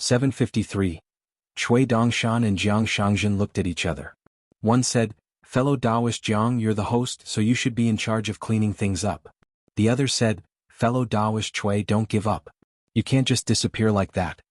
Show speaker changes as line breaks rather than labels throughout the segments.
753. Cui Dongshan and Jiang Shangzhen looked at each other. One said, "Fellow Taoist Jiang, you're the host, so you should be in charge of cleaning things up." The other said, "Fellow Taoist Cui, don't give up. You can't just disappear like that."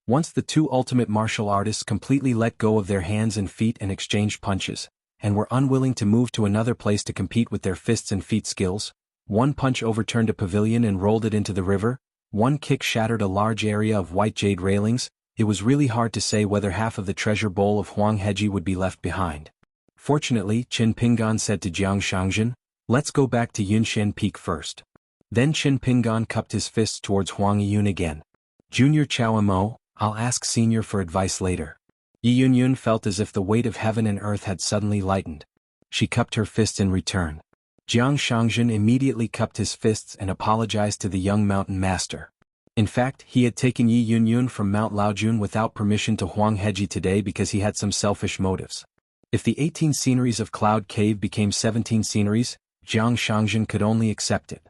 Once the two ultimate martial artists completely let go of their hands and feet and exchanged punches, and were unwilling to move to another place to compete with their fists and feet skills, one punch overturned a pavilion and rolled it into the river, one kick shattered a large area of white jade railings. It was really hard to say whether half of the treasure bowl of Huang Heji would be left behind. Fortunately, Qin Pingan said to Jiang Shangzhen, "Let's go back to Yunshan Peak first." Then Qin Pingan cupped his fists towards Huang Yun again. "Junior Chao Mo, I'll ask Senior for advice later." Yi Yunyun felt as if the weight of heaven and earth had suddenly lightened. She cupped her fists in return. Jiang Shangzhen immediately cupped his fists and apologized to the young mountain master. In fact, he had taken Yi Yunyun from Mount Laojun without permission to Huang Heji today because he had some selfish motives. If the 18 sceneries of Cloud Cave became 17 sceneries, Jiang Shangzhen could only accept it.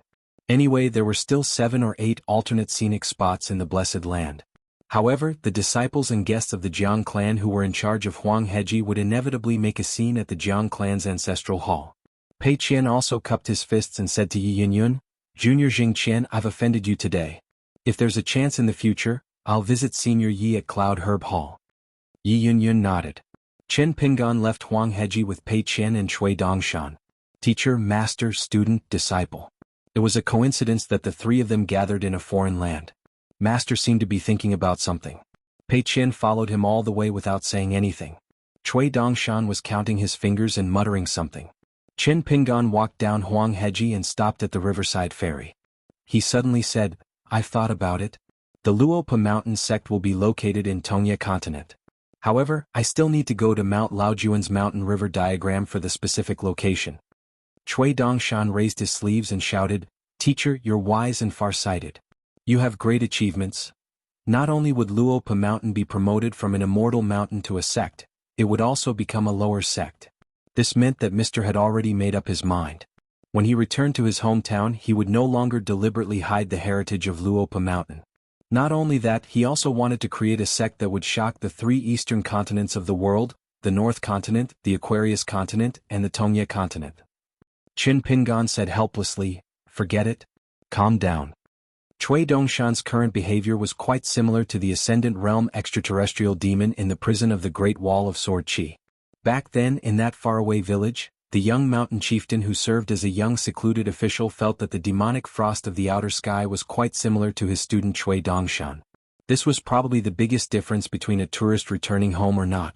Anyway, there were still 7 or 8 alternate scenic spots in the Blessed Land. However, the disciples and guests of the Jiang clan who were in charge of Huang Heji would inevitably make a scene at the Jiang clan's ancestral hall. Pei Qian also cupped his fists and said to Yi Yunyun, "Junior Jing Qian, I've offended you today. If there's a chance in the future, I'll visit Senior Yi at Cloud Herb Hall." Yi Yunyun nodded. Qin Pingan left Huang Heji with Pei Qian and Cui Dongshan. Teacher, master, student, disciple. It was a coincidence that the three of them gathered in a foreign land. Master seemed to be thinking about something. Pei Qian followed him all the way without saying anything. Cui Dongshan was counting his fingers and muttering something. Qin Pingan walked down Huang Heji and stopped at the riverside ferry. He suddenly said, "I've thought about it. The Luopa Mountain sect will be located in Tongye continent. However, I still need to go to Mount Laojuan's mountain river diagram for the specific location." Cui Dongshan raised his sleeves and shouted, "Teacher, you're wise and far-sighted. You have great achievements." Not only would Luopa Mountain be promoted from an immortal mountain to a sect, it would also become a lower sect. This meant that Mr. had already made up his mind. When he returned to his hometown, he would no longer deliberately hide the heritage of Luopa Mountain. Not only that, he also wanted to create a sect that would shock the 3 eastern continents of the world, the North Continent, the Aquarius Continent, and the Tongye Continent. Qin Pingan said helplessly, "Forget it. Calm down." Cui Dongshan's current behavior was quite similar to the Ascendant Realm extraterrestrial demon in the prison of the Great Wall of Sword Chi. Back then, in that faraway village, the young mountain chieftain who served as a young secluded official felt that the demonic frost of the outer sky was quite similar to his student Cui Dongshan. This was probably the biggest difference between a tourist returning home or not.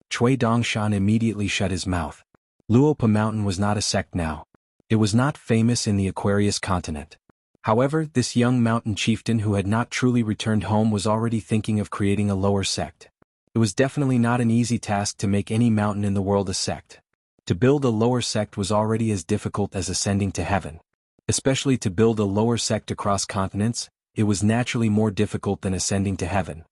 Cui Dongshan immediately shut his mouth. Luopa Mountain was not a sect now. It was not famous in the Aquarius continent. However, this young mountain chieftain who had not truly returned home was already thinking of creating a lower sect. It was definitely not an easy task to make any mountain in the world a sect. To build a lower sect was already as difficult as ascending to heaven. Especially to build a lower sect across continents, it was naturally more difficult than ascending to heaven.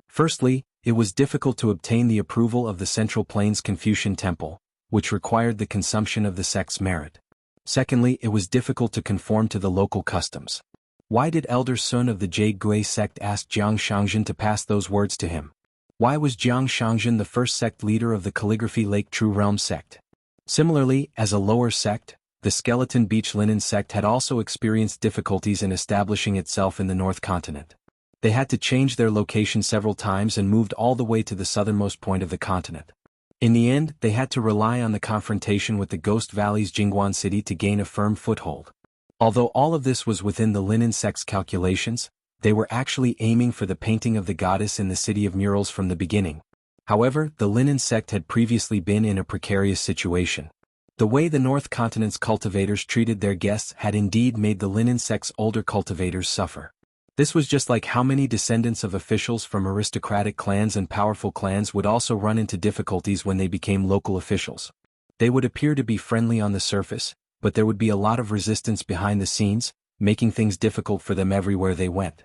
Firstly, it was difficult to obtain the approval of the Central Plains Confucian Temple, which required the consumption of the sect's merit. Secondly, it was difficult to conform to the local customs. Why did Elder Sun of the Jade Gui sect ask Jiang Shangzhen to pass those words to him? Why was Jiang Shangzhen the first sect leader of the Calligraphy Lake True Realm sect? Similarly, as a lower sect, the Skeleton Beach Linen sect had also experienced difficulties in establishing itself in the North Continent. They had to change their location several times and moved all the way to the southernmost point of the continent. In the end, they had to rely on the confrontation with the Ghost Valley's Jingguan city to gain a firm foothold. Although all of this was within the Linen sect's calculations, they were actually aiming for the painting of the goddess in the City of Murals from the beginning. However, the Linen sect had previously been in a precarious situation. The way the North Continent's cultivators treated their guests had indeed made the Linen sect's older cultivators suffer. This was just like how many descendants of officials from aristocratic clans and powerful clans would also run into difficulties when they became local officials. They would appear to be friendly on the surface, but there would be a lot of resistance behind the scenes, making things difficult for them everywhere they went.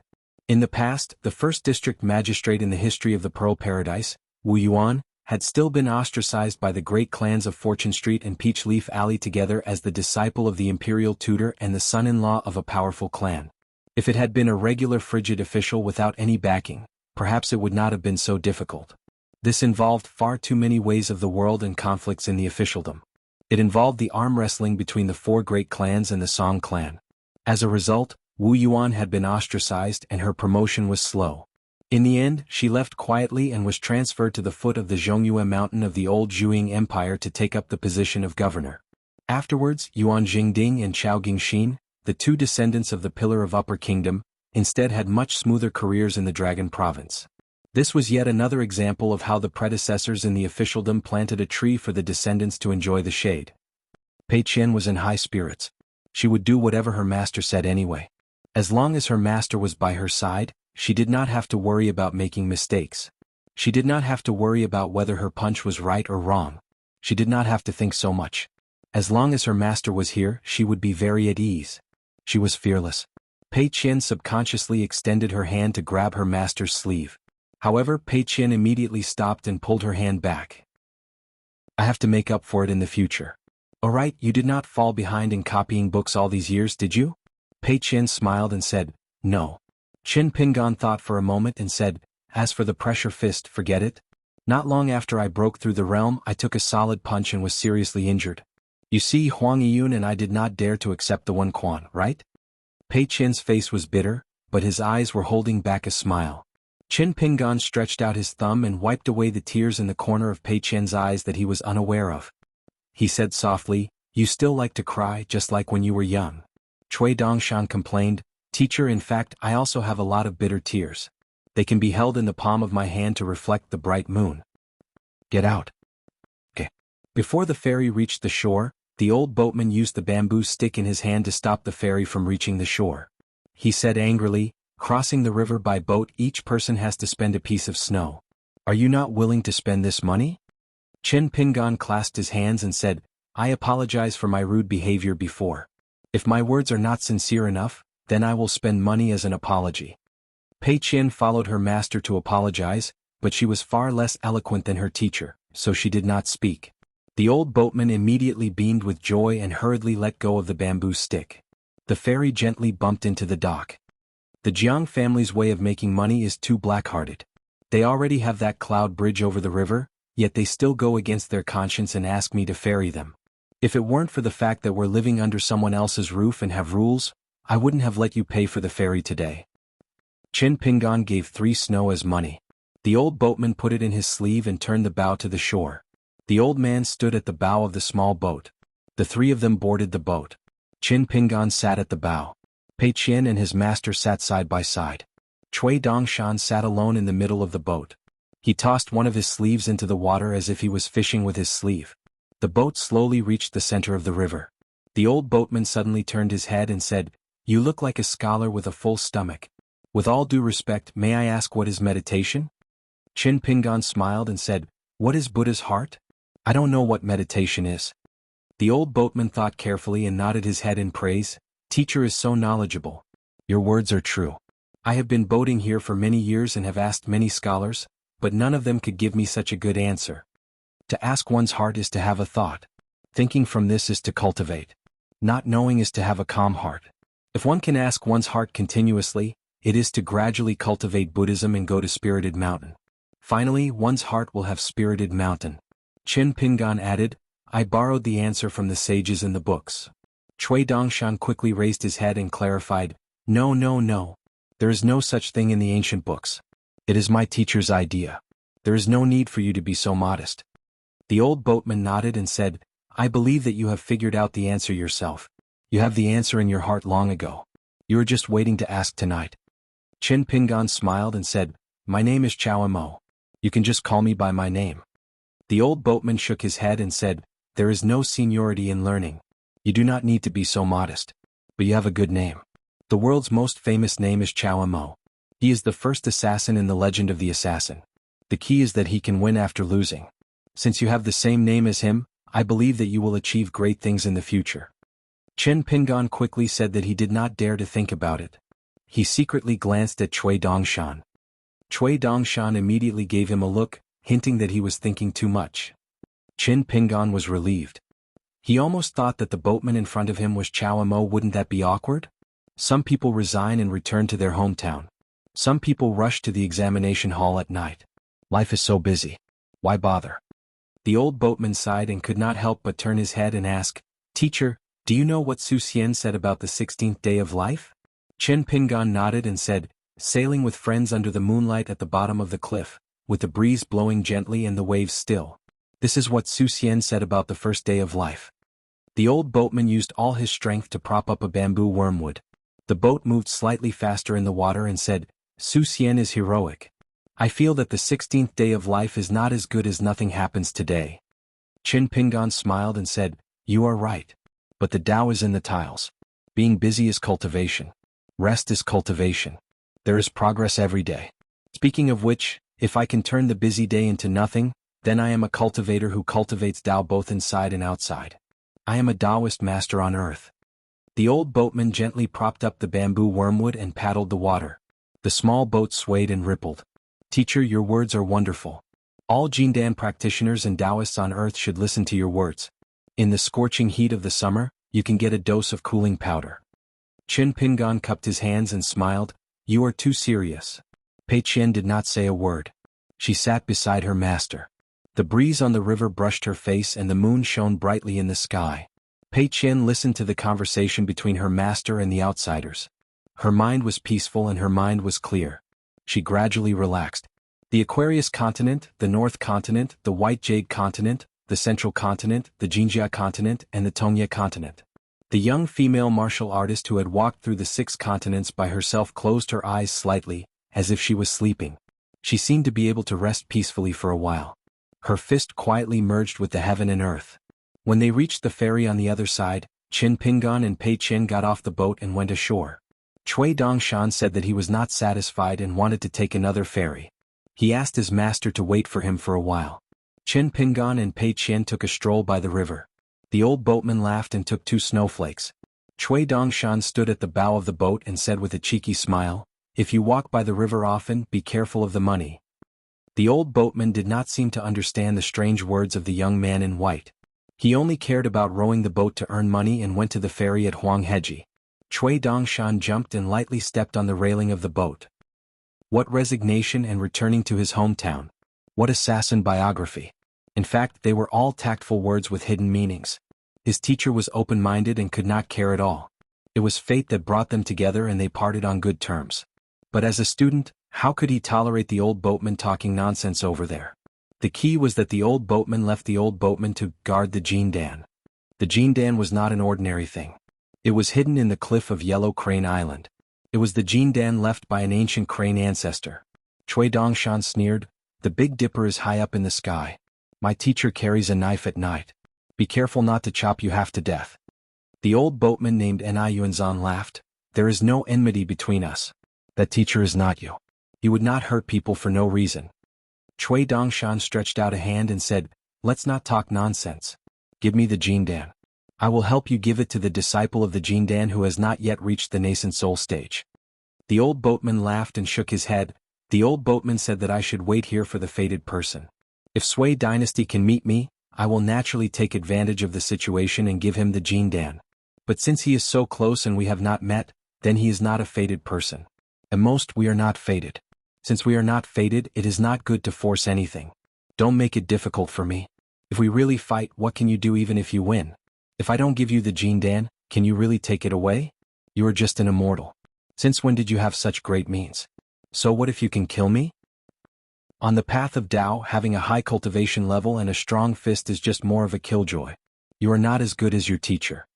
In the past, the first district magistrate in the history of the Pearl Paradise, Wu Yuan, had still been ostracized by the great clans of Fortune Street and Peach Leaf Alley together as the disciple of the imperial tutor and the son-in-law of a powerful clan. If it had been a regular frigid official without any backing, perhaps it would not have been so difficult. This involved far too many ways of the world and conflicts in the officialdom. It involved the arm wrestling between the 4 great clans and the Song clan. As a result, Wu Yuan had been ostracized and her promotion was slow. In the end, she left quietly and was transferred to the foot of the Zhongyue mountain of the old Zhuang Empire to take up the position of governor. Afterwards, Yuan Jingding and Chao Gingxin, the 2 descendants of the Pillar of Upper Kingdom, instead had much smoother careers in the Dragon Province. This was yet another example of how the predecessors in the officialdom planted a tree for the descendants to enjoy the shade. Pei Qian was in high spirits. She would do whatever her master said anyway. As long as her master was by her side, she did not have to worry about making mistakes. She did not have to worry about whether her punch was right or wrong. She did not have to think so much. As long as her master was here, she would be very at ease. She was fearless. Pei Qian subconsciously extended her hand to grab her master's sleeve. However, Pei Qian immediately stopped and pulled her hand back. I have to make up for it in the future. Alright, you did not fall behind in copying books all these years, did you? Pei Qian smiled and said, no. Qin Pingan thought for a moment and said, as for the pressure fist, forget it. Not long after I broke through the realm, I took a solid punch and was seriously injured. You see, Huang Yun and I did not dare to accept the 1 quan, right? Pei Qian's face was bitter, but his eyes were holding back a smile. Qin Pingan stretched out his thumb and wiped away the tears in the corner of Pei Qian's eyes that he was unaware of. He said softly, you still like to cry just like when you were young. Cui Dongshan complained, teacher, in fact I also have a lot of bitter tears. They can be held in the palm of my hand to reflect the bright moon. Get out. Okay. Before the ferry reached the shore, the old boatman used the bamboo stick in his hand to stop the ferry from reaching the shore. He said angrily, crossing the river by boat each person has to spend a piece of snow. Are you not willing to spend this money? Qin Pingan clasped his hands and said, I apologize for my rude behavior before. If my words are not sincere enough, then I will spend money as an apology. Pei Qian followed her master to apologize, but she was far less eloquent than her teacher, so she did not speak. The old boatman immediately beamed with joy and hurriedly let go of the bamboo stick. The ferry gently bumped into the dock. The Jiang family's way of making money is too black-hearted. They already have that cloud bridge over the river, yet they still go against their conscience and ask me to ferry them. If it weren't for the fact that we're living under someone else's roof and have rules, I wouldn't have let you pay for the ferry today. Qin Pingan gave 3 snow as money. The old boatman put it in his sleeve and turned the bow to the shore. The old man stood at the bow of the small boat. The 3 of them boarded the boat. Qin Pingan sat at the bow. Pei Qian and his master sat side by side. Cui Dongshan sat alone in the middle of the boat. He tossed one of his sleeves into the water as if he was fishing with his sleeve. The boat slowly reached the center of the river. The old boatman suddenly turned his head and said, you look like a scholar with a full stomach. With all due respect, may I ask what is meditation? Qin Pingan smiled and said, what is Buddha's heart? I don't know what meditation is. The old boatman thought carefully and nodded his head in praise. Teacher is so knowledgeable. Your words are true. I have been boating here for many years and have asked many scholars, but none of them could give me such a good answer. To ask one's heart is to have a thought. Thinking from this is to cultivate. Not knowing is to have a calm heart. If one can ask one's heart continuously, it is to gradually cultivate Buddhism and go to Spirited Mountain. Finally, one's heart will have Spirited Mountain. Qin Pingan added, I borrowed the answer from the sages in the books. Cui Dongshan quickly raised his head and clarified, no, no, no. There is no such thing in the ancient books. It is my teacher's idea. There is no need for you to be so modest. The old boatman nodded and said, I believe that you have figured out the answer yourself. You have the answer in your heart long ago. You are just waiting to ask tonight. Qin Pingan smiled and said, my name is Chao Mo. You can just call me by my name. The old boatman shook his head and said, there is no seniority in learning. You do not need to be so modest. But you have a good name. The world's most famous name is Chao Mo. He is the first assassin in the legend of the assassin. The key is that he can win after losing. Since you have the same name as him, I believe that you will achieve great things in the future. Qin Pingan quickly said that he did not dare to think about it. He secretly glanced at Cui Dongshan. Cui Dongshan immediately gave him a look, hinting that he was thinking too much. Qin Pingan was relieved. He almost thought that the boatman in front of him was Chao Mo. Wouldn't that be awkward? Some people resign and return to their hometown. Some people rush to the examination hall at night. Life is so busy. Why bother? The old boatman sighed and could not help but turn his head and ask, Teacher, do you know what Su Xian said about the 16th day of life? Chen Pingan nodded and said, sailing with friends under the moonlight at the bottom of the cliff, with the breeze blowing gently and the waves still. This is what Su Xian said about the first day of life. The old boatman used all his strength to prop up a bamboo wormwood. The boat moved slightly faster in the water and said, Su Xian is heroic. I feel that the 16th day of life is not as good as nothing happens today. Chen Pingan smiled and said, You are right. But the Tao is in the tiles. Being busy is cultivation. Rest is cultivation. There is progress every day. Speaking of which, if I can turn the busy day into nothing, then I am a cultivator who cultivates Tao both inside and outside. I am a Taoist master on earth. The old boatman gently propped up the bamboo wormwood and paddled the water. The small boat swayed and rippled. Teacher, your words are wonderful. All Jindan practitioners and Taoists on earth should listen to your words. In the scorching heat of the summer, you can get a dose of cooling powder. Chen Pingan cupped his hands and smiled, You are too serious. Pei Qian did not say a word. She sat beside her master. The breeze on the river brushed her face and the moon shone brightly in the sky. Pei Qian listened to the conversation between her master and the outsiders. Her mind was peaceful and her mind was clear. She gradually relaxed. The Aquarius continent, the North continent, the White Jade continent, the Central continent, the Xianxia continent, and the Tongye continent. The young female martial artist who had walked through the 6 continents by herself closed her eyes slightly, as if she was sleeping. She seemed to be able to rest peacefully for a while. Her fist quietly merged with the heaven and earth. When they reached the ferry on the other side, Chen Pingan and Pei Qian got off the boat and went ashore. Cui Dongshan said that he was not satisfied and wanted to take another ferry. He asked his master to wait for him for a while. Chen Pingan and Pei Qian took a stroll by the river. The old boatman laughed and took 2 snowflakes. Cui Dongshan stood at the bow of the boat and said with a cheeky smile, If you walk by the river often, be careful of the money. The old boatman did not seem to understand the strange words of the young man in white. He only cared about rowing the boat to earn money and went to the ferry at Huangheji. Cui Dongshan jumped and lightly stepped on the railing of the boat. What resignation and returning to his hometown. What assassin biography. In fact, they were all tactful words with hidden meanings. His teacher was open-minded and could not care at all. It was fate that brought them together and they parted on good terms. But as a student, how could he tolerate the old boatman talking nonsense over there? The key was that the old boatman left the old boatman to guard the Jindan. The Jindan was not an ordinary thing. It was hidden in the cliff of Yellow Crane Island. It was the Jindan left by an ancient crane ancestor. Cui Dongshan sneered, The Big Dipper is high up in the sky. My teacher carries a knife at night. Be careful not to chop you half to death. The old boatman named Ni Yuanzan laughed, There is no enmity between us. That teacher is not you. He would not hurt people for no reason. Cui Dongshan stretched out a hand and said, Let's not talk nonsense. Give me the Jindan. I will help you give it to the disciple of the Jindan who has not yet reached the nascent soul stage. The old boatman laughed and shook his head. The old boatman said that I should wait here for the fated person. If Sui dynasty can meet me, I will naturally take advantage of the situation and give him the Jindan. But since he is so close and we have not met, then he is not a fated person. At most we are not fated. Since we are not fated, it is not good to force anything. Don't make it difficult for me. If we really fight, what can you do even if you win? If I don't give you the Jindan, can you really take it away? You are just an immortal. Since when did you have such great means? So what if you can kill me? On the path of Tao, having a high cultivation level and a strong fist is just more of a killjoy. You are not as good as your teacher.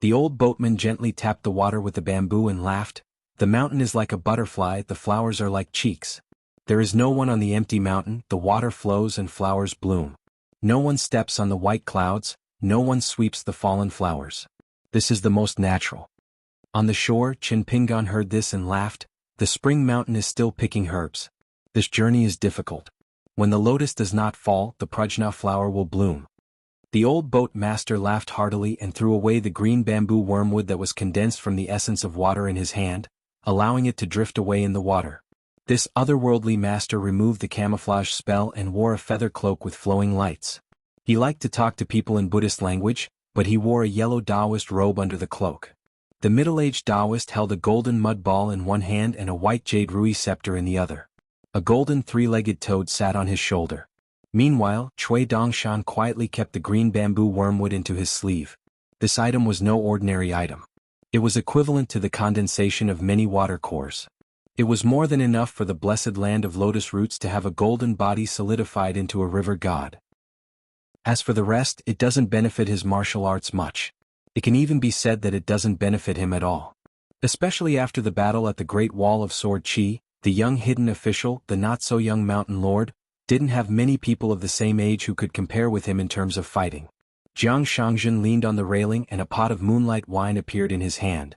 The old boatman gently tapped the water with the bamboo and laughed. The mountain is like a butterfly, the flowers are like cheeks. There is no one on the empty mountain, the water flows and flowers bloom. No one steps on the white clouds, no one sweeps the fallen flowers. This is the most natural. On the shore, Chen Pingan heard this and laughed. The spring mountain is still picking herbs. This journey is difficult. When the lotus does not fall, the prajna flower will bloom. The old boat master laughed heartily and threw away the green bamboo wormwood that was condensed from the essence of water in his hand, allowing it to drift away in the water. This otherworldly master removed the camouflage spell and wore a feather cloak with flowing lights. He liked to talk to people in Buddhist language, but he wore a yellow Taoist robe under the cloak. The middle-aged Taoist held a golden mud ball in one hand and a white jade rui scepter in the other. A golden three-legged toad sat on his shoulder. Meanwhile, Cui Dongshan quietly kept the green bamboo wormwood into his sleeve. This item was no ordinary item. It was equivalent to the condensation of many water cores. It was more than enough for the blessed land of lotus roots to have a golden body solidified into a river god. As for the rest, it doesn't benefit his martial arts much. It can even be said that it doesn't benefit him at all. Especially after the battle at the Great Wall of Sword Chi, the young hidden official, the not-so-young mountain lord, didn't have many people of the same age who could compare with him in terms of fighting. Jiang Shangzhen leaned on the railing and a pot of moonlight wine appeared in his hand.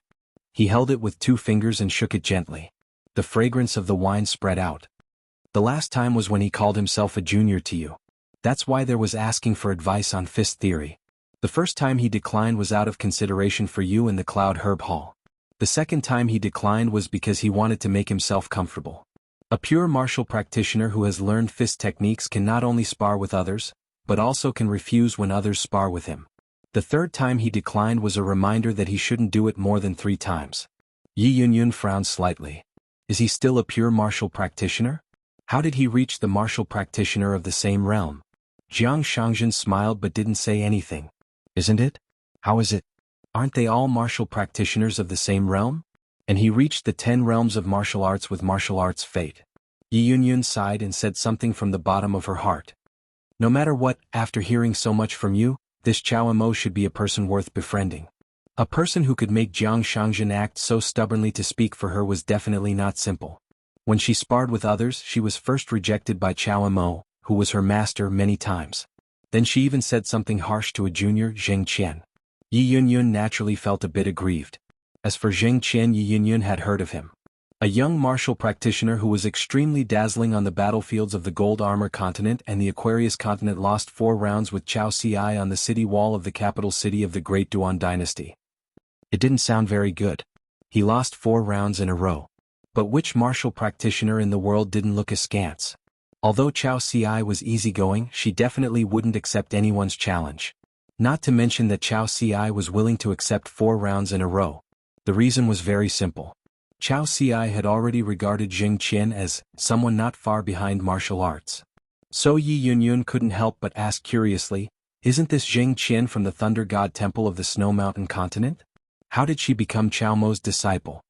He held it with 2 fingers and shook it gently. The fragrance of the wine spread out. The last time was when he called himself a junior to you. That's why there was asking for advice on fist theory. The first time he declined was out of consideration for you in the Cloud Herb Hall. The second time he declined was because he wanted to make himself comfortable. A pure martial practitioner who has learned fist techniques can not only spar with others, but also can refuse when others spar with him. The third time he declined was a reminder that he shouldn't do it more than 3 times. Yi Yunyun frowned slightly. Is he still a pure martial practitioner? How did he reach the martial practitioner of the same realm? Jiang Shangzhen smiled but didn't say anything. Isn't it? How is it? Aren't they all martial practitioners of the same realm? And he reached the 10 realms of martial arts with martial arts fate. Yi Yunyun sighed and said something from the bottom of her heart. No matter what, after hearing so much from you, this Chao Mo should be a person worth befriending. A person who could make Jiang Shangzhen act so stubbornly to speak for her was definitely not simple. When she sparred with others, she was first rejected by Chao Mo, who was her master, many times. Then she even said something harsh to a junior, Zheng Qian. Yi Yunyun naturally felt a bit aggrieved. As for Zheng Qian, Yi Yunyun had heard of him. A young martial practitioner who was extremely dazzling on the battlefields of the Gold Armor Continent and the Aquarius Continent, lost 4 rounds with Chao Ci on the city wall of the capital city of the Great Duan Dynasty. It didn't sound very good. He lost 4 rounds in a row. But which martial practitioner in the world didn't look askance? Although Chao Ci was easygoing, she definitely wouldn't accept anyone's challenge. Not to mention that Chao Ci was willing to accept 4 rounds in a row. The reason was very simple. Chao Ci had already regarded Zheng Qian as someone not far behind martial arts. So Yi Yunyun couldn't help but ask curiously, isn't this Zheng Qian from the Thunder God Temple of the Snow Mountain Continent? How did she become Chao Mo's disciple?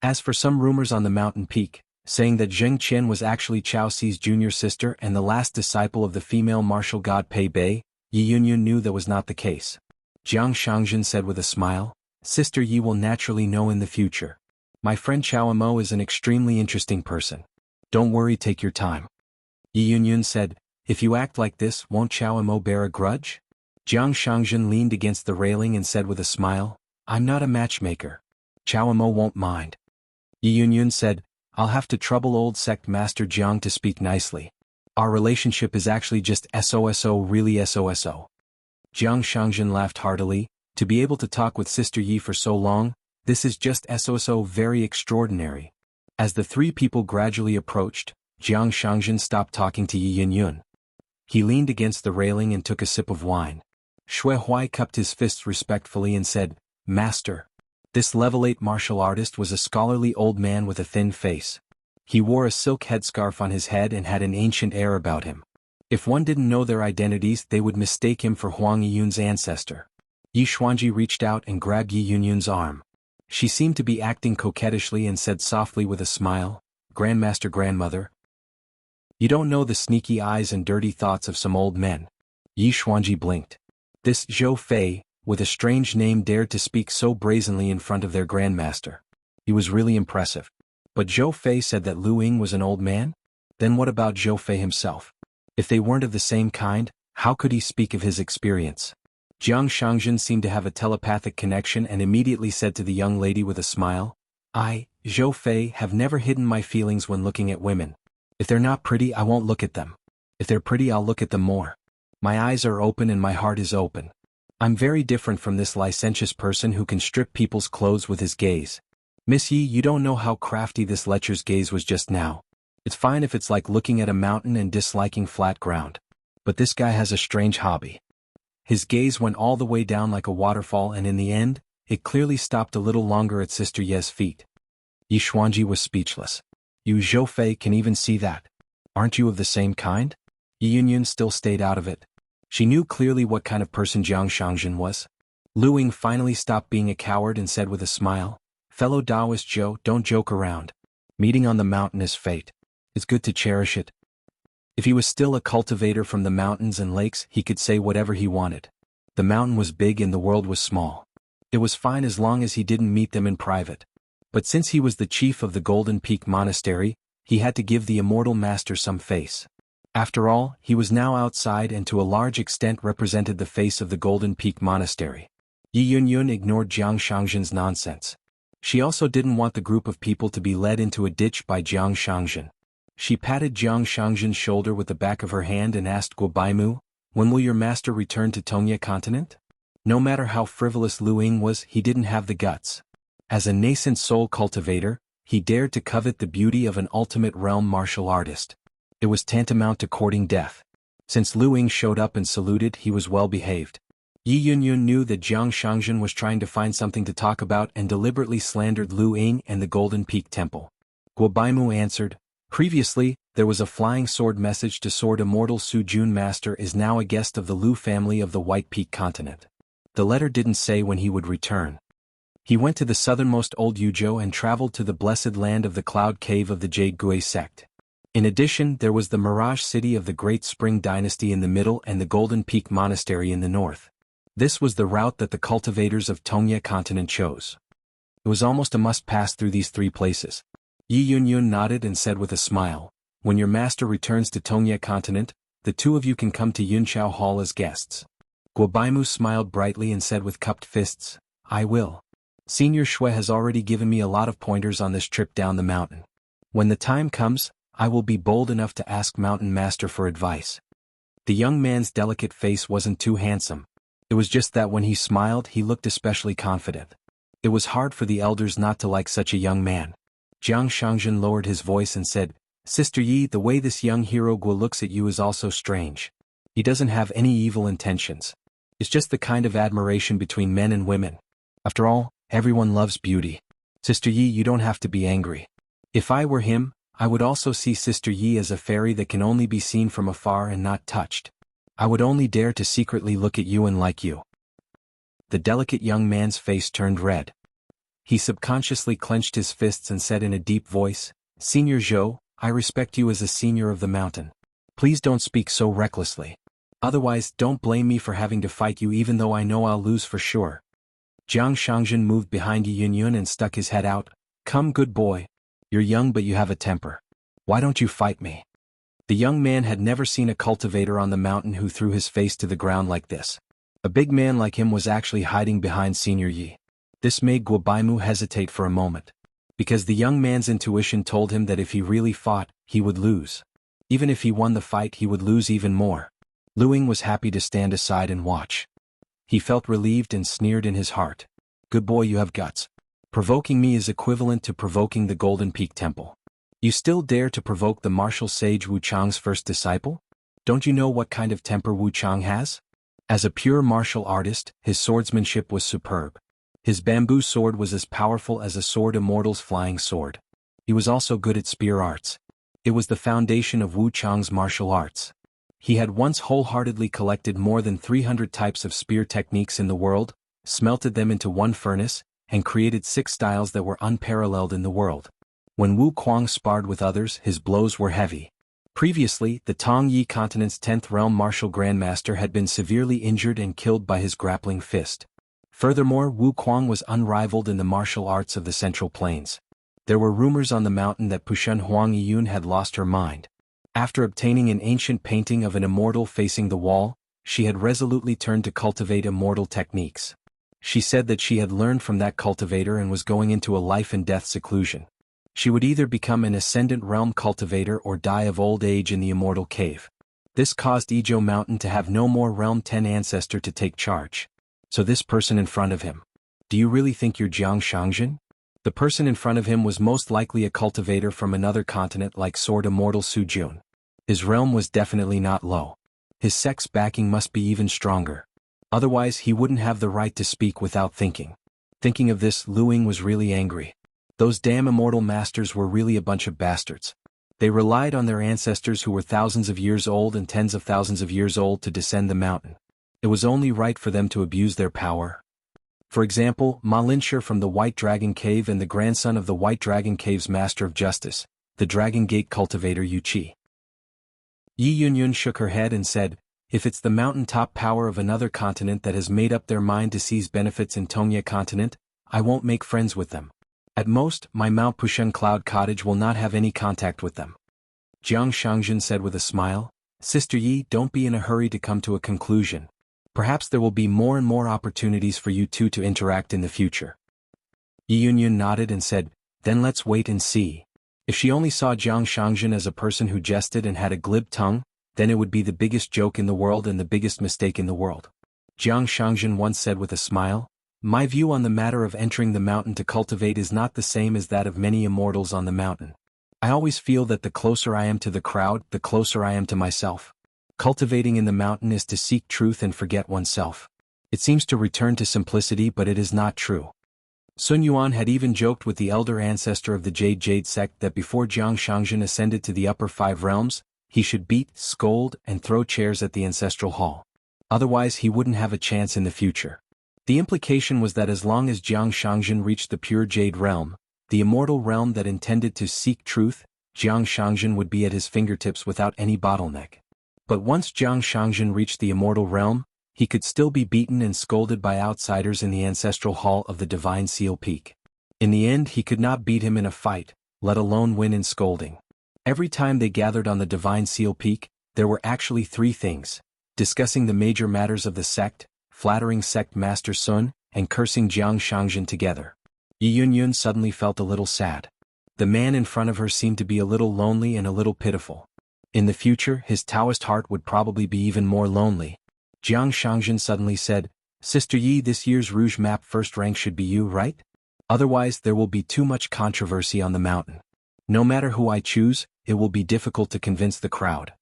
As for some rumors on the mountain peak, saying that Zheng Qian was actually Chao Ci's junior sister and the last disciple of the female martial god Pei Bei, Yi Yunyun knew that was not the case. Jiang Shangzhen said with a smile, Sister Yi will naturally know in the future. My friend Chao Mo is an extremely interesting person. Don't worry, take your time. Yi Yunyun said, if you act like this, won't Chao Mo bear a grudge? Jiang Shangzhen leaned against the railing and said with a smile, I'm not a matchmaker. Chao Mo won't mind. Yi Yunyun said, I'll have to trouble old sect master Jiang to speak nicely. Our relationship is actually just SOSO, really SOSO. Jiang Shangzhen laughed heartily. To be able to talk with Sister Yi for so long, this is just SOSO, very extraordinary. As the 3 people gradually approached, Jiang Shangzhen stopped talking to Yi Yunyun. He leaned against the railing and took a sip of wine. Xuanhuan cupped his fists respectfully and said, Master. This level 8 martial artist was a scholarly old man with a thin face. He wore a silk headscarf on his head and had an ancient air about him. If one didn't know their identities, they would mistake him for Huang Yiyun's ancestor. Yi Xuanji reached out and grabbed Yi Yunyun's arm. She seemed to be acting coquettishly and said softly with a smile, Grandmaster, Grandmother. You don't know the sneaky eyes and dirty thoughts of some old men. Yi Xuanji blinked. This Zhou Fei, with a strange name, dared to speak so brazenly in front of their grandmaster. He was really impressive. But Zhou Fei said that Lu Ying was an old man? Then what about Zhou Fei himself? If they weren't of the same kind, how could he speak of his experience? Jiang Shangzhen seemed to have a telepathic connection and immediately said to the young lady with a smile, I, Zhou Fei, have never hidden my feelings when looking at women. If they're not pretty, I won't look at them. If they're pretty, I'll look at them more. My eyes are open and my heart is open. I'm very different from this licentious person who can strip people's clothes with his gaze. Miss Yi, you don't know how crafty this lecher's gaze was just now. It's fine if it's like looking at a mountain and disliking flat ground. But this guy has a strange hobby. His gaze went all the way down like a waterfall and in the end, it clearly stopped a little longer at Sister Ye's feet. Yi Xuanji was speechless. You Zhou can even see that. Aren't you of the same kind? Yi Yunyun still stayed out of it. She knew clearly what kind of person Jiang Shangzhen was. Lu Ying finally stopped being a coward and said with a smile, "Fellow Taoist Zhou, don't joke around. Meeting on the mountain is fate. It's good to cherish it." If he was still a cultivator from the mountains and lakes, he could say whatever he wanted. The mountain was big and the world was small. It was fine as long as he didn't meet them in private. But since he was the chief of the Golden Peak Monastery, he had to give the immortal master some face. After all, he was now outside and to a large extent represented the face of the Golden Peak Monastery. Yi Yunyun ignored Jiang Shangzhen's nonsense. She also didn't want the group of people to be led into a ditch by Jiang Shangzhen. She patted Jiang Shangzhen's shoulder with the back of her hand and asked Guobaimu, "When will your master return to Tongye continent?" No matter how frivolous Lu Ying was, he didn't have the guts. As a nascent soul cultivator, he dared to covet the beauty of an ultimate realm martial artist. It was tantamount to courting death. Since Lu Ying showed up and saluted, he was well behaved. Yi Yunyun knew that Jiang Shangzhen was trying to find something to talk about and deliberately slandered Lu Ying and the Golden Peak Temple. Guobaimu answered, "Previously, there was a flying sword message to Sword Immortal Su Jun Master is now a guest of the Lu family of the White Peak continent." The letter didn't say when he would return. He went to the southernmost Old Yuzhou and traveled to the blessed land of the Cloud Cave of the Jade Gui sect. In addition, there was the Mirage City of the Great Spring Dynasty in the middle and the Golden Peak Monastery in the north. This was the route that the cultivators of Tongye continent chose. It was almost a must pass through these three places. Yi Yunyun nodded and said with a smile, "When your master returns to Tongye continent, the two of you can come to Yunqiao Hall as guests." Guobaimu smiled brightly and said with cupped fists, "I will. Senior Shui has already given me a lot of pointers on this trip down the mountain. When the time comes, I will be bold enough to ask Mountain Master for advice." The young man's delicate face wasn't too handsome. It was just that when he smiled, he looked especially confident. It was hard for the elders not to like such a young man. Jiang Shangzhen lowered his voice and said, "Sister Yi, the way this young hero Guo looks at you is also strange. He doesn't have any evil intentions. It's just the kind of admiration between men and women. After all, everyone loves beauty. Sister Yi, you don't have to be angry. If I were him, I would also see Sister Yi as a fairy that can only be seen from afar and not touched. I would only dare to secretly look at you and like you." The delicate young man's face turned red. He subconsciously clenched his fists and said in a deep voice, "Senior Zhou, I respect you as a senior of the mountain. Please don't speak so recklessly. Otherwise, don't blame me for having to fight you even though I know I'll lose for sure." Jiang Shangzhen moved behind Yi Yunyun and stuck his head out. "Come, good boy. You're young but you have a temper. Why don't you fight me?" The young man had never seen a cultivator on the mountain who threw his face to the ground like this. A big man like him was actually hiding behind Senior Yi. This made Guobaimu hesitate for a moment. Because the young man's intuition told him that if he really fought, he would lose. Even if he won the fight, he would lose even more. Lu Ying was happy to stand aside and watch. He felt relieved and sneered in his heart. "Good boy, you have guts. Provoking me is equivalent to provoking the Golden Peak Temple. You still dare to provoke the martial sage Wu Chang's first disciple? Don't you know what kind of temper Wu Chang has? As a pure martial artist, his swordsmanship was superb. His bamboo sword was as powerful as a sword immortal's flying sword. He was also good at spear arts. It was the foundation of Wu Chang's martial arts. He had once wholeheartedly collected more than 300 types of spear techniques in the world, smelted them into one furnace, and created 6 styles that were unparalleled in the world. When Wu Kuang sparred with others, his blows were heavy. Previously, the Tongyi continent's 10th realm martial grandmaster had been severely injured and killed by his grappling fist. Furthermore, Wu Kuang was unrivaled in the martial arts of the Central Plains. There were rumors on the mountain that Pushen Huang Yiyun had lost her mind. After obtaining an ancient painting of an immortal facing the wall, she had resolutely turned to cultivate immortal techniques. She said that she had learned from that cultivator and was going into a life and death seclusion. She would either become an ascendant realm cultivator or die of old age in the immortal cave. This caused Izhou Mountain to have no more realm 10 ancestor to take charge. So this person in front of him. Do you really think you're Jiang Shangzhen? The person in front of him was most likely a cultivator from another continent like Sword Immortal Su Jun. His realm was definitely not low. His sex backing must be even stronger. Otherwise he wouldn't have the right to speak without thinking. Thinking of this, Lu Ying was really angry. Those damn immortal masters were really a bunch of bastards. They relied on their ancestors who were thousands of years old and tens of thousands of years old to descend the mountain. It was only right for them to abuse their power. For example, Ma Linshur from the White Dragon Cave and the grandson of the White Dragon Cave's Master of Justice, the Dragon Gate cultivator Yu Qi. Yi Yunyun shook her head and said, if it's the mountaintop power of another continent that has made up their mind to seize benefits in Tongye continent, I won't make friends with them. At most, my Mount Pusheng Cloud Cottage will not have any contact with them. Jiang Shangzhen said with a smile, Sister Yi, don't be in a hurry to come to a conclusion. Perhaps there will be more and more opportunities for you two to interact in the future. Yi Yunyun nodded and said, then let's wait and see. If she only saw Jiang Shangzhen as a person who jested and had a glib tongue, then it would be the biggest joke in the world and the biggest mistake in the world. Jiang Shangzhen once said with a smile, my view on the matter of entering the mountain to cultivate is not the same as that of many immortals on the mountain. I always feel that the closer I am to the crowd, the closer I am to myself. Cultivating in the mountain is to seek truth and forget oneself. It seems to return to simplicity, but it is not true. Xuanhuan had even joked with the elder ancestor of the Jade sect that before Jiang Shangzhen ascended to the upper 5 realms, he should beat, scold, and throw chairs at the ancestral hall. Otherwise he wouldn't have a chance in the future. The implication was that as long as Jiang Shangzhen reached the pure Jade realm, the immortal realm that intended to seek truth, Jiang Shangzhen would be at his fingertips without any bottleneck. But once Jiang Shangzhen reached the immortal realm, he could still be beaten and scolded by outsiders in the ancestral hall of the Divine Seal Peak. In the end he could not beat him in a fight, let alone win in scolding. Every time they gathered on the Divine Seal Peak, there were actually 3 things: discussing the major matters of the sect, flattering sect master Sun, and cursing Jiang Shangzhen together. Yi Yunyun suddenly felt a little sad. The man in front of her seemed to be a little lonely and a little pitiful. In the future, his Taoist heart would probably be even more lonely. Jiang Shangzhen suddenly said, Sister Yi, this year's Rouge Map first rank should be you, right? Otherwise there will be too much controversy on the mountain. No matter who I choose, it will be difficult to convince the crowd.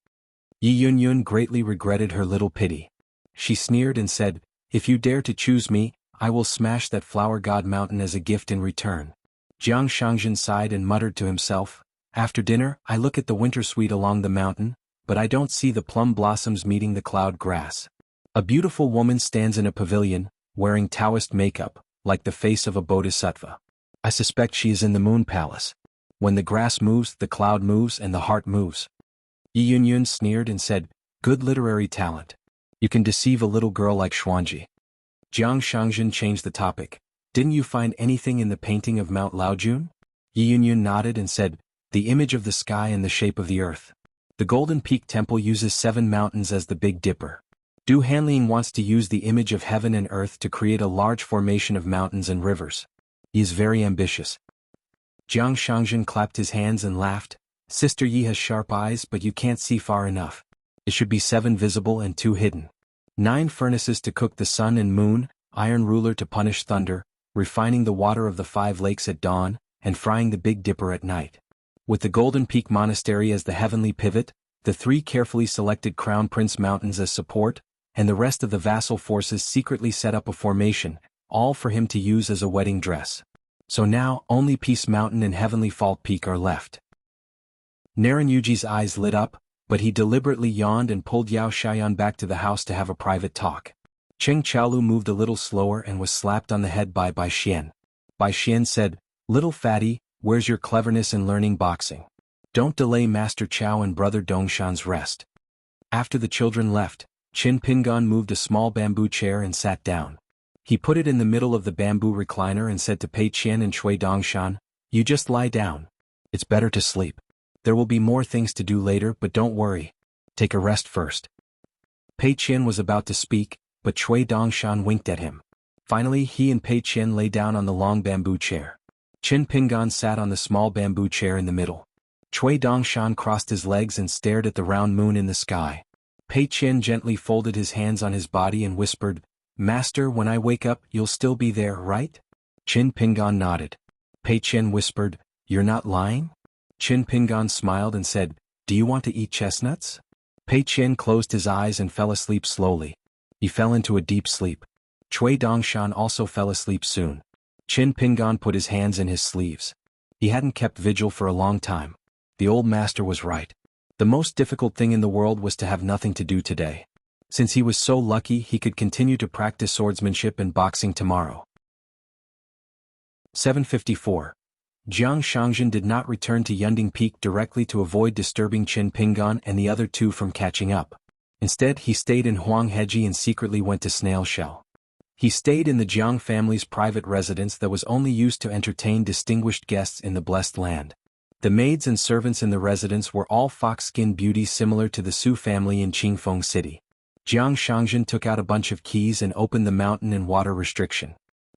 Yi Yunyun greatly regretted her little pity. She sneered and said, if you dare to choose me, I will smash that flower god mountain as a gift in return. Jiang Shangzhen sighed and muttered to himself, after dinner, I look at the winter sweet along the mountain, but I don't see the plum blossoms meeting the cloud grass. A beautiful woman stands in a pavilion, wearing Taoist makeup, like the face of a bodhisattva. I suspect she is in the moon palace. When the grass moves, the cloud moves and the heart moves. Yi Yunyun sneered and said, good literary talent. You can deceive a little girl like Xuanji. Jiang Shangzhen changed the topic. Didn't you find anything in the painting of Mount Laojun? Yi Yunyun nodded and said, the image of the sky and the shape of the earth. The Golden Peak Temple uses 7 mountains as the Big Dipper. Du Hanlin wants to use the image of heaven and earth to create a large formation of mountains and rivers. He is very ambitious. Jiang Shangzhen clapped his hands and laughed. Sister Yi has sharp eyes, but you can't see far enough. It should be 7 visible and 2 hidden. 9 furnaces to cook the sun and moon, iron ruler to punish thunder, refining the water of the 5 lakes at dawn, and frying the Big Dipper at night. With the Golden Peak Monastery as the heavenly pivot, the 3 carefully selected Crown Prince Mountains as support, and the rest of the vassal forces secretly set up a formation, all for him to use as a wedding dress. So now, only Peace Mountain and Heavenly Fault Peak are left. Naren Yuji's eyes lit up, but he deliberately yawned and pulled Yao Xiaoyan back to the house to have a private talk. Cheng Qiaolu moved a little slower and was slapped on the head by Bai Xian. Bai Xian said, little fatty, where's your cleverness in learning boxing? Don't delay Master Chao and Brother Dongshan's rest. After the children left, Qin Pingan moved a small bamboo chair and sat down. He put it in the middle of the bamboo recliner and said to Pei Qian and Shui Dongshan, you just lie down. It's better to sleep. There will be more things to do later, but don't worry. Take a rest first. Pei Qian was about to speak, but Shui Dongshan winked at him. Finally he and Pei Qian lay down on the long bamboo chair. Qin Pingan sat on the small bamboo chair in the middle. Shui Dongshan crossed his legs and stared at the round moon in the sky. Pei Qian gently folded his hands on his body and whispered, Master, when I wake up, you'll still be there, right? Qin Pingan nodded. Pei Qian whispered, you're not lying? Qin Pingan smiled and said, do you want to eat chestnuts? Pei Qian closed his eyes and fell asleep slowly. He fell into a deep sleep. Shui Dongshan also fell asleep soon. Qin Pingan put his hands in his sleeves. He hadn't kept vigil for a long time. The old master was right. The most difficult thing in the world was to have nothing to do today. Since he was so lucky, he could continue to practice swordsmanship and boxing tomorrow. 754. Jiang Shangzhen did not return to Yunding Peak directly to avoid disturbing Qin Pingan and the other two from catching up. Instead, he stayed in Huangheji and secretly went to Snail Shell. He stayed in the Jiang family's private residence that was only used to entertain distinguished guests in the Blessed Land. The maids and servants in the residence were all fox-skinned beauties similar to the Su family in Qingfeng City. Jiang Shangzhen took out a bunch of keys and opened the mountain and water restriction.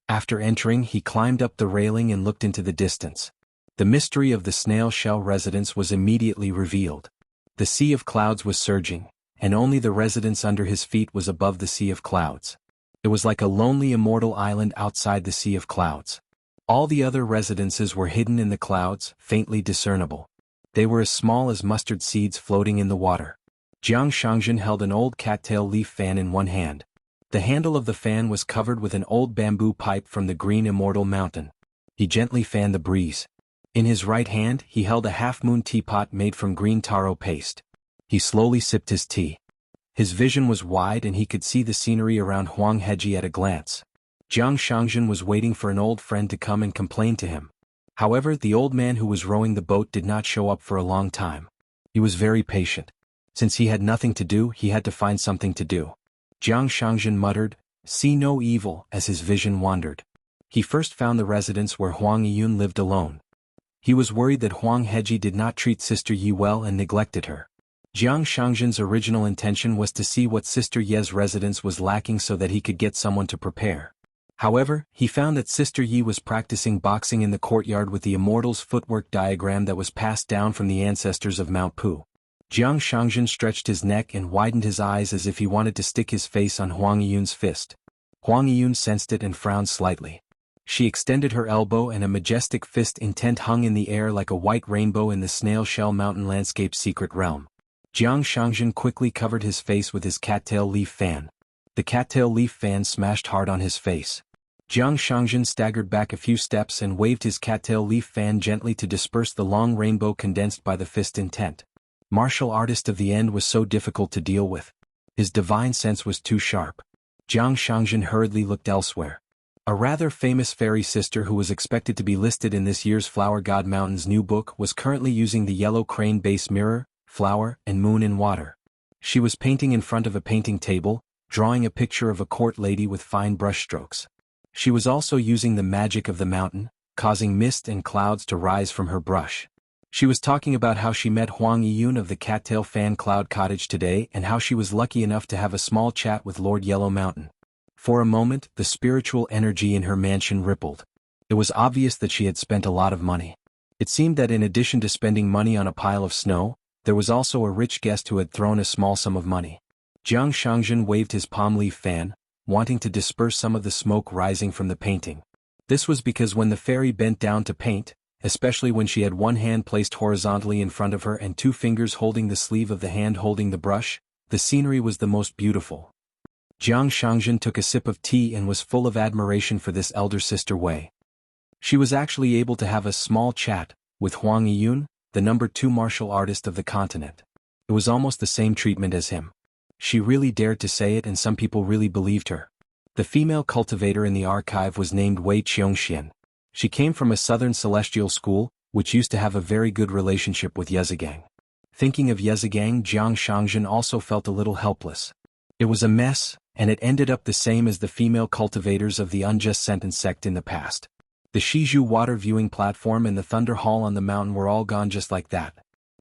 After entering, he climbed up the railing and looked into the distance. The mystery of the Snail Shell residence was immediately revealed. The sea of clouds was surging, and only the residence under his feet was above the sea of clouds. It was like a lonely immortal island outside the sea of clouds. All the other residences were hidden in the clouds, faintly discernible. They were as small as mustard seeds floating in the water. Jiang Shangzhen held an old cattail leaf fan in one hand. The handle of the fan was covered with an old bamboo pipe from the green immortal mountain. He gently fanned the breeze. In his right hand, he held a half-moon teapot made from green taro paste. He slowly sipped his tea. His vision was wide and he could see the scenery around Huangheji at a glance. Jiang Shangzhen was waiting for an old friend to come and complain to him. However, the old man who was rowing the boat did not show up for a long time. He was very patient. Since he had nothing to do, he had to find something to do. Jiang Shangzhen muttered, "See no evil," as his vision wandered. He first found the residence where Huang Yiyun lived alone. He was worried that Huangheji did not treat Sister Yi well and neglected her. Jiang Shangzhen's original intention was to see what Sister Ye's residence was lacking so that he could get someone to prepare. However, he found that Sister Yi was practicing boxing in the courtyard with the Immortal's footwork diagram that was passed down from the ancestors of Mount Pu. Jiang Shangzhen stretched his neck and widened his eyes as if he wanted to stick his face on Huang Yiyun's fist. Huang Yiyun sensed it and frowned slightly. She extended her elbow and a majestic fist intent hung in the air like a white rainbow in the Snail Shell Mountain landscape's secret realm. Jiang Shangzhen quickly covered his face with his cattail leaf fan. The cattail leaf fan smashed hard on his face. Jiang Shangzhen staggered back a few steps and waved his cattail leaf fan gently to disperse the long rainbow condensed by the fist intent. Martial artist of the end was so difficult to deal with. His divine sense was too sharp. Jiang Shangzhen hurriedly looked elsewhere. A rather famous fairy sister who was expected to be listed in this year's Flower God Mountain's new book was currently using the yellow crane base mirror, flower, and moon in water. She was painting in front of a painting table, drawing a picture of a court lady with fine brushstrokes. She was also using the magic of the mountain, causing mist and clouds to rise from her brush. She was talking about how she met Huang Yiyun of the Cattail Fan Cloud Cottage today and how she was lucky enough to have a small chat with Lord Yellow Mountain. For a moment, the spiritual energy in her mansion rippled. It was obvious that she had spent a lot of money. It seemed that in addition to spending money on a pile of snow, there was also a rich guest who had thrown a small sum of money. Jiang Shangzhen waved his palm leaf fan, wanting to disperse some of the smoke rising from the painting. This was because when the fairy bent down to paint, especially when she had one hand placed horizontally in front of her and two fingers holding the sleeve of the hand holding the brush, the scenery was the most beautiful. Jiang Shangzhen took a sip of tea and was full of admiration for this elder sister Wei. She was actually able to have a small chat with Huang Yiyun, the number 2 martial artist of the continent. It was almost the same treatment as him. She really dared to say it and some people really believed her. The female cultivator in the archive was named Wei Xianxia. She came from a southern celestial school, which used to have a very good relationship with Yezigang. Thinking of Yezigang, Jiang Shangzhen also felt a little helpless. It was a mess, and it ended up the same as the female cultivators of the Unjust Sentence sect in the past. The Shizhu water viewing platform and the Thunder Hall on the mountain were all gone just like that.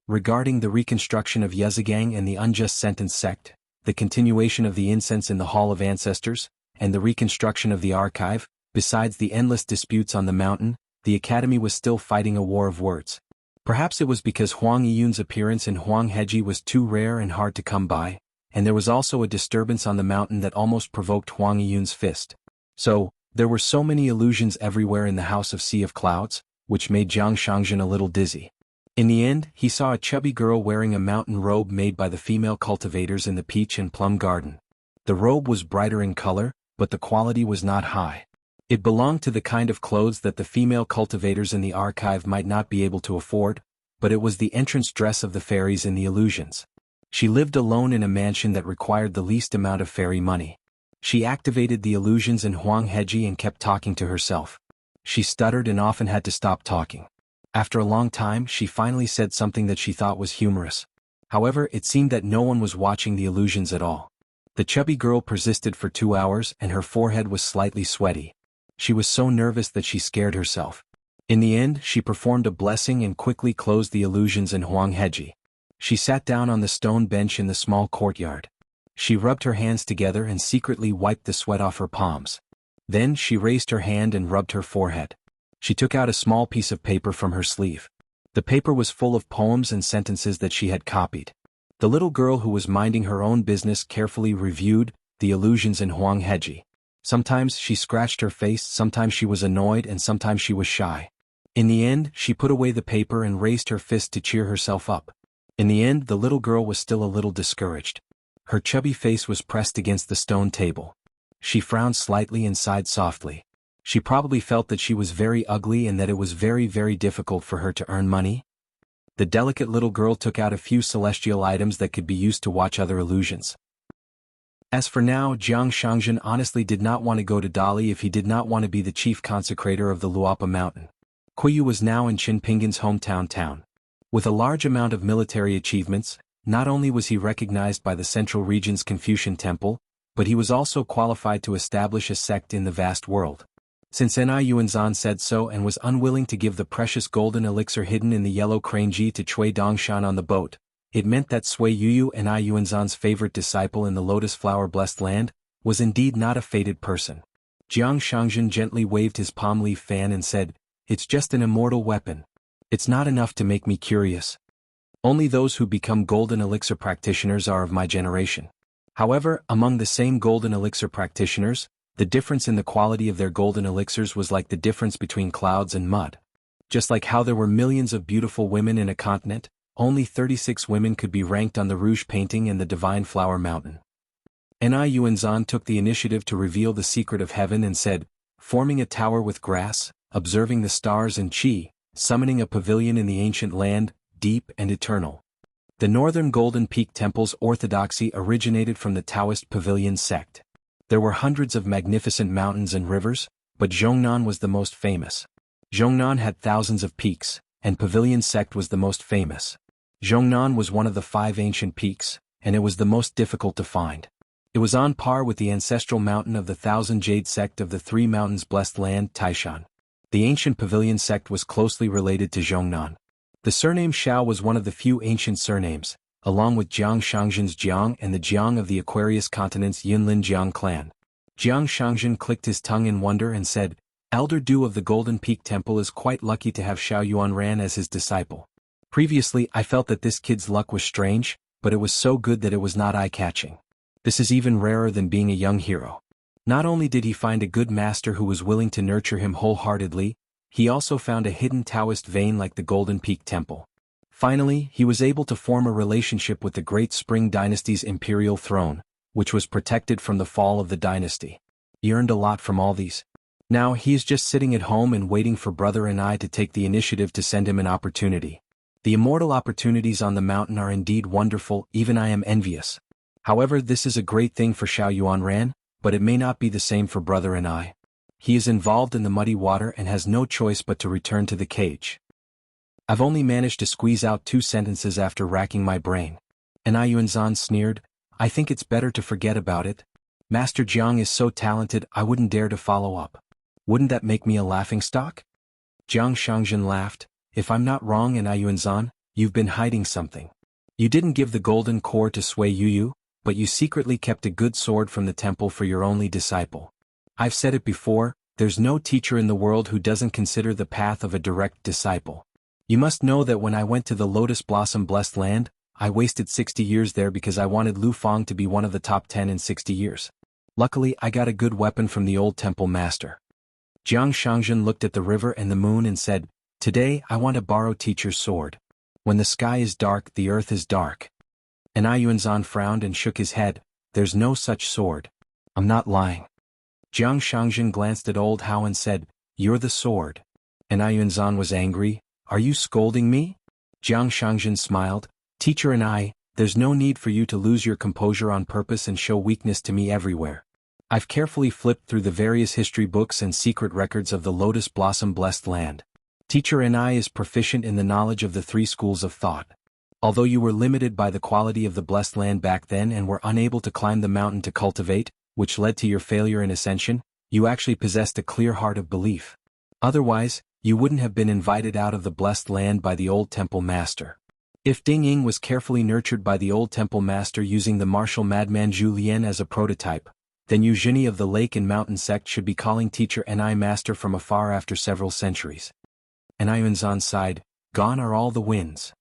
Regarding the reconstruction of Yezigang and the Unjust Sentence sect, the continuation of the incense in the Hall of Ancestors, and the reconstruction of the archive, besides the endless disputes on the mountain, the academy was still fighting a war of words. Perhaps it was because Huang Yiyun's appearance in Huangheji was too rare and hard to come by, and there was also a disturbance on the mountain that almost provoked Huang Yiyun's fist. So, there were so many illusions everywhere in the House of Sea of Clouds, which made Jiang Shangzhen a little dizzy. In the end, he saw a chubby girl wearing a mountain robe made by the female cultivators in the peach and plum garden. The robe was brighter in color, but the quality was not high. It belonged to the kind of clothes that the female cultivators in the archive might not be able to afford, but it was the entrance dress of the fairies in the illusions. She lived alone in a mansion that required the least amount of fairy money. She activated the illusions in Huangheji and kept talking to herself. She stuttered and often had to stop talking. After a long time, she finally said something that she thought was humorous. However, it seemed that no one was watching the illusions at all. The chubby girl persisted for 2 hours and her forehead was slightly sweaty. She was so nervous that she scared herself. In the end, she performed a blessing and quickly closed the illusions in Huangheji. She sat down on the stone bench in the small courtyard. She rubbed her hands together and secretly wiped the sweat off her palms. Then she raised her hand and rubbed her forehead. She took out a small piece of paper from her sleeve. The paper was full of poems and sentences that she had copied. The little girl who was minding her own business carefully reviewed the illusions in Huangheji. Sometimes she scratched her face, sometimes she was annoyed, and sometimes she was shy. In the end, she put away the paper and raised her fist to cheer herself up. In the end, the little girl was still a little discouraged. Her chubby face was pressed against the stone table. She frowned slightly and sighed softly. She probably felt that she was very ugly and that it was very, very difficult for her to earn money. The delicate little girl took out a few celestial items that could be used to watch other illusions. As for now, Xianxia honestly did not want to go to Dali if he did not want to be the chief consecrator of the Luapa mountain. Kuyu was now in Qinpingan's hometown town. With a large amount of military achievements, not only was he recognized by the central region's Confucian temple, but he was also qualified to establish a sect in the vast world. Since Ni Yuanzhan said so and was unwilling to give the precious golden elixir hidden in the yellow crane ji to Cui Dongshan on the boat, it meant that Sui Yuyu, Ni Yuanzhan's favorite disciple in the lotus flower-blessed land, was indeed not a fated person. Xianxia gently waved his palm leaf fan and said, "It's just an immortal weapon. It's not enough to make me curious. Only those who become golden elixir practitioners are of my generation." However, among the same golden elixir practitioners, the difference in the quality of their golden elixirs was like the difference between clouds and mud. Just like how there were millions of beautiful women in a continent, only 36 women could be ranked on the Rouge painting in the Divine Flower Mountain. Ni Yuanzhan took the initiative to reveal the secret of heaven and said, "Forming a tower with grass, observing the stars and qi, summoning a pavilion in the ancient land, deep and eternal." The Northern Golden Peak Temple's orthodoxy originated from the Taoist Pavilion sect. There were hundreds of magnificent mountains and rivers, but Xuanhuan was the most famous. Xuanhuan had thousands of peaks, and Pavilion sect was the most famous. Xuanhuan was one of the 5 ancient peaks, and it was the most difficult to find. It was on par with the ancestral mountain of the Thousand Jade sect of the 3 mountains blessed land, Taishan. The ancient Pavilion sect was closely related to Xuanhuan. The surname Xiao was one of the few ancient surnames, along with Jiangxi's Jiang and the Jiang of the Aquarius continent's Yunlin Jiang clan. Jiangxi clicked his tongue in wonder and said, "Elder Du of the Golden Peak Temple is quite lucky to have Xuanhuan as his disciple. Previously I felt that this kid's luck was strange, but it was so good that it was not eye-catching. This is even rarer than being a young hero." Not only did he find a good master who was willing to nurture him wholeheartedly, he also found a hidden Taoist vein like the Golden Peak Temple. Finally, he was able to form a relationship with the Great Spring Dynasty's imperial throne, which was protected from the fall of the dynasty. He earned a lot from all these. Now he is just sitting at home and waiting for brother and I to take the initiative to send him an opportunity. The immortal opportunities on the mountain are indeed wonderful, even I am envious. However, this is a great thing for Xuanhuan, but it may not be the same for brother and I. He is involved in the muddy water and has no choice but to return to the cage. I've only managed to squeeze out 2 sentences after racking my brain. Ni Yuanzhan sneered, "I think it's better to forget about it. Master Jiang is so talented I wouldn't dare to follow up. Wouldn't that make me a laughingstock?" Jiangxi laughed, "If I'm not wrong, Ni Yuanzhan, you've been hiding something. You didn't give the golden core to Sui Yuyu, but you secretly kept a good sword from the temple for your only disciple. I've said it before, there's no teacher in the world who doesn't consider the path of a direct disciple. You must know that when I went to the Lotus Blossom Blessed Land, I wasted 60 years there because I wanted Lu Fang to be one of the top 10 in 60 years. Luckily, I got a good weapon from the old temple master." Jiangxi looked at the river and the moon and said, "Today I want to borrow teacher's sword. When the sky is dark, the earth is dark." Ni Yuanzhan frowned and shook his head, "There's no such sword. I'm not lying." Jiang Shangzhen glanced at old Hao and said, "You're the sword." And Yuanzhan was angry. "Are you scolding me?" Jiang Shangzhen smiled. "Teacher and there's no need for you to lose your composure on purpose and show weakness to me everywhere. I've carefully flipped through the various history books and secret records of the Lotus Blossom Blessed Land. Teacher and is proficient in the knowledge of the three schools of thought. Although you were limited by the quality of the blessed land back then and were unable to climb the mountain to cultivate, which led to your failure in ascension, you actually possessed a clear heart of belief. Otherwise, you wouldn't have been invited out of the blessed land by the old temple master. If Ding Ying was carefully nurtured by the old temple master using the martial madman Zhu Lian as a prototype, then Eugenie of the Lake and Mountain sect should be calling Teacher Ni master from afar after several centuries. And Yuanzhan sighed, "Gone are all the winds."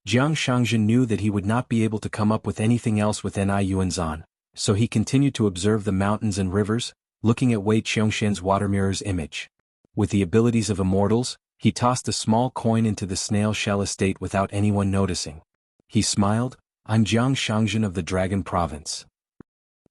Jiang Shangzhen knew that he would not be able to come up with anything else with Yuanzhan, so he continued to observe the mountains and rivers, looking at Wei Qiongxian's water mirror's image. With the abilities of immortals, he tossed a small coin into the snail shell estate without anyone noticing. He smiled, "I'm Jiang Shangzhen of the Dragon Province."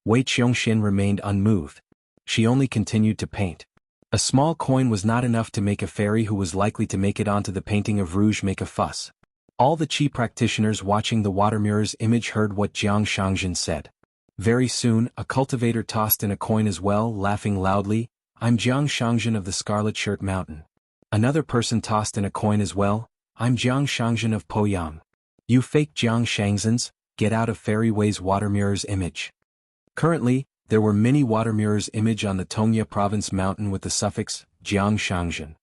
Wei Qiongxian remained unmoved. She only continued to paint. A small coin was not enough to make a fairy who was likely to make it onto the painting of Rouge make a fuss. All the Qi practitioners watching the water mirror's image heard what Jiang Shangzhen said. Very soon, a cultivator tossed in a coin as well, laughing loudly, "I'm Jiang Shangzhen of the Scarlet Shirt Mountain." Another person tossed in a coin as well, "I'm Jiang Shangzhen of Poyang." "You fake Jiang Shangzhens, get out of Fairy Wei's water mirror's image." Currently, there were many water mirrors' image on the Tongya province mountain with the suffix, Jiang Shangzhen.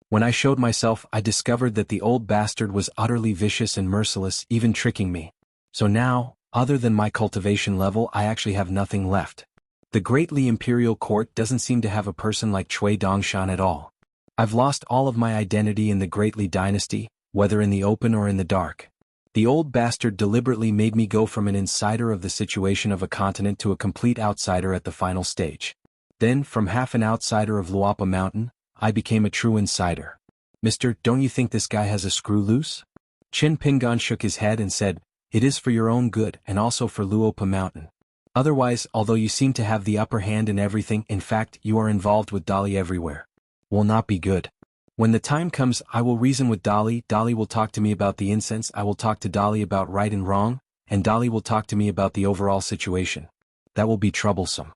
When I showed myself, I discovered that the old bastard was utterly vicious and merciless, even tricking me. So now, other than my cultivation level, I actually have nothing left. The Great Li Imperial Court doesn't seem to have a person like Cui Dongshan at all. I've lost all of my identity in the Great Li dynasty, whether in the open or in the dark. The old bastard deliberately made me go from an insider of the situation of a continent to a complete outsider at the final stage. Then, from half an outsider of Luapa Mountain, I became a true insider. "Mister, don't you think this guy has a screw loose?" Qin Pingan shook his head and said, "It is for your own good and also for Luopa Mountain. Otherwise, although you seem to have the upper hand in everything, in fact, you are involved with Dali everywhere. Will not be good. When the time comes, I will reason with Dali, Dali will talk to me about the incense, I will talk to Dali about right and wrong, and Dali will talk to me about the overall situation. That will be troublesome."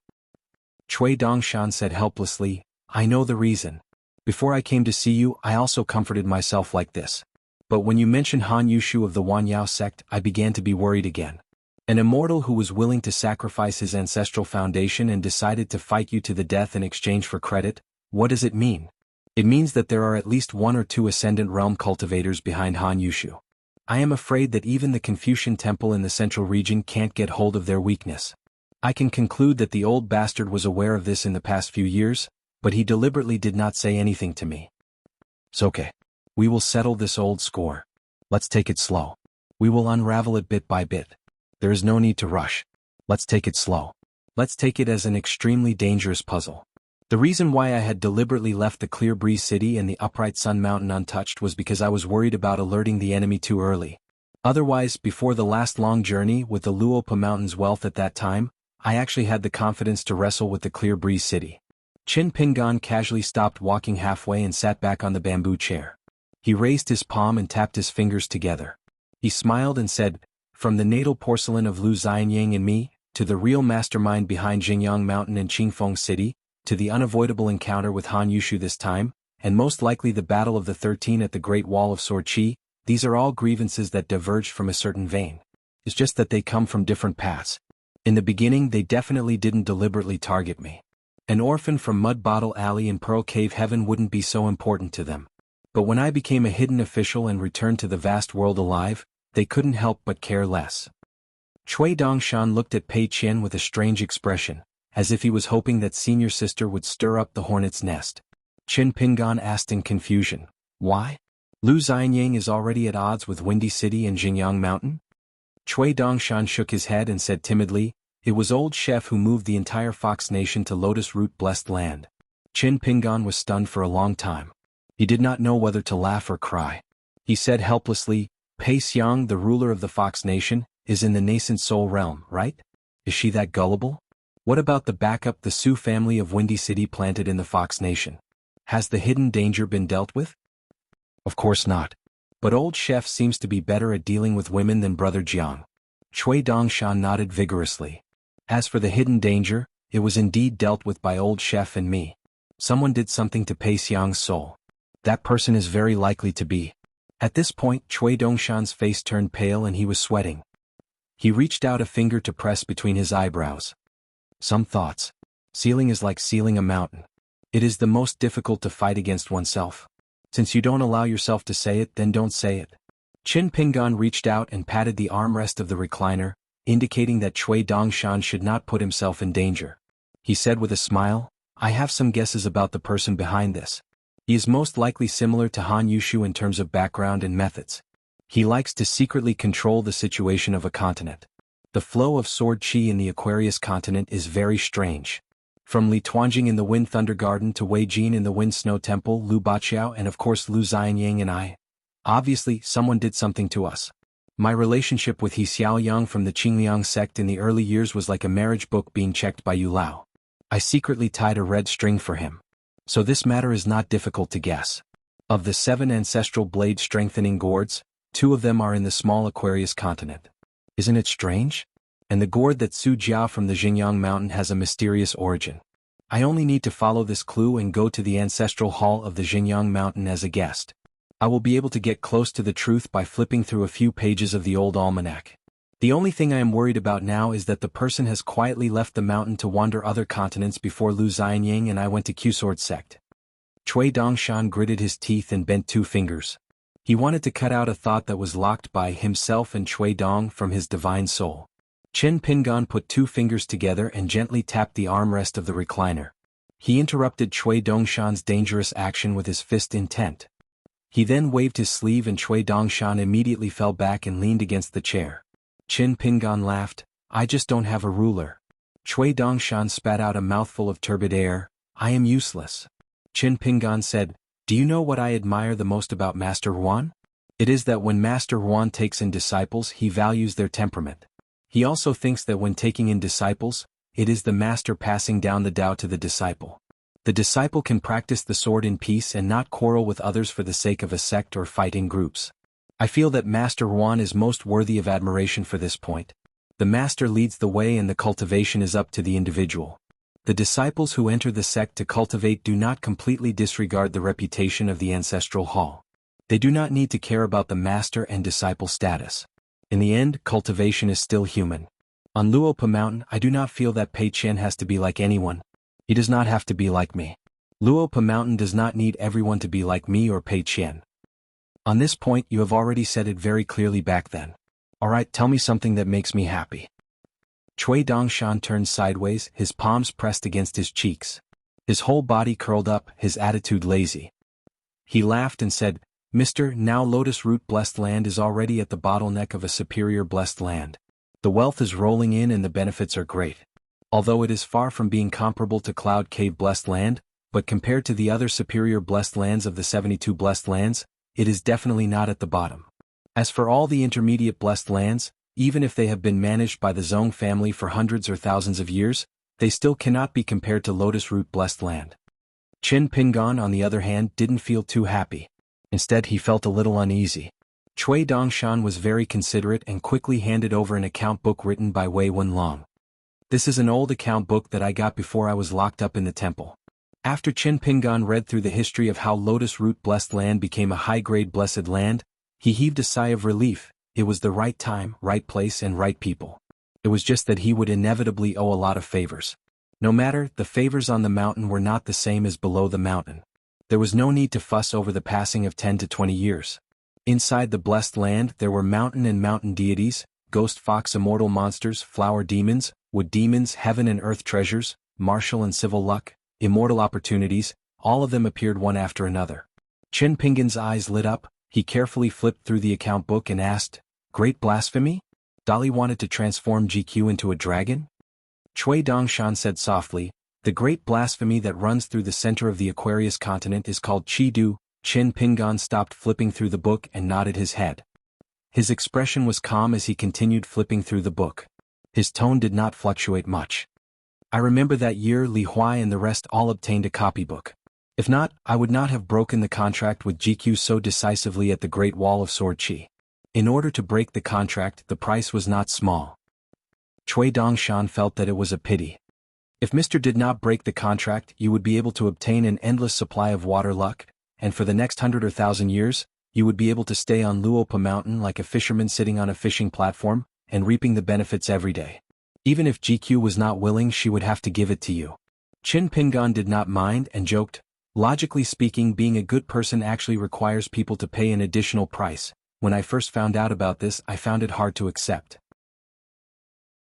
Cui Dongshan said helplessly, "I know the reason. Before I came to see you, I also comforted myself like this. But when you mentioned Han Yushu of the Wanyao sect, I began to be worried again. An immortal who was willing to sacrifice his ancestral foundation and decided to fight you to the death in exchange for credit, what does it mean? It means that there are at least one or two Ascendant Realm cultivators behind Han Yushu. I am afraid that even the Confucian Temple in the central region can't get hold of their weakness. I can conclude that the old bastard was aware of this in the past few years, but he deliberately did not say anything to me. It's okay. We will settle this old score. Let's take it slow. We will unravel it bit by bit. There is no need to rush. Let's take it slow. Let's take it as an extremely dangerous puzzle. The reason why I had deliberately left the Clear Breeze City and the Upright Sun Mountain untouched was because I was worried about alerting the enemy too early. Otherwise, before the last long journey with the Luopa Mountain's wealth at that time, I actually had the confidence to wrestle with the Clear Breeze City. Qin Pingan casually stopped walking halfway and sat back on the bamboo chair. He raised his palm and tapped his fingers together. He smiled and said, "From the natal porcelain of Lu Xianyang and me, to the real mastermind behind Jingyang Mountain and Qingfeng City, to the unavoidable encounter with Han Yushu this time, and most likely the Battle of the 13 at the Great Wall of Sword Qi, these are all grievances that diverged from a certain vein. It's just that they come from different paths. In the beginning they definitely didn't deliberately target me. An orphan from Mud Bottle Alley in Pearl Cave Heaven wouldn't be so important to them. But when I became a hidden official and returned to the vast world alive, they couldn't help but care less." Cui Dongshan looked at Pei Qian with a strange expression, as if he was hoping that senior sister would stir up the hornet's nest. Qin Pingan asked in confusion, "Why? Lu Xianyang is already at odds with Windy City and Jingyang Mountain?" Cui Dongshan shook his head and said timidly, "It was old Chef who moved the entire Fox Nation to Lotus Root Blessed Land." Qin Pingan was stunned for a long time. He did not know whether to laugh or cry. He said helplessly, "Pei Xiang, the ruler of the Fox Nation, is in the nascent soul realm, right? Is she that gullible?" What about the backup the Sioux family of Windy City planted in the Fox Nation? Has the hidden danger been dealt with? Of course not. But old chef seems to be better at dealing with women than brother Jiang. Cui Dongshan nodded vigorously. As for the hidden danger, it was indeed dealt with by old chef and me. Someone did something to Pei Xiang's soul. That person is very likely to be. At this point, Cui Dongshan's face turned pale and he was sweating. He reached out a finger to press between his eyebrows. Some thoughts. Sealing is like sealing a mountain. It is the most difficult to fight against oneself. Since you don't allow yourself to say it, then don't say it. Qin Pingan reached out and patted the armrest of the recliner, indicating that Cui Dongshan should not put himself in danger. He said with a smile, I have some guesses about the person behind this. He is most likely similar to Han Yushu in terms of background and methods. He likes to secretly control the situation of a continent. The flow of sword qi in the Aquarius continent is very strange. From Li Tuanjing in the Wind Thunder Garden to Wei Jin in the Wind Snow Temple, Lu Baqiao and of course Lu Xianyang and I. Obviously, someone did something to us. My relationship with He Xiaoyang from the Qingliang sect in the early years was like a marriage book being checked by Yu Lao. I secretly tied a red string for him. So this matter is not difficult to guess. Of the 7 ancestral blade strengthening gourds, 2 of them are in the small Aquarius continent. Isn't it strange? And the gourd that Su Jia from the Xinjiang mountain has a mysterious origin. I only need to follow this clue and go to the ancestral hall of the Xinjiang mountain as a guest. I will be able to get close to the truth by flipping through a few pages of the old almanac. The only thing I am worried about now is that the person has quietly left the mountain to wander other continents before Lu Xianyang and I went to Q-Sword sect. Cui Dongshan gritted his teeth and bent 2 fingers. He wanted to cut out a thought that was locked by himself and Cui Dong from his divine soul. Qin Pingan put 2 fingers together and gently tapped the armrest of the recliner. He interrupted Cui Dongshan's dangerous action with his fist intent. He then waved his sleeve and Cui Dongshan immediately fell back and leaned against the chair. Qin Pingan laughed, I just don't have a ruler. Cui Dongshan spat out a mouthful of turbid air, I am useless. Qin Pingan said, do you know what I admire the most about Master Huan? It is that when Master Huan takes in disciples he values their temperament. He also thinks that when taking in disciples, it is the master passing down the Tao to the disciple. The disciple can practice the sword in peace and not quarrel with others for the sake of a sect or fight in groups. I feel that Master Huan is most worthy of admiration for this point. The master leads the way and the cultivation is up to the individual. The disciples who enter the sect to cultivate do not completely disregard the reputation of the ancestral hall. They do not need to care about the master and disciple status. In the end, cultivation is still human. On Luopa Mountain, I do not feel that Pei Qian has to be like anyone. He does not have to be like me. Luopa Mountain does not need everyone to be like me or Pei Qian. On this point you have already said it very clearly back then. Alright, tell me something that makes me happy. Cui Dongshan turned sideways, his palms pressed against his cheeks. His whole body curled up, his attitude lazy. He laughed and said, Mr. Now Lotus Root Blessed Land is already at the bottleneck of a superior blessed land. The wealth is rolling in and the benefits are great. Although it is far from being comparable to Cloud Cave Blessed Land, but compared to the other superior blessed lands of the 72 blessed lands, it is definitely not at the bottom. As for all the intermediate blessed lands, even if they have been managed by the Zong family for hundreds or thousands of years, they still cannot be compared to Lotus Root Blessed Land. Qin Pingan on the other hand didn't feel too happy. Instead he felt a little uneasy. Cui Dongshan was very considerate and quickly handed over an account book written by Wei Wenlong. This is an old account book that I got before I was locked up in the temple. After Qin Pingan read through the history of how Lotus Root Blessed Land became a high-grade blessed land, he heaved a sigh of relief. It was the right time, right place and right people. It was just that he would inevitably owe a lot of favors. No matter, the favors on the mountain were not the same as below the mountain. There was no need to fuss over the passing of 10 to 20 years. Inside the blessed land there were mountain and mountain deities, ghost fox immortal monsters, flower demons, wood demons, heaven and earth treasures, martial and civil luck, immortal opportunities, all of them appeared one after another. Qin Pingan's eyes lit up, he carefully flipped through the account book and asked, Great blasphemy? Dali wanted to transform GQ into a dragon? Cui Dongshan said softly, the great blasphemy that runs through the center of the Aquarius continent is called Chi-Du. Qin Pingan stopped flipping through the book and nodded his head. His expression was calm as he continued flipping through the book. His tone did not fluctuate much. I remember that year Li Huai and the rest all obtained a copybook. If not, I would not have broken the contract with GQ so decisively at the Great Wall of Sword Qi. In order to break the contract, the price was not small. Cui Dongshan felt that it was a pity. If Mr. did not break the contract, you would be able to obtain an endless supply of water luck, and for the next 100 or 1,000 years, you would be able to stay on Luopa Mountain like a fisherman sitting on a fishing platform, and reaping the benefits every day. Even if GQ was not willing, she would have to give it to you. Qin Pingan did not mind and joked, logically speaking, being a good person actually requires people to pay an additional price. When I first found out about this, I found it hard to accept.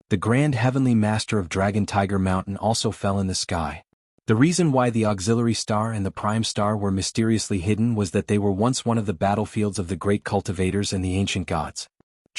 The Grand Heavenly Master of Dragon Tiger Mountain also fell in the sky. The reason why the auxiliary star and the prime star were mysteriously hidden was that they were once one of the battlefields of the great cultivators and the ancient gods.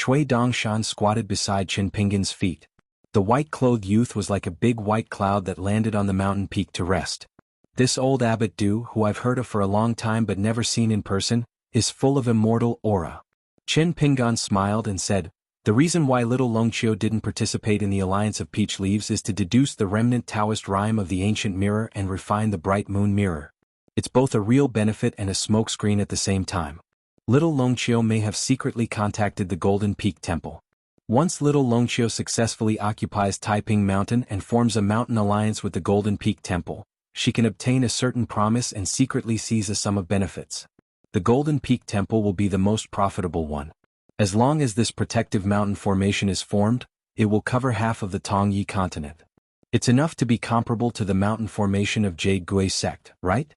Cui Dongshan squatted beside Qin Pingan's feet. The white-clothed youth was like a big white cloud that landed on the mountain peak to rest. This old Abbot Du, who I've heard of for a long time but never seen in person, is full of immortal aura. Qin Pingan smiled and said, the reason why little Longqiu didn't participate in the Alliance of Peach Leaves is to deduce the remnant Taoist rhyme of the ancient mirror and refine the bright moon mirror. It's both a real benefit and a smokescreen at the same time. Little Longqiu may have secretly contacted the Golden Peak Temple. Once little Longqiu successfully occupies Taiping Mountain and forms a mountain alliance with the Golden Peak Temple, she can obtain a certain promise and secretly seize a sum of benefits. The Golden Peak Temple will be the most profitable one. As long as this protective mountain formation is formed, it will cover half of the Tongyi continent. It's enough to be comparable to the mountain formation of Jade Gui sect, right?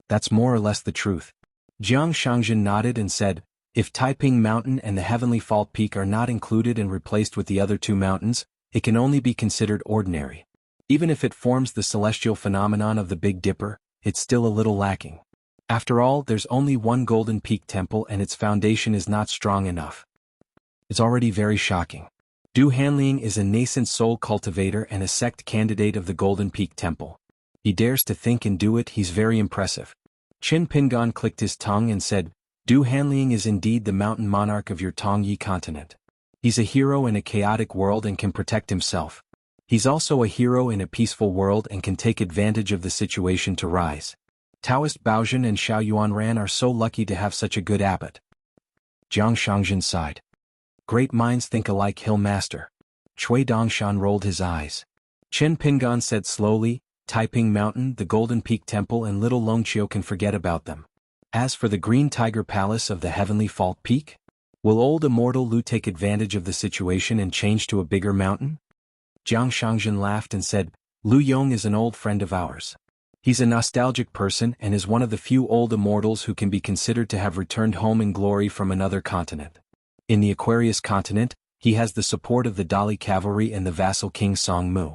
That's more or less the truth. Jiang Shangzhen nodded and said, if Taiping Mountain and the Heavenly Fault Peak are not included and replaced with the other two mountains, it can only be considered ordinary. Even if it forms the celestial phenomenon of the Big Dipper, it's still a little lacking. After all, there's only one Golden Peak Temple and its foundation is not strong enough. It's already very shocking. Du Hanliang is a nascent soul cultivator and a sect candidate of the Golden Peak Temple. He dares to think and do it, he's very impressive. Qin Pingan clicked his tongue and said, Du Hanliang is indeed the mountain monarch of your Tongyi continent. He's a hero in a chaotic world and can protect himself. He's also a hero in a peaceful world and can take advantage of the situation to rise. Taoist Baozhen and Xuanhuan are so lucky to have such a good abbot. Jiang Shangzhen sighed. Great minds think alike, Hill Master. Cui Dongshan rolled his eyes. Qin Pingan said slowly, Taiping Mountain, the Golden Peak Temple and little Longqiu can forget about them. As for the Green Tiger Palace of the Heavenly Fault Peak, will old immortal Lu take advantage of the situation and change to a bigger mountain? Jiang Shangzhen laughed and said, Lu Yong is an old friend of ours. He's a nostalgic person and is one of the few old immortals who can be considered to have returned home in glory from another continent. In the Aquarius continent, he has the support of the Dali cavalry and the vassal King Song Mu.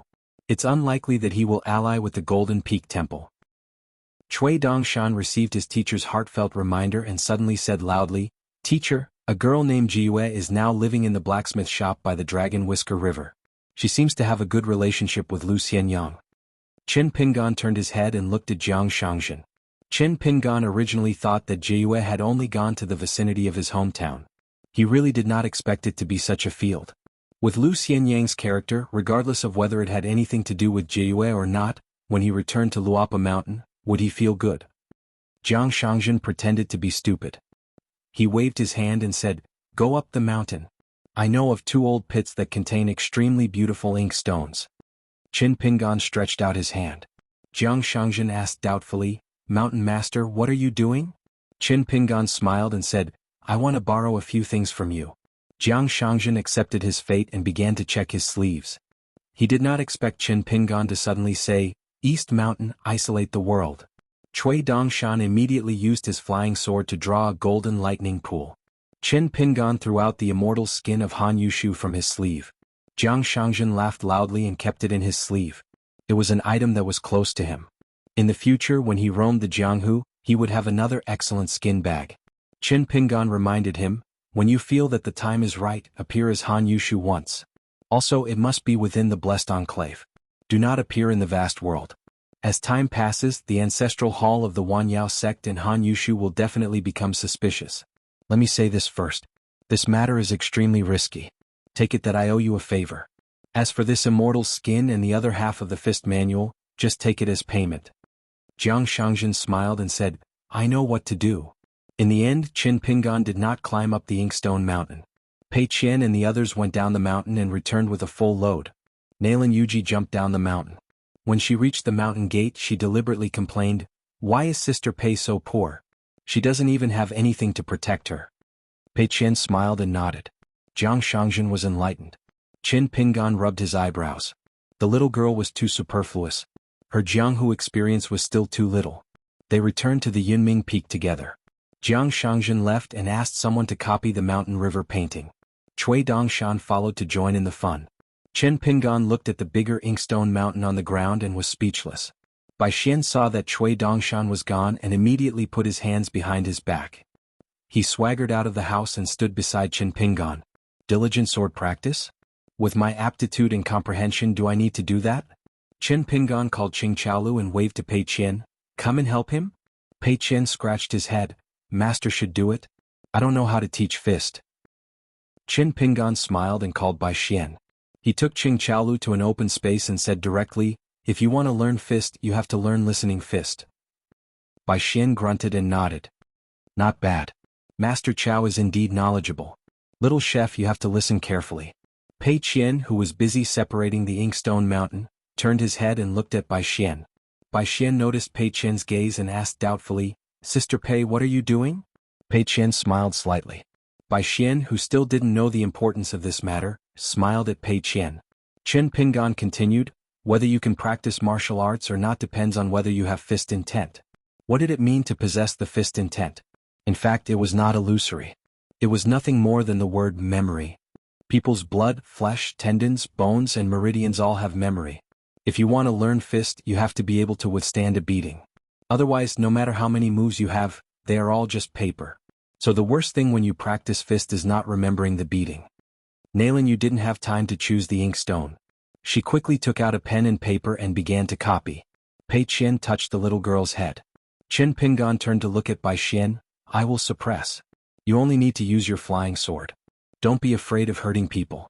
It's unlikely that he will ally with the Golden Peak Temple. Cui Dongshan received his teacher's heartfelt reminder and suddenly said loudly, Teacher, a girl named Jiyue is now living in the blacksmith shop by the Dragon Whisker River. She seems to have a good relationship with Lu Xianyang. Qin Pingan turned his head and looked at Jiang Shangzhen. Qin Pingan originally thought that Jiyue had only gone to the vicinity of his hometown. He really did not expect it to be such a field. With Lu Xianyang's character, regardless of whether it had anything to do with Jiyue or not, when he returned to Luopa Mountain, would he feel good? Jiang Shangzhen pretended to be stupid. He waved his hand and said, Go up the mountain. I know of 2 old pits that contain extremely beautiful ink stones. Qin Pingan stretched out his hand. Jiang Shangzhen asked doubtfully, Mountain Master, what are you doing? Qin Pingan smiled and said, I want to borrow a few things from you. Jiang Shangzhen accepted his fate and began to check his sleeves. He did not expect Qin Pingan to suddenly say, East Mountain, isolate the world. Cui Dongshan immediately used his flying sword to draw a golden lightning pool. Qin Pingan threw out the immortal skin of Han Yushu from his sleeve. Jiang Shangzhen laughed loudly and kept it in his sleeve. It was an item that was close to him. In the future, when he roamed the jianghu, he would have another excellent skin bag. Qin Pingan reminded him, when you feel that the time is right, appear as Han Yushu once. Also, it must be within the blessed enclave. Do not appear in the vast world. As time passes, the ancestral hall of the Wanyao sect and Han Yushu will definitely become suspicious. Let me say this first. This matter is extremely risky. Take it that I owe you a favor. As for this immortal skin and the other half of the fist manual, just take it as payment. Xianxia smiled and said, I know what to do. In the end, Qin Pingan did not climb up the Inkstone Mountain. Pei Qian and the others went down the mountain and returned with a full load. Nalan Yuji jumped down the mountain. When she reached the mountain gate, she deliberately complained, Why is Sister Pei so poor? She doesn't even have anything to protect her. Pei Qian smiled and nodded. Xianxia was enlightened. Qin Pingan rubbed his eyebrows. The little girl was too superfluous. Her jianghu experience was still too little. They returned to the Yunming Peak together. Xianxia left and asked someone to copy the mountain river painting. Cui Dongshan followed to join in the fun. Qin Pingan looked at the bigger inkstone mountain on the ground and was speechless. Bai Xian saw that Cui Dongshan was gone and immediately put his hands behind his back. He swaggered out of the house and stood beside Qin Pingan. Diligent sword practice? With my aptitude and comprehension, do I need to do that? Qin Pingan called Qingqiaolu and waved to Pei Qian. Come and help him? Pei Qian scratched his head. Master should do it. I don't know how to teach fist. Qin Pingan smiled and called Bai Xian. He took Qingqiaolu to an open space and said directly, If you want to learn fist, you have to learn listening fist. Bai Xian grunted and nodded. Not bad. Master Qiao is indeed knowledgeable. Little chef, you have to listen carefully. Pei Qian, who was busy separating the Inkstone Mountain, turned his head and looked at Bai Xian. Bai Xian noticed Pei Qian's gaze and asked doubtfully, Sister Pei, what are you doing? Pei Qian smiled slightly. Bai Xian, who still didn't know the importance of this matter, smiled at Pei Qian. Qin Pingan continued, Whether you can practice martial arts or not depends on whether you have fist intent. What did it mean to possess the fist intent? In fact, it was not illusory. It was nothing more than the word memory. People's blood, flesh, tendons, bones, and meridians all have memory. If you want to learn fist, you have to be able to withstand a beating. Otherwise, no matter how many moves you have, they are all just paper. So the worst thing when you practice fist is not remembering the beating. Nalan, you didn't have time to choose the inkstone. She quickly took out a pen and paper and began to copy. Pei Qian touched the little girl's head. Qin Pingan turned to look at Bai Xian. I will suppress. You only need to use your flying sword. Don't be afraid of hurting people.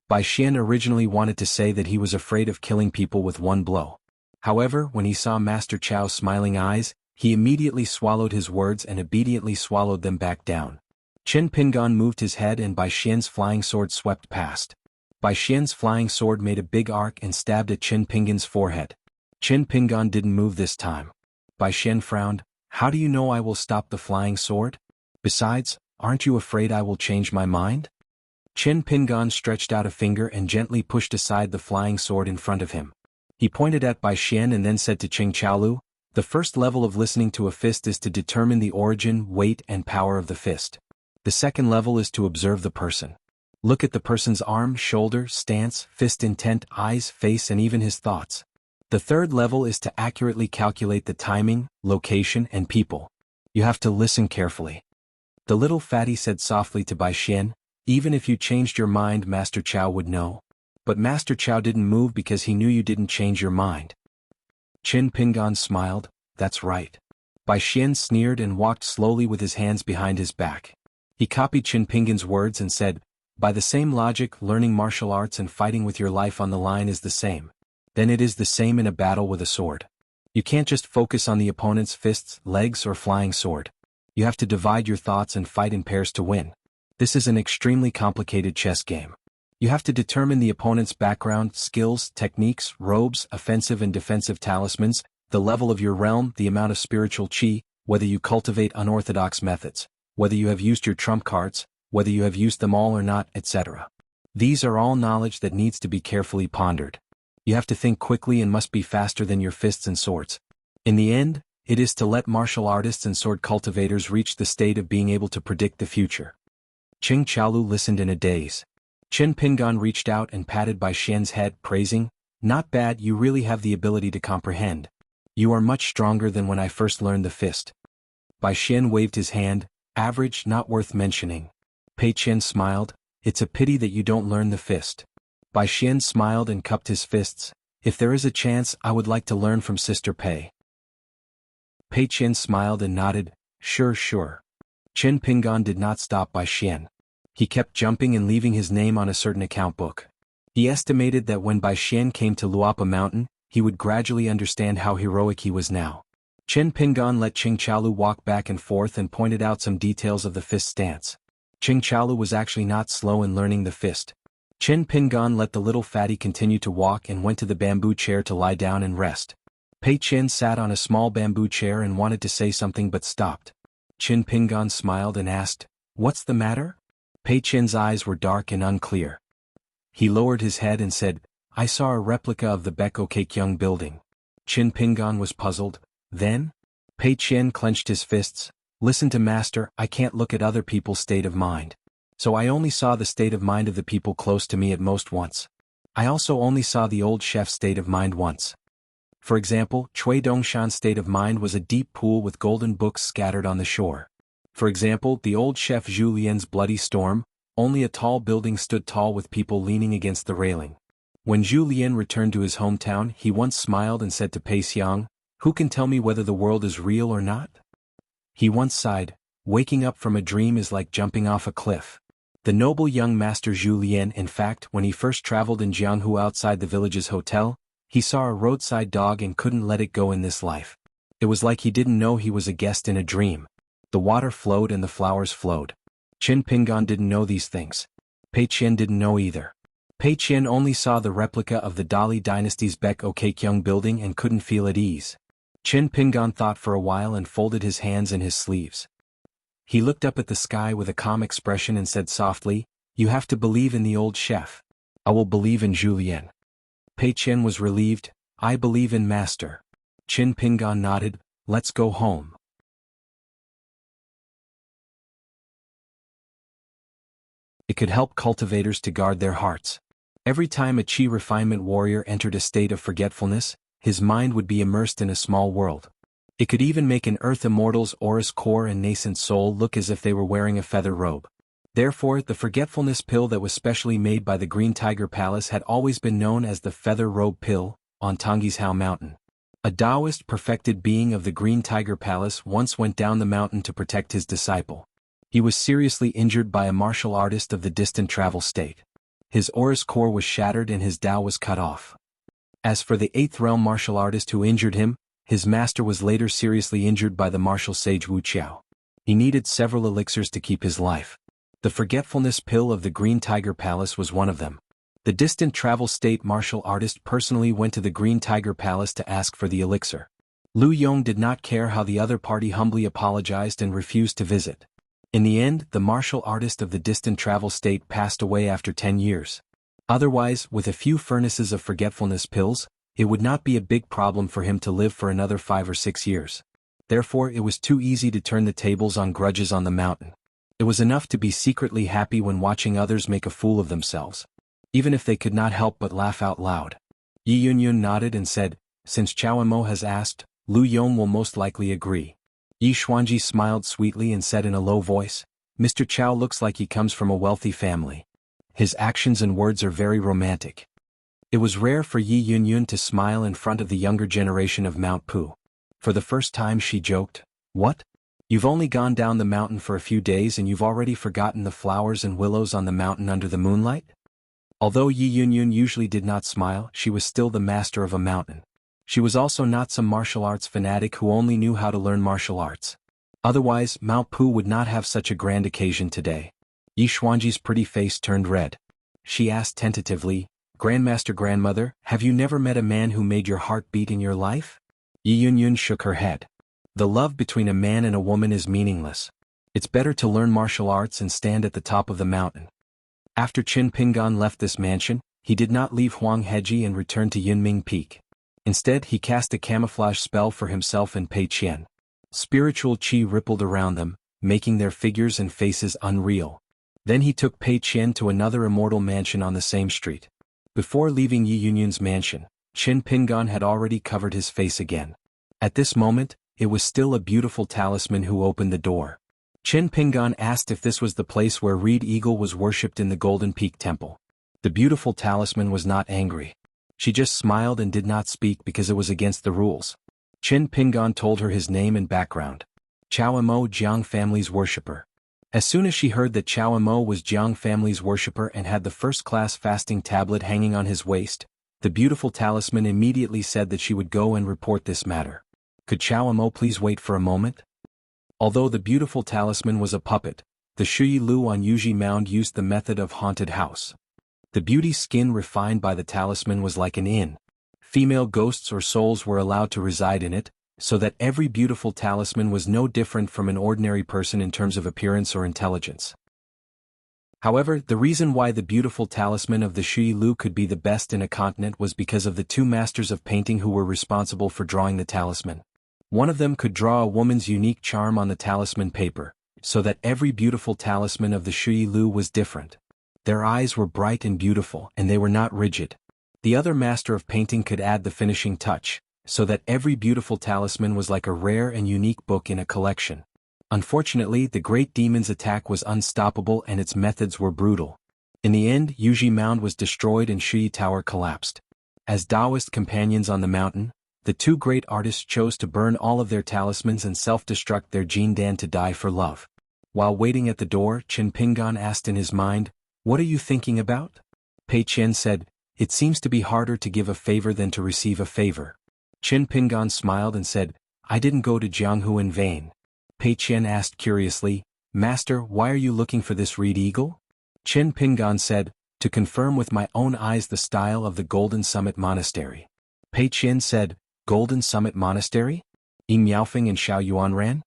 Bai Xian originally wanted to say that he was afraid of killing people with one blow. However, when he saw Master Qiao's smiling eyes, he immediately swallowed his words and obediently swallowed them back down. Qin Pingan moved his head and Bai Xian's flying sword swept past. Bai Xian's flying sword made a big arc and stabbed at Qin Pingan's forehead. Qin Pingan didn't move this time. Bai Xian frowned. How do you know I will stop the flying sword? Besides, aren't you afraid I will change my mind? Qin Pingan stretched out a finger and gently pushed aside the flying sword in front of him. He pointed at Bai Xian and then said to Qingqiaolu, The first level of listening to a fist is to determine the origin, weight, and power of the fist. The second level is to observe the person. Look at the person's arm, shoulder, stance, fist intent, eyes, face, and even his thoughts. The third level is to accurately calculate the timing, location, and people. You have to listen carefully. The little fatty said softly to Bai Xian, Even if you changed your mind, Master Qiao would know. But Master Qiao didn't move because he knew you didn't change your mind. Qin Pingan smiled. That's right. Bai Xian sneered and walked slowly with his hands behind his back. He copied Qin Pingan's words and said, By the same logic, learning martial arts and fighting with your life on the line is the same. Then it is the same in a battle with a sword. You can't just focus on the opponent's fists, legs, or flying sword. You have to divide your thoughts and fight in pairs to win. This is an extremely complicated chess game. You have to determine the opponent's background, skills, techniques, robes, offensive and defensive talismans, the level of your realm, the amount of spiritual qi, whether you cultivate unorthodox methods, whether you have used your trump cards, whether you have used them all or not, etc. These are all knowledge that needs to be carefully pondered. You have to think quickly and must be faster than your fists and swords. In the end, it is to let martial artists and sword cultivators reach the state of being able to predict the future. Qingqiaolu listened in a daze. Qin Pingan reached out and patted Bai Xian's head, praising, Not bad, you really have the ability to comprehend. You are much stronger than when I first learned the fist. Bai Xian waved his hand, average, not worth mentioning. Pei Qian smiled, It's a pity that you don't learn the fist. Bai Xian smiled and cupped his fists. If there is a chance, I would like to learn from Sister Pei. Pei Qian smiled and nodded, Sure. Qin Pingan did not stop Bai Xian. He kept jumping and leaving his name on a certain account book. He estimated that when Bai Xian came to Luapa Mountain, he would gradually understand how heroic he was now. Chen Pingan let Qing Chaolu walk back and forth and pointed out some details of the fist stance. Qing Chaolu was actually not slow in learning the fist. Chen Pingan let the little fatty continue to walk and went to the bamboo chair to lie down and rest. Pei Qian sat on a small bamboo chair and wanted to say something but stopped. Qin Pingan smiled and asked, "What's the matter?" Pei Qian's eyes were dark and unclear. He lowered his head and said, "I saw a replica of the Beko Kekyung building." Qin Pingan was puzzled. Then? Pei Qian clenched his fists. "Listen to master, I can't look at other people's state of mind. So I only saw the state of mind of the people close to me at most once. I also only saw the old chef's state of mind once. For example, Cui Dongshan's state of mind was a deep pool with golden books scattered on the shore. For example, the old chef Zhu Lian's bloody storm, only a tall building stood tall with people leaning against the railing. When Zhu Lian returned to his hometown, he once smiled and said to Pei Xiang, 'Who can tell me whether the world is real or not?' He once sighed, 'Waking up from a dream is like jumping off a cliff.' The noble young master Zhu Lian, in fact, when he first traveled in Jianghu outside the village's hotel, he saw a roadside dog and couldn't let it go in this life. It was like he didn't know he was a guest in a dream. The water flowed and the flowers flowed. Qin Pingan didn't know these things. Pei Qian didn't know either. Pei Qian only saw the replica of the Dali dynasty's Beko Kekyung building and couldn't feel at ease. Qin Pingan thought for a while and folded his hands in his sleeves. He looked up at the sky with a calm expression and said softly, "You have to believe in the old chef." "I will believe in Zhu Lian." Pei Qian was relieved. "I believe in master." Qin Pingan nodded. "Let's go home." It could help cultivators to guard their hearts. Every time a chi refinement warrior entered a state of forgetfulness, his mind would be immersed in a small world. It could even make an earth immortal's aura's core and nascent soul look as if they were wearing a feather robe. Therefore, the forgetfulness pill that was specially made by the Green Tiger Palace had always been known as the Feather Robe Pill, on Tonggishao Mountain. A Taoist perfected being of the Green Tiger Palace once went down the mountain to protect his disciple. He was seriously injured by a martial artist of the distant travel state. His aura's core was shattered and his Tao was cut off. As for the 8th realm martial artist who injured him, his master was later seriously injured by the martial sage Wuxiao. He needed several elixirs to keep his life. The forgetfulness pill of the Green Tiger Palace was one of them. The distant travel state martial artist personally went to the Green Tiger Palace to ask for the elixir. Lu Yong did not care how the other party humbly apologized and refused to visit. In the end, the martial artist of the distant travel state passed away after 10 years. Otherwise, with a few furnaces of forgetfulness pills, it would not be a big problem for him to live for another 5 or 6 years. Therefore, it was too easy to turn the tables on grudges on the mountain. It was enough to be secretly happy when watching others make a fool of themselves, even if they could not help but laugh out loud. Yi Yunyun nodded and said, "Since Chao Mo has asked, Lu Yong will most likely agree." Yi Xuanji smiled sweetly and said in a low voice, "Mr. Chao looks like he comes from a wealthy family. His actions and words are very romantic." It was rare for Yi Yunyun to smile in front of the younger generation of Mount Pu. For the first time she joked, "What? You've only gone down the mountain for a few days and you've already forgotten the flowers and willows on the mountain under the moonlight?" Although Yi Yunyun usually did not smile, she was still the master of a mountain. She was also not some martial arts fanatic who only knew how to learn martial arts. Otherwise, Mount Pu would not have such a grand occasion today. Yi Xuanji's pretty face turned red. She asked tentatively, "Grandmaster grandmother, have you never met a man who made your heart beat in your life?" Yi Yunyun shook her head. "The love between a man and a woman is meaningless. It's better to learn martial arts and stand at the top of the mountain." After Qin Pingan left this mansion, he did not leave Huang Heji and return to Yunming Peak. Instead, he cast a camouflage spell for himself and Pei Qian. Spiritual qi rippled around them, making their figures and faces unreal. Then he took Pei Qian to another immortal mansion on the same street. Before leaving Yi Yunyun's mansion, Qin Pingan had already covered his face again. At this moment, it was still a beautiful talisman who opened the door. Qin Pingan asked if this was the place where Reed Eagle was worshipped in the Golden Peak Temple. The beautiful talisman was not angry. She just smiled and did not speak because it was against the rules. Qin Pingan told her his name and background. Chao Mo Jiang family's worshipper. As soon as she heard that Chao Mo was Jiang family's worshipper and had the first-class fasting tablet hanging on his waist, the beautiful talisman immediately said that she would go and report this matter. Could Chao Mo please wait for a moment? Although the beautiful talisman was a puppet, the Shui Lu on Yuji Mound used the method of haunted house. The beauty's skin refined by the talisman was like an inn. Female ghosts or souls were allowed to reside in it, so that every beautiful talisman was no different from an ordinary person in terms of appearance or intelligence. However, the reason why the beautiful talisman of the Shui Lu could be the best in a continent was because of the two masters of painting who were responsible for drawing the talisman. One of them could draw a woman's unique charm on the talisman paper, so that every beautiful talisman of the Shui Lu was different. Their eyes were bright and beautiful, and they were not rigid. The other master of painting could add the finishing touch, so that every beautiful talisman was like a rare and unique book in a collection. Unfortunately, the great demon's attack was unstoppable and its methods were brutal. In the end, Yuji Mound was destroyed and Shui Tower collapsed. As Taoist companions on the mountain, the two great artists chose to burn all of their talismans and self-destruct their Jin Dan to die for love. While waiting at the door, Qin Pingan asked in his mind, "What are you thinking about?" Pei Qian said, "It seems to be harder to give a favor than to receive a favor." Qin Pingan smiled and said, "I didn't go to Jianghu in vain." Pei Qian asked curiously, "Master, why are you looking for this reed eagle?" Qin Pingan said, "To confirm with my own eyes the style of the Golden Summit Monastery." Pei Qian said, "Golden Summit Monastery? Yi Miaofeng and Xuanhuan?"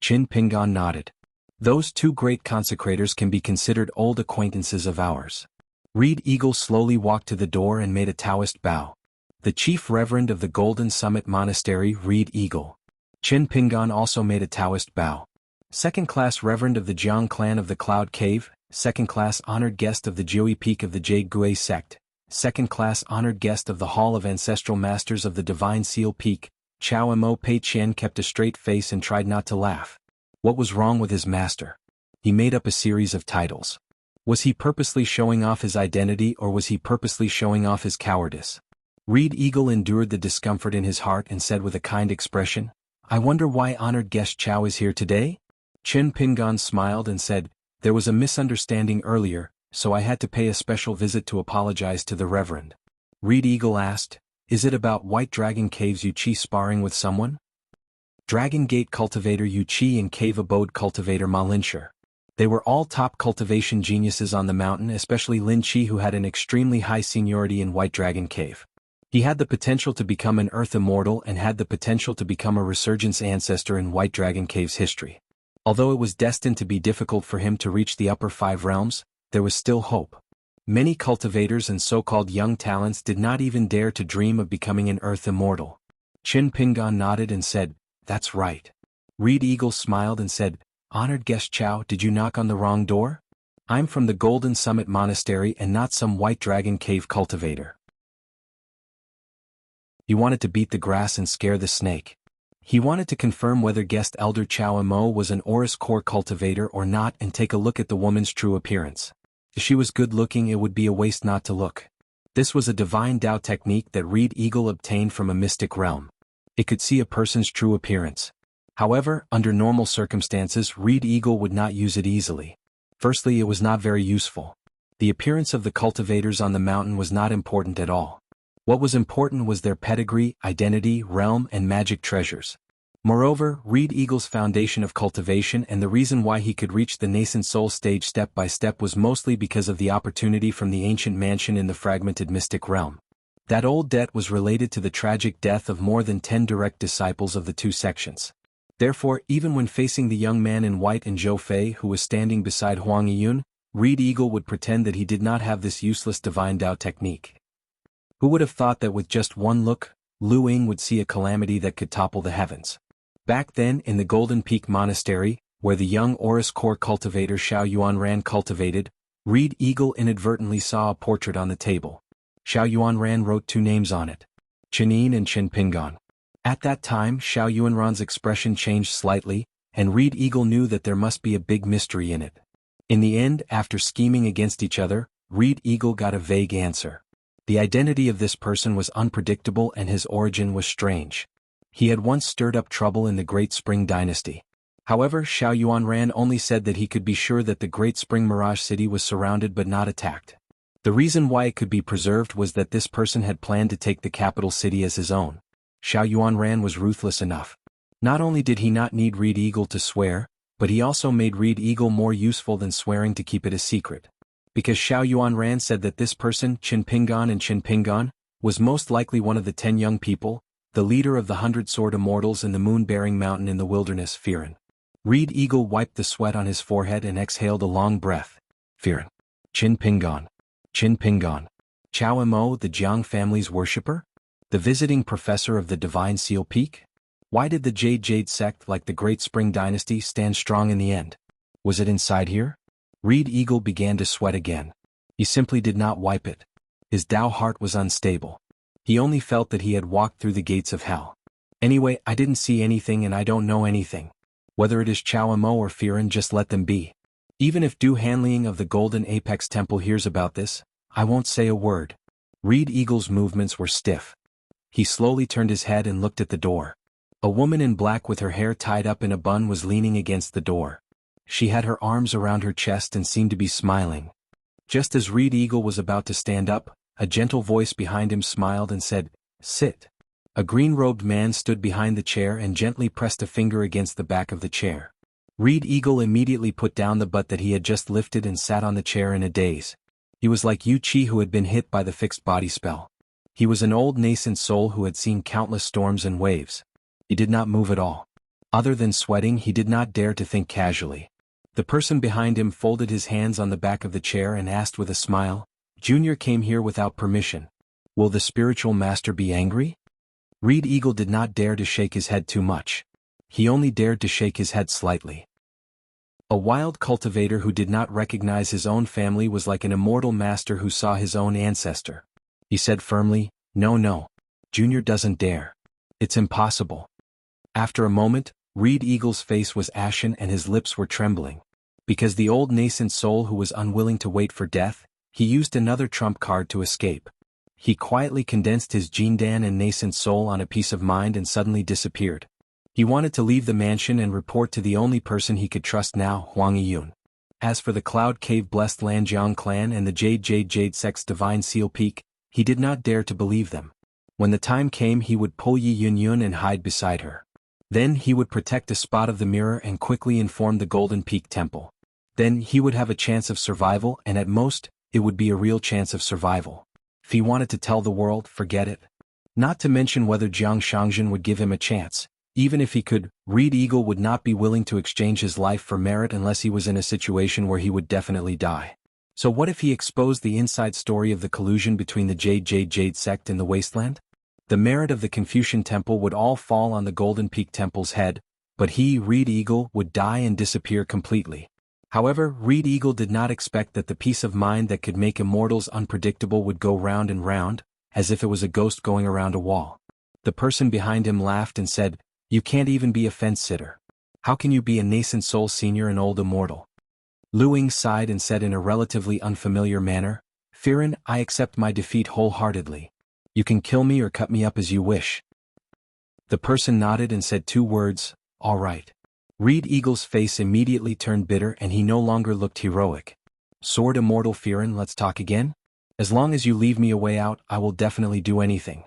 Qin Pingan nodded. "Those two great consecrators can be considered old acquaintances of ours." Reed Eagle slowly walked to the door and made a Taoist bow. The chief reverend of the Golden Summit Monastery, Reed Eagle. Qin Pingan also made a Taoist bow. Second-class reverend of the Jiang clan of the Cloud Cave, second-class honored guest of the Jiui Peak of the Jade sect, second-class honored guest of the Hall of Ancestral Masters of the Divine Seal Peak. Chao Mo Pei Qian kept a straight face and tried not to laugh. What was wrong with his master? He made up a series of titles. Was he purposely showing off his identity or was he purposely showing off his cowardice? Reed Eagle endured the discomfort in his heart and said with a kind expression, "I wonder why honored guest Chao is here today?" Qin Pingan smiled and said, "There was a misunderstanding earlier, so I had to pay a special visit to apologize to the Reverend." Reed Eagle asked, "Is it about White Dragon Cave's Yu Chi sparring with someone?" Dragon Gate cultivator Yu Chi and Cave Abode cultivator Ma Linshur. They were all top cultivation geniuses on the mountain, especially Lin Chi, who had an extremely high seniority in White Dragon Cave. He had the potential to become an Earth Immortal and had the potential to become a resurgence ancestor in White Dragon Cave's history. Although it was destined to be difficult for him to reach the upper 5 realms, there was still hope. Many cultivators and so-called young talents did not even dare to dream of becoming an Earth Immortal. Qin Pingan nodded and said, "That's right." Reed Eagle smiled and said, "Honored guest Chao, did you knock on the wrong door? I'm from the Golden Summit Monastery and not some White Dragon Cave cultivator." He wanted to beat the grass and scare the snake. He wanted to confirm whether guest Elder Chao Mo was an Oris Core cultivator or not and take a look at the woman's true appearance. If she was good-looking, it would be a waste not to look. This was a divine Dao technique that Reed Eagle obtained from a mystic realm. It could see a person's true appearance. However, under normal circumstances, Reed Eagle would not use it easily. Firstly, it was not very useful. The appearance of the cultivators on the mountain was not important at all. What was important was their pedigree, identity, realm, and magic treasures. Moreover, Reed Eagle's foundation of cultivation and the reason why he could reach the nascent soul stage step by step was mostly because of the opportunity from the ancient mansion in the fragmented mystic realm. That old debt was related to the tragic death of more than 10 direct disciples of the two sections. Therefore, even when facing the young man in white and Zhou Fei who was standing beside Huang Yiyun, Reed Eagle would pretend that he did not have this useless divine Dao technique. Who would have thought that with just one look, Lu Ying would see a calamity that could topple the heavens? Back then, in the Golden Peak Monastery, where the young Oris Core cultivator Xuanhuan cultivated, Reed Eagle inadvertently saw a portrait on the table. Xuanhuan wrote 2 names on it: Chinin and Qin Pingan. At that time, Xuanhuan's expression changed slightly, and Reed Eagle knew that there must be a big mystery in it. In the end, after scheming against each other, Reed Eagle got a vague answer. The identity of this person was unpredictable and his origin was strange. He had once stirred up trouble in the Great Spring Dynasty. However, Xuanhuan only said that he could be sure that the Great Spring Mirage City was surrounded but not attacked. The reason why it could be preserved was that this person had planned to take the capital city as his own. Xuanhuan was ruthless enough. Not only did he not need Reed Eagle to swear, but he also made Reed Eagle more useful than swearing to keep it a secret. Because Xuanhuan said that this person, Qin Pingan and Qin Pingan, was most likely one of the 10 young people, the leader of the 100 sword immortals in the moon-bearing mountain in the wilderness, Firen. Reed Eagle wiped the sweat on his forehead and exhaled a long breath. Firen. Qin Pingan. Qin Pingan. Chao Mo, the Jiang family's worshipper? The visiting professor of the Divine Seal Peak? Why did the Jade sect like the Great Spring Dynasty stand strong in the end? Was it inside here? Reed Eagle began to sweat again. He simply did not wipe it. His Tao heart was unstable. He only felt that he had walked through the gates of hell. Anyway, I didn't see anything and I don't know anything. Whether it is Chao Mo or Firen, just let them be. Even if Du Hanliang of the Golden Apex Temple hears about this, I won't say a word. Reed Eagle's movements were stiff. He slowly turned his head and looked at the door. A woman in black with her hair tied up in a bun was leaning against the door. She had her arms around her chest and seemed to be smiling. Just as Reed Eagle was about to stand up, a gentle voice behind him smiled and said, "Sit." A green-robed man stood behind the chair and gently pressed a finger against the back of the chair. Reed Eagle immediately put down the butt that he had just lifted and sat on the chair in a daze. He was like Yu Chi, who had been hit by the fixed body spell. He was an old nascent soul who had seen countless storms and waves. He did not move at all. Other than sweating, he did not dare to think casually. The person behind him folded his hands on the back of the chair and asked with a smile, "Junior came here without permission. Will the spiritual master be angry?" Reed Eagle did not dare to shake his head too much. He only dared to shake his head slightly. A wild cultivator who did not recognize his own family was like an immortal master who saw his own ancestor. He said firmly, No, Junior doesn't dare. It's impossible." After a moment, Reed Eagle's face was ashen and his lips were trembling. Because the old nascent soul who was unwilling to wait for death, he used another trump card to escape. He quietly condensed his Jindan and nascent soul on a piece of mind and suddenly disappeared. He wanted to leave the mansion and report to the only person he could trust now, Huang Yiyun. As for the Cloud Cave Blessed Lanjiang clan and the Jade sect's Divine Seal Peak, he did not dare to believe them. When the time came, he would pull Yi Yun and hide beside her. Then he would protect a spot of the mirror and quickly inform the Golden Peak Temple. Then he would have a chance of survival, and at most, it would be a real chance of survival. If he wanted to tell the world, forget it. Not to mention whether Xianxia would give him a chance. Even if he could, Reed Eagle would not be willing to exchange his life for merit unless he was in a situation where he would definitely die. So what if he exposed the inside story of the collusion between the Jade sect and the Wasteland? The merit of the Confucian Temple would all fall on the Golden Peak Temple's head, but he, Reed Eagle, would die and disappear completely. However, Reed Eagle did not expect that the peace of mind that could make immortals unpredictable would go round and round, as if it was a ghost going around a wall. The person behind him laughed and said, "You can't even be a fence-sitter. How can you be a nascent soul senior and old immortal?" Lu Ying sighed and said in a relatively unfamiliar manner, "Firen, I accept my defeat wholeheartedly. You can kill me or cut me up as you wish." The person nodded and said 2 words, "All right." Reed Eagle's face immediately turned bitter and he no longer looked heroic. "Sword immortal Firen, let's talk again? As long as you leave me a way out, I will definitely do anything."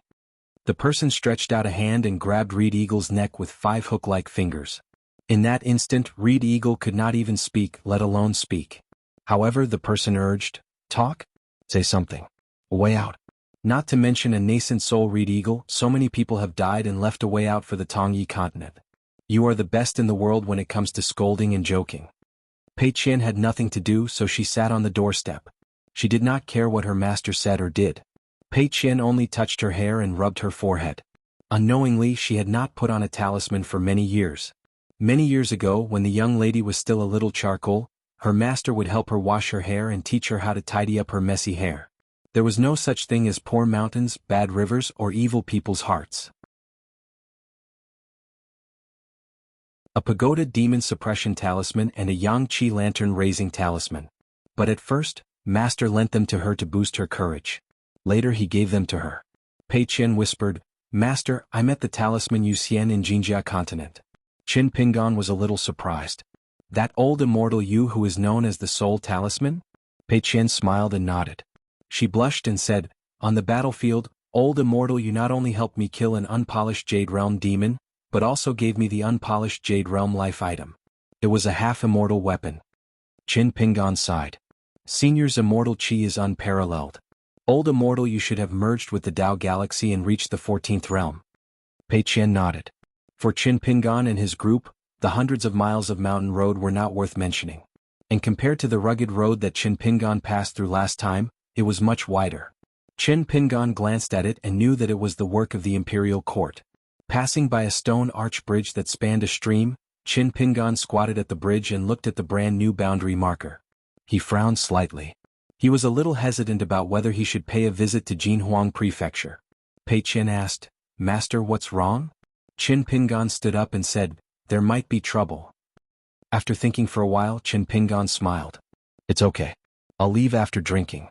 The person stretched out a hand and grabbed Reed Eagle's neck with 5 hook-like fingers. In that instant, Reed Eagle could not even speak, let alone speak. However, the person urged, "Talk? Say something. A way out. Not to mention a nascent soul, Reed Eagle, so many people have died and left a way out for the Tongyi continent. You are the best in the world when it comes to scolding and joking." Pei Qian had nothing to do, so she sat on the doorstep. She did not care what her master said or did. Pei Qian only touched her hair and rubbed her forehead. Unknowingly, she had not put on a talisman for many years. Many years ago, when the young lady was still a little charcoal, her master would help her wash her hair and teach her how to tidy up her messy hair. There was no such thing as poor mountains, bad rivers, or evil people's hearts. A pagoda demon suppression talisman and a Yangqi lantern raising talisman. But at first, Master lent them to her to boost her courage. Later he gave them to her. Pei Qian whispered, "Master, I met the talisman Yuxian in Jinjia continent. Qin Pingan was a little surprised. That old immortal you who is known as the Soul Talisman? Pei Qian smiled and nodded. She blushed and said, on the battlefield, old immortal you not only helped me kill an unpolished Jade Realm demon, but also gave me the unpolished Jade Realm life item. It was a half-immortal weapon. Qin Pingan sighed. Senior's immortal chi is unparalleled. Old immortal you should have merged with the Dao Galaxy and reached the 14th realm. Pei Qian nodded. For Qin Pingan and his group, the hundreds of miles of mountain road were not worth mentioning. And compared to the rugged road that Qin Pingan passed through last time, it was much wider. Qin Pingan glanced at it and knew that it was the work of the imperial court. Passing by a stone arch bridge that spanned a stream, Qin Pingan squatted at the bridge and looked at the brand new boundary marker. He frowned slightly. He was a little hesitant about whether he should pay a visit to Jianghu Prefecture. Pei Qian asked, Master, what's wrong? Qin Pingan stood up and said, there might be trouble. After thinking for a while, Qin Pingan smiled. It's okay. I'll leave after drinking.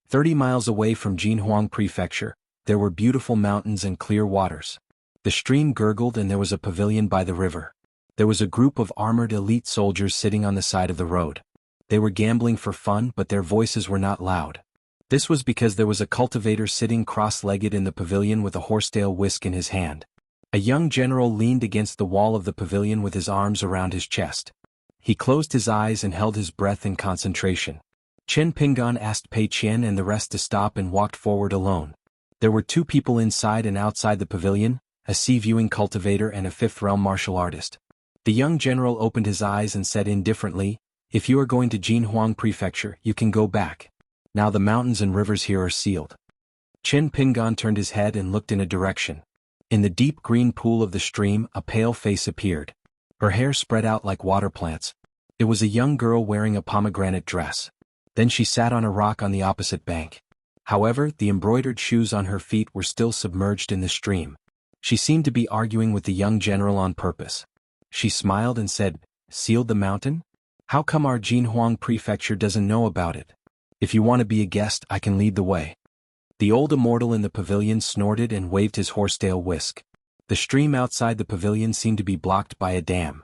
30 miles away from Jianghu Prefecture, there were beautiful mountains and clear waters. The stream gurgled and there was a pavilion by the river. There was a group of armored elite soldiers sitting on the side of the road. They were gambling for fun, but their voices were not loud. This was because there was a cultivator sitting cross-legged in the pavilion with a horsetail whisk in his hand. A young general leaned against the wall of the pavilion with his arms around his chest. He closed his eyes and held his breath in concentration. Qin Pingan asked Pei Qian and the rest to stop and walked forward alone. There were 2 people inside and outside the pavilion, a sea-viewing cultivator and a 5th realm martial artist. The young general opened his eyes and said indifferently, if you are going to Jianghu Prefecture, you can go back. Now the mountains and rivers here are sealed. Qin Pingan turned his head and looked in a direction. In the deep green pool of the stream, a pale face appeared. Her hair spread out like water plants. It was a young girl wearing a pomegranate dress. Then she sat on a rock on the opposite bank. However, the embroidered shoes on her feet were still submerged in the stream. She seemed to be arguing with the young general on purpose. She smiled and said, sealed the mountain? How come our Jianghu Prefecture doesn't know about it? If you want to be a guest, I can lead the way. The old immortal in the pavilion snorted and waved his horsetail whisk. The stream outside the pavilion seemed to be blocked by a dam.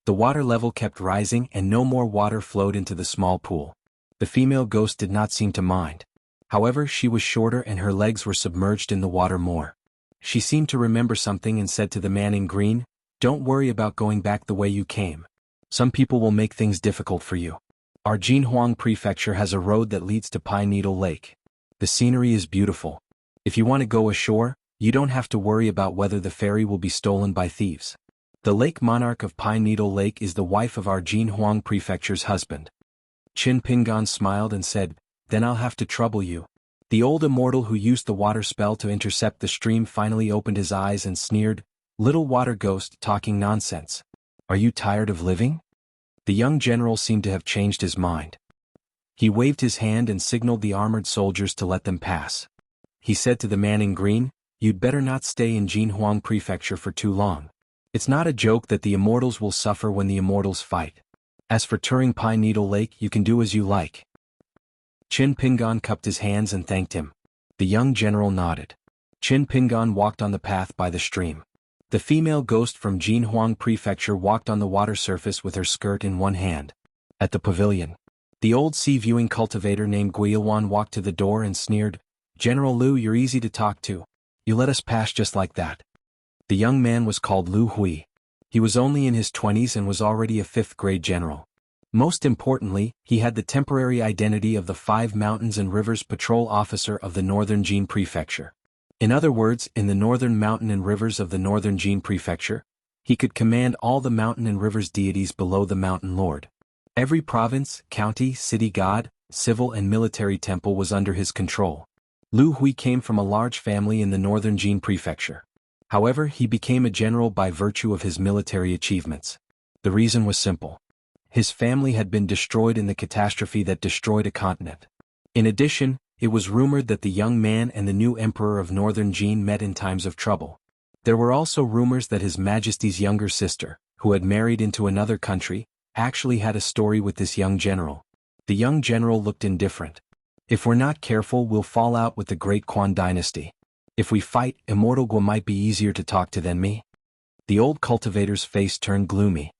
The water level kept rising and no more water flowed into the small pool. The female ghost did not seem to mind. However, she was shorter and her legs were submerged in the water more. She seemed to remember something and said to the man in green, don't worry about going back the way you came. Some people will make things difficult for you. Our Jianghu Prefecture has a road that leads to Pine Needle Lake. The scenery is beautiful. If you want to go ashore, you don't have to worry about whether the ferry will be stolen by thieves. The lake monarch of Pine Needle Lake is the wife of our Jianghu Prefecture's husband. Qin Pingan smiled and said, then I'll have to trouble you. The old immortal who used the water spell to intercept the stream finally opened his eyes and sneered, little water ghost talking nonsense. Are you tired of living? The young general seemed to have changed his mind. He waved his hand and signaled the armored soldiers to let them pass. He said to the man in green, you'd better not stay in Jianghu Prefecture for too long. It's not a joke that the immortals will suffer when the immortals fight. As for touring Pine Needle Lake, you can do as you like. Qin Pingan cupped his hands and thanked him. The young general nodded. Qin Pingan walked on the path by the stream. The female ghost from Jianghu Prefecture walked on the water surface with her skirt in one hand. At the pavilion, the old sea-viewing cultivator named Xuanhuan walked to the door and sneered, General Liu, you're easy to talk to. You let us pass just like that. The young man was called Liu Hui. He was only in his 20s and was already a 5th-grade general. Most importantly, he had the temporary identity of the 5 Mountains and Rivers Patrol Officer of the Northern Jin Prefecture. In other words, in the northern mountain and rivers of the Northern Jin Prefecture, he could command all the mountain and rivers deities below the Mountain Lord. Every province, county, city god, civil and military temple was under his control. Liu Hui came from a large family in the Northern Jin Prefecture. However, he became a general by virtue of his military achievements. The reason was simple. His family had been destroyed in the catastrophe that destroyed a continent. In addition, it was rumored that the young man and the new emperor of Northern Jin met in times of trouble. There were also rumors that His Majesty's younger sister, who had married into another country, actually had a story with this young general. The young general looked indifferent. If we're not careful, we'll fall out with the Great Quan dynasty. If we fight, Immortal Gua might be easier to talk to than me. The old cultivator's face turned gloomy.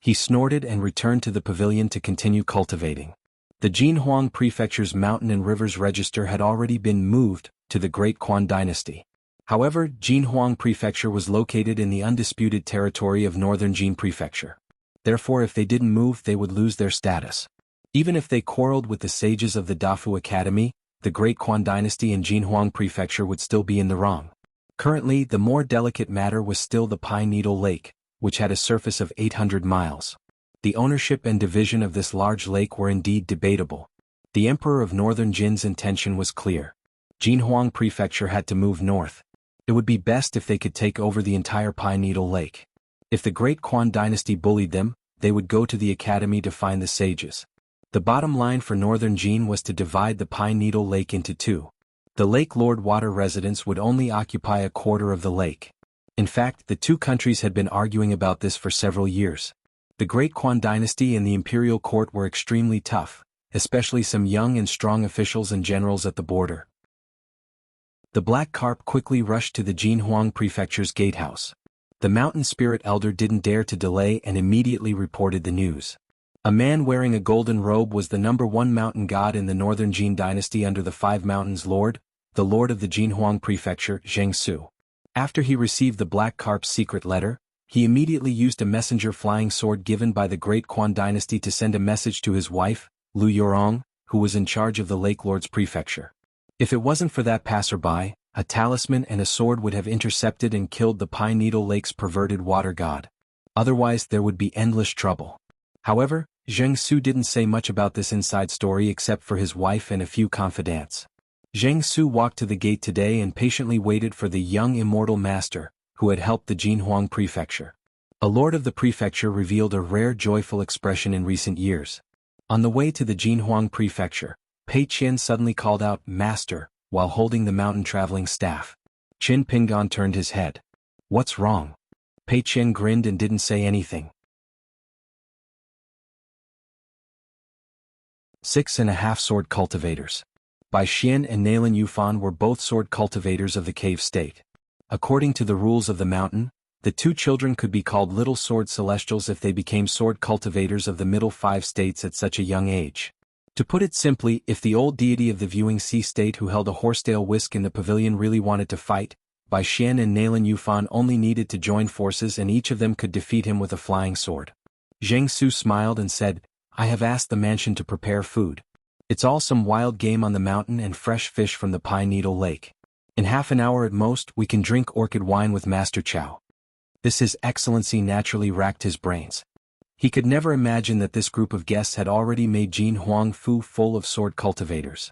He snorted and returned to the pavilion to continue cultivating. The Jinhuang Prefecture's mountain and rivers register had already been moved to the Great Quan Dynasty. However, Jinhuang Prefecture was located in the undisputed territory of Northern Jin Prefecture. Therefore, if they didn't move, they would lose their status. Even if they quarreled with the sages of the Dafu Academy, the Great Quan Dynasty and Jinhuang Prefecture would still be in the wrong. Currently, the more delicate matter was still the Pine Needle Lake, which had a surface of 800 miles. The ownership and division of this large lake were indeed debatable. The Emperor of Northern Jin's intention was clear. Jinhuang Prefecture had to move north. It would be best if they could take over the entire Pine Needle Lake. If the Great Quan Dynasty bullied them, they would go to the academy to find the sages. The bottom line for Northern Jin was to divide the Pine Needle Lake into two. The Lake Lord Water residents would only occupy a quarter of the lake. In fact, the two countries had been arguing about this for several years. The Great Quan Dynasty and the imperial court were extremely tough, especially some young and strong officials and generals at the border. The Black Carp quickly rushed to the Jinhuang Prefecture's gatehouse. The mountain spirit elder didn't dare to delay and immediately reported the news. A man wearing a golden robe was the #1 mountain god in the Northern Jin Dynasty under the Five Mountains Lord, the Lord of the Jinhuang Prefecture, Xianxia. After he received the Black Carp's secret letter, he immediately used a messenger flying sword given by the Great Quan Dynasty to send a message to his wife, Lu Yorong, who was in charge of the Lake Lord's prefecture. If it wasn't for that passerby, a talisman and a sword would have intercepted and killed the Pine Needle Lake's perverted water god. Otherwise there would be endless trouble. However, Xianxia didn't say much about this inside story except for his wife and a few confidants. Xianxia walked to the gate today and patiently waited for the young immortal master, who had helped the Jinhuang Prefecture. A lord of the prefecture revealed a rare joyful expression in recent years. On the way to the Jinhuang Prefecture, Pei Qian suddenly called out, "Master," while holding the mountain traveling staff. Qin Pingan turned his head. "What's wrong?" Pei Qian grinned and didn't say anything. 6.5 Sword Cultivators. Bai Xian and Nalin Yufan were both sword cultivators of the cave state. According to the rules of the mountain, the two children could be called Little Sword Celestials if they became sword cultivators of the middle 5 states at such a young age. To put it simply, if the old deity of the viewing sea state who held a horsetail whisk in the pavilion really wanted to fight, Bai Xian and Nalin Yufan only needed to join forces and each of them could defeat him with a flying sword. Xianxia smiled and said, "I have asked the mansion to prepare food. It's all some wild game on the mountain and fresh fish from the Pine Needle Lake. In half an hour at most, we can drink orchid wine with Master Chow." This His Excellency naturally racked his brains. He could never imagine that this group of guests had already made Jinhuang Fu full of sword cultivators.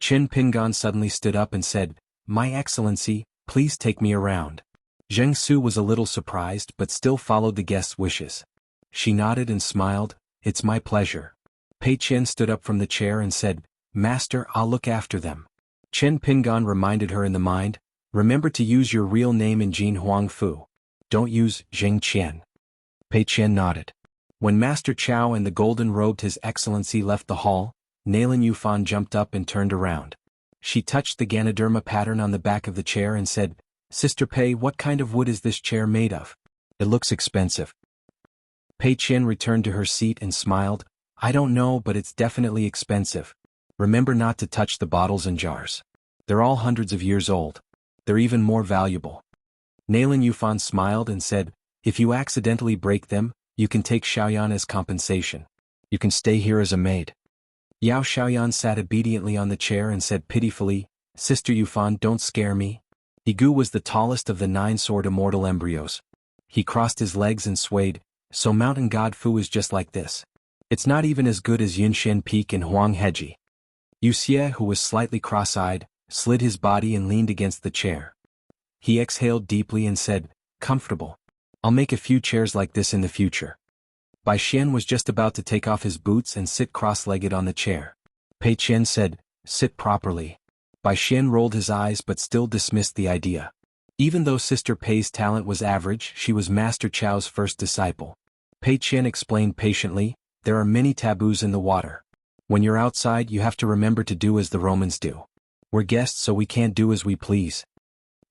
Qin Pingan suddenly stood up and said, "My Excellency, please take me around." Xianxia was a little surprised but still followed the guest's wishes. She nodded and smiled, "It's my pleasure." Pei Qian stood up from the chair and said, "Master, I'll look after them." Qin Pingan reminded her in the mind, "Remember to use your real name in Jinhuang Fu. Don't use Zheng Qian." Pei Qian nodded. When Master Chow and the golden-robed His Excellency left the hall, Nalin Yufan jumped up and turned around. She touched the Ganoderma pattern on the back of the chair and said, "Sister Pei, what kind of wood is this chair made of? It looks expensive." Pei Qian returned to her seat and smiled, "I don't know, but it's definitely expensive. Remember not to touch the bottles and jars. They're all hundreds of years old. They're even more valuable." Nalin Yufan smiled and said, "If you accidentally break them, you can take Xiaoyan as compensation. You can stay here as a maid." Yao Xiaoyan sat obediently on the chair and said pitifully, "Sister Yufan, don't scare me." Igu was the tallest of the 9 sword immortal embryos. He crossed his legs and swayed, "So Mountain God Fu is just like this. It's not even as good as Yunshen Peak and Huang Heji." Wuxia, who was slightly cross-eyed, slid his body and leaned against the chair. He exhaled deeply and said, "Comfortable. I'll make a few chairs like this in the future." Bai Xian was just about to take off his boots and sit cross-legged on the chair. Pei Qian said, "Sit properly." Bai Xian rolled his eyes but still dismissed the idea. Even though Sister Pei's talent was average, she was Master Chow's first disciple. Pei Qian explained patiently, "There are many taboos in the water. When you're outside you have to remember to do as the Romans do. We're guests so we can't do as we please."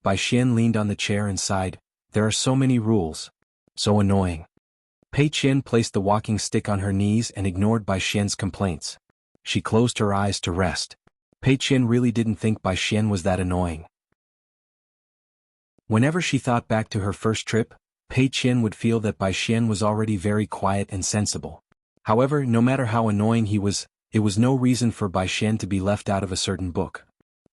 Bai Xian leaned on the chair and sighed, There are so many rules. So annoying. Pei Qian placed the walking stick on her knees and ignored Bai Xian's complaints. She closed her eyes to rest. Pei Qian really didn't think Bai Xian was that annoying. Whenever she thought back to her first trip, Pei Qian would feel that Bai Xian was already very quiet and sensible. However, no matter how annoying he was, it was no reason for Bai Xian to be left out of a certain book.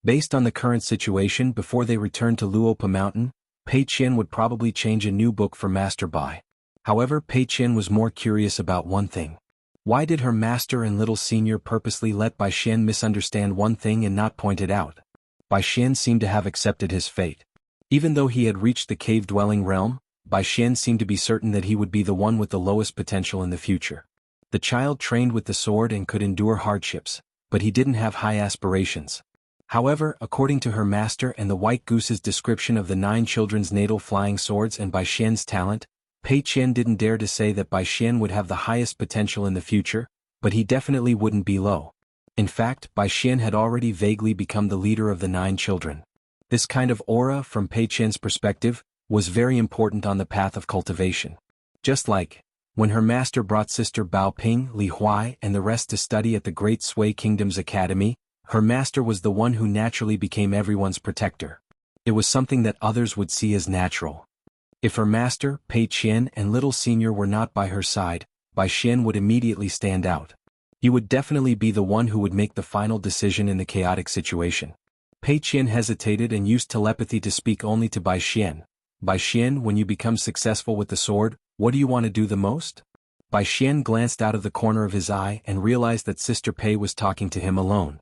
Based on the current situation before they returned to Luopa Mountain, Pei Qian would probably change a new book for Master Bai. However, Pei Qian was more curious about one thing. Why did her master and little senior purposely let Bai Xian misunderstand one thing and not point it out? Bai Xian seemed to have accepted his fate. Even though he had reached the cave-dwelling realm, Bai Xian seemed to be certain that he would be the one with the lowest potential in the future. The child trained with the sword and could endure hardships, but he didn't have high aspirations. However, according to her master and the white goose's description of the 9 children's natal flying swords and Bai Xian's talent, Pei Qian didn't dare to say that Bai Xian would have the highest potential in the future, but he definitely wouldn't be low. In fact, Bai Xian had already vaguely become the leader of the 9 children. This kind of aura, from Pei Qian's perspective, was very important on the path of cultivation. Just like, when her master brought Sister Bao Ping, Li Huai and the rest to study at the Great Sui Kingdom's Academy, her master was the one who naturally became everyone's protector. It was something that others would see as natural. If her master, Pei Qian and little senior were not by her side, Bai Xian would immediately stand out. He would definitely be the one who would make the final decision in the chaotic situation. Pei Qian hesitated and used telepathy to speak only to Bai Xian. Bai Xian, when you become successful with the sword, what do you want to do the most? Bai Xian glanced out of the corner of his eye and realized that Sister Pei was talking to him alone.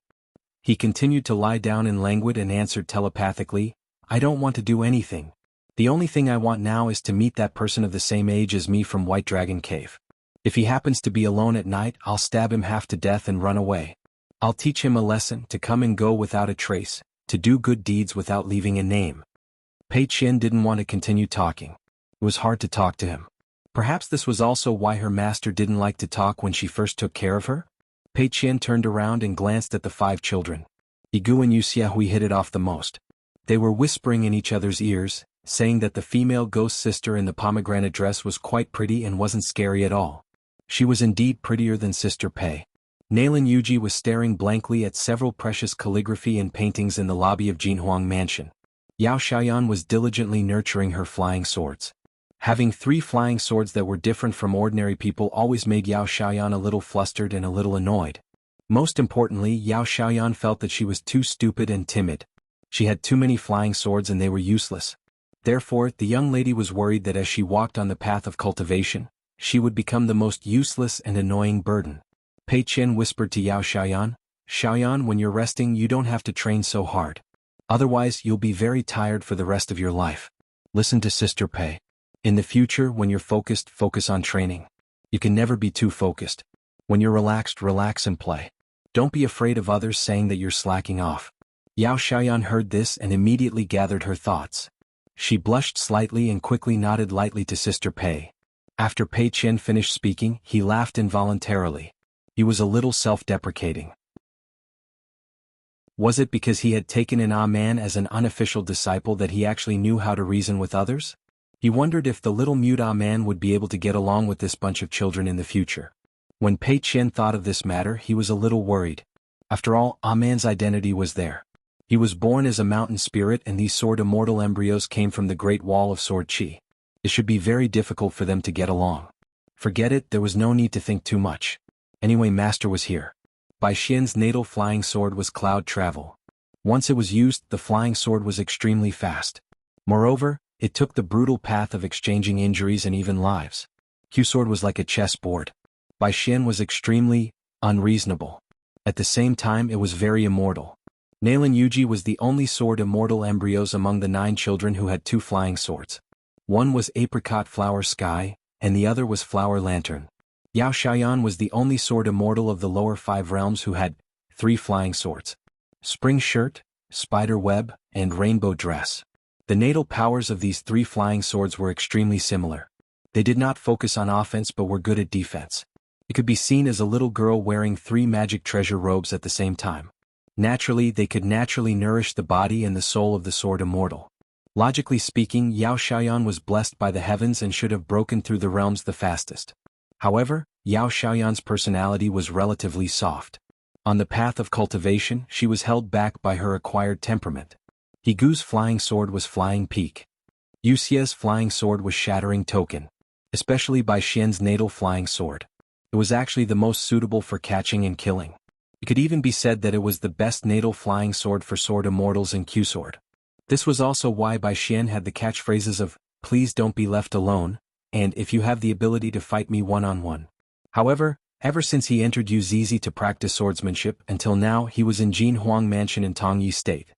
He continued to lie down in languid and answered telepathically, I don't want to do anything. The only thing I want now is to meet that person of the same age as me from White Dragon Cave. If he happens to be alone at night, I'll stab him half to death and run away. I'll teach him a lesson to come and go without a trace, to do good deeds without leaving a name. Pei Qian didn't want to continue talking. It was hard to talk to him. Perhaps this was also why her master didn't like to talk when she first took care of her? Pei Qian turned around and glanced at the 5 children. Yigu and Wuxiahui hit it off the most. They were whispering in each other's ears, saying that the female ghost sister in the pomegranate dress was quite pretty and wasn't scary at all. She was indeed prettier than Sister Pei. Nailin Yuji was staring blankly at several precious calligraphy and paintings in the lobby of Jinhuang Mansion. Yao Xiaoyan was diligently nurturing her flying swords. Having 3 flying swords that were different from ordinary people always made Yao Xiaoyan a little flustered and a little annoyed. Most importantly, Yao Xiaoyan felt that she was too stupid and timid. She had too many flying swords and they were useless. Therefore, the young lady was worried that as she walked on the path of cultivation, she would become the most useless and annoying burden. Pei Qian whispered to Yao Xiaoyan, Xiaoyan, when you're resting you don't have to train so hard. Otherwise you'll be very tired for the rest of your life. Listen to Sister Pei. In the future, when you're focused, focus on training. You can never be too focused. When you're relaxed, relax and play. Don't be afraid of others saying that you're slacking off. Yao Xiaoyan heard this and immediately gathered her thoughts. She blushed slightly and quickly nodded lightly to Sister Pei. After Pei Qian finished speaking, he laughed involuntarily. He was a little self-deprecating. Was it because he had taken an man as an unofficial disciple that he actually knew how to reason with others? He wondered if the little mute man would be able to get along with this bunch of children in the future. When Pei Qian thought of this matter, he was a little worried. After all, man's identity was there. He was born as a mountain spirit and these sword immortal embryos came from the Great Wall of Sword Qi. It should be very difficult for them to get along. Forget it, there was no need to think too much. Anyway, Master was here. Bai Xian's natal flying sword was cloud travel. Once it was used, the flying sword was extremely fast. Moreover, it took the brutal path of exchanging injuries and even lives. Q-sword was like a chessboard. Bai Xian was extremely unreasonable. At the same time, it was very immortal. Nailin Yuji was the only sword immortal embryos among the 9 children who had 2 flying swords. One was apricot flower sky, and the other was flower lantern. Yao Xiaoyan was the only sword immortal of the lower 5 realms who had 3 flying swords. Spring shirt, spider web, and rainbow dress. The natal powers of these 3 flying swords were extremely similar. They did not focus on offense but were good at defense. It could be seen as a little girl wearing 3 magic treasure robes at the same time. Naturally, they could naturally nourish the body and the soul of the sword immortal. Logically speaking, Xuanhuan was blessed by the heavens and should have broken through the realms the fastest. However, Xuanhuan's personality was relatively soft. On the path of cultivation, she was held back by her acquired temperament. Higu's flying sword was flying peak. Wuxia's flying sword was shattering token. Especially Bai Xian's natal flying sword. It was actually the most suitable for catching and killing. It could even be said that it was the best natal flying sword for sword immortals and Q-sword. This was also why Bai Xian had the catchphrases of, "Please don't be left alone," and "If you have the ability to fight me one-on-one." However, ever since he entered Yuzizi to practice swordsmanship until now he was in Jinhuang Mansion in Tongyi State.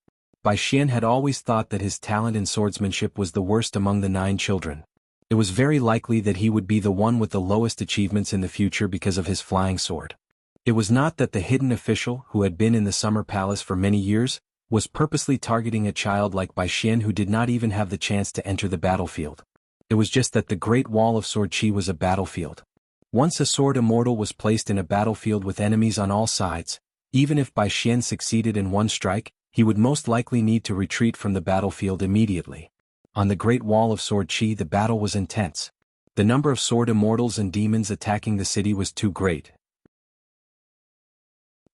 Bai Xian had always thought that his talent in swordsmanship was the worst among the 9 children. It was very likely that he would be the one with the lowest achievements in the future because of his flying sword. It was not that the hidden official, who had been in the Summer Palace for many years, was purposely targeting a child like Bai Xian who did not even have the chance to enter the battlefield. It was just that the Great Wall of Sword Qi was a battlefield. Once a sword immortal was placed in a battlefield with enemies on all sides, even if Bai Xian succeeded in one strike, he would most likely need to retreat from the battlefield immediately. On the Great Wall of Sword Qi the battle was intense. The number of sword immortals and demons attacking the city was too great.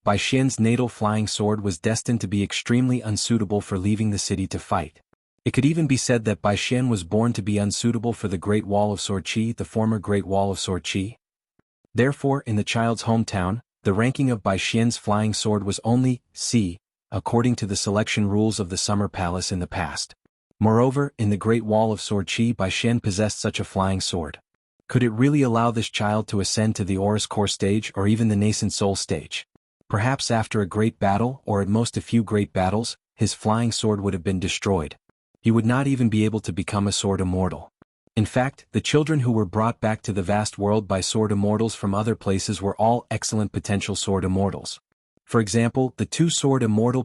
Bai Xian's natal flying sword was destined to be extremely unsuitable for leaving the city to fight. It could even be said that Bai Xian was born to be unsuitable for the Great Wall of Sword Qi, the former Great Wall of Sword Qi. Therefore, in the child's hometown, the ranking of Bai Xian's flying sword was only C, according to the selection rules of the Summer Palace in the past. Moreover, in the Great Wall of Sword Qi Bai Xian possessed such a flying sword. Could it really allow this child to ascend to the Aurus Core stage or even the Nascent Soul stage? Perhaps after a great battle, or at most a few great battles, his flying sword would have been destroyed. He would not even be able to become a sword immortal. In fact, the children who were brought back to the vast world by sword immortals from other places were all excellent potential sword immortals. For example, the 2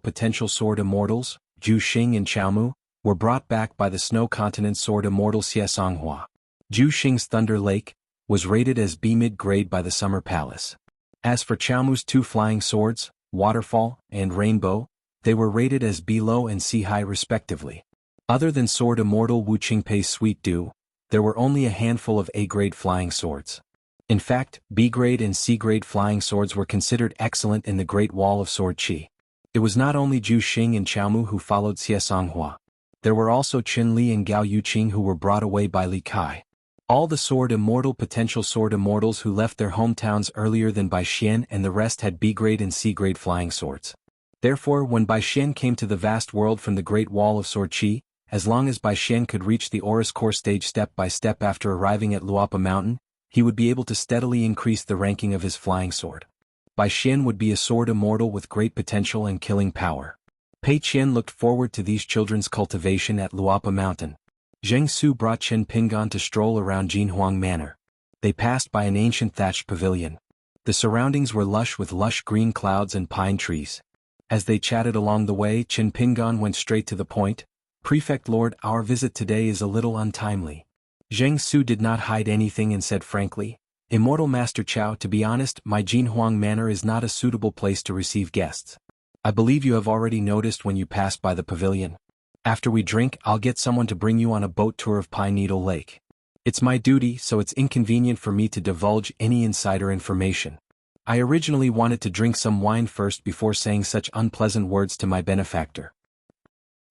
potential sword immortals, Zhu Xing and Xiaomu, were brought back by the Snow Continent sword immortal Xianxia. Zhu Xing's Thunder Lake was rated as B mid-grade by the Summer Palace. As for Xiaomu's 2 flying swords, Waterfall and Rainbow, they were rated as B low and C high respectively. Other than sword immortal Wu Qingpei's Sweet Dew, there were only a handful of A-grade flying swords. In fact, B-grade and C-grade flying swords were considered excellent in the Great Wall of Sword Qi. It was not only Zhu Xing and Xiaomu who followed Xianxia. There were also Qin Li and Gao Yuqing who were brought away by Li Kai. All the potential sword immortals who left their hometowns earlier than Bai Xian and the rest had B-grade and C-grade flying swords. Therefore, when Bai Xian came to the vast world from the Great Wall of Sword Qi, as long as Bai Xian could reach the Aurus Core stage step by step after arriving at Luapa Mountain, he would be able to steadily increase the ranking of his flying sword. Bai Xian would be a sword immortal with great potential and killing power. Pei Qian looked forward to these children's cultivation at Luapa Mountain. Zheng Su brought Chen Pingan to stroll around Jinhuang Manor. They passed by an ancient thatched pavilion. The surroundings were lush with lush green clouds and pine trees. As they chatted along the way, Chen Pingan went straight to the point. "Prefect Lord, our visit today is a little untimely." Zheng Su did not hide anything and said frankly, "Immortal Master Chao, to be honest, my Jinhuang Manor is not a suitable place to receive guests. I believe you have already noticed when you passed by the pavilion. After we drink, I'll get someone to bring you on a boat tour of Pine Needle Lake. It's my duty, so it's inconvenient for me to divulge any insider information. I originally wanted to drink some wine first before saying such unpleasant words to my benefactor."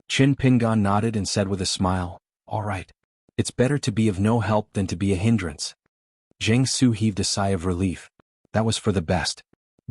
Qin Pingan nodded and said with a smile, "All right. It's better to be of no help than to be a hindrance." Zheng Su heaved a sigh of relief. That was for the best.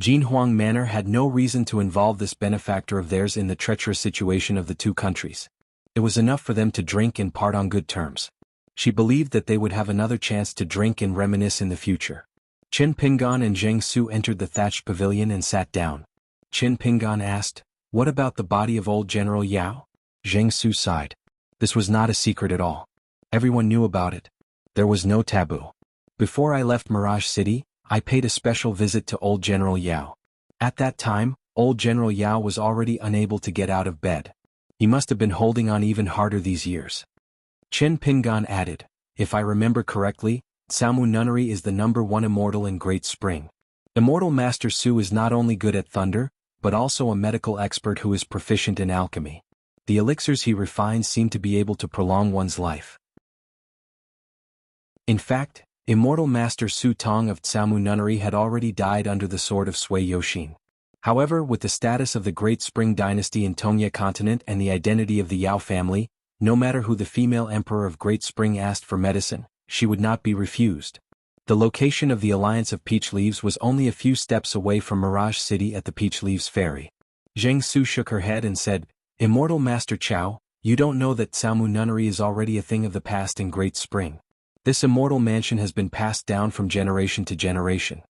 Jinhuang Manor had no reason to involve this benefactor of theirs in the treacherous situation of the 2 countries. It was enough for them to drink and part on good terms. She believed that they would have another chance to drink and reminisce in the future. Qin Pingan and Zheng Su entered the thatched pavilion and sat down. Qin Pingan asked, "What about the body of old General Yao?" Zheng Su sighed. This was not a secret at all. Everyone knew about it. There was no taboo. Before I left Mirage City, I paid a special visit to old General Yao. At that time, old General Yao was already unable to get out of bed. He must have been holding on even harder these years. Qin Pingan added, "If I remember correctly, Samu Nunnery is the #1 immortal in Great Spring. Immortal Master Su is not only good at thunder, but also a medical expert who is proficient in alchemy. The elixirs he refined seemed to be able to prolong one's life. In fact, immortal master Su Tong of Tsamu Nunnery had already died under the sword of Sui Yoshin. However, with the status of the Great Spring Dynasty in Tongya continent and the identity of the Yao family, no matter who the female emperor of Great Spring asked for medicine, she would not be refused. The location of the Alliance of Peach Leaves was only a few steps away from Mirage City at the Peach Leaves Ferry. Zheng Su shook her head and said, "Immortal Master Chao, you don't know that Tsamu Nunnery is already a thing of the past in Great Spring. This immortal mansion has been passed down from generation to generation.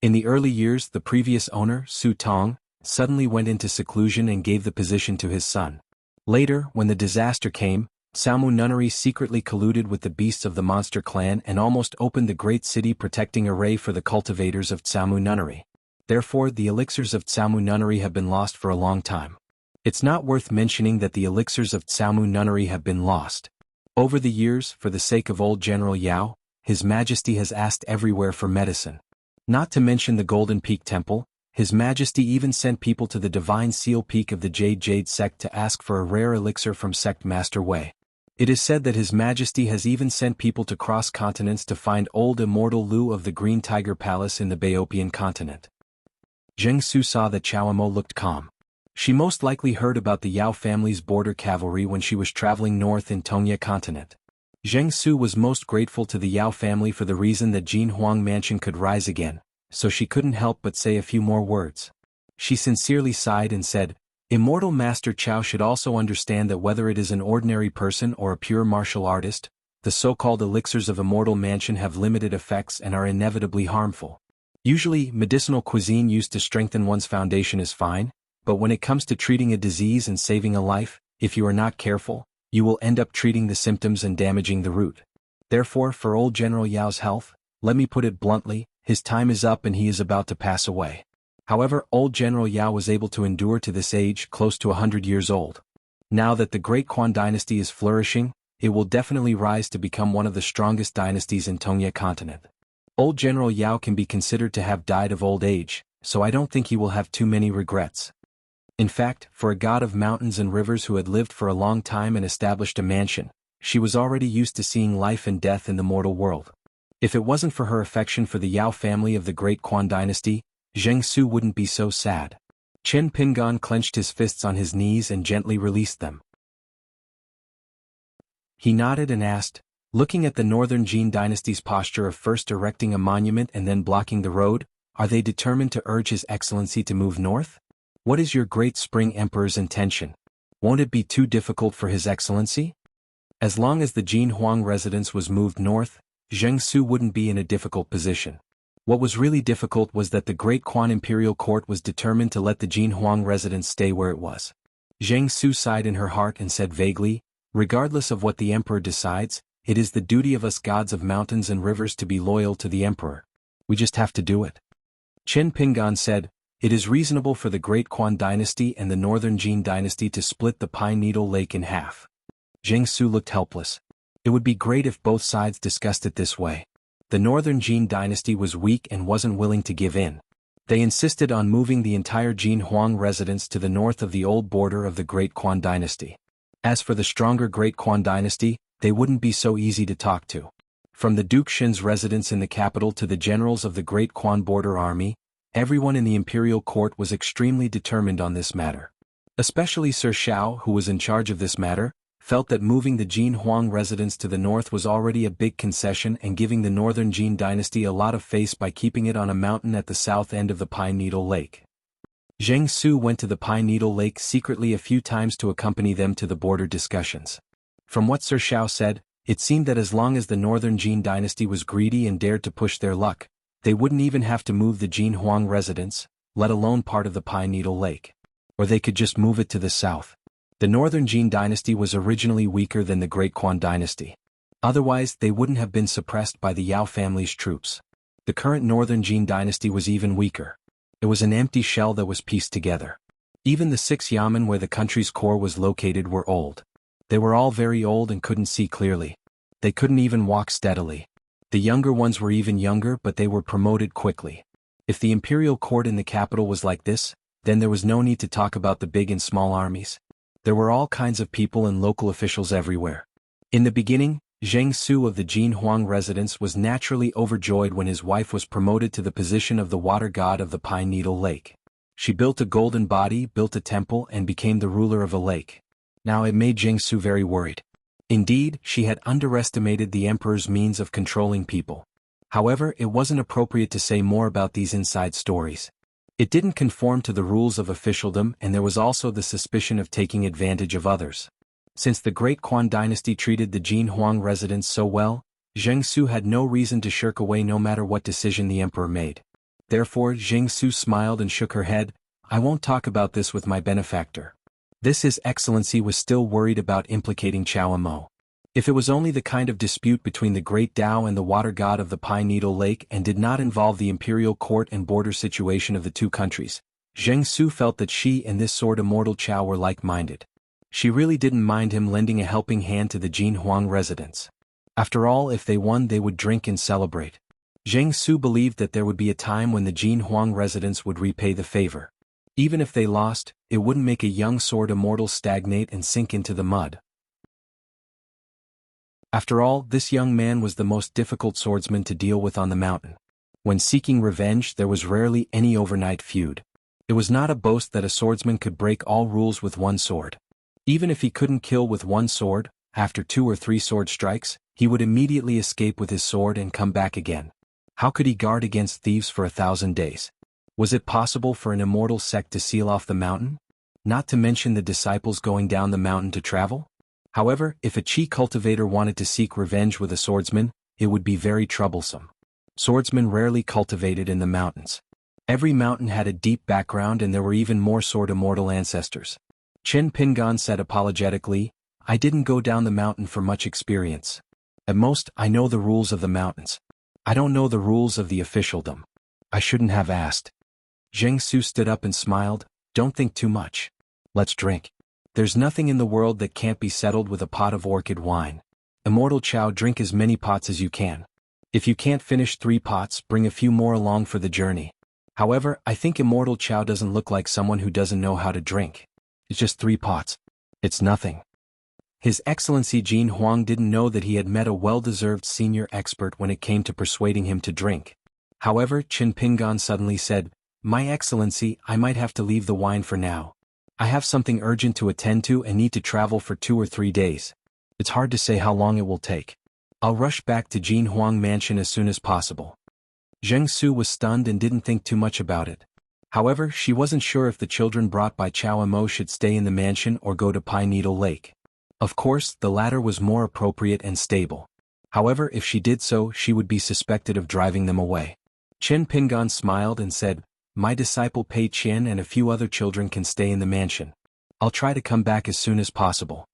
In the early years, the previous owner, Su Tong, suddenly went into seclusion and gave the position to his son. Later, when the disaster came, Tsamu Nunnery secretly colluded with the beasts of the monster clan and almost opened the great city protecting array for the cultivators of Tsamu Nunnery. Therefore, the elixirs of Tsamu Nunnery have been lost for a long time. It's not worth mentioning that the elixirs of Tsamu Nunnery have been lost. Over the years, for the sake of old General Yao, His Majesty has asked everywhere for medicine. Not to mention the Golden Peak Temple, His Majesty even sent people to the Divine Seal Peak of the Jade sect to ask for a rare elixir from Sect Master Wei. It is said that His Majesty has even sent people to cross continents to find old immortal Lu of the Green Tiger Palace in the Baopian continent. Zheng Su saw that Chao Amo looked calm. She most likely heard about the Yao family's border cavalry when she was traveling north in Tongya continent. Zheng Su was most grateful to the Yao family for the reason that Jinhuang Mansion could rise again, so she couldn't help but say a few more words. She sincerely sighed and said, "Immortal Master Chao should also understand that whether it is an ordinary person or a pure martial artist, the so-called elixirs of Immortal Mansion have limited effects and are inevitably harmful. Usually, medicinal cuisine used to strengthen one's foundation is fine, but when it comes to treating a disease and saving a life, if you are not careful, you will end up treating the symptoms and damaging the root. Therefore, for old General Yao's health, let me put it bluntly, his time is up and he is about to pass away." However, old General Yao was able to endure to this age, close to 100 years old. Now that the Great Quan dynasty is flourishing, it will definitely rise to become one of the strongest dynasties in Tongya continent. Old General Yao can be considered to have died of old age, so I don't think he will have too many regrets. In fact, for a god of mountains and rivers who had lived for a long time and established a mansion, she was already used to seeing life and death in the mortal world. If it wasn't for her affection for the Yao family of the Great Quan dynasty, Zheng Su wouldn't be so sad. Chen Pingan clenched his fists on his knees and gently released them. He nodded and asked, looking at the Northern Jin dynasty's posture of first erecting a monument and then blocking the road, are they determined to urge His Excellency to move north? What is your Great Spring Emperor's intention? Won't it be too difficult for His Excellency? As long as the Jinhuang residence was moved north, Zheng Su wouldn't be in a difficult position. What was really difficult was that the Great Quan Imperial Court was determined to let the Jinhuang residence stay where it was. Zheng Su sighed in her heart and said vaguely, "Regardless of what the Emperor decides, it is the duty of us gods of mountains and rivers to be loyal to the Emperor. We just have to do it." Chen Pingan said, "It is reasonable for the Great Quan dynasty and the Northern Jin dynasty to split the Pine Needle Lake in half." Zheng Su looked helpless. It would be great if both sides discussed it this way. The Northern Jin dynasty was weak and wasn't willing to give in. They insisted on moving the entire Jinhuang residence to the north of the old border of the Great Quan dynasty. As for the stronger Great Quan dynasty, they wouldn't be so easy to talk to. From the Duke Xin's residence in the capital to the generals of the Great Quan border army, everyone in the imperial court was extremely determined on this matter. Especially Sir Xiao, who was in charge of this matter, felt that moving the Jinhuang residence to the north was already a big concession and giving the Northern Jin dynasty a lot of face by keeping it on a mountain at the south end of the Pine Needle Lake. Zheng Su went to the Pine Needle Lake secretly a few times to accompany them to the border discussions. From what Sir Xiao said, it seemed that as long as the Northern Jin dynasty was greedy and dared to push their luck, they wouldn't even have to move the Jinhuang residence, let alone part of the Pine Needle Lake. Or they could just move it to the south. The Northern Jin dynasty was originally weaker than the Great Quan dynasty. Otherwise, they wouldn't have been suppressed by the Yao family's troops. The current Northern Jin dynasty was even weaker. It was an empty shell that was pieced together. Even the 6 yamen where the country's core was located were old. They were all very old and couldn't see clearly. They couldn't even walk steadily. The younger ones were even younger, but they were promoted quickly. If the imperial court in the capital was like this, then there was no need to talk about the big and small armies. There were all kinds of people and local officials everywhere. In the beginning, Zheng Su of the Jinhuang residence was naturally overjoyed when his wife was promoted to the position of the water god of the Pine Needle Lake. She built a golden body, built a temple, and became the ruler of a lake. Now it made Zheng Su very worried. Indeed, she had underestimated the emperor's means of controlling people. However, it wasn't appropriate to say more about these inside stories. It didn't conform to the rules of officialdom, and there was also the suspicion of taking advantage of others. Since the Great Quan dynasty treated the Jinhuang residents so well, Zheng Su had no reason to shirk away no matter what decision the emperor made. Therefore, Zheng Su smiled and shook her head. I won't talk about this with my benefactor. His Excellency was still worried about implicating Chao Mo. If it was only the kind of dispute between the great Tao and the water god of the Pine Needle Lake and did not involve the imperial court and border situation of the two countries, Zheng Su felt that she and this sword immortal Chao were like-minded. She really didn't mind him lending a helping hand to the Jinhuang residents. After all, if they won they would drink and celebrate. Zheng Su believed that there would be a time when the Jinhuang residents would repay the favor. Even if they lost, it wouldn't make a young sword immortal stagnate and sink into the mud. After all, this young man was the most difficult swordsman to deal with on the mountain. When seeking revenge, there was rarely any overnight feud. It was not a boast that a swordsman could break all rules with one sword. Even if he couldn't kill with one sword, after 2 or 3 sword strikes, he would immediately escape with his sword and come back again. How could he guard against thieves for 1,000 days? Was it possible for an immortal sect to seal off the mountain? Not to mention the disciples going down the mountain to travel? However, if a chi cultivator wanted to seek revenge with a swordsman, it would be very troublesome. Swordsmen rarely cultivated in the mountains. Every mountain had a deep background and there were even more sword immortal ancestors. Chen Pingan said apologetically, I didn't go down the mountain for much experience. At most, I know the rules of the mountains. I don't know the rules of the officialdom. I shouldn't have asked. Zheng Su stood up and smiled, don't think too much. Let's drink. There's nothing in the world that can't be settled with a pot of orchid wine. Immortal Chao, drink as many pots as you can. If you can't finish 3 pots, bring a few more along for the journey. However, I think Immortal Chao doesn't look like someone who doesn't know how to drink. It's just 3 pots. It's nothing. His Excellency Jin Huang didn't know that he had met a well-deserved senior expert when it came to persuading him to drink. However, Qin Pingan suddenly said, My Excellency, I might have to leave the wine for now. I have something urgent to attend to and need to travel for 2 or 3 days. It's hard to say how long it will take. I'll rush back to Jin Huang Mansion as soon as possible. Zheng Su was stunned and didn't think too much about it. However, she wasn't sure if the children brought by Chao Mo should stay in the mansion or go to Pine Needle Lake. Of course, the latter was more appropriate and stable. However, if she did so, she would be suspected of driving them away. Chen Pingan smiled and said, My disciple Pei Qian and a few other children can stay in the mansion. I'll try to come back as soon as possible.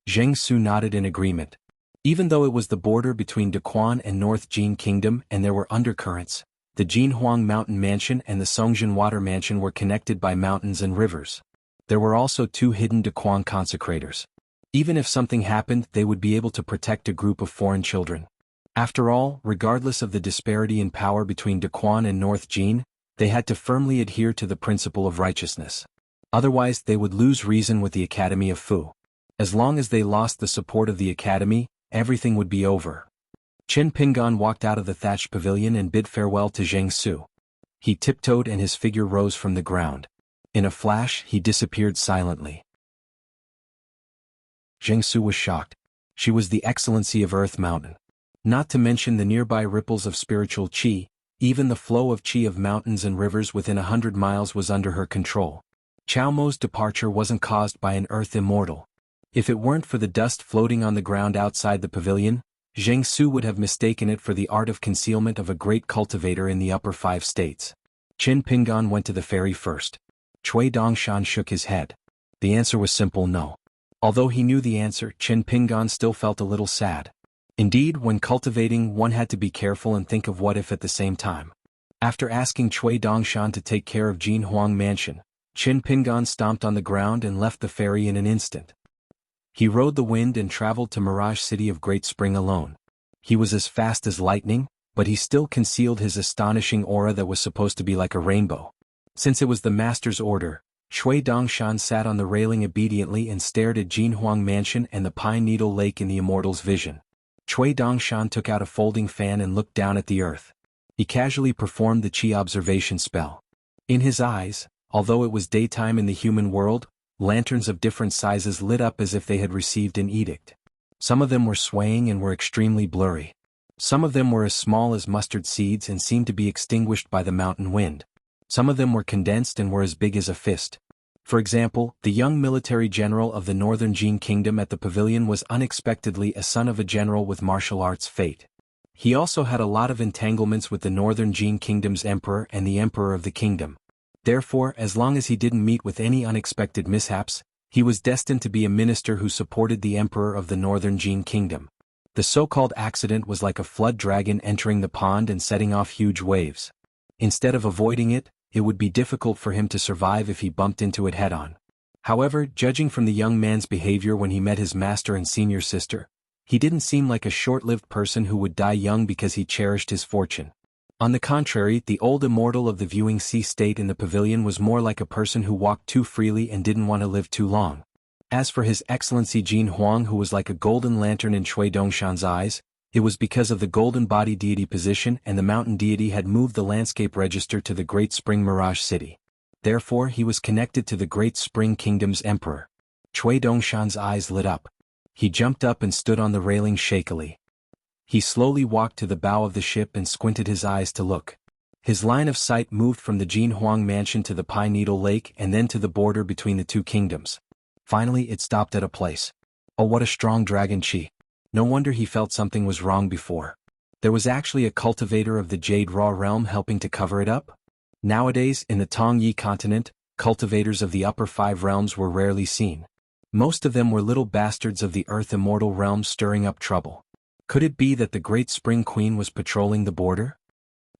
Zheng Su nodded in agreement. Even though it was the border between Daquan and North Jin Kingdom and there were undercurrents, the Jinhuang Mountain Mansion and the Songjian Water Mansion were connected by mountains and rivers. There were also 2 hidden Daquan consecrators. Even if something happened, they would be able to protect a group of foreign children. After all, regardless of the disparity in power between Daquan and North Jin, they had to firmly adhere to the principle of righteousness. Otherwise, they would lose reason with the Academy of Fu. As long as they lost the support of the Academy, everything would be over. Chen Pingan walked out of the thatched pavilion and bid farewell to Zheng Su. He tiptoed and his figure rose from the ground. In a flash, he disappeared silently. Zheng Su was shocked. She was the Excellency of Earth Mountain. Not to mention the nearby ripples of spiritual qi, even the flow of qi of mountains and rivers within 100 miles was under her control. Chao Mo's departure wasn't caused by an earth immortal. If it weren't for the dust floating on the ground outside the pavilion, Zheng Su would have mistaken it for the art of concealment of a great cultivator in the upper 5 states. Qin Pingan went to the ferry first. Cui Dongshan shook his head. The answer was simple no. Although he knew the answer, Qin Pingan still felt a little sad. Indeed, when cultivating, one had to be careful and think of what if at the same time. After asking Cui Dongshan to take care of Jin Huang Mansion, Qin Pingan stomped on the ground and left the ferry in an instant. He rode the wind and traveled to Mirage City of Great Spring alone. He was as fast as lightning, but he still concealed his astonishing aura that was supposed to be like a rainbow. Since it was the master's order, Shui Dongshan sat on the railing obediently and stared at Jinhuang Mansion and the Pine Needle Lake in the immortal's vision. Shui Dongshan took out a folding fan and looked down at the earth. He casually performed the Qi observation spell. In his eyes, although it was daytime in the human world, lanterns of different sizes lit up as if they had received an edict. Some of them were swaying and were extremely blurry. Some of them were as small as mustard seeds and seemed to be extinguished by the mountain wind. Some of them were condensed and were as big as a fist. For example, the young military general of the northern Jin kingdom at the pavilion was unexpectedly a son of a general with martial arts fate. He also had a lot of entanglements with the northern Jin kingdom's emperor and the emperor of the kingdom. Therefore, as long as he didn't meet with any unexpected mishaps, he was destined to be a minister who supported the emperor of the northern Jin kingdom. The so-called accident was like a flood dragon entering the pond and setting off huge waves. Instead of avoiding it, it would be difficult for him to survive if he bumped into it head-on. However, judging from the young man's behavior when he met his master and senior sister, he didn't seem like a short-lived person who would die young because he cherished his fortune. On the contrary, the old immortal of the viewing sea state in the pavilion was more like a person who walked too freely and didn't want to live too long. As for His Excellency Xuanhuan, who was like a golden lantern in Shui Dongshan's eyes, it was because of the golden body deity position and the mountain deity had moved the landscape register to the Great Spring Mirage City. Therefore he was connected to the Great Spring Kingdom's emperor. Shui Dongshan's eyes lit up. He jumped up and stood on the railing shakily. He slowly walked to the bow of the ship and squinted his eyes to look. His line of sight moved from the Jinhuang Mansion to the Pine Needle Lake and then to the border between the two kingdoms. Finally it stopped at a place. Oh, what a strong dragon chi. No wonder he felt something was wrong before. There was actually a cultivator of the Jade Raw realm helping to cover it up? Nowadays, in the Tongyi continent, cultivators of the upper 5 realms were rarely seen. Most of them were little bastards of the Earth Immortal realm stirring up trouble. Could it be that the Great Spring Queen was patrolling the border?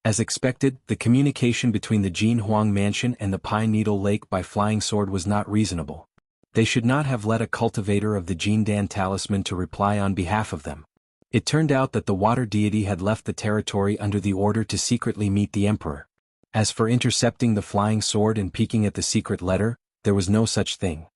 As expected, the communication between the Jinhuang Mansion and the Pine Needle Lake by flying sword was not reasonable. They should not have let a cultivator of the Jindan talisman to reply on behalf of them. It turned out that the water deity had left the territory under the order to secretly meet the emperor. As for intercepting the flying sword and peeking at the secret letter, there was no such thing.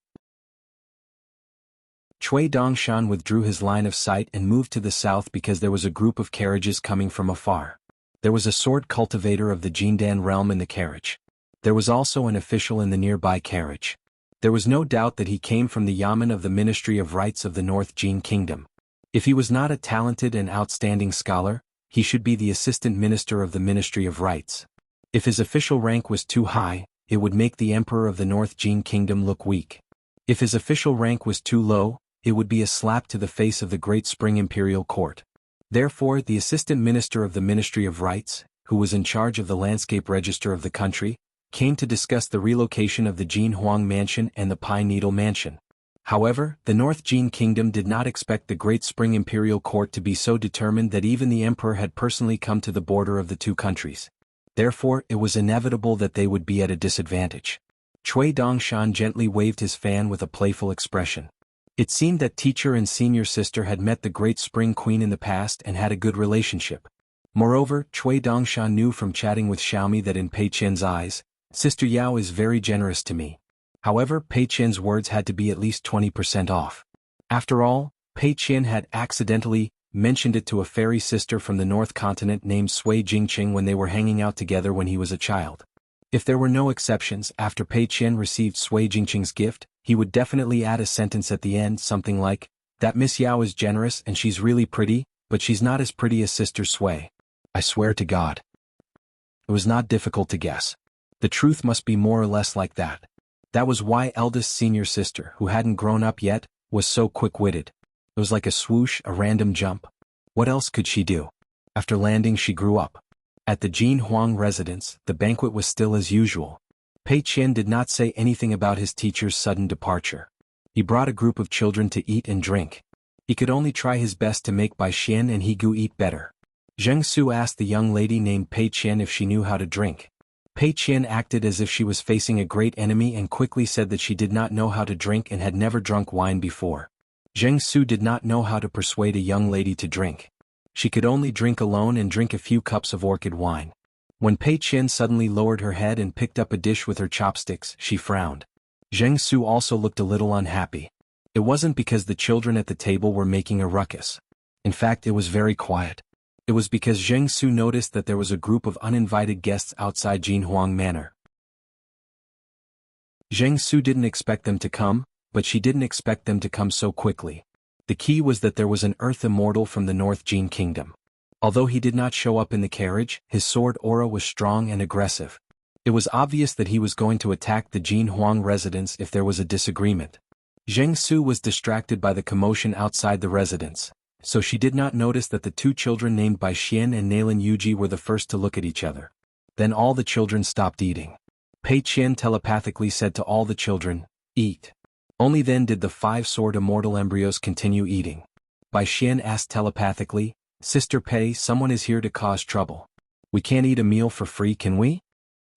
Shui Dongshan withdrew his line of sight and moved to the south because there was a group of carriages coming from afar. There was a sword cultivator of the Jindan realm in the carriage. There was also an official in the nearby carriage. There was no doubt that he came from the Yamen of the Ministry of Rites of the North Jin Kingdom. If he was not a talented and outstanding scholar, he should be the assistant minister of the Ministry of Rites. If his official rank was too high, it would make the Emperor of the North Jin Kingdom look weak. If his official rank was too low, it would be a slap to the face of the Great Spring Imperial Court. Therefore, the assistant minister of the Ministry of Rites, who was in charge of the landscape register of the country, came to discuss the relocation of the Jinhuang Mansion and the Pine Needle Mansion. However, the North Jin Kingdom did not expect the Great Spring Imperial Court to be so determined that even the emperor had personally come to the border of the two countries. Therefore, it was inevitable that they would be at a disadvantage. Shui Dongshan gently waved his fan with a playful expression. It seemed that teacher and senior sister had met the Great Spring Queen in the past and had a good relationship. Moreover, Shui Dongshan knew from chatting with Xiaomi that in Pei Qian's eyes, Sister Yao is very generous to me. However, Pei Qian's words had to be at least 20% off. After all, Pei Qian had accidentally mentioned it to a fairy sister from the North Continent named Sui Jingqing when they were hanging out together when he was a child. If there were no exceptions, after Pei Qian received Sui Jingqing's gift, he would definitely add a sentence at the end, something like, "That Miss Yao is generous and she's really pretty, but she's not as pretty as Sister Sui. I swear to God." It was not difficult to guess. The truth must be more or less like that. That was why eldest senior sister, who hadn't grown up yet, was so quick-witted. It was like a swoosh, a random jump. What else could she do? After landing she grew up. At the Jinhuang residence, the banquet was still as usual. Pei Qian did not say anything about his teacher's sudden departure. He brought a group of children to eat and drink. He could only try his best to make Bai Xian and Higu eat better. Zheng Su asked the young lady named Pei Qian if she knew how to drink. Pei Qian acted as if she was facing a great enemy and quickly said that she did not know how to drink and had never drunk wine before. Zheng Su did not know how to persuade a young lady to drink. She could only drink alone and drink a few cups of orchid wine. When Pei Qian suddenly lowered her head and picked up a dish with her chopsticks, she frowned. Zheng Su also looked a little unhappy. It wasn't because the children at the table were making a ruckus. In fact, it was very quiet. It was because Zheng Su noticed that there was a group of uninvited guests outside Jinhuang Manor. Zheng Su didn't expect them to come, but she didn't expect them to come so quickly. The key was that there was an earth immortal from the North Jin Kingdom. Although he did not show up in the carriage, his sword aura was strong and aggressive. It was obvious that he was going to attack the Jinhuang residence if there was a disagreement. Zheng Su was distracted by the commotion outside the residence, so she did not notice that the two children named by Xian and Nalan Yuji were the first to look at each other. Then all the children stopped eating. Pei Qian telepathically said to all the children, "Eat." Only then did the 5 sword immortal embryos continue eating. Bai Xian asked telepathically, "Sister Pei, someone is here to cause trouble. We can't eat a meal for free, can we?"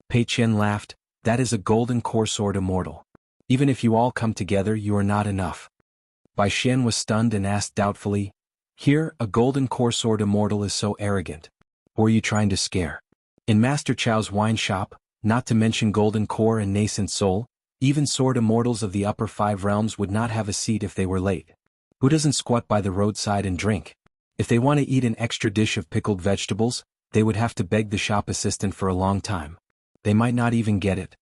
Pei Qian laughed, "That is a golden core sword immortal. Even if you all come together, you are not enough." Bai Xian was stunned and asked doubtfully, "Here, a golden core sword immortal is so arrogant. Who are you trying to scare?" In Master Chao's wine shop, not to mention golden core and nascent soul, even sword immortals of the upper 5 realms would not have a seat if they were late. Who doesn't squat by the roadside and drink? If they want to eat an extra dish of pickled vegetables, they would have to beg the shop assistant for a long time. They might not even get it.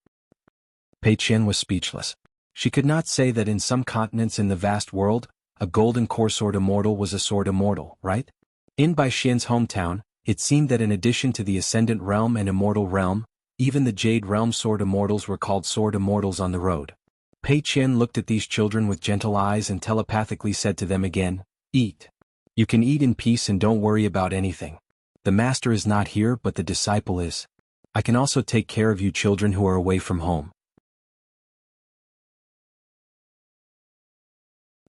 Pei Qian was speechless. She could not say that in some continents in the vast world, a golden core sword immortal was a sword immortal, right? In Bai Xian's hometown, it seemed that in addition to the Ascendant Realm and Immortal Realm, even the Jade Realm sword immortals were called sword immortals on the road. Pei Qian looked at these children with gentle eyes and telepathically said to them again, "Eat. You can eat in peace and don't worry about anything. The master is not here but the disciple is. I can also take care of you children who are away from home."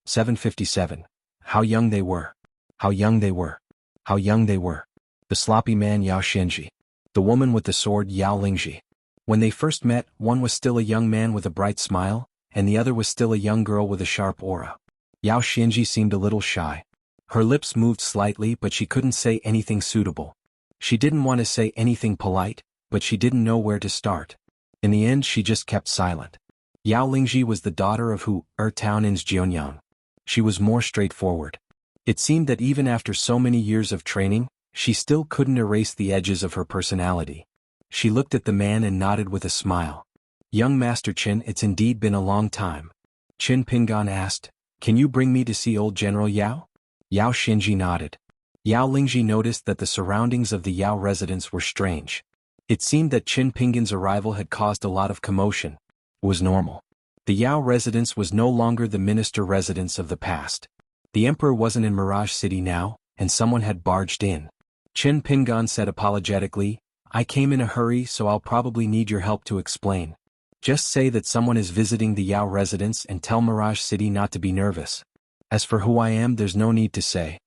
757. How young they were. How young they were. How young they were. The sloppy man Yao Xinji. The woman with the sword Yao Lingji. When they first met, one was still a young man with a bright smile, and the other was still a young girl with a sharp aura. Yao Xinji seemed a little shy. Her lips moved slightly but she couldn't say anything suitable. She didn't want to say anything polite, but she didn't know where to start. In the end she just kept silent. Yao Lingji was the daughter of Hu Town in Xuanhuan. She was more straightforward. It seemed that even after so many years of training, she still couldn't erase the edges of her personality. She looked at the man and nodded with a smile. "Young Master Qin, it's indeed been a long time." Qin Pingan asked, "Can you bring me to see old General Yao?" Yao Xinji nodded. Yao Lingji noticed that the surroundings of the Yao residence were strange. It seemed that Qin Pingan's arrival had caused a lot of commotion. It was normal. The Yao residence was no longer the minister residence of the past. The emperor wasn't in Mirage City now, and someone had barged in. Qin Pingan said apologetically, "I came in a hurry so I'll probably need your help to explain. Just say that someone is visiting the Yao residence and tell Mirage City not to be nervous. As for who I am, there's no need to say."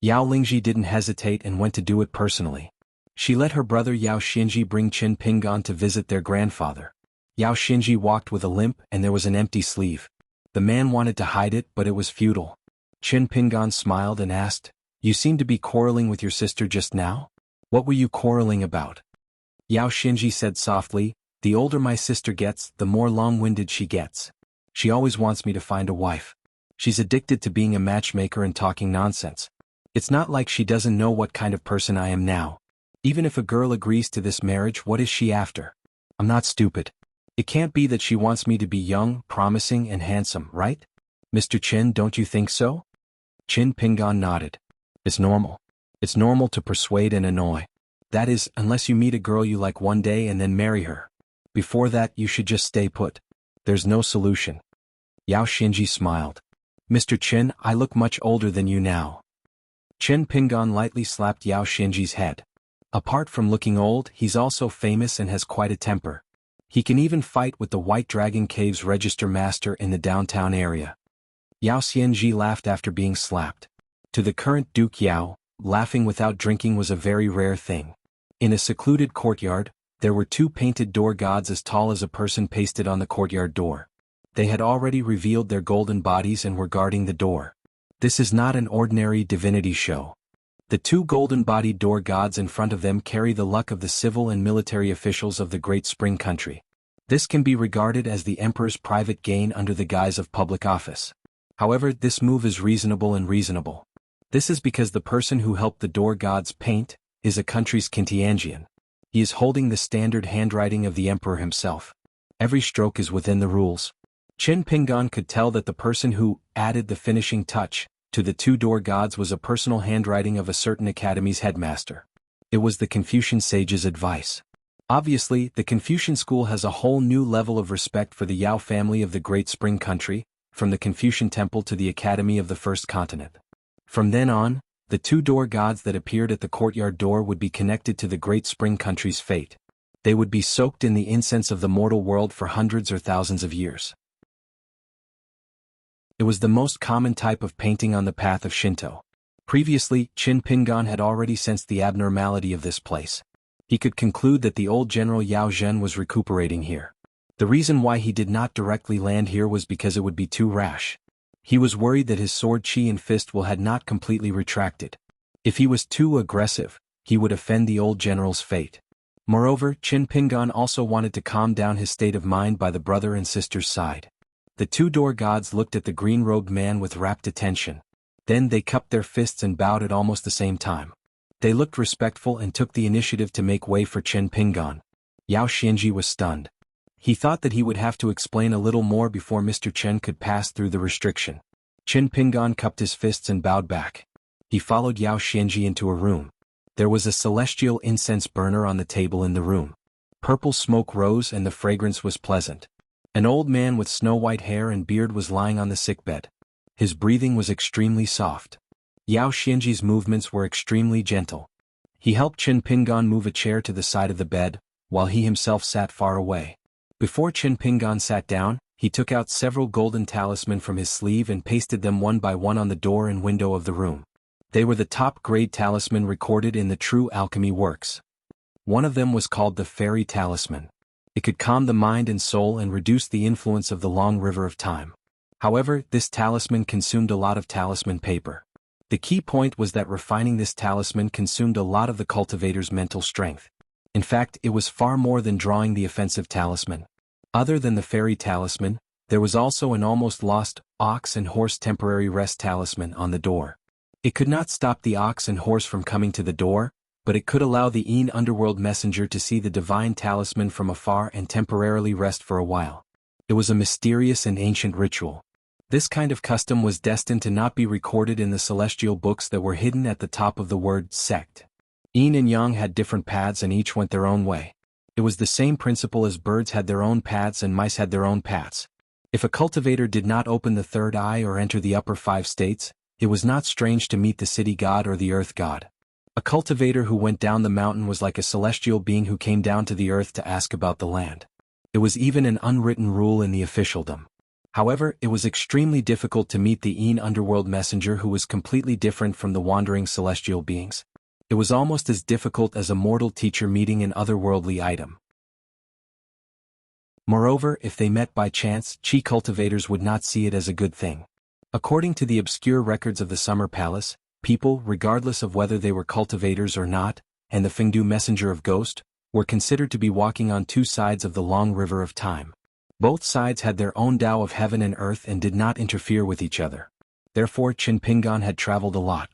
Yao Lingji didn't hesitate and went to do it personally. She let her brother Yao Xinji bring Qin Pingan to visit their grandfather. Yao Xinji walked with a limp and there was an empty sleeve. The man wanted to hide it but it was futile. Qin Pingan smiled and asked, "You seem to be quarreling with your sister just now? What were you quarreling about?" Yao Xinji said softly, "The older my sister gets, the more long-winded she gets. She always wants me to find a wife. She's addicted to being a matchmaker and talking nonsense. It's not like she doesn't know what kind of person I am now. Even if a girl agrees to this marriage, what is she after? I'm not stupid. It can't be that she wants me to be young, promising and handsome, right? Mr. Qin, don't you think so?" Qin Pingan nodded. "It's normal. It's normal to persuade and annoy. That is, unless you meet a girl you like one day and then marry her. Before that, you should just stay put. There's no solution." Yao Xinji smiled. "Mr. Qin, I look much older than you now." Qin Pingan lightly slapped Yao Xinji's head. "Apart from looking old, he's also famous and has quite a temper. He can even fight with the White Dragon Cave's register master in the downtown area." Yao Xinji laughed after being slapped. To the current Duke Yao, laughing without drinking was a very rare thing. In a secluded courtyard, there were 2 painted door gods as tall as a person pasted on the courtyard door. They had already revealed their golden bodies and were guarding the door. This is not an ordinary divinity show. The 2 golden-bodied door gods in front of them carry the luck of the civil and military officials of the Great Spring Country. This can be regarded as the emperor's private gain under the guise of public office. However, this move is reasonable. This is because the person who helped the door gods paint is a country's Kintiangian. He is holding the standard handwriting of the emperor himself. Every stroke is within the rules. Qin Pingan could tell that the person who added the finishing touch to the two door gods was a personal handwriting of a certain academy's headmaster. It was the Confucian sage's advice. Obviously, the Confucian school has a whole new level of respect for the Yao family of the Great Spring Country, from the Confucian Temple to the Academy of the First Continent. From then on, the two door gods that appeared at the courtyard door would be connected to the Great Spring Country's fate. They would be soaked in the incense of the mortal world for hundreds or thousands of years. It was the most common type of painting on the path of Shinto. Previously, Qin Pingan had already sensed the abnormality of this place. He could conclude that the old General Yao Zhen was recuperating here. The reason why he did not directly land here was because it would be too rash. He was worried that his sword chi and fist will had not completely retracted. If he was too aggressive, he would offend the old general's fate. Moreover, Qin Pingan also wanted to calm down his state of mind by the brother and sister's side. The two door gods looked at the green-robed man with rapt attention. Then they cupped their fists and bowed at almost the same time. They looked respectful and took the initiative to make way for Qin Pingan. Yao Xianji was stunned. He thought that he would have to explain a little more before Mr. Chen could pass through the restriction. Qin Pingan cupped his fists and bowed back. He followed Yao Xianji into a room. There was a celestial incense burner on the table in the room. Purple smoke rose and the fragrance was pleasant. An old man with snow-white hair and beard was lying on the sickbed. His breathing was extremely soft. Yao Xianji's movements were extremely gentle. He helped Qin Pingan move a chair to the side of the bed, while he himself sat far away. Before Qin Pingan sat down, he took out several golden talismans from his sleeve and pasted them one by one on the door and window of the room. They were the top-grade talisman recorded in the true alchemy works. One of them was called the Fairy Talisman. It could calm the mind and soul and reduce the influence of the long river of time. However, this talisman consumed a lot of talisman paper. The key point was that refining this talisman consumed a lot of the cultivator's mental strength. In fact, it was far more than drawing the offensive talisman. Other than the Fairy Talisman, there was also an almost lost ox and horse temporary rest talisman on the door. It could not stop the ox and horse from coming to the door, but it could allow the Yin underworld messenger to see the divine talisman from afar and temporarily rest for a while. It was a mysterious and ancient ritual. This kind of custom was destined to not be recorded in the celestial books that were hidden at the top of the word sect. Yin and Yang had different paths and each went their own way. It was the same principle as birds had their own paths and mice had their own paths. If a cultivator did not open the third eye or enter the upper five states, it was not strange to meet the city god or the earth god. A cultivator who went down the mountain was like a celestial being who came down to the earth to ask about the land. It was even an unwritten rule in the officialdom. However, it was extremely difficult to meet the Yin underworld messenger who was completely different from the wandering celestial beings. It was almost as difficult as a mortal teacher meeting an otherworldly item. Moreover, if they met by chance, Qi cultivators would not see it as a good thing. According to the obscure records of the Summer Palace, people, regardless of whether they were cultivators or not, and the Fengdu messenger of Ghost, were considered to be walking on two sides of the long river of time. Both sides had their own Tao of heaven and earth and did not interfere with each other. Therefore Qin Pingan had traveled a lot.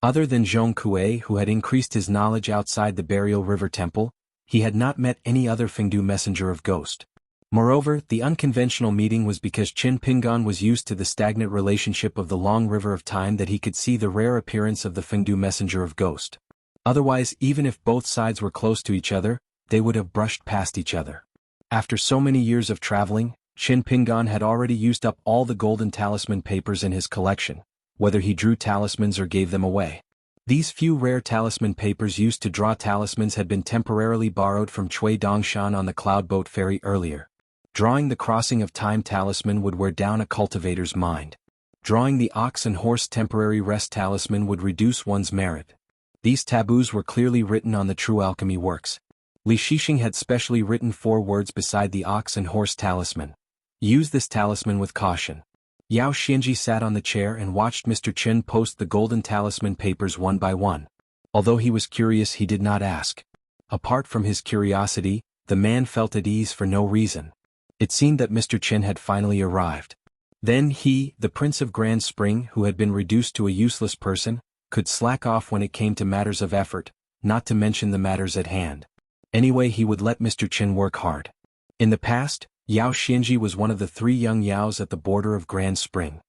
Other than Zhong Kuei, who had increased his knowledge outside the Burial River Temple, he had not met any other Fengdu messenger of Ghost. Moreover, the unconventional meeting was because Qin Pingan was used to the stagnant relationship of the long river of time that he could see the rare appearance of the Fengdu messenger of Ghost. Otherwise, even if both sides were close to each other, they would have brushed past each other. After so many years of traveling, Qin Pingan had already used up all the golden talisman papers in his collection, whether he drew talismans or gave them away. These few rare talisman papers used to draw talismans had been temporarily borrowed from Cui Dongshan on the cloudboat ferry earlier. Drawing the crossing of time talisman would wear down a cultivator's mind. Drawing the ox and horse temporary rest talisman would reduce one's merit. These taboos were clearly written on the true alchemy works. Li Shixing had specially written 4 words beside the ox and horse talisman. Use this talisman with caution. Yao Xianji sat on the chair and watched Mr. Chen post the golden talisman papers one by one. Although he was curious, he did not ask. Apart from his curiosity, the man felt at ease for no reason. It seemed that Mr. Qin had finally arrived. Then he, the Prince of Grand Spring who had been reduced to a useless person, could slack off when it came to matters of effort, not to mention the matters at hand. Anyway, he would let Mr. Qin work hard. In the past, Yao Xinji was one of the 3 young Yaos at the border of Grand Spring.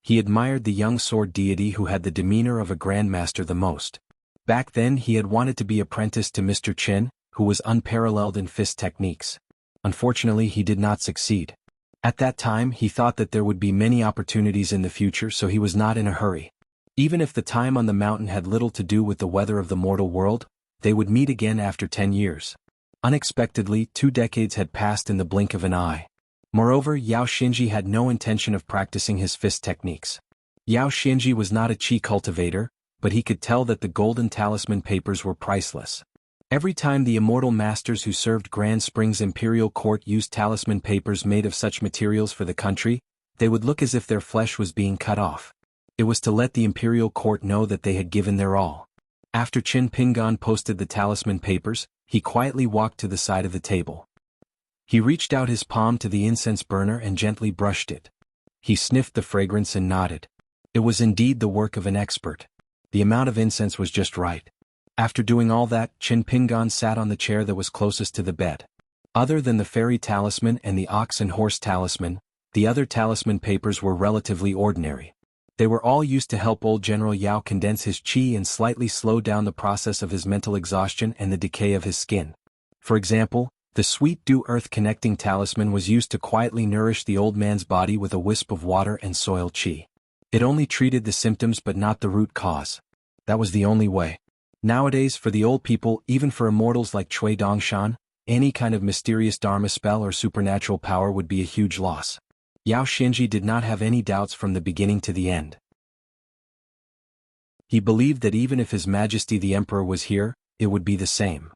He admired the young sword deity who had the demeanor of a grandmaster the most. Back then he had wanted to be apprenticed to Mr. Qin, who was unparalleled in fist techniques. Unfortunately, he did not succeed. At that time he thought that there would be many opportunities in the future, so he was not in a hurry. Even if the time on the mountain had little to do with the weather of the mortal world, they would meet again after 10 years. Unexpectedly, 2 decades had passed in the blink of an eye. Moreover, Yao Xinji had no intention of practicing his fist techniques. Yao Xinji was not a chi cultivator, but he could tell that the golden talisman papers were priceless. Every time the immortal masters who served Grand Spring's imperial court used talisman papers made of such materials for the country, they would look as if their flesh was being cut off. It was to let the imperial court know that they had given their all. After Qin Pingan posted the talisman papers, he quietly walked to the side of the table. He reached out his palm to the incense burner and gently brushed it. He sniffed the fragrance and nodded. It was indeed the work of an expert. The amount of incense was just right. After doing all that, Qin Pingan sat on the chair that was closest to the bed. Other than the fairy talisman and the ox and horse talisman, the other talisman papers were relatively ordinary. They were all used to help old General Yao condense his qi and slightly slow down the process of his mental exhaustion and the decay of his skin. For example, the sweet dew earth connecting talisman was used to quietly nourish the old man's body with a wisp of water and soil qi. It only treated the symptoms but not the root cause. That was the only way. Nowadays, for the old people, even for immortals like Cui Dongshan, any kind of mysterious dharma spell or supernatural power would be a huge loss. Yao Xinji did not have any doubts from the beginning to the end. He believed that even if His Majesty the Emperor was here, it would be the same.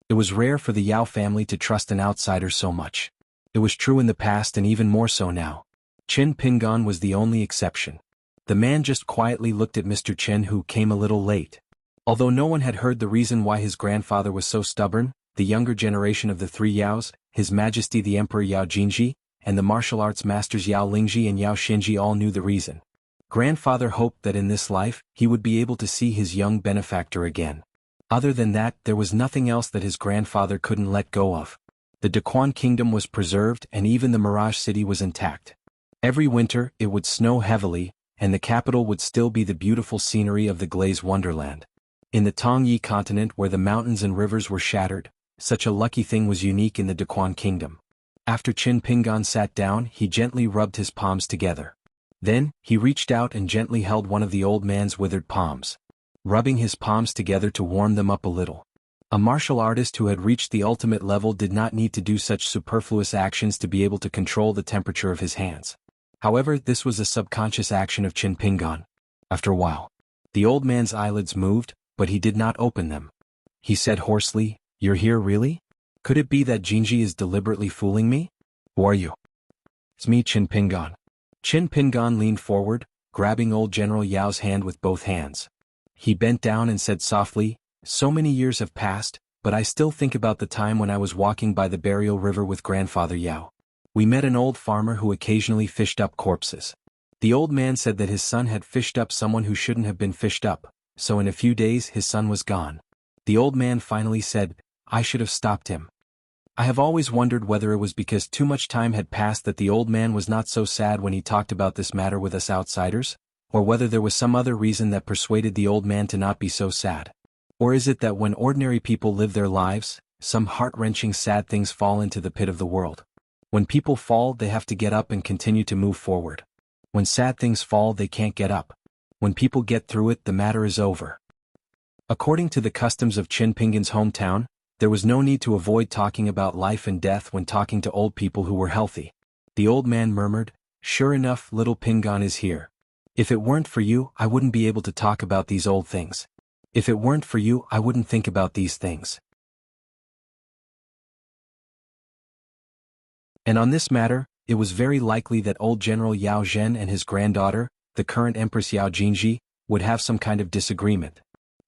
It was rare for the Yao family to trust an outsider so much. It was true in the past and even more so now. Qin Pingan was the only exception. The man just quietly looked at Mr. Qin, who came a little late. Although no one had heard the reason why his grandfather was so stubborn, the younger generation of the 3 Yaos, His Majesty the Emperor Yao Jingji, and the martial arts masters Yao Lingji and Yao Xinji all knew the reason. Grandfather hoped that in this life, he would be able to see his young benefactor again. Other than that, there was nothing else that his grandfather couldn't let go of. The Daquan Kingdom was preserved and even the Mirage City was intact. Every winter, it would snow heavily, and the capital would still be the beautiful scenery of the Glaze Wonderland. In the Tongyi continent where the mountains and rivers were shattered, such a lucky thing was unique in the Daquan Kingdom. After Qin Pingan sat down, he gently rubbed his palms together. Then, he reached out and gently held one of the old man's withered palms, rubbing his palms together to warm them up a little. A martial artist who had reached the ultimate level did not need to do such superfluous actions to be able to control the temperature of his hands. However, this was a subconscious action of Qin Pingan. After a while, the old man's eyelids moved, but he did not open them. He said hoarsely, "You're here really? Could it be that Jingji is deliberately fooling me? Who are you?" "It's me, Qin Pingan." Qin Pingan leaned forward, grabbing old General Yao's hand with both hands. He bent down and said softly, "So many years have passed, but I still think about the time when I was walking by the burial river with Grandfather Yao. We met an old farmer who occasionally fished up corpses. The old man said that his son had fished up someone who shouldn't have been fished up, so in a few days his son was gone. The old man finally said, I should have stopped him. I have always wondered whether it was because too much time had passed that the old man was not so sad when he talked about this matter with us outsiders, or whether there was some other reason that persuaded the old man to not be so sad. Or is it that when ordinary people live their lives, some heart-wrenching sad things fall into the pit of the world? When people fall, they have to get up and continue to move forward. When sad things fall, they can't get up. When people get through it, the matter is over. According to the customs of Qin Pingan's hometown, there was no need to avoid talking about life and death when talking to old people who were healthy. The old man murmured, "Sure enough, little Pingan is here. If it weren't for you, I wouldn't be able to talk about these old things. If it weren't for you, I wouldn't think about these things." And on this matter, it was very likely that old General Yao Zhen and his granddaughter, the current Empress Yao Jingji, would have some kind of disagreement.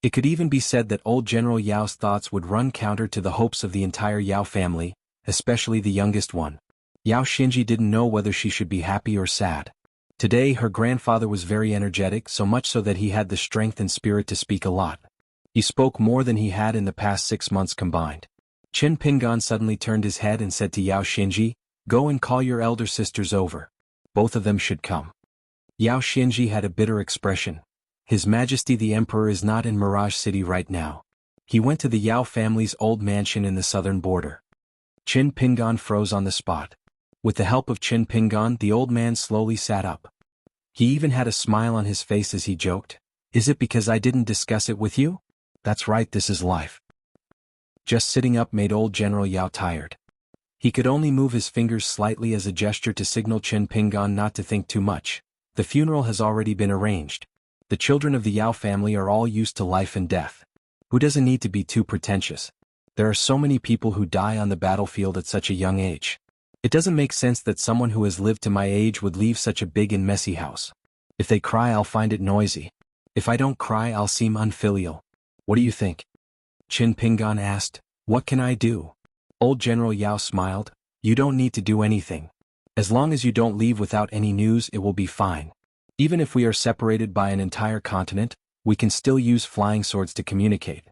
It could even be said that old General Yao's thoughts would run counter to the hopes of the entire Yao family, especially the youngest one. Yao Xinji didn't know whether she should be happy or sad. Today her grandfather was very energetic, so much so that he had the strength and spirit to speak a lot. He spoke more than he had in the past 6 months combined. Qin Pingan suddenly turned his head and said to Yao Xinji, "Go and call your elder sisters over. Both of them should come." Yao Xinji had a bitter expression. His Majesty the Emperor is not in Mirage City right now. He went to the Yao family's old mansion in the southern border. Qin Pingan froze on the spot. With the help of Qin Pingan, the old man slowly sat up. He even had a smile on his face as he joked, "Is it because I didn't discuss it with you? That's right, this is life." Just sitting up made old General Yao tired. He could only move his fingers slightly as a gesture to signal Qin Pingan not to think too much. The funeral has already been arranged. The children of the Yao family are all used to life and death. Who doesn't need to be too pretentious? There are so many people who die on the battlefield at such a young age. It doesn't make sense that someone who has lived to my age would leave such a big and messy house. If they cry, I'll find it noisy. If I don't cry, I'll seem unfilial. What do you think? Qin Pingan asked. What can I do? Old General Yao smiled. You don't need to do anything. As long as you don't leave without any news, it will be fine. Even if we are separated by an entire continent, we can still use flying swords to communicate.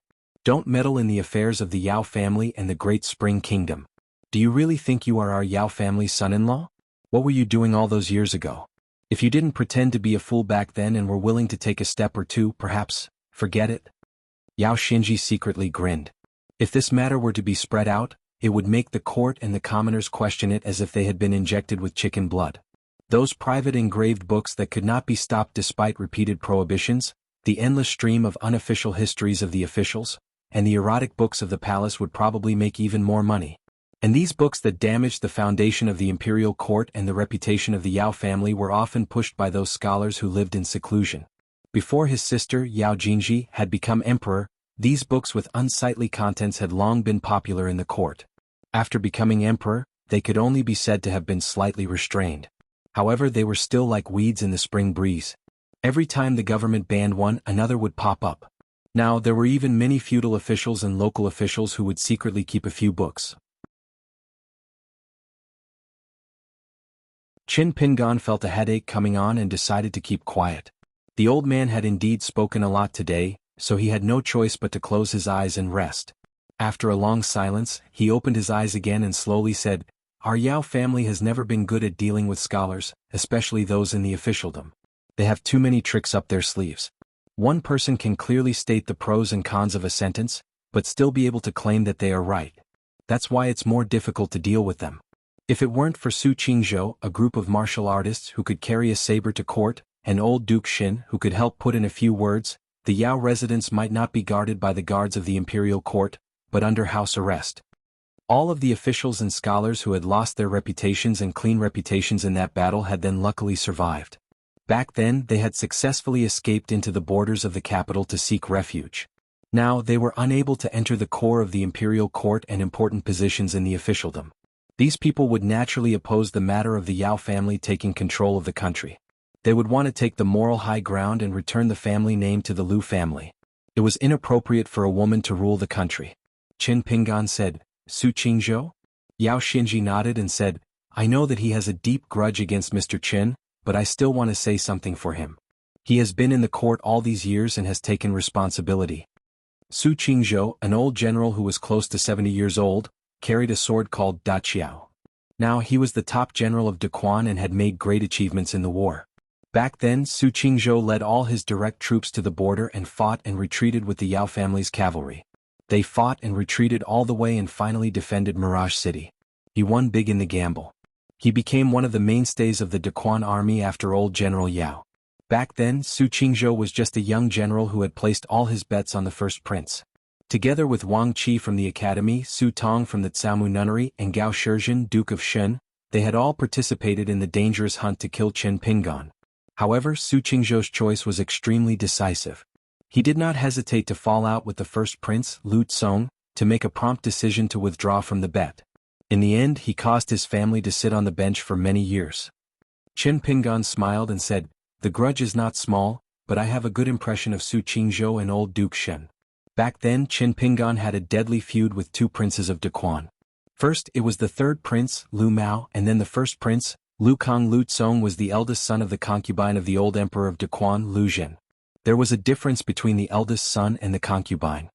Don't meddle in the affairs of the Yao family and the Great Spring Kingdom. Do you really think you are our Yao family's son-in-law? What were you doing all those years ago? If you didn't pretend to be a fool back then and were willing to take a step or two, perhaps, forget it. Yao Xinji secretly grinned. If this matter were to be spread out, it would make the court and the commoners question it as if they had been injected with chicken blood. Those private engraved books that could not be stopped despite repeated prohibitions, the endless stream of unofficial histories of the officials, and the erotic books of the palace would probably make even more money. And these books that damaged the foundation of the imperial court and the reputation of the Yao family were often pushed by those scholars who lived in seclusion. Before his sister Yao Jingji had become emperor, these books with unsightly contents had long been popular in the court. After becoming emperor, they could only be said to have been slightly restrained. However, they were still like weeds in the spring breeze. Every time the government banned one, another would pop up. Now, there were even many feudal officials and local officials who would secretly keep a few books. Qin Pingan felt a headache coming on and decided to keep quiet. The old man had indeed spoken a lot today, so he had no choice but to close his eyes and rest. After a long silence, he opened his eyes again and slowly said, "Our Yao family has never been good at dealing with scholars, especially those in the officialdom. They have too many tricks up their sleeves. One person can clearly state the pros and cons of a sentence, but still be able to claim that they are right. That's why it's more difficult to deal with them. If it weren't for Su Qingzhou, a group of martial artists who could carry a saber to court, and old Duke Xin who could help put in a few words, the Yao residence might not be guarded by the guards of the imperial court, but under house arrest." All of the officials and scholars who had lost their reputations and clean reputations in that battle had then luckily survived. Back then, they had successfully escaped into the borders of the capital to seek refuge. Now, they were unable to enter the core of the imperial court and important positions in the officialdom. These people would naturally oppose the matter of the Yao family taking control of the country. They would want to take the moral high ground and return the family name to the Liu family. It was inappropriate for a woman to rule the country. Qin Pingan said, "Su Qingzhou?" Yao Xinji nodded and said, "I know that he has a deep grudge against Mr. Qin, but I still want to say something for him. He has been in the court all these years and has taken responsibility." Su Qingzhou, an old general who was close to 70 years old, carried a sword called Da Qiao. Now he was the top general of Dequan and had made great achievements in the war. Back then, Su Qingzhou led all his direct troops to the border and fought and retreated with the Yao family's cavalry. They fought and retreated all the way and finally defended Mirage City. He won big in the gamble. He became one of the mainstays of the Dequan army after old General Yao. Back then, Su Qingzhou was just a young general who had placed all his bets on the first prince. Together with Wang Qi from the academy, Su Tong from the Caomu nunnery, and Gao Shizhen, Duke of Shun, they had all participated in the dangerous hunt to kill Qin Pingan. However, Su Qingzhou's choice was extremely decisive. He did not hesitate to fall out with the first prince, Lu Tsong, to make a prompt decision to withdraw from the bet. In the end, he caused his family to sit on the bench for many years. Qin Pingan smiled and said, "The grudge is not small, but I have a good impression of Su Qingzhou and old Duke Shen. Back then Qin Pingan had a deadly feud with two princes of Dequan. First it was the third prince, Lu Mao, and then the first prince, Lu Kang. Lu Tsong was the eldest son of the concubine of the old emperor of Dequan, Lu Zhen. There was a difference between the eldest son and the concubine.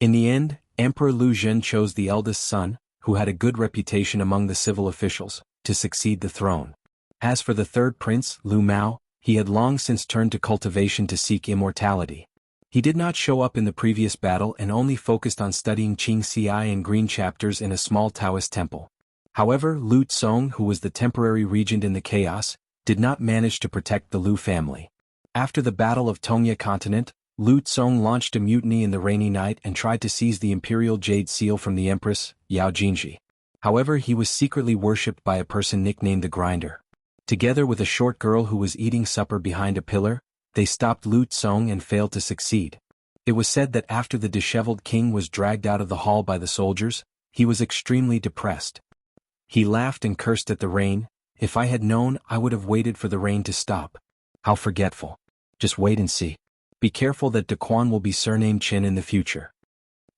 In the end, Emperor Lu Zhen chose the eldest son, who had a good reputation among the civil officials, to succeed the throne. As for the third prince, Lu Mao, he had long since turned to cultivation to seek immortality. He did not show up in the previous battle and only focused on studying xianxia and green chapters in a small Taoist temple. However, Lu Tsong, who was the temporary regent in the chaos, did not manage to protect the Lu family. After the Battle of Tongya Continent, Lu Tsong launched a mutiny in the rainy night and tried to seize the imperial jade seal from the empress, Yao Jingji. However, he was secretly worshipped by a person nicknamed the Grinder. Together with a short girl who was eating supper behind a pillar, they stopped Lu Tsong and failed to succeed. It was said that after the disheveled king was dragged out of the hall by the soldiers, he was extremely depressed. He laughed and cursed at the rain. If I had known, I would have waited for the rain to stop. How forgetful. Just wait and see. Be careful that Dequan will be surnamed Qin in the future.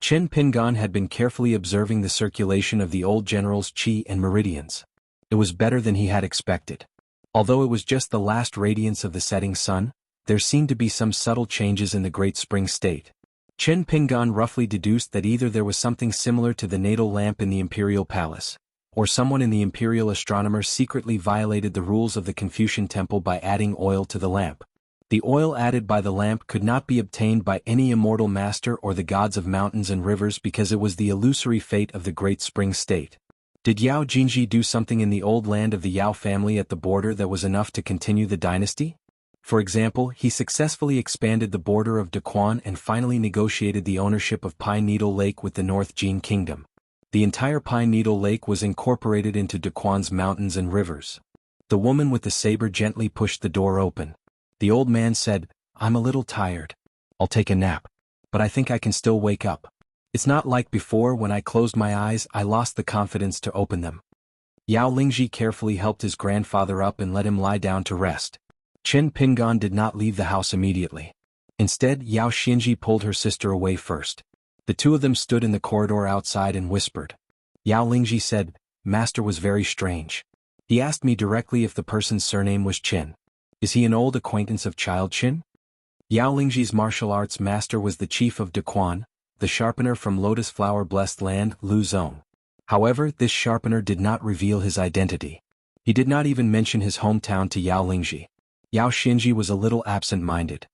Qin Pingan had been carefully observing the circulation of the old general's qi and meridians. It was better than he had expected. Although it was just the last radiance of the setting sun, there seemed to be some subtle changes in the Great Spring State. Qin Pingan roughly deduced that either there was something similar to the natal lamp in the imperial palace, or someone in the imperial astronomer secretly violated the rules of the Confucian temple by adding oil to the lamp. The oil added by the lamp could not be obtained by any immortal master or the gods of mountains and rivers because it was the illusory fate of the Great Spring State. Did Yao Jingji do something in the old land of the Yao family at the border that was enough to continue the dynasty? For example, he successfully expanded the border of Dequan and finally negotiated the ownership of Pine Needle Lake with the North Jin Kingdom. The entire Pine Needle Lake was incorporated into Dequan's mountains and rivers. The woman with the saber gently pushed the door open. The old man said, "I'm a little tired. I'll take a nap. But I think I can still wake up. It's not like before when I closed my eyes I lost the confidence to open them." Yao Lingji carefully helped his grandfather up and let him lie down to rest. Qin Pingan did not leave the house immediately. Instead, Yao Xinji pulled her sister away first. The two of them stood in the corridor outside and whispered. Yao Lingji said, "Master was very strange. He asked me directly if the person's surname was Qin. Is he an old acquaintance of Child Qin?" Yao Lingji's martial arts master was the chief of Dequan, the sharpener from Lotus Flower Blessed Land, Lu Zong. However, this sharpener did not reveal his identity. He did not even mention his hometown to Yao Lingji. Yao Xinji was a little absent-minded.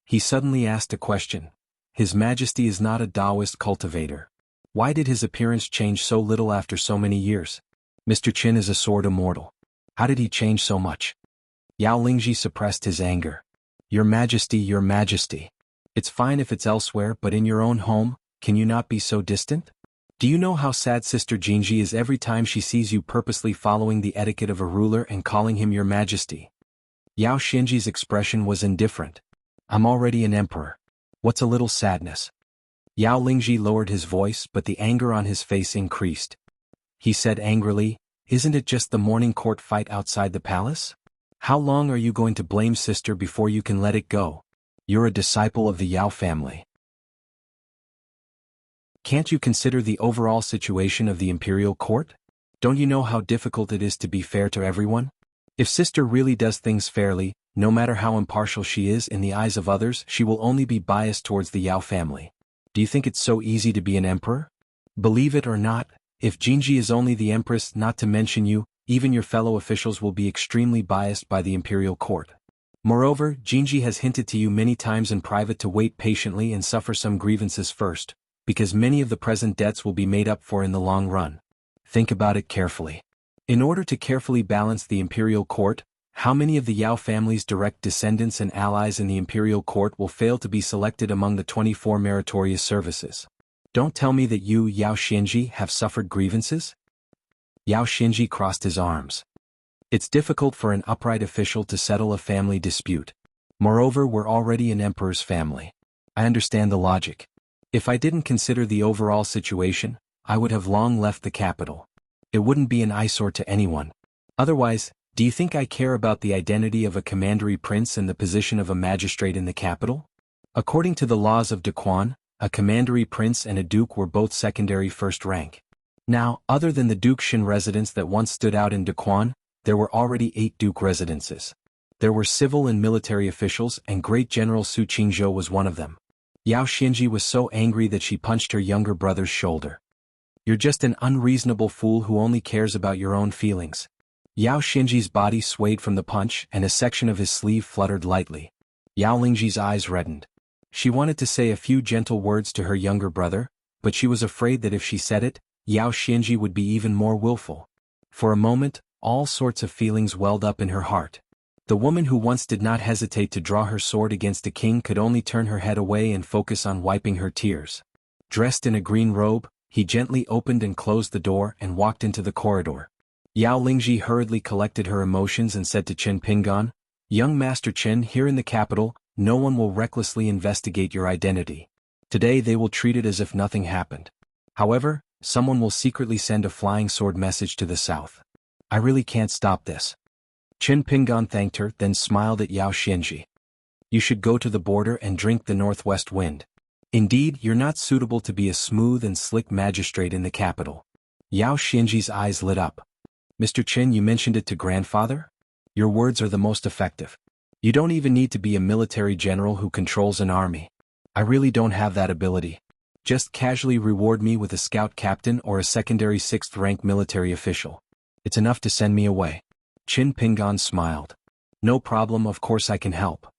He suddenly asked a question. His Majesty is not a Taoist cultivator. Why did his appearance change so little after so many years? Mr. Qin is a sword immortal. How did he change so much? Yao Lingji suppressed his anger. Your Majesty, Your Majesty. It's fine if it's elsewhere, but in your own home, can you not be so distant? Do you know how sad Sister Jingji is every time she sees you purposely following the etiquette of a ruler and calling him Your Majesty? Yao Xinji's expression was indifferent. I'm already an emperor. What's a little sadness? Yao Lingji lowered his voice, but the anger on his face increased. He said angrily, "Isn't it just the morning court fight outside the palace? How long are you going to blame sister before you can let it go? You're a disciple of the Yao family. Can't you consider the overall situation of the imperial court? Don't you know how difficult it is to be fair to everyone? If sister really does things fairly, no matter how impartial she is in the eyes of others, she will only be biased towards the Yao family. Do you think it's so easy to be an emperor? Believe it or not, if Jingji is only the empress, not to mention you, even your fellow officials will be extremely biased by the imperial court. Moreover, Jingji has hinted to you many times in private to wait patiently and suffer some grievances first, because many of the present debts will be made up for in the long run. Think about it carefully. In order to carefully balance the imperial court, how many of the Yao family's direct descendants and allies in the imperial court will fail to be selected among the 24 meritorious services? Don't tell me that you, Yao Xinji, have suffered grievances? Yao Xinji crossed his arms. It's difficult for an upright official to settle a family dispute. Moreover, we're already an emperor's family. I understand the logic. If I didn't consider the overall situation, I would have long left the capital. It wouldn't be an eyesore to anyone. Otherwise, Do you think I care about the identity of a commandery prince and the position of a magistrate in the capital? According to the laws of Daquan, a commandery prince and a duke were both secondary first rank. Now, other than the Duke-Shin residence that once stood out in Daquan, there were already 8 duke residences. There were civil and military officials, and Great General Su Qingzhou was one of them. Yao Xinji was so angry that she punched her younger brother's shoulder. You're just an unreasonable fool who only cares about your own feelings. Yao Xinji's body swayed from the punch, and a section of his sleeve fluttered lightly. Yao Lingji's eyes reddened. She wanted to say a few gentle words to her younger brother, but she was afraid that if she said it, Yao Xinji would be even more willful. For a moment, all sorts of feelings welled up in her heart. The woman who once did not hesitate to draw her sword against a king could only turn her head away and focus on wiping her tears. Dressed in a green robe, he gently opened and closed the door and walked into the corridor. Yao Lingji hurriedly collected her emotions and said to Qin Pingan, "Young Master Qin, here in the capital, no one will recklessly investigate your identity. Today they will treat it as if nothing happened. However, someone will secretly send a flying sword message to the south. I really can't stop this." Qin Pingan thanked her, then smiled at Yao Xinji. "You should go to the border and drink the northwest wind. Indeed, you're not suitable to be a smooth and slick magistrate in the capital." Yao Xinji's eyes lit up. "Mr. Qin, you mentioned it to grandfather? Your words are the most effective. You don't even need to be a military general who controls an army. I really don't have that ability. Just casually reward me with a scout captain or a secondary 6th-rank military official. It's enough to send me away." Qin Pingan smiled. "No problem, of course I can help.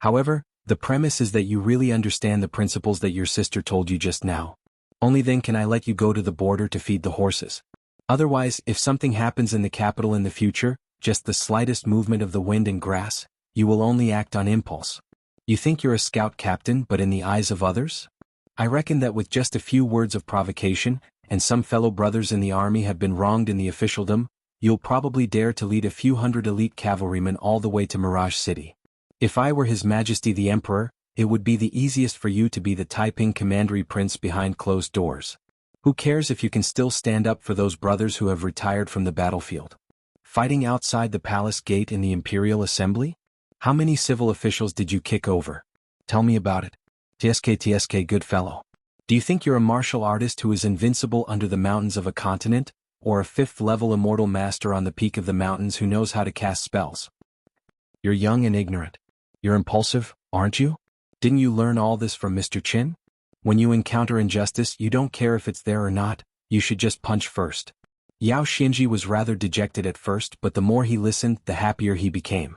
However, the premise is that you really understand the principles that your sister told you just now. Only then can I let you go to the border to feed the horses. Otherwise, if something happens in the capital in the future, just the slightest movement of the wind and grass, you will only act on impulse. You think you're a scout captain, but in the eyes of others? I reckon that with just a few words of provocation, and some fellow brothers in the army have been wronged in the officialdom, you'll probably dare to lead a few hundred elite cavalrymen all the way to Mirage City. If I were His Majesty the Emperor, it would be the easiest for you to be the Taiping commandery prince behind closed doors. Who cares if you can still stand up for those brothers who have retired from the battlefield? Fighting outside the palace gate in the Imperial Assembly? How many civil officials did you kick over? Tell me about it. TSK good fellow. Do you think you're a martial artist who is invincible under the mountains of a continent, or a 5th-level immortal master on the peak of the mountains who knows how to cast spells? You're young and ignorant. You're impulsive, aren't you? Didn't you learn all this from Mr. Qin? When you encounter injustice, you don't care if it's there or not, you should just punch first." Yao Xinji was rather dejected at first, but the more he listened, the happier he became.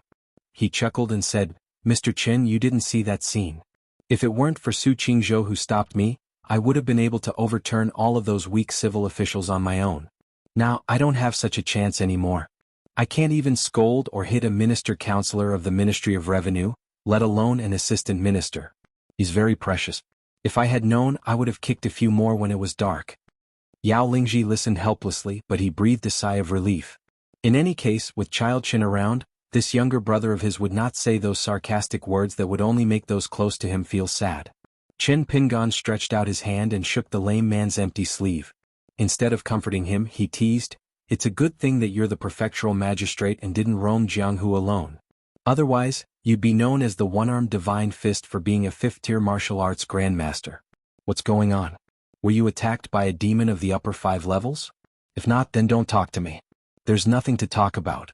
He chuckled and said, "Mr. Qin, you didn't see that scene. If it weren't for Su Qingzhou who stopped me, I would have been able to overturn all of those weak civil officials on my own. Now, I don't have such a chance anymore. I can't even scold or hit a minister-counselor of the Ministry of Revenue, let alone an assistant minister. He's very precious. If I had known, I would have kicked a few more when it was dark." Yao Lingji listened helplessly, but he breathed a sigh of relief. In any case, with Child Qin around, this younger brother of his would not say those sarcastic words that would only make those close to him feel sad. Qin Pingan stretched out his hand and shook the lame man's empty sleeve. Instead of comforting him, he teased, "It's a good thing that you're the prefectural magistrate and didn't roam Jianghu alone. Otherwise, you'd be known as the one-armed divine fist for being a 5th-tier martial arts grandmaster. What's going on? Were you attacked by a demon of the upper 5 levels? If not, then don't talk to me. There's nothing to talk about."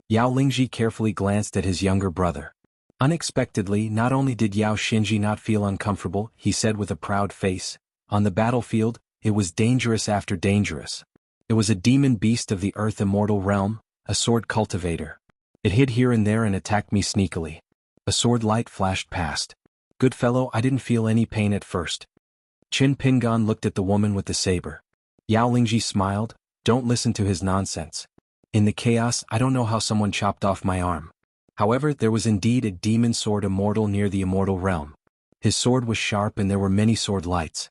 Yao Lingji carefully glanced at his younger brother. Unexpectedly, not only did Yao Xinji not feel uncomfortable, he said with a proud face, "On the battlefield, it was dangerous after dangerous. It was a demon beast of the earth immortal realm, a sword cultivator. It hid here and there and attacked me sneakily. A sword light flashed past. Good fellow, I didn't feel any pain at first." Qin Pingan looked at the woman with the saber. Yao Lingji smiled, "Don't listen to his nonsense. In the chaos, I don't know how someone chopped off my arm. However, there was indeed a demon sword immortal near the immortal realm. His sword was sharp and there were many sword lights."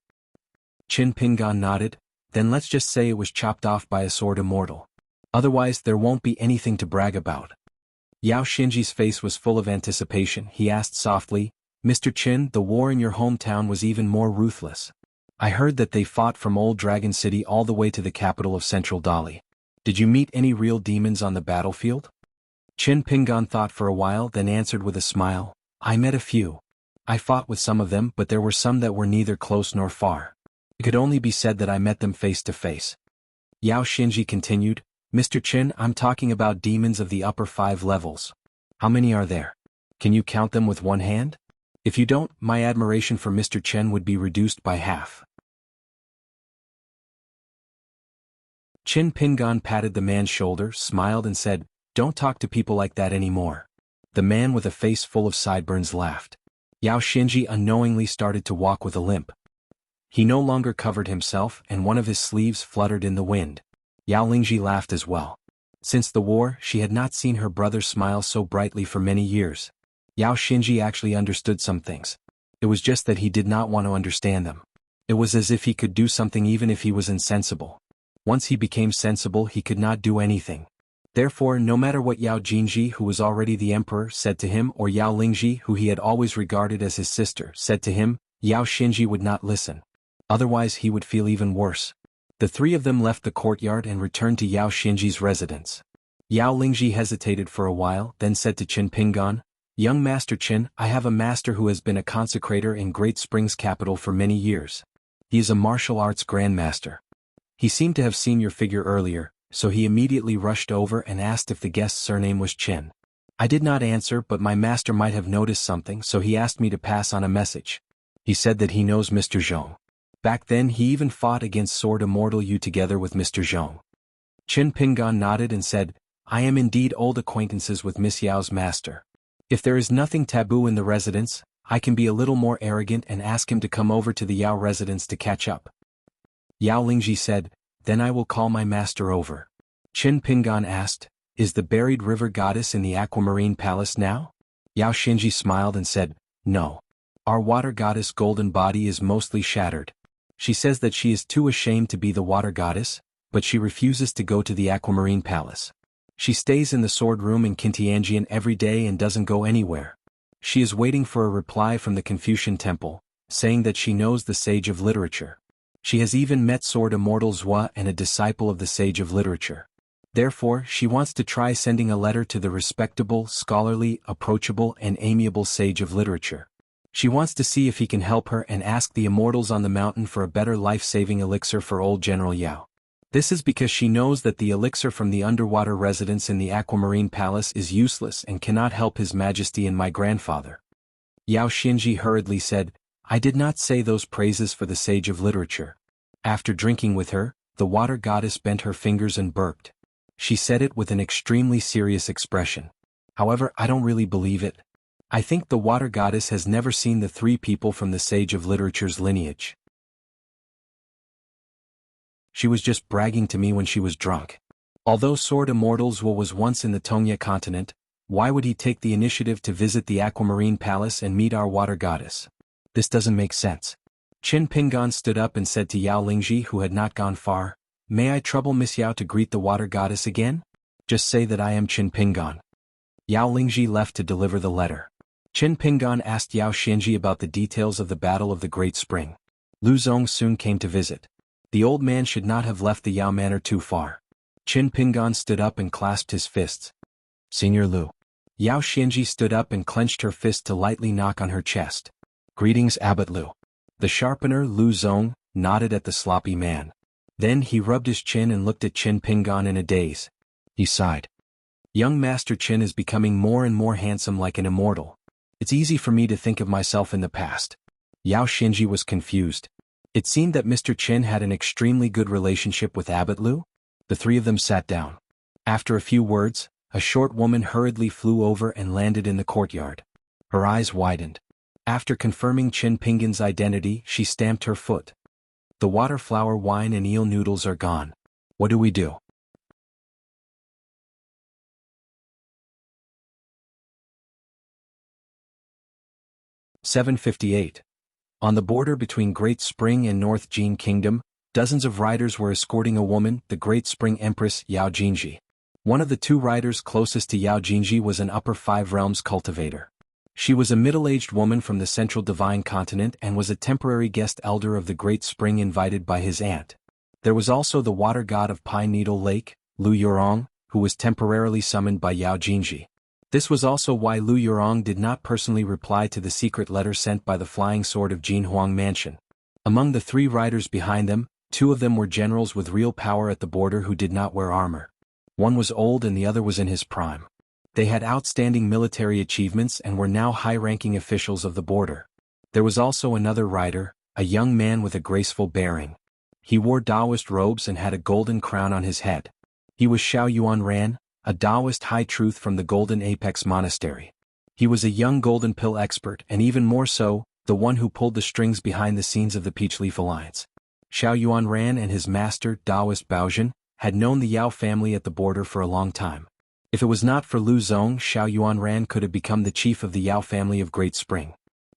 Qin Pingan nodded, "Then let's just say it was chopped off by a sword immortal. Otherwise, there won't be anything to brag about." Yao Xinji's face was full of anticipation. He asked softly, "Mr. Qin, the war in your hometown was even more ruthless. I heard that they fought from Old Dragon City all the way to the capital of Central Dali. Did you meet any real demons on the battlefield? Qin Pingan thought for a while, then answered with a smile, I met a few. I fought with some of them, but there were some that were neither close nor far. It could only be said that I met them face to face. Yao Xinji continued, Mr. Qin, I'm talking about demons of the upper 5 levels. How many are there? Can you count them with one hand? If you don't, my admiration for Mr. Chen would be reduced by half. Qin Pingan patted the man's shoulder, smiled and said, Don't talk to people like that anymore. The man with a face full of sideburns laughed. Yao Xinji unknowingly started to walk with a limp. He no longer covered himself, and one of his sleeves fluttered in the wind. Yao Lingji laughed as well. Since the war, she had not seen her brother smile so brightly for many years. Yao Xinji actually understood some things. It was just that he did not want to understand them. It was as if he could do something even if he was insensible. Once he became sensible, he could not do anything. Therefore, no matter what Yao Jinji, who was already the emperor, said to him, or Yao Lingji, who he had always regarded as his sister, said to him, Yao Xinji would not listen. Otherwise he would feel even worse. The three of them left the courtyard and returned to Yao Xinji's residence. Yao Lingji hesitated for a while, then said to Qin Pingan, Young Master Qin, I have a master who has been a consecrator in Great Spring's capital for many years. He is a martial arts grandmaster. He seemed to have seen your figure earlier, so he immediately rushed over and asked if the guest's surname was Qin. I did not answer, but my master might have noticed something, so he asked me to pass on a message. He said that he knows Mr. Zhong. Back then he even fought against Sword Immortal you together with Mr. Zhong. Qin Pingan nodded and said, I am indeed old acquaintances with Miss Yao's master. If there is nothing taboo in the residence, I can be a little more arrogant and ask him to come over to the Yao residence to catch up. Yao Lingji said, Then I will call my master over. Qin Pingan asked, Is the buried river goddess in the aquamarine palace now? Yao Xinji smiled and said, No. Our water goddess' golden body is mostly shattered. She says that she is too ashamed to be the water goddess, but she refuses to go to the aquamarine palace. She stays in the sword room in Qintianjian every day and doesn't go anywhere. She is waiting for a reply from the Confucian temple, saying that she knows the sage of literature. She has even met Sword Immortal Zhua and a disciple of the sage of literature. Therefore, she wants to try sending a letter to the respectable, scholarly, approachable and amiable sage of literature. She wants to see if he can help her and ask the immortals on the mountain for a better life-saving elixir for old General Yao. This is because she knows that the elixir from the underwater residence in the aquamarine palace is useless and cannot help His Majesty and my grandfather. Yao Xinji hurriedly said, I did not say those praises for the sage of literature. After drinking with her, the water goddess bent her fingers and burped. She said it with an extremely serious expression. However, I don't really believe it. I think the water goddess has never seen the three people from the sage of literature's lineage. She was just bragging to me when she was drunk. Although Sword Immortal Zhua was once in the Tongya continent, why would he take the initiative to visit the aquamarine palace and meet our water goddess? This doesn't make sense. Qin Pingan stood up and said to Yao Lingji, who had not gone far, May I trouble Miss Yao to greet the water goddess again? Just say that I am Qin Pingan. Yao Lingji left to deliver the letter. Qin Pingan asked Yao Xinji about the details of the Battle of the Great Spring. Lu Zong soon came to visit. The old man should not have left the Yao manor too far. Qin Pingan stood up and clasped his fists. Senior Lu. Yao Xinji stood up and clenched her fist to lightly knock on her chest. Greetings, Abbot Lu. The sharpener, Lu Zong, nodded at the sloppy man. Then he rubbed his chin and looked at Qin Pingan in a daze. He sighed. Young Master Qin is becoming more and more handsome like an immortal. It's easy for me to think of myself in the past. Yao Xinji was confused. It seemed that Mr. Qin had an extremely good relationship with Abbot Lu. The three of them sat down. After a few words, a short woman hurriedly flew over and landed in the courtyard. Her eyes widened. After confirming Qin Pingan's identity, she stamped her foot. The water flower wine and eel noodles are gone. What do we do? (758). On the border between Great Spring and North Jin Kingdom, dozens of riders were escorting a woman, the Great Spring Empress Yao Jinji. One of the two riders closest to Yao Jinji was an Upper Five Realms cultivator. She was a middle-aged woman from the Central Divine Continent and was a temporary guest elder of the Great Spring invited by his aunt. There was also the water god of Pine Needle Lake, Lu Yurong, who was temporarily summoned by Yao Jinji. This was also why Lu Yurong did not personally reply to the secret letter sent by the flying sword of Jinhuang Mansion. Among the 3 riders behind them, 2 of them were generals with real power at the border who did not wear armor. One was old and the other was in his prime. They had outstanding military achievements and were now high-ranking officials of the border. There was also another rider, a young man with a graceful bearing. He wore Taoist robes and had a golden crown on his head. He was Xuanhuan, a Taoist high truth from the Golden Apex Monastery. He was a young golden pill expert and even more so, the one who pulled the strings behind the scenes of the Peachleaf Alliance. Xuanhuan and his master, Taoist Baozhen, had known the Yao family at the border for a long time. If it was not for Lu Zong, Xuanhuan could have become the chief of the Yao family of Great Spring.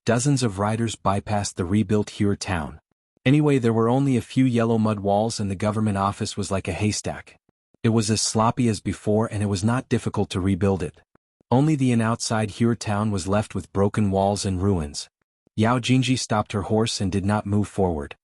Dozens of riders bypassed the rebuilt Hure town. Anyway, there were only a few yellow mud walls and the government office was like a haystack. It was as sloppy as before and it was not difficult to rebuild it. Only the outside Hure town was left with broken walls and ruins. Yao Jinji stopped her horse and did not move forward.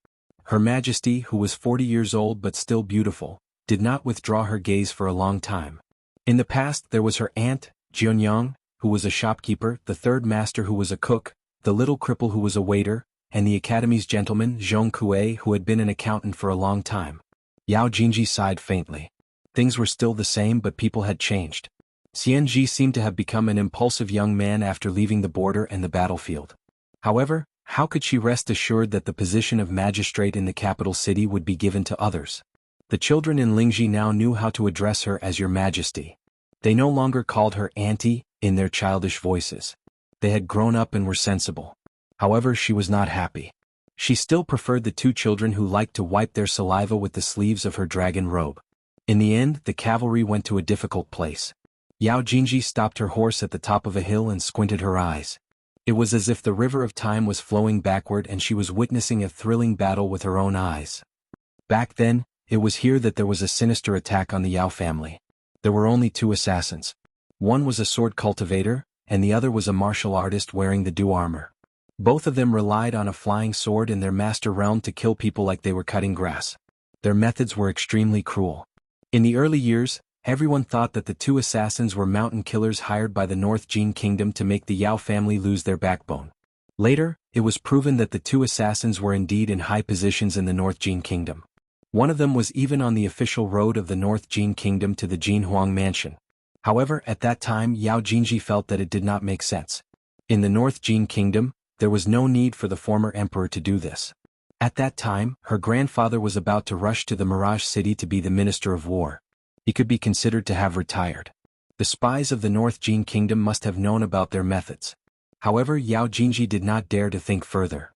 Her Majesty, who was 40 years old but still beautiful, did not withdraw her gaze for a long time. In the past there was her aunt, Jianyang, who was a shopkeeper, the 3rd master who was a cook, the little cripple who was a waiter, and the academy's gentleman, Zhong who had been an accountant for a long time. Yao Jinji sighed faintly. Things were still the same but people had changed. Xianxia seemed to have become an impulsive young man after leaving the border and the battlefield. However, how could she rest assured that the position of magistrate in the capital city would be given to others? The children in Lingji now knew how to address her as Your Majesty. They no longer called her Auntie in their childish voices. They had grown up and were sensible. However, she was not happy. She still preferred the 2 children who liked to wipe their saliva with the sleeves of her dragon robe. In the end, the cavalry went to a difficult place. Yao Jinji stopped her horse at the top of a hill and squinted her eyes. It was as if the river of time was flowing backward and she was witnessing a thrilling battle with her own eyes. Back then, it was here that there was a sinister attack on the Yao family. There were only 2 assassins. One was a sword cultivator, and the other was a martial artist wearing the Du armor. Both of them relied on a flying sword in their master realm to kill people like they were cutting grass. Their methods were extremely cruel. In the early years, everyone thought that the 2 assassins were mountain killers hired by the North Jin Kingdom to make the Yao family lose their backbone. Later, it was proven that the 2 assassins were indeed in high positions in the North Jin Kingdom. One of them was even on the official road of the North Jin Kingdom to the Jinhuang Mansion. However, at that time Yao Jinji felt that it did not make sense. In the North Jin Kingdom, there was no need for the former emperor to do this. At that time, her grandfather was about to rush to the Mirage City to be the Minister of War. He could be considered to have retired. The spies of the North Jin Kingdom must have known about their methods. However, Yao Jinji did not dare to think further.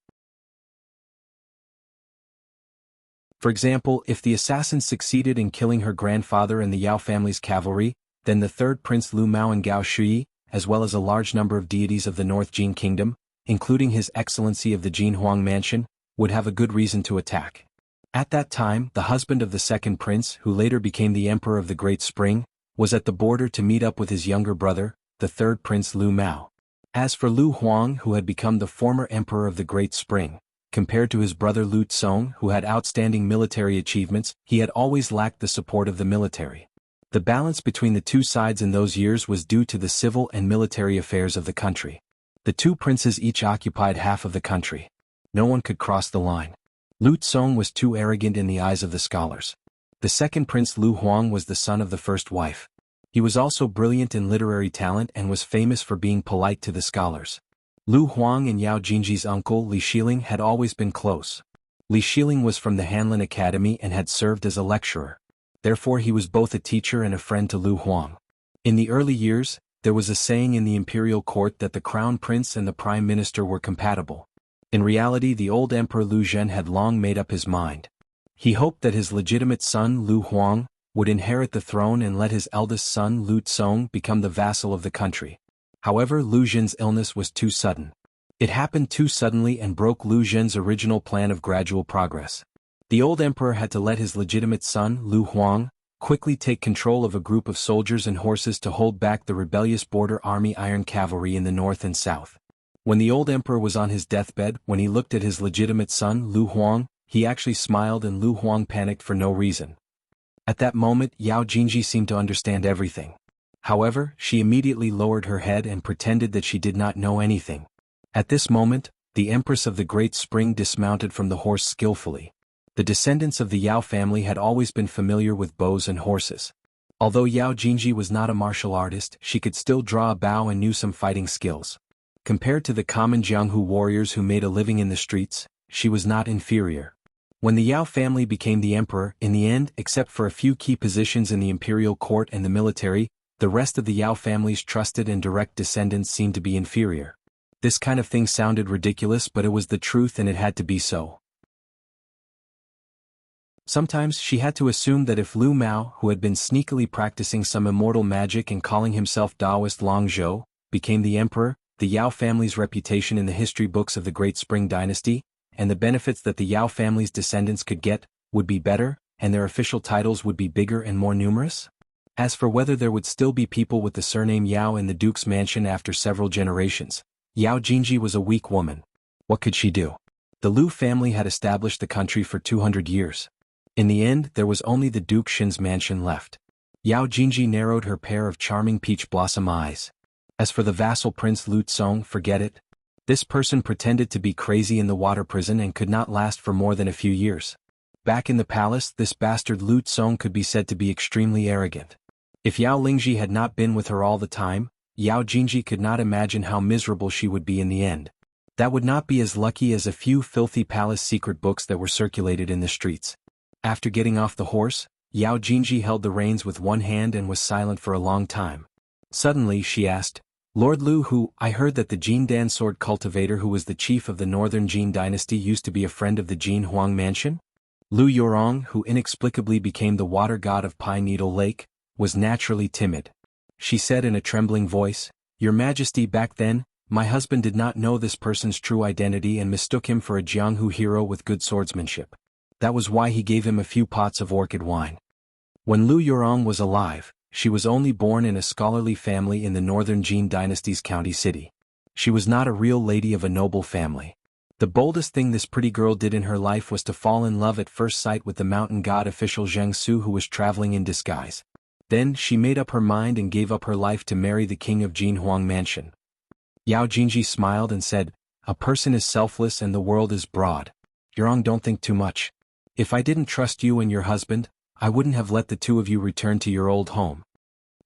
For example, if the assassins succeeded in killing her grandfather and the Yao family's cavalry, then the 3rd Prince Lu Mao and Gao Shui, as well as a large number of deities of the North Jin Kingdom, including His Excellency of the Jinhuang Mansion, would have a good reason to attack. At that time, the husband of the 2nd prince, who later became the emperor of the Great Spring, was at the border to meet up with his younger brother, the 3rd Prince Lu Mao. As for Lu Huang, who had become the former emperor of the Great Spring, compared to his brother Lu Tsong, who had outstanding military achievements, he had always lacked the support of the military. The balance between the 2 sides in those years was due to the civil and military affairs of the country. The 2 princes each occupied half of the country. No one could cross the line. Lu Tsong was too arrogant in the eyes of the scholars. The 2nd Prince Lu Huang was the son of the first wife. He was also brilliant in literary talent and was famous for being polite to the scholars. Lu Huang and Yao Jinji's uncle Li Shiling had always been close. Li Shiling was from the Hanlin Academy and had served as a lecturer. Therefore he was both a teacher and a friend to Lu Huang. In the early years, there was a saying in the imperial court that the crown prince and the prime minister were compatible. In reality, the old emperor Lu Zhen had long made up his mind. He hoped that his legitimate son Lu Huang would inherit the throne and let his eldest son Lu Tsong become the vassal of the country. However, Lu Zhen's illness was too sudden. It happened too suddenly and broke Lu Zhen's original plan of gradual progress. The old emperor had to let his legitimate son Lu Huang quickly take control of a group of soldiers and horses to hold back the rebellious border army iron cavalry in the north and south. When the old emperor was on his deathbed, when he looked at his legitimate son Lu Huang, he actually smiled and Lu Huang panicked for no reason. At that moment Yao Jingji seemed to understand everything. However, she immediately lowered her head and pretended that she did not know anything. At this moment, the Empress of the Great Spring dismounted from the horse skillfully. The descendants of the Yao family had always been familiar with bows and horses. Although Yao Jingji was not a martial artist, she could still draw a bow and knew some fighting skills. Compared to the common jianghu warriors who made a living in the streets, she was not inferior. When the Yao family became the emperor, in the end, except for a few key positions in the imperial court and the military, the rest of the Yao family's trusted and direct descendants seemed to be inferior. This kind of thing sounded ridiculous, but it was the truth and it had to be so. Sometimes she had to assume that if Lu Mao, who had been sneakily practicing some immortal magic and calling himself Taoist Long Zhou, became the emperor, the Yao family's reputation in the history books of the Great Spring Dynasty, and the benefits that the Yao family's descendants could get, would be better, and their official titles would be bigger and more numerous? As for whether there would still be people with the surname Yao in the Duke's mansion after several generations, Yao Jingji was a weak woman. What could she do? The Lu family had established the country for 200 years. In the end, there was only the Duke Xin's mansion left. Yao Jingji narrowed her pair of charming peach blossom eyes. As for the vassal Prince Lu Tsong, forget it. This person pretended to be crazy in the water prison and could not last for more than a few years. Back in the palace, this bastard Lu Tsong could be said to be extremely arrogant. If Yao Lingji had not been with her all the time, Yao Jingji could not imagine how miserable she would be in the end. That would not be as lucky as a few filthy palace secret books that were circulated in the streets. After getting off the horse, Yao Jingji held the reins with one hand and was silent for a long time. Suddenly she asked, Lord Lu, I heard that the Jindan sword cultivator who was the chief of the northern Jin dynasty used to be a friend of the Xuanhuan mansion? Lu Yorong, who inexplicably became the water god of Pine Needle Lake, was naturally timid. She said in a trembling voice, Your Majesty, back then, my husband did not know this person's true identity and mistook him for a jianghu hero with good swordsmanship. That was why he gave him a few pots of orchid wine. When Lu Yorong was alive, she was only born in a scholarly family in the northern Jin dynasty's county city. She was not a real lady of a noble family. The boldest thing this pretty girl did in her life was to fall in love at first sight with the mountain god official Zheng Su, who was traveling in disguise. Then she made up her mind and gave up her life to marry the king of Jinhuang mansion. Yao Jingji smiled and said, A person is selfless and the world is broad. Yorong, don't think too much. If I didn't trust you and your husband, I wouldn't have let the two of you return to your old home.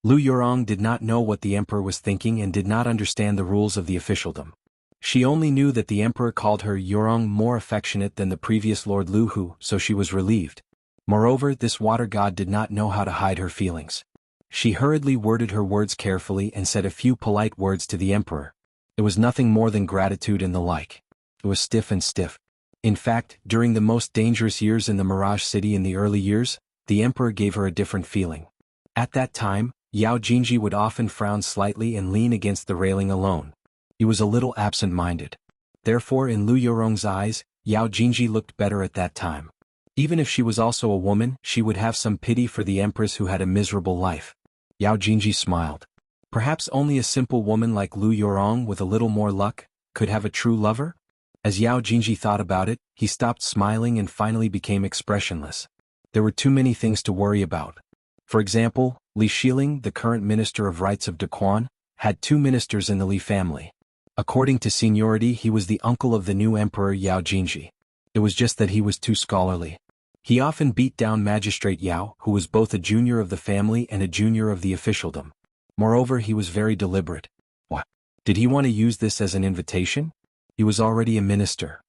Lu Yorong did not know what the emperor was thinking and did not understand the rules of the officialdom. She only knew that the emperor called her Yorong more affectionate than the previous Lord Lu Hu, so she was relieved. Moreover, this water god did not know how to hide her feelings. She hurriedly worded her words carefully and said a few polite words to the emperor. It was nothing more than gratitude and the like. It was stiff and stiff. In fact, during the most dangerous years in the Mirage City in the early years, the emperor gave her a different feeling. At that time, Yao Jingji would often frown slightly and lean against the railing alone. He was a little absent-minded. Therefore, in Lu Yorong's eyes, Yao Jingji looked better at that time. Even if she was also a woman, she would have some pity for the empress who had a miserable life. Yao Jingji smiled. Perhaps only a simple woman like Lu Yorong with a little more luck could have a true lover? As Yao Jingji thought about it, he stopped smiling and finally became expressionless. There were too many things to worry about. For example, Li Xiling, the current Minister of Rights of Daquan, had 2 ministers in the Li family. According to seniority, he was the uncle of the new emperor Yao Jingji. It was just that he was too scholarly. He often beat down Magistrate Yao, who was both a junior of the family and a junior of the officialdom. Moreover, he was very deliberate. What? Did he want to use this as an invitation? He was already a minister.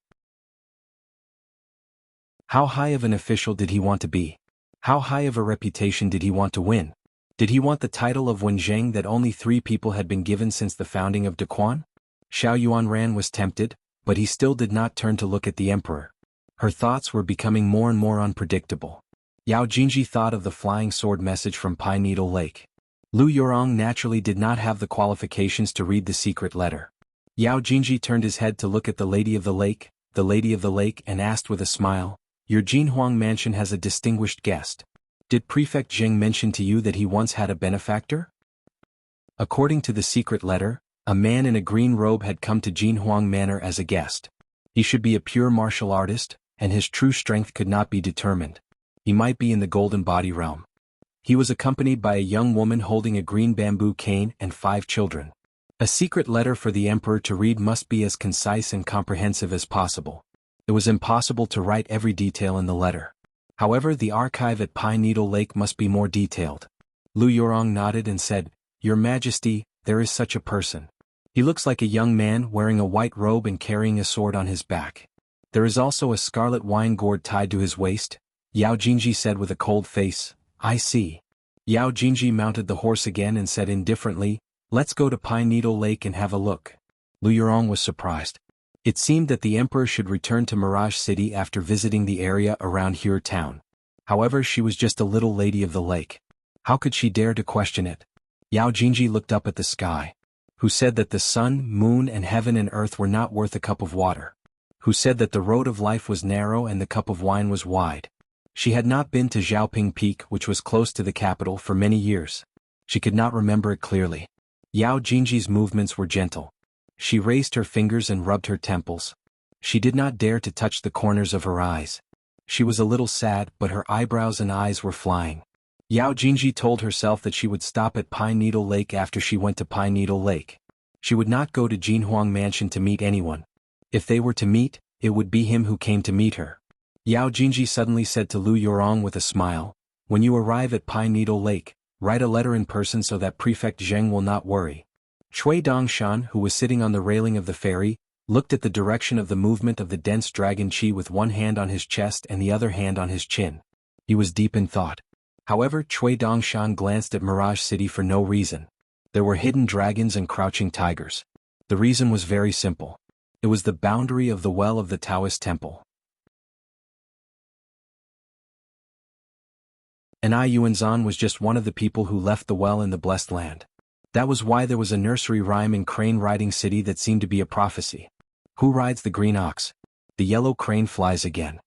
How high of an official did he want to be? How high of a reputation did he want to win? Did he want the title of Wenzheng that only 3 people had been given since the founding of Daquan? Xuanhuan was tempted, but he still did not turn to look at the emperor. Her thoughts were becoming more and more unpredictable. Yao Jingji thought of the flying sword message from Pine Needle Lake. Lu Yorong naturally did not have the qualifications to read the secret letter. Yao Jingji turned his head to look at the Lady of the Lake, and asked with a smile, Your Jinhuang mansion has a distinguished guest. Did Prefect Zheng mention to you that he once had a benefactor? According to the secret letter, a man in a green robe had come to Jinhuang Manor as a guest. He should be a pure martial artist, and his true strength could not be determined. He might be in the golden body realm. He was accompanied by a young woman holding a green bamboo cane and 5 children. A secret letter for the emperor to read must be as concise and comprehensive as possible. It was impossible to write every detail in the letter. However, the archive at Pine Needle Lake must be more detailed. Lu Yurong nodded and said, "Your Majesty, there is such a person. He looks like a young man wearing a white robe and carrying a sword on his back. There is also a scarlet wine gourd tied to his waist." Yao Jingji said with a cold face, "I see." Yao Jingji mounted the horse again and said indifferently, "Let's go to Pine Needle Lake and have a look." Lu Yurong was surprised. It seemed that the emperor should return to Mirage City after visiting the area around Hur Town. However, she was just a little lady of the lake. How could she dare to question it? Yao Jingji looked up at the sky. Who said that the sun, moon and heaven and earth were not worth a cup of water? Who said that the road of life was narrow and the cup of wine was wide? She had not been to Xiaoping Peak, which was close to the capital, for many years. She could not remember it clearly. Yao Jingji's movements were gentle. She raised her fingers and rubbed her temples. She did not dare to touch the corners of her eyes. She was a little sad, but her eyebrows and eyes were flying. Yao Jingji told herself that she would stop at Pine Needle Lake after she went to Pine Needle Lake. She would not go to Jinhuang Mansion to meet anyone. If they were to meet, it would be him who came to meet her. Yao Jingji suddenly said to Lu Yurong with a smile, "When you arrive at Pine Needle Lake, write a letter in person so that Prefect Zheng will not worry." Cui Dongshan, who was sitting on the railing of the ferry, looked at the direction of the movement of the dense dragon chi with one hand on his chest and the other hand on his chin. He was deep in thought. However, Cui Dongshan glanced at Mirage City for no reason. There were hidden dragons and crouching tigers. The reason was very simple. It was the boundary of the well of the Taoist temple. And Yuanzhan was just one of the people who left the well in the blessed land. That was why there was a nursery rhyme in Crane Riding City that seemed to be a prophecy. Who rides the green ox? The yellow crane flies again.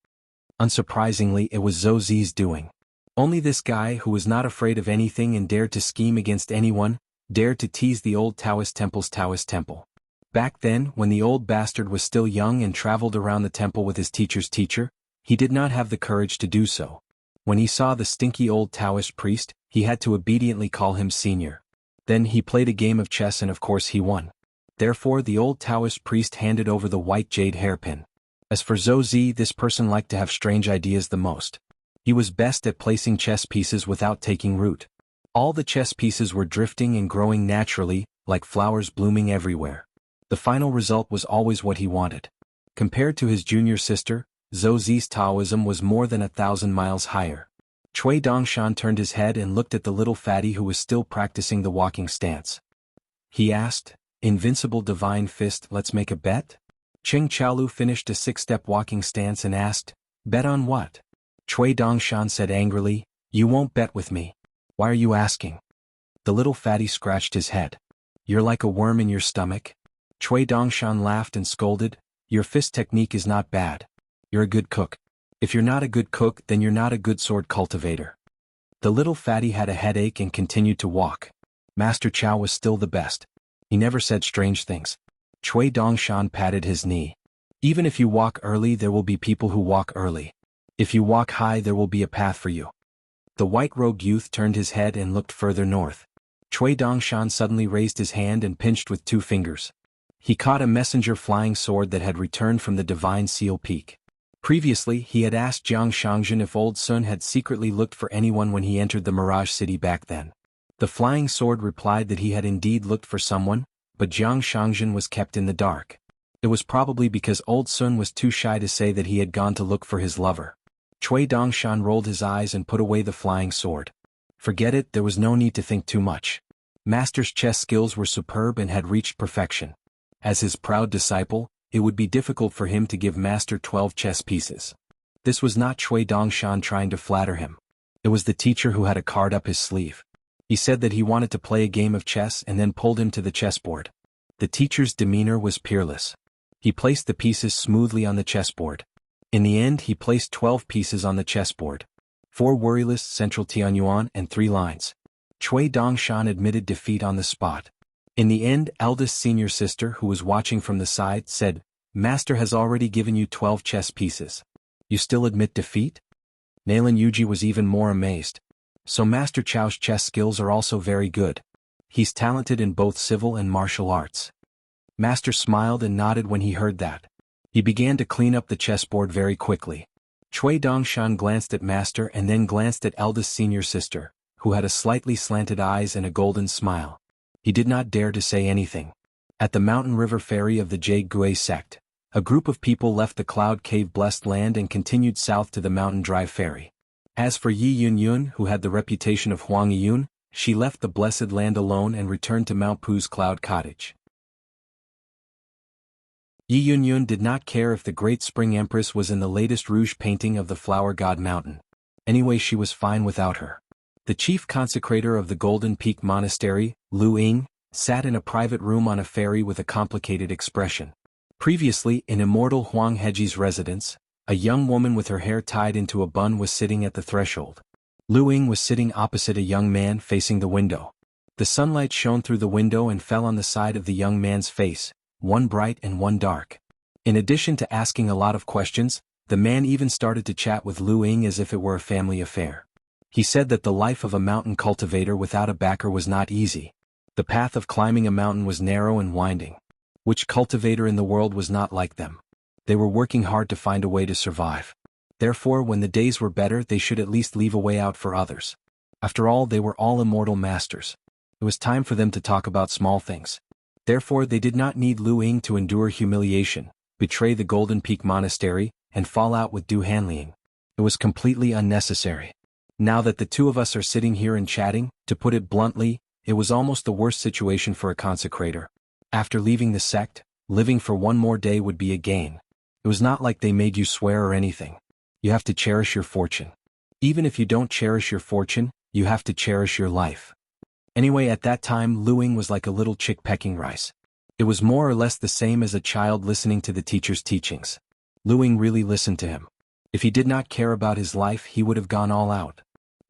Unsurprisingly, it was Zhou Zi's doing. Only this guy who was not afraid of anything and dared to scheme against anyone, dared to tease the old Taoist temple's Taoist temple. Back then, when the old bastard was still young and traveled around the temple with his teacher's teacher, he did not have the courage to do so. When he saw the stinky old Taoist priest, he had to obediently call him senior. Then he played a game of chess and of course he won. Therefore the old Taoist priest handed over the white jade hairpin. As for Zhou Zi, this person liked to have strange ideas the most. He was best at placing chess pieces without taking root. All the chess pieces were drifting and growing naturally, like flowers blooming everywhere. The final result was always what he wanted. Compared to his junior sister, Zhou Zi's Taoism was more than 1,000 miles higher. Cui Dongshan turned his head and looked at the little fatty who was still practicing the walking stance. He asked, "Invincible divine fist, let's make a bet?" Cheng Chaolu finished a 6-step walking stance and asked, "Bet on what?" Cui Dongshan said angrily, "You won't bet with me. Why are you asking?" The little fatty scratched his head. "You're like a worm in your stomach." Cui Dongshan laughed and scolded, "Your fist technique is not bad. You're a good cook. If you're not a good cook, then you're not a good sword cultivator." The little fatty had a headache and continued to walk. Master Chow was still the best. He never said strange things. Cui Dongshan patted his knee. "Even if you walk early, there will be people who walk early. If you walk high, there will be a path for you." The white-robed youth turned his head and looked further north. Cui Dongshan suddenly raised his hand and pinched with 2 fingers. He caught a messenger flying sword that had returned from the Divine Seal Peak. Previously, he had asked Jiang Shangzhen if Old Sun had secretly looked for anyone when he entered the Mirage City back then. The flying sword replied that he had indeed looked for someone, but Jiang Shangzhen was kept in the dark. It was probably because Old Sun was too shy to say that he had gone to look for his lover. Cui Dongshan rolled his eyes and put away the flying sword. Forget it, there was no need to think too much. Master's chess skills were superb and had reached perfection. As his proud disciple, it would be difficult for him to give Master 12 chess pieces. This was not Cui Dongshan trying to flatter him. It was the teacher who had a card up his sleeve. He said that he wanted to play a game of chess and then pulled him to the chessboard. The teacher's demeanor was peerless. He placed the pieces smoothly on the chessboard. In the end, he placed 12 pieces on the chessboard. 4 worryless central Tianyuan and 3 lines. Cui Dongshan admitted defeat on the spot. In the end, eldest senior sister, who was watching from the side, said, "Master has already given you 12 chess pieces. You still admit defeat?" Nalan Yuji was even more amazed. So Master Chao's chess skills are also very good. He's talented in both civil and martial arts. Master smiled and nodded when he heard that. He began to clean up the chessboard very quickly. Cui Dongshan glanced at Master and then glanced at eldest senior sister, who had a slightly slanted eyes and a golden smile. He did not dare to say anything. At the mountain river ferry of the Jade sect, a group of people left the Cloud Cave blessed land and continued south to the Mountain Drive ferry. As for Yi Yunyun, who had the reputation of Huang Yun, she left the blessed land alone and returned to Mount Pu's cloud cottage. Yi Yunyun did not care if the Great Spring Empress was in the latest rouge painting of the Flower God Mountain. Anyway, she was fine without her. The chief consecrator of the Golden Peak Monastery, Lu Ying, sat in a private room on a ferry with a complicated expression. Previously, in Immortal Huang Heji's residence, a young woman with her hair tied into a bun was sitting at the threshold. Lu Ying was sitting opposite a young man facing the window. The sunlight shone through the window and fell on the side of the young man's face, one bright and one dark. In addition to asking a lot of questions, the man even started to chat with Lu Ying as if it were a family affair. He said that the life of a mountain cultivator without a backer was not easy. The path of climbing a mountain was narrow and winding. Which cultivator in the world was not like them? They were working hard to find a way to survive. Therefore, when the days were better, they should at least leave a way out for others. After all, they were all immortal masters. It was time for them to talk about small things. Therefore, they did not need Lu Ying to endure humiliation, betray the Golden Peak Monastery, and fall out with Du Hanliang. It was completely unnecessary. Now that the two of us are sitting here and chatting, to put it bluntly, it was almost the worst situation for a consecrator. After leaving the sect, living for one more day would be a gain. It was not like they made you swear or anything. You have to cherish your fortune. Even if you don't cherish your fortune, you have to cherish your life. Anyway, at that time Lu Ying was like a little chick pecking rice. It was more or less the same as a child listening to the teacher's teachings. Lu Ying really listened to him. If he did not care about his life, he would have gone all out.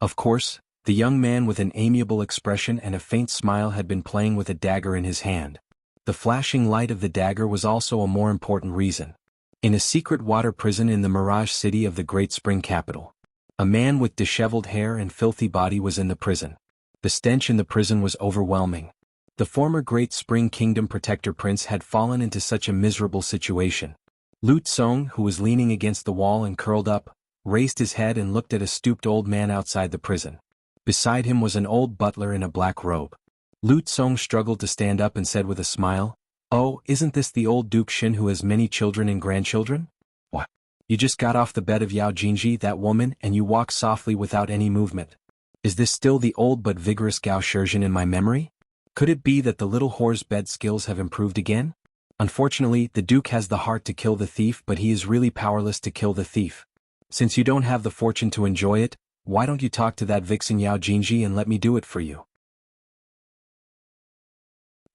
Of course, the young man with an amiable expression and a faint smile had been playing with a dagger in his hand. The flashing light of the dagger was also a more important reason. In a secret water prison in the Mirage City of the Great Spring capital, a man with disheveled hair and filthy body was in the prison. The stench in the prison was overwhelming. The former Great Spring Kingdom Protector Prince had fallen into such a miserable situation. Lu Tsong, who was leaning against the wall and curled up, raised his head and looked at a stooped old man outside the prison. Beside him was an old butler in a black robe. Lu Tsong struggled to stand up and said with a smile, "Oh, isn't this the old Duke Xin who has many children and grandchildren? What? You just got off the bed of Yao Jinji, that woman, and you walk softly without any movement. Is this still the old but vigorous Gao Shizhen in my memory? Could it be that the little whore's bed skills have improved again? Unfortunately, the Duke has the heart to kill the thief, but he is really powerless to kill the thief. Since you don't have the fortune to enjoy it, why don't you talk to that vixen Yao Jinji and let me do it for you?"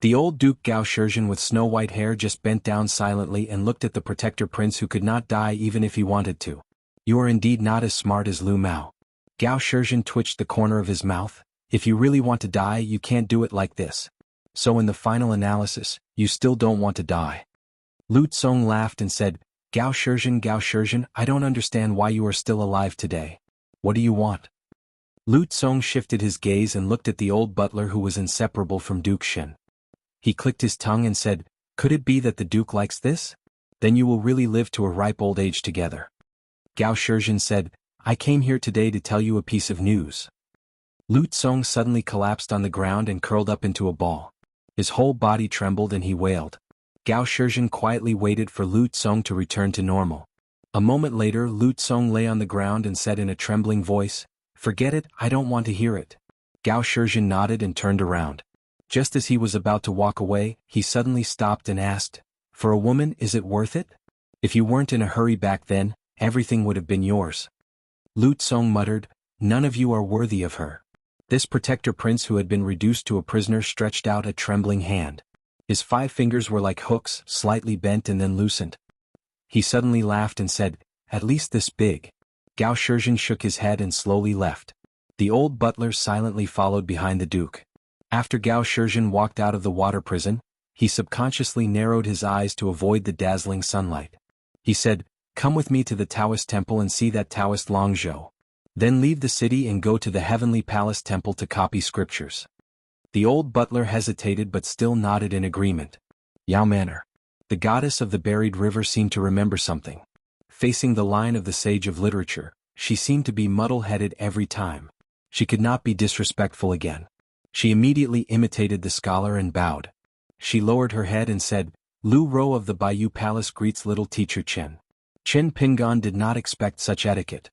The old Duke Gao Shizhen with snow-white hair just bent down silently and looked at the protector prince who could not die even if he wanted to. "You are indeed not as smart as Lu Mao." Gao Shizhen twitched the corner of his mouth. "If you really want to die, you can't do it like this. So in the final analysis, you still don't want to die." Lu Tsong laughed and said, Gao Shizhen, I don't understand why you are still alive today. What do you want?" Lu Tsong shifted his gaze and looked at the old butler who was inseparable from Duke Xin. He clicked his tongue and said, "Could it be that the Duke likes this? Then you will really live to a ripe old age together." Gao Shizhen said, "I came here today to tell you a piece of news." Lu Tsong suddenly collapsed on the ground and curled up into a ball. His whole body trembled and he wailed. Gao Shizhen quietly waited for Lu Tsong to return to normal. A moment later Lu Tsong lay on the ground and said in a trembling voice, "Forget it, I don't want to hear it." Gao Shizhen nodded and turned around. Just as he was about to walk away, he suddenly stopped and asked, "For a woman, is it worth it? If you weren't in a hurry back then, everything would have been yours." Lu Tsong muttered, "None of you are worthy of her." This protector prince who had been reduced to a prisoner stretched out a trembling hand. His 5 fingers were like hooks, slightly bent and then loosened. He suddenly laughed and said, "At least this big." Gao Shizhen shook his head and slowly left. The old butler silently followed behind the Duke. After Gao Shizhen walked out of the water prison, he subconsciously narrowed his eyes to avoid the dazzling sunlight. He said, "Come with me to the Taoist temple and see that Taoist Longzhou." Then leave the city and go to the heavenly palace temple to copy scriptures. The old butler hesitated but still nodded in agreement. Yao Manor. The goddess of the buried river seemed to remember something. Facing the line of the sage of literature, she seemed to be muddle-headed every time. She could not be disrespectful again. She immediately imitated the scholar and bowed. She lowered her head and said, Lu Ro of the Bayou Palace greets little teacher Chen. Chen Pingon did not expect such etiquette.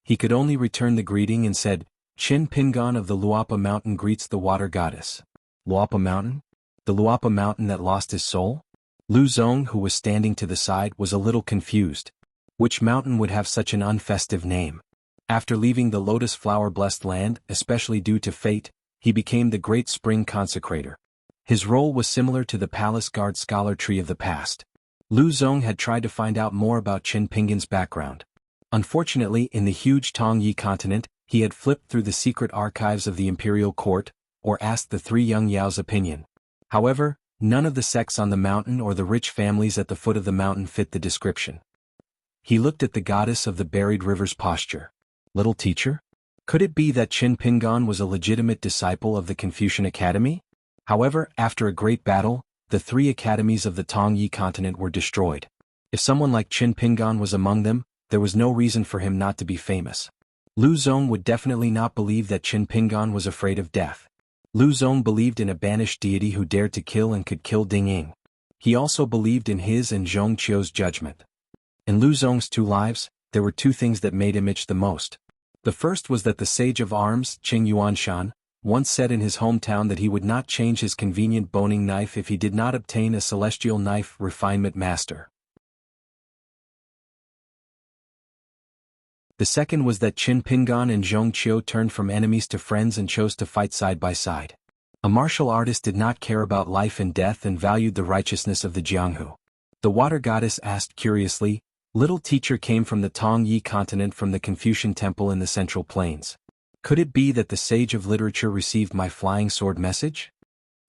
He could only return the greeting and said, Chen Pingon of the Luapa Mountain greets the water goddess. Luapa Mountain? The Luapa Mountain that lost his soul? Lu Zong, who was standing to the side, was a little confused. Which mountain would have such an unfestive name? After leaving the lotus flower-blessed land, especially due to fate, he became the great spring consecrator. His role was similar to the palace guard scholar tree of the past. Lu Zong had tried to find out more about Chen Pingon's background. Unfortunately, in the huge Tongyi continent, he had flipped through the secret archives of the imperial court, or asked the three young Yao's opinion. However, none of the sects on the mountain or the rich families at the foot of the mountain fit the description. He looked at the goddess of the buried river's posture. Little teacher? Could it be that Chen Pingon was a legitimate disciple of the Confucian Academy? However, after a great battle, the three academies of the Tongyi continent were destroyed. If someone like Chen Pingon was among them, there was no reason for him not to be famous. Lu Zong would definitely not believe that Chen Pingon was afraid of death. Lu Zong believed in a banished deity who dared to kill and could kill Ding Ying. He also believed in his and Zhong Qiu's judgment. In Lu Zong's 2 lives, there were 2 things that made him itch the most. The first was that the sage of arms, Qing Yuanshan, once said in his hometown that he would not change his convenient boning knife if he did not obtain a celestial knife refinement master. The second was that Chen Pingon and Zhong Qiu turned from enemies to friends and chose to fight side by side. A martial artist did not care about life and death and valued the righteousness of the jianghu. The water goddess asked curiously, Little teacher came from the Tongyi continent from the Confucian temple in the Central Plains. Could it be that the sage of literature received my flying sword message?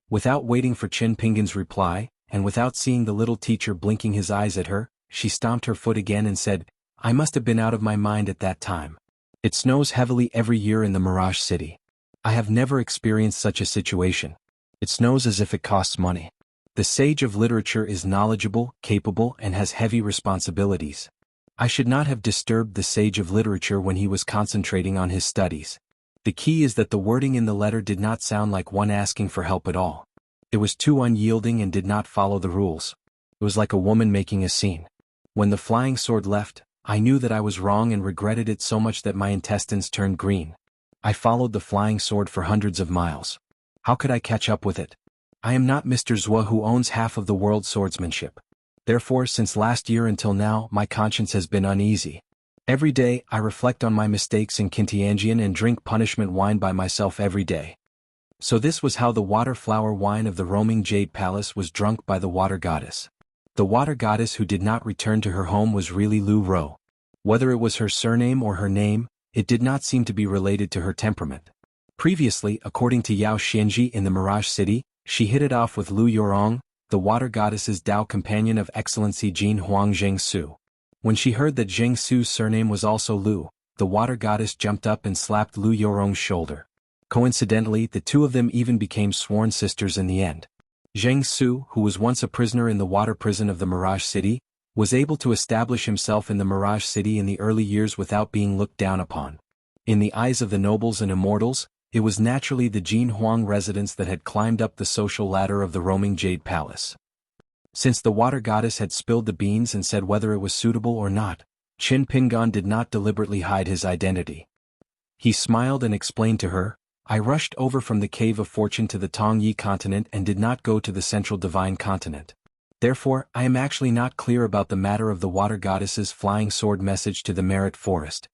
Without waiting for Chen Pingon's reply, and without seeing the little teacher blinking his eyes at her, she stomped her foot again and said, I must have been out of my mind at that time. It snows heavily every year in the Mirage City. I have never experienced such a situation. It snows as if it costs money. The sage of literature is knowledgeable, capable, and has heavy responsibilities. I should not have disturbed the sage of literature when he was concentrating on his studies. The key is that the wording in the letter did not sound like one asking for help at all. It was too unyielding and did not follow the rules. It was like a woman making a scene. When the flying sword left, I knew that I was wrong and regretted it so much that my intestines turned green. I followed the flying sword for hundreds of miles. How could I catch up with it? I am not Mr. Zhua who owns half of the world's swordsmanship. Therefore, since last year until now, my conscience has been uneasy. Every day, I reflect on my mistakes in Qintianjian and drink punishment wine by myself every day. So this was how the water flower wine of the roaming jade palace was drunk by the water goddess. The water goddess who did not return to her home was really Lu Ro. Whether it was her surname or her name, it did not seem to be related to her temperament. Previously, according to Yao Xianji in the Mirage City, she hit it off with Lu Yorong, the water goddess's Tao companion of excellency Jianhuan Zhengsu. When she heard that Zhengsu's surname was also Lu, the water goddess jumped up and slapped Lu Yorong's shoulder. Coincidentally, the two of them even became sworn sisters in the end. Zhengsu, who was once a prisoner in the water prison of the Mirage City, was able to establish himself in the Mirage City in the early years without being looked down upon. In the eyes of the nobles and immortals, it was naturally the Xuanhuan residents that had climbed up the social ladder of the roaming jade palace. Since the water goddess had spilled the beans and said whether it was suitable or not, Chen Pingon did not deliberately hide his identity. He smiled and explained to her, I rushed over from the Cave of Fortune to the Tongyi continent and did not go to the Central Divine Continent. Therefore, I am actually not clear about the matter of the water goddess's flying sword message to the Merit Forest.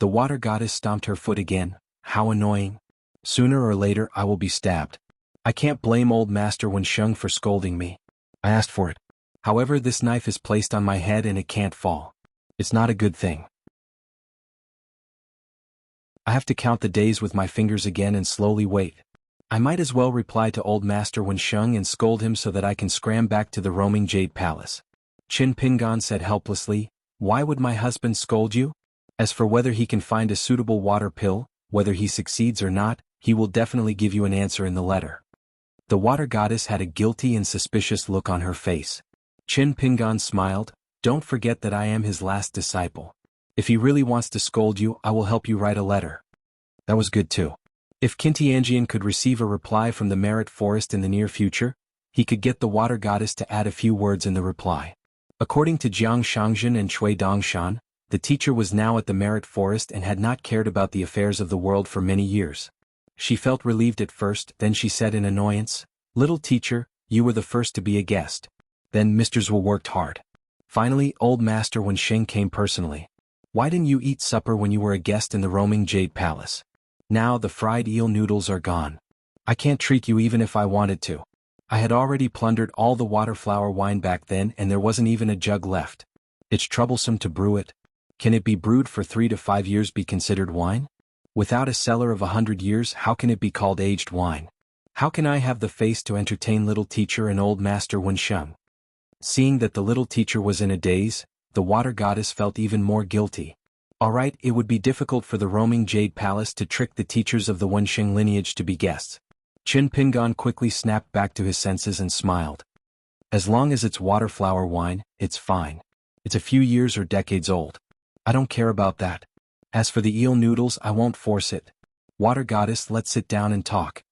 The water goddess stomped her foot again. How annoying. Sooner or later I will be stabbed. I can't blame old Master Wensheng for scolding me. I asked for it. However, this knife is placed on my head and it can't fall. It's not a good thing. I have to count the days with my fingers again and slowly wait. I might as well reply to old Master Wensheng and scold him so that I can scram back to the roaming jade palace. Chen Pingon said helplessly, Why would my husband scold you? As for whether he can find a suitable water pill, whether he succeeds or not, he will definitely give you an answer in the letter. The water goddess had a guilty and suspicious look on her face. Qin Pingan smiled, "Don't forget that I am his last disciple. If he really wants to scold you, I will help you write a letter." That was good too. If Qintianjian could receive a reply from the Merit Forest in the near future, he could get the water goddess to add a few words in the reply. According to Jiang Shangzhen and Cui Dongshan, the teacher was now at the Merit Forest and had not cared about the affairs of the world for many years. She felt relieved at first, then she said in annoyance, "Little teacher, you were the first to be a guest." Then Mr. Zhuo worked hard. Finally, old Master Wensheng came personally. "Why didn't you eat supper when you were a guest in the roaming Jade Palace? Now the fried eel noodles are gone. I can't treat you even if I wanted to. I had already plundered all the waterflower wine back then and there wasn't even a jug left. It's troublesome to brew it. Can it be brewed for 3 to 5 years be considered wine? Without a cellar of 100 years, how can it be called aged wine? How can I have the face to entertain little teacher and old Master Wensheng?" Seeing that the little teacher was in a daze, the water goddess felt even more guilty. Alright, it would be difficult for the roaming Jade Palace to trick the teachers of the Wensheng lineage to be guests. Qin Pingan quickly snapped back to his senses and smiled. "As long as it's waterflower wine, it's fine. It's a few years or decades old. I don't care about that. As for the eel noodles, I won't force it. Water goddess, let's sit down and talk."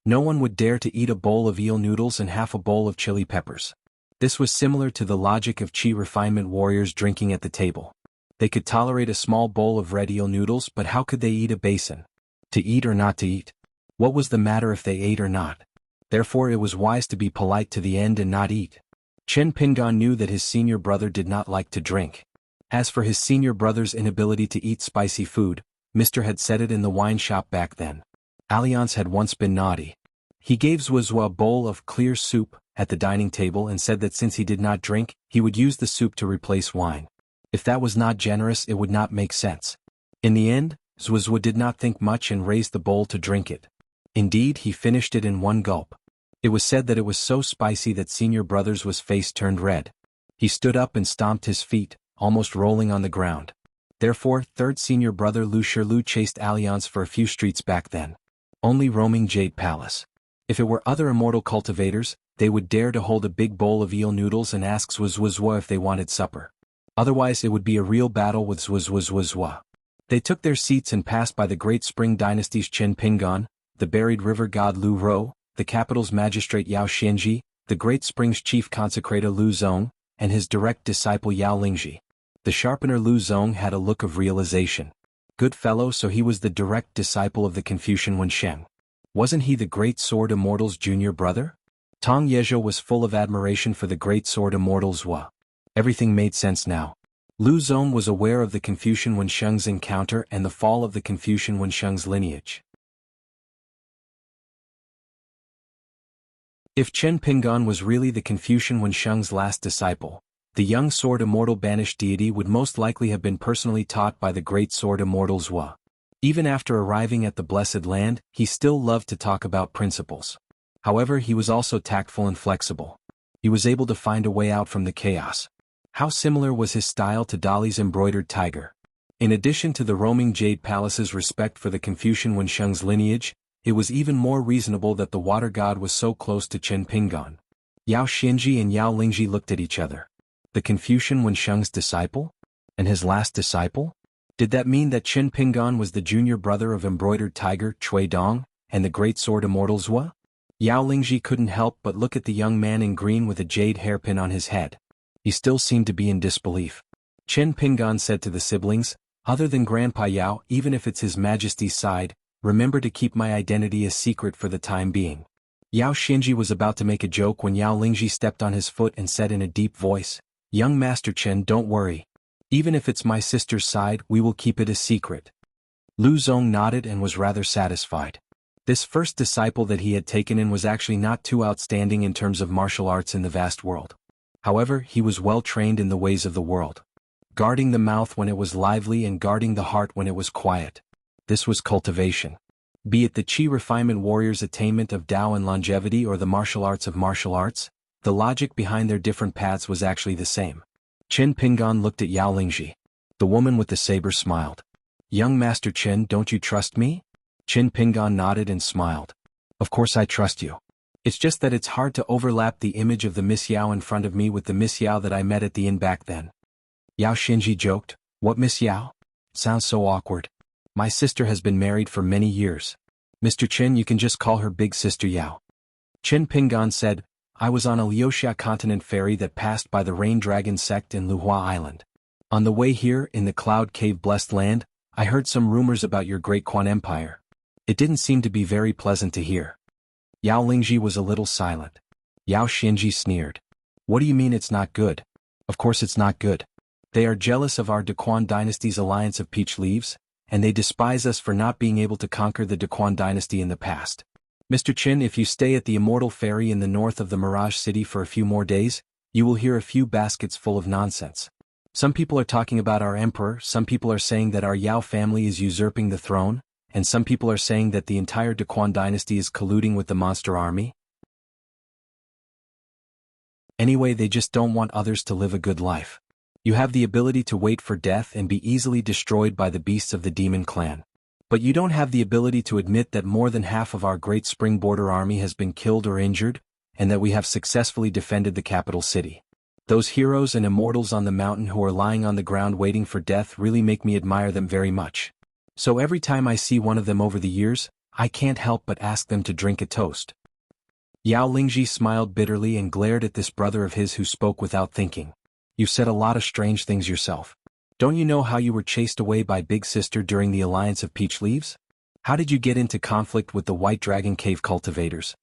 No one would dare to eat a bowl of eel noodles and half a bowl of chili peppers. This was similar to the logic of Qi refinement warriors drinking at the table. They could tolerate a small bowl of red eel noodles, but how could they eat a basin? To eat or not to eat? What was the matter if they ate or not? Therefore it was wise to be polite to the end and not eat. Qin Pingan knew that his senior brother did not like to drink. As for his senior brother's inability to eat spicy food, Mr. had said it in the wine shop back then. Alliance had once been naughty. He gave Zhuozhuo a bowl of clear soup at the dining table and said that since he did not drink, he would use the soup to replace wine. If that was not generous, it would not make sense. In the end, Zhuozhuo did not think much and raised the bowl to drink it. Indeed, he finished it in one gulp. It was said that it was so spicy that senior brother's face turned red. He stood up and stomped his feet, almost rolling on the ground. Therefore, third senior brother Lu Shirlu chased Alliance for a few streets back then. Only roaming Jade Palace. If it were other immortal cultivators, they would dare to hold a big bowl of eel noodles and ask Zhuozhuo if they wanted supper. Otherwise it would be a real battle with Zhuozhuo. They took their seats and passed by the Great Spring Dynasty's Qin Pingan, the buried river god Lu Ro, the capital's magistrate Yao Xianji, the Great Spring's chief consecrator Lu Zong, and his direct disciple Yao Lingji. The sharpener Lu Zong had a look of realization. Good fellow, so he was the direct disciple of the Confucian Wensheng. Wasn't he the Great Sword Immortal's junior brother? Tong Yezhou was full of admiration for the Great Sword Immortal Zhua. Everything made sense now. Lu Zong was aware of the Confucian Wensheng's encounter and the fall of the Confucian Wensheng's lineage. If Qin Pingan was really the Confucian Wensheng's last disciple, the young Sword Immortal banished deity would most likely have been personally taught by the Great Sword Immortal Zhua. Even after arriving at the Blessed Land, he still loved to talk about principles. However, he was also tactful and flexible. He was able to find a way out from the chaos. How similar was his style to Dali's embroidered tiger? In addition to the roaming Jade Palace's respect for the Confucian Wensheng's lineage, it was even more reasonable that the water god was so close to Qin Pingan. Yao Xianji and Yao Lingji looked at each other. The Confucian Wensheng's disciple? And his last disciple? Did that mean that Qin Pingan was the junior brother of embroidered tiger Cui Dong, and the Great Sword Immortal Zhua? Yao Lingji couldn't help but look at the young man in green with a jade hairpin on his head. He still seemed to be in disbelief. Qin Pingan said to the siblings, "Other than Grandpa Yao, even if it's His Majesty's side, remember to keep my identity a secret for the time being." Yao Xianji was about to make a joke when Yao Lingji stepped on his foot and said in a deep voice, "Young Master Qin, don't worry. Even if it's my sister's side, we will keep it a secret." Lu Zong nodded and was rather satisfied. This first disciple that he had taken in was actually not too outstanding in terms of martial arts in the vast world. However, he was well trained in the ways of the world. Guarding the mouth when it was lively and guarding the heart when it was quiet. This was cultivation. Be it the Qi refinement warrior's attainment of Tao and longevity or the martial arts of martial arts, the logic behind their different paths was actually the same. Qin Pingan looked at Yao Lingji. The woman with the saber smiled. Young Master Qin, don't you trust me? Qin Pingan nodded and smiled. Of course I trust you. It's just that it's hard to overlap the image of the Miss Yao in front of me with the Miss Yao that I met at the inn back then. Yao Xinji joked. What Miss Yao? Sounds so awkward. My sister has been married for many years. Mr. Qin, you can just call her Big Sister Yao. Qin Pingan said, I was on a Liuxia continent ferry that passed by the Rain Dragon sect in Luhua Island. On the way here, in the Cloud Cave Blessed Land, I heard some rumors about your Great Quan Empire. It didn't seem to be very pleasant to hear. Yao Lingji was a little silent. Yao Xinji sneered. What do you mean it's not good? Of course it's not good. They are jealous of our Daquan dynasty's alliance of peach leaves, and they despise us for not being able to conquer the Daquan dynasty in the past. Mr. Qin, if you stay at the Immortal Ferry in the north of the Mirage City for a few more days, you will hear a few baskets full of nonsense. Some people are talking about our emperor, some people are saying that our Yao family is usurping the throne, and some people are saying that the entire Daquan dynasty is colluding with the monster army. Anyway, they just don't want others to live a good life. You have the ability to wait for death and be easily destroyed by the beasts of the demon clan. But you don't have the ability to admit that more than half of our great spring border army has been killed or injured, and that we have successfully defended the capital city. Those heroes and immortals on the mountain who are lying on the ground waiting for death really make me admire them very much. So every time I see one of them over the years, I can't help but ask them to drink a toast. Yao Lingji smiled bitterly and glared at this brother of his who spoke without thinking. You've said a lot of strange things yourself. Don't you know how you were chased away by Big Sister during the Alliance of Peach Leaves? How did you get into conflict with the White Dragon Cave cultivators?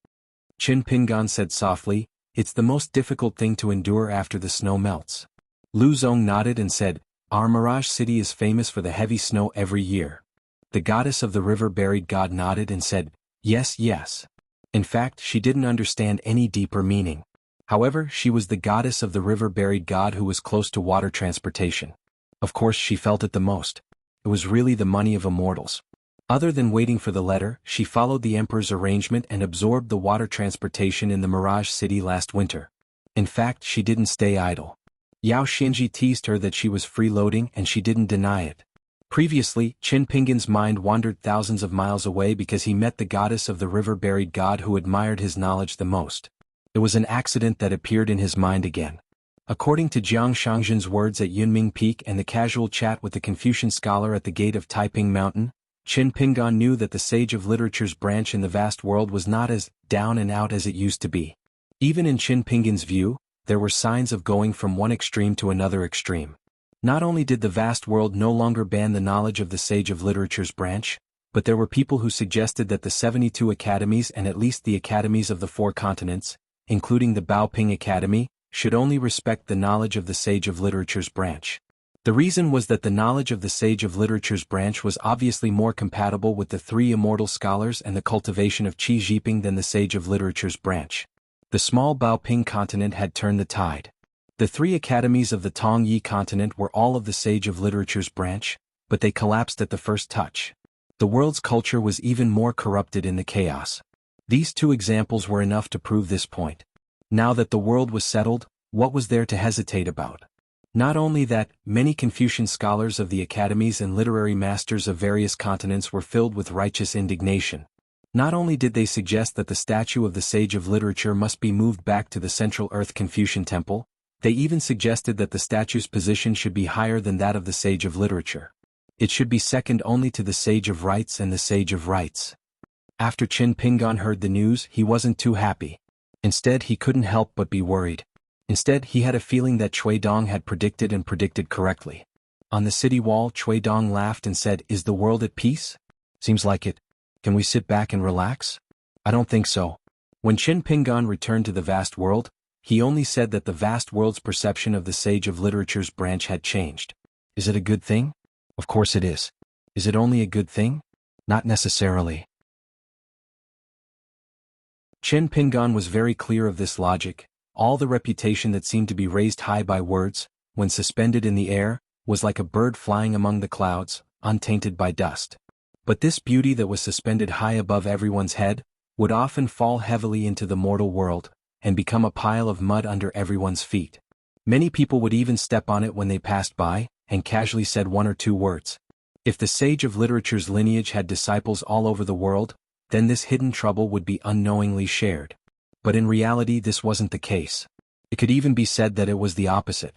Qin Pingan said softly, it's the most difficult thing to endure after the snow melts. Lu Zong nodded and said, our Mirage City is famous for the heavy snow every year. The goddess of the river-buried god nodded and said, yes, yes. In fact, she didn't understand any deeper meaning. However, she was the goddess of the river-buried god who was close to water transportation. Of course, she felt it the most. It was really the money of immortals. Other than waiting for the letter, she followed the emperor's arrangement and absorbed the water transportation in the Mirage City last winter. In fact, she didn't stay idle. Yao Xinji teased her that she was freeloading and she didn't deny it. Previously, Qin Pingan's mind wandered thousands of miles away because he met the goddess of the river-buried god who admired his knowledge the most. It was an accident that appeared in his mind again. According to Jiang Shangzhen's words at Yunming Peak and the casual chat with the Confucian scholar at the gate of Taiping Mountain, Qin Pingan knew that the Sage of Literature's branch in the vast world was not as down and out as it used to be. Even in Qin Pingan's view, there were signs of going from one extreme to another extreme. Not only did the vast world no longer ban the knowledge of the Sage of Literature's branch, but there were people who suggested that the 72 academies and at least the academies of the 4 continents, including the Baoping Academy, should only respect the knowledge of the Sage of Literature's branch. The reason was that the knowledge of the Sage of Literature's branch was obviously more compatible with the 3 immortal scholars and the cultivation of Qi Jiping than the Sage of Literature's branch. The small Baoping continent had turned the tide. The 3 academies of the Tongyi continent were all of the Sage of Literature's branch, but they collapsed at the first touch. The world's culture was even more corrupted in the chaos. These 2 examples were enough to prove this point. Now that the world was settled, what was there to hesitate about? Not only that, many Confucian scholars of the academies and literary masters of various continents were filled with righteous indignation. Not only did they suggest that the statue of the Sage of Literature must be moved back to the Central Earth Confucian Temple, they even suggested that the statue's position should be higher than that of the Sage of Literature. It should be second only to the Sage of Rights and the Sage of Rights. After Qin Pingan heard the news, he wasn't too happy. Instead, he couldn't help but be worried. Instead, he had a feeling that Cui Dong had predicted correctly. On the city wall, Cui Dong laughed and said, "Is the world at peace? Seems like it. Can we sit back and relax?" "I don't think so." When Qin Pingan returned to the vast world, he only said that the vast world's perception of the Sage of Literature's branch had changed. Is it a good thing? Of course it is. Is it only a good thing? Not necessarily. Qin Pingan was very clear of this logic. All the reputation that seemed to be raised high by words, when suspended in the air, was like a bird flying among the clouds, untainted by dust. But this beauty that was suspended high above everyone's head, would often fall heavily into the mortal world, and become a pile of mud under everyone's feet. Many people would even step on it when they passed by, and casually said one or two words. If the sage of literature's lineage had disciples all over the world, then this hidden trouble would be unknowingly shared. But in reality this wasn't the case. It could even be said that it was the opposite.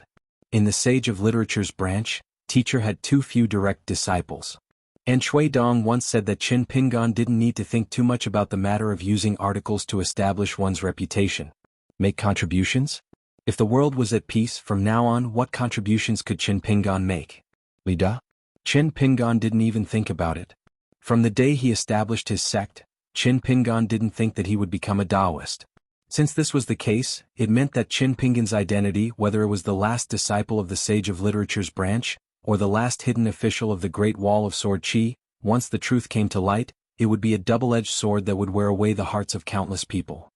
In the sage of literature's branch, teacher had too few direct disciples. And Shui Dong once said that Qin Pingan didn't need to think too much about the matter of using articles to establish one's reputation. Make contributions? If the world was at peace from now on, what contributions could Qin Pingan make? Lida? Qin Pingan didn't even think about it. From the day he established his sect, Qin Pingan didn't think that he would become a Taoist. Since this was the case, it meant that Qin Pingan's identity, whether it was the last disciple of the sage of literature's branch, or the last hidden official of the Great Wall of Sword Qi, once the truth came to light, it would be a double-edged sword that would wear away the hearts of countless people.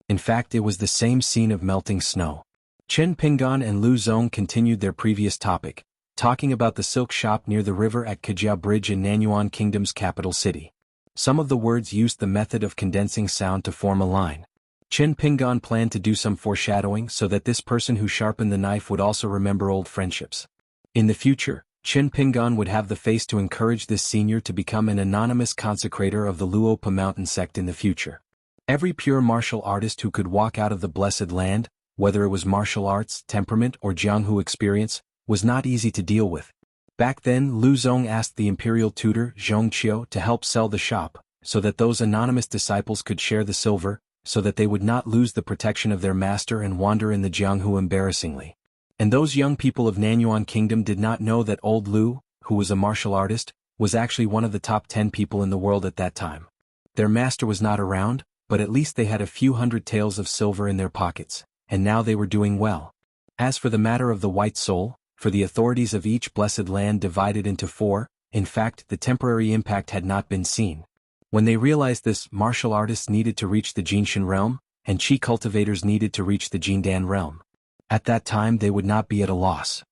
In fact, it was the same scene of melting snow. Qin Pingan and Lu Zong continued their previous topic, talking about the silk shop near the river at Kejia Bridge in Nanyuan Kingdom's capital city. Some of the words used the method of condensing sound to form a line. Qin Pingan planned to do some foreshadowing so that this person who sharpened the knife would also remember old friendships. In the future, Qin Pingan would have the face to encourage this senior to become an anonymous consecrator of the Luopa mountain sect in the future. Every pure martial artist who could walk out of the blessed land, whether it was martial arts, temperament, or jianghu experience, was not easy to deal with. Back then, Lu Zong asked the imperial tutor Zhongqiu to help sell the shop, so that those anonymous disciples could share the silver, so that they would not lose the protection of their master and wander in the jianghu embarrassingly. And those young people of Nanyuan Kingdom did not know that old Lu, who was a martial artist, was actually one of the top 10 people in the world at that time. Their master was not around, but at least they had a few hundred taels of silver in their pockets, and now they were doing well. As for the matter of the white soul, for the authorities of each blessed land divided into 4, in fact the temporary impact had not been seen. When they realized this, martial artists needed to reach the Jinshan realm, and Qi cultivators needed to reach the Jindan realm. At that time they would not be at a loss.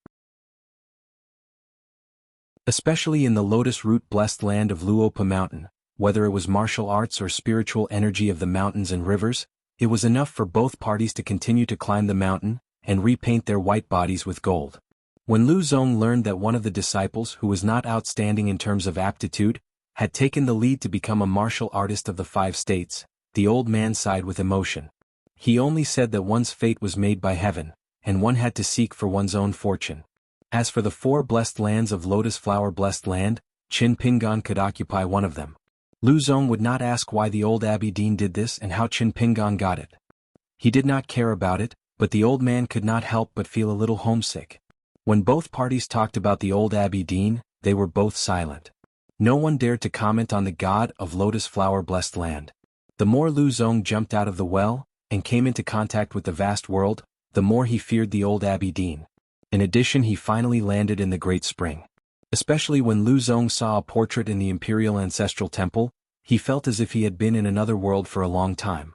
Especially in the lotus root blessed land of Luopa Mountain, whether it was martial arts or spiritual energy of the mountains and rivers, it was enough for both parties to continue to climb the mountain, and repaint their white bodies with gold. When Lu Zong learned that one of the disciples who was not outstanding in terms of aptitude, had taken the lead to become a martial artist of the 5 states, the old man sighed with emotion. He only said that one's fate was made by heaven, and one had to seek for one's own fortune. As for the 4 blessed lands of Lotus Flower Blessed Land, Qin Pingan could occupy one of them. Lu Zong would not ask why the old Abbey Dean did this and how Qin Pingan got it. He did not care about it, but the old man could not help but feel a little homesick. When both parties talked about the old Abbey Dean, they were both silent. No one dared to comment on the god of Lotus Flower Blessed Land. The more Lu Zong jumped out of the well, and came into contact with the vast world, the more he feared the old Abbey Dean. In addition, he finally landed in the Great Spring. Especially when Lu Zong saw a portrait in the Imperial Ancestral Temple, he felt as if he had been in another world for a long time.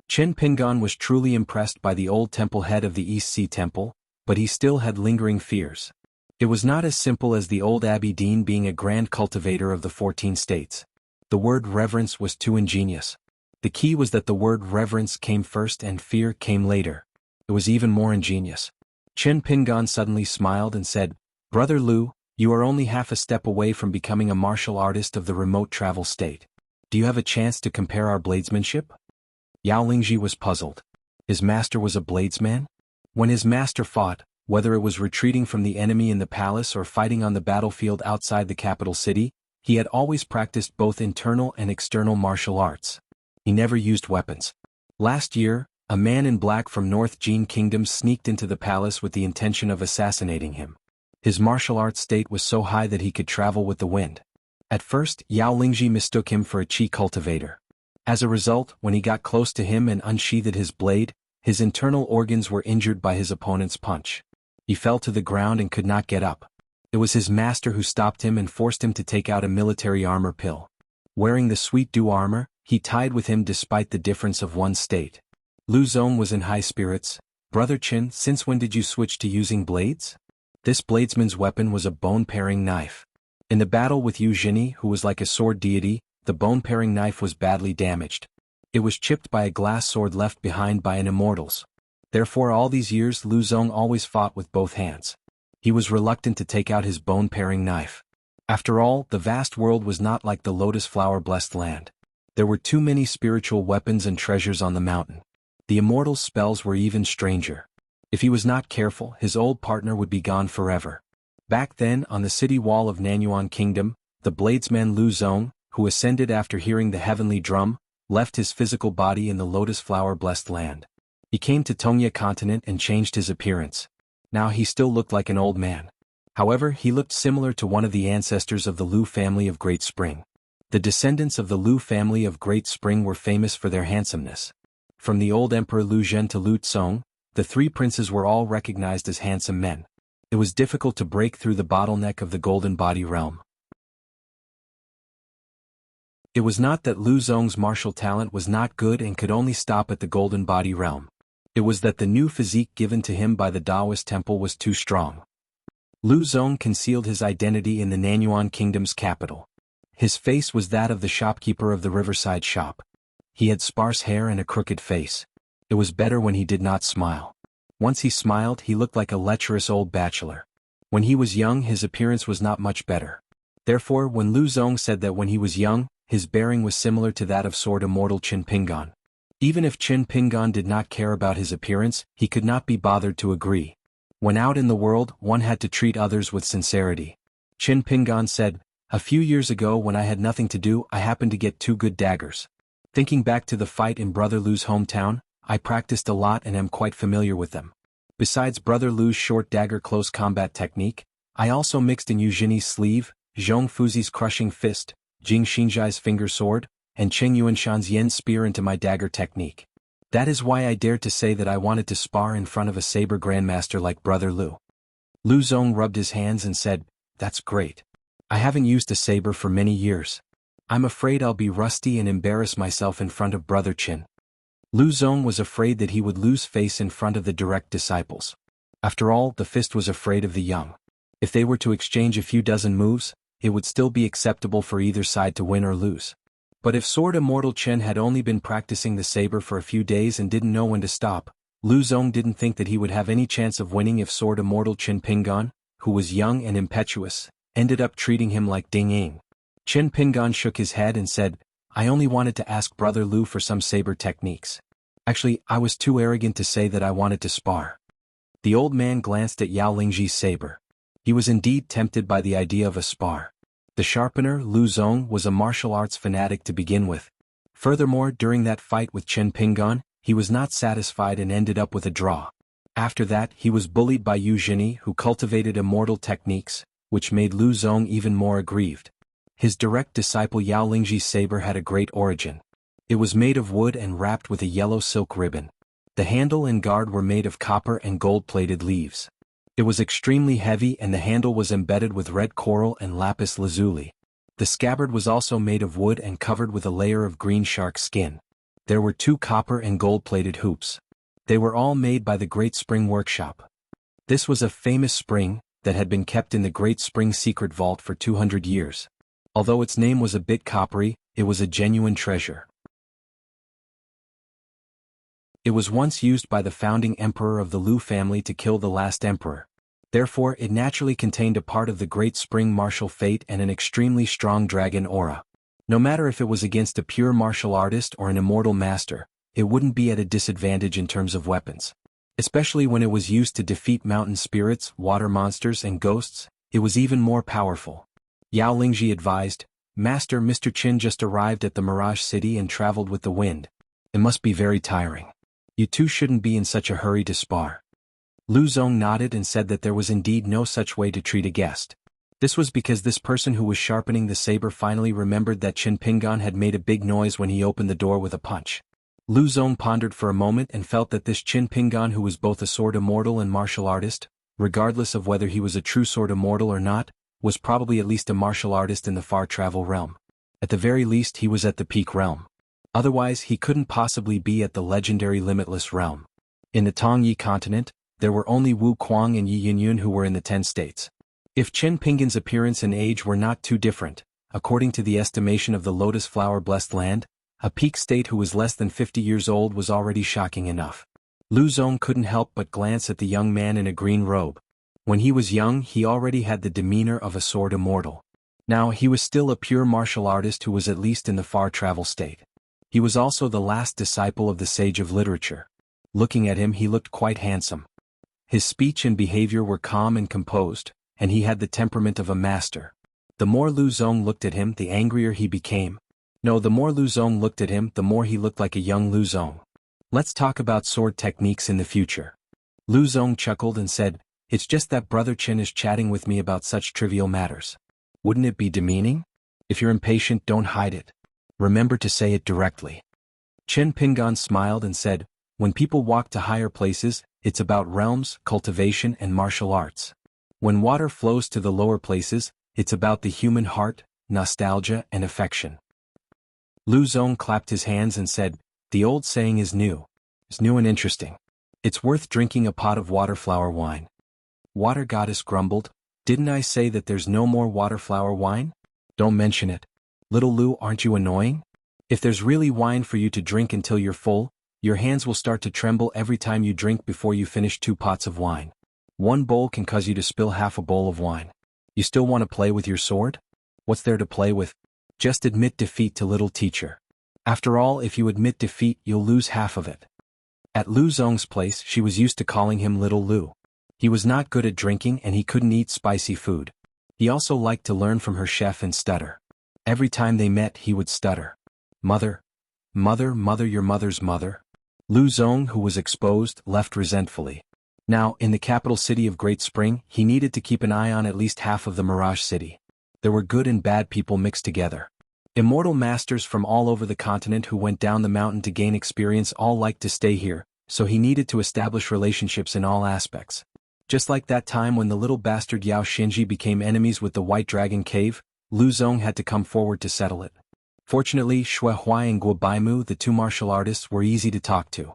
Qin Pingan was truly impressed by the old temple head of the East Sea Temple, but he still had lingering fears. It was not as simple as the old Abbey Dean being a grand cultivator of the 14 states. The word reverence was too ingenious. The key was that the word reverence came first and fear came later. It was even more ingenious. Qin Pingan suddenly smiled and said, "Brother Lu, you are only half a step away from becoming a martial artist of the remote travel state. Do you have a chance to compare our bladesmanship?" Yao Lingji was puzzled. His master was a bladesman? When his master fought, whether it was retreating from the enemy in the palace or fighting on the battlefield outside the capital city, he had always practiced both internal and external martial arts. He never used weapons. Last year, a man in black from North Jin Kingdom sneaked into the palace with the intention of assassinating him. His martial arts state was so high that he could travel with the wind. At first, Yao Lingji mistook him for a Qi cultivator. As a result, when he got close to him and unsheathed his blade, his internal organs were injured by his opponent's punch. He fell to the ground and could not get up. It was his master who stopped him and forced him to take out a military armor pill. Wearing the sweet dew armor, he tied with him despite the difference of one state. Lu Zong was in high spirits. "Brother Qin, since when did you switch to using blades?" This bladesman's weapon was a bone-paring knife. In the battle with Yu Jini, who was like a sword deity, the bone-paring knife was badly damaged. It was chipped by a glass sword left behind by an immortal's. Therefore all these years Lu Zong always fought with both hands. He was reluctant to take out his bone-paring knife. After all, the vast world was not like the lotus flower-blessed land. There were too many spiritual weapons and treasures on the mountain. The immortal spells were even stranger. If he was not careful, his old partner would be gone forever. Back then, on the city wall of Nanyuan Kingdom, the bladesman Lu Zong, who ascended after hearing the heavenly drum, left his physical body in the lotus flower-blessed land. He came to Tongya continent and changed his appearance. Now he still looked like an old man. However, he looked similar to one of the ancestors of the Lu family of Great Spring. The descendants of the Lu family of Great Spring were famous for their handsomeness. From the old Emperor Lu Zhen to Lu Tsong, the three princes were all recognized as handsome men. It was difficult to break through the bottleneck of the Golden Body realm. It was not that Lu Zong's martial talent was not good and could only stop at the Golden Body realm. It was that the new physique given to him by the Taoist temple was too strong. Lu Zong concealed his identity in the Nanyuan Kingdom's capital. His face was that of the shopkeeper of the riverside shop. He had sparse hair and a crooked face. It was better when he did not smile. Once he smiled, he looked like a lecherous old bachelor. When he was young, his appearance was not much better. Therefore, when Lu Zong said that when he was young, his bearing was similar to that of sword immortal Qin Pingan. Even if Qin Pingan did not care about his appearance, he could not be bothered to agree. When out in the world, one had to treat others with sincerity. Qin Pingan said, "A few years ago when I had nothing to do, I happened to get 2 good daggers. Thinking back to the fight in Brother Lu's hometown, I practiced a lot and am quite familiar with them. Besides Brother Lu's short dagger close combat technique, I also mixed in Yu Jinyi's sleeve, Zhong Fuzi's crushing fist, Jing Xinji's finger sword, and Cheng Yuanshan's yen spear into my dagger technique. That is why I dared to say that I wanted to spar in front of a saber grandmaster like Brother Lu." Lu Zong rubbed his hands and said, "That's great. I haven't used a saber for many years. I'm afraid I'll be rusty and embarrass myself in front of Brother Qin." Lu Zong was afraid that he would lose face in front of the direct disciples. After all, the fist was afraid of the young. If they were to exchange a few dozen moves, it would still be acceptable for either side to win or lose. But if Sword Immortal Chen had only been practicing the saber for a few days and didn't know when to stop, Lu Zong didn't think that he would have any chance of winning if Sword Immortal Qin Pingan, who was young and impetuous, ended up treating him like Ding Ying. Qin Pingan shook his head and said, "I only wanted to ask Brother Lu for some saber techniques. Actually, I was too arrogant to say that I wanted to spar." The old man glanced at Yao Lingji's saber. He was indeed tempted by the idea of a spar. The sharpener, Lu Zong, was a martial arts fanatic to begin with. Furthermore, during that fight with Qin Pingan, he was not satisfied and ended up with a draw. After that, he was bullied by Yu Jinyi, who cultivated immortal techniques, which made Lu Zong even more aggrieved. His direct disciple Yao Lingji's saber had a great origin. It was made of wood and wrapped with a yellow silk ribbon. The handle and guard were made of copper and gold-plated leaves. It was extremely heavy and the handle was embedded with red coral and lapis lazuli. The scabbard was also made of wood and covered with a layer of green shark skin. There were 2 copper and gold-plated hoops. They were all made by the Great Spring Workshop. This was a famous spring that had been kept in the Great Spring Secret Vault for 200 years. Although its name was a bit coppery, it was a genuine treasure. It was once used by the founding emperor of the Lu family to kill the last emperor. Therefore, it naturally contained a part of the Great Spring martial fate and an extremely strong dragon aura. No matter if it was against a pure martial artist or an immortal master, it wouldn't be at a disadvantage in terms of weapons. Especially when it was used to defeat mountain spirits, water monsters, and ghosts, it was even more powerful. Yao Lingji advised, "Master, Mr. Qin just arrived at the Mirage City and traveled with the wind. It must be very tiring. You two shouldn't be in such a hurry to spar." Lu Zong nodded and said that there was indeed no such way to treat a guest. This was because this person who was sharpening the saber finally remembered that Qin Pingan had made a big noise when he opened the door with a punch. Lu Zong pondered for a moment and felt that this Qin Pingan, who was both a sword immortal and martial artist, regardless of whether he was a true sword immortal or not, was probably at least a martial artist in the far travel realm. At the very least, he was at the peak realm. Otherwise, he couldn't possibly be at the legendary limitless realm. In the Tongyi continent, there were only Wu Kuang and Yi Yinyun who were in the 10 states. If Qin Pingan's appearance and age were not too different, according to the estimation of the lotus flower-blessed land, a peak state who was less than 50 years old was already shocking enough. Lu Zong couldn't help but glance at the young man in a green robe. When he was young, he already had the demeanor of a sword immortal. Now he was still a pure martial artist who was at least in the far travel state. He was also the last disciple of the sage of literature. Looking at him, he looked quite handsome. His speech and behavior were calm and composed, and he had the temperament of a master. The more Lu Zong looked at him, the angrier he became. No, the more Lu Zong looked at him, the more he looked like a young Lu Zong. Let's talk about sword techniques in the future. Lu Zong chuckled and said, "It's just that Brother Qin is chatting with me about such trivial matters. Wouldn't it be demeaning? If you're impatient, don't hide it. Remember to say it directly." Qin Pingan smiled and said, "When people walk to higher places, it's about realms, cultivation and martial arts. When water flows to the lower places, it's about the human heart, nostalgia and affection." Lu Zong clapped his hands and said, "The old saying is new. It's new and interesting. It's worth drinking a pot of waterflower wine." Water Goddess grumbled, "Didn't I say that there's no more waterflower wine? Don't mention it. Little Lu, aren't you annoying? If there's really wine for you to drink until you're full, your hands will start to tremble every time you drink before you finish 2 pots of wine. 1 bowl can cause you to spill half a bowl of wine. You still want to play with your sword? What's there to play with? Just admit defeat to little teacher. After all, if you admit defeat, you'll lose half of it." At Lu Zong's place, she was used to calling him Little Lu. He was not good at drinking and he couldn't eat spicy food. He also liked to learn from her chef and stutter. Every time they met, he would stutter. "Mother, mother, mother, your mother's mother." Lu Zong, who was exposed, left resentfully. Now, in the capital city of Great Spring, he needed to keep an eye on at least half of the Mirage City. There were good and bad people mixed together. Immortal masters from all over the continent who went down the mountain to gain experience all liked to stay here, so he needed to establish relationships in all aspects. Just like that time when the little bastard Yao Xinji became enemies with the White Dragon Cave, Lu Zong had to come forward to settle it. Fortunately, xuanhuan and Guobaimu, the 2 martial artists, were easy to talk to.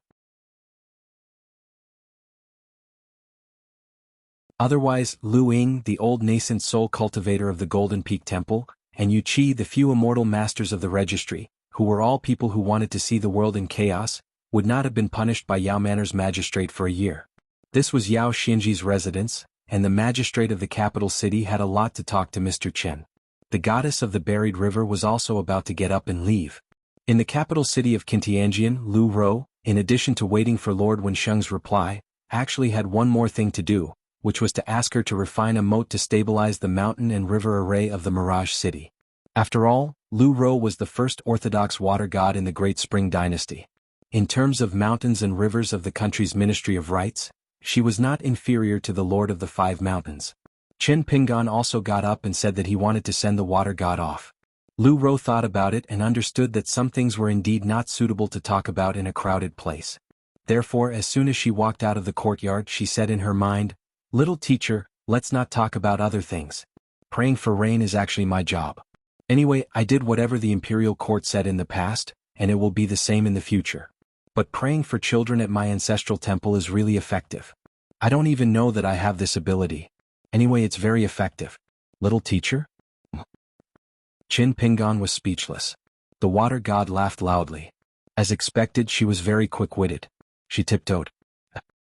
Otherwise, Lu Ying, the old nascent soul cultivator of the Golden Peak Temple, and Yu Qi, the few immortal masters of the registry, who were all people who wanted to see the world in chaos, would not have been punished by Yao Manor's magistrate for a year. This was Yao Xinji's residence, and the magistrate of the capital city had a lot to talk to Mr. Chen. The goddess of the buried river was also about to get up and leave. In the capital city of Qintianjian, Lu Ro, in addition to waiting for Lord Wensheng's reply, actually had one more thing to do, which was to ask her to refine a moat to stabilize the mountain and river array of the Mirage City. After all, Lu Ro was the first orthodox water god in the Great Spring Dynasty. In terms of mountains and rivers of the country's Ministry of Rights, she was not inferior to the Lord of the 5 Mountains. Qin Pingan also got up and said that he wanted to send the water god off. Lu Ro thought about it and understood that some things were indeed not suitable to talk about in a crowded place. Therefore, as soon as she walked out of the courtyard, she said in her mind, "Little teacher, let's not talk about other things. Praying for rain is actually my job. Anyway, I did whatever the imperial court said in the past, and it will be the same in the future. But praying for children at my ancestral temple is really effective. I don't even know that I have this ability. Anyway, it's very effective. Little teacher?" Qin Pingan was speechless. The water god laughed loudly. As expected, she was very quick-witted. She tiptoed.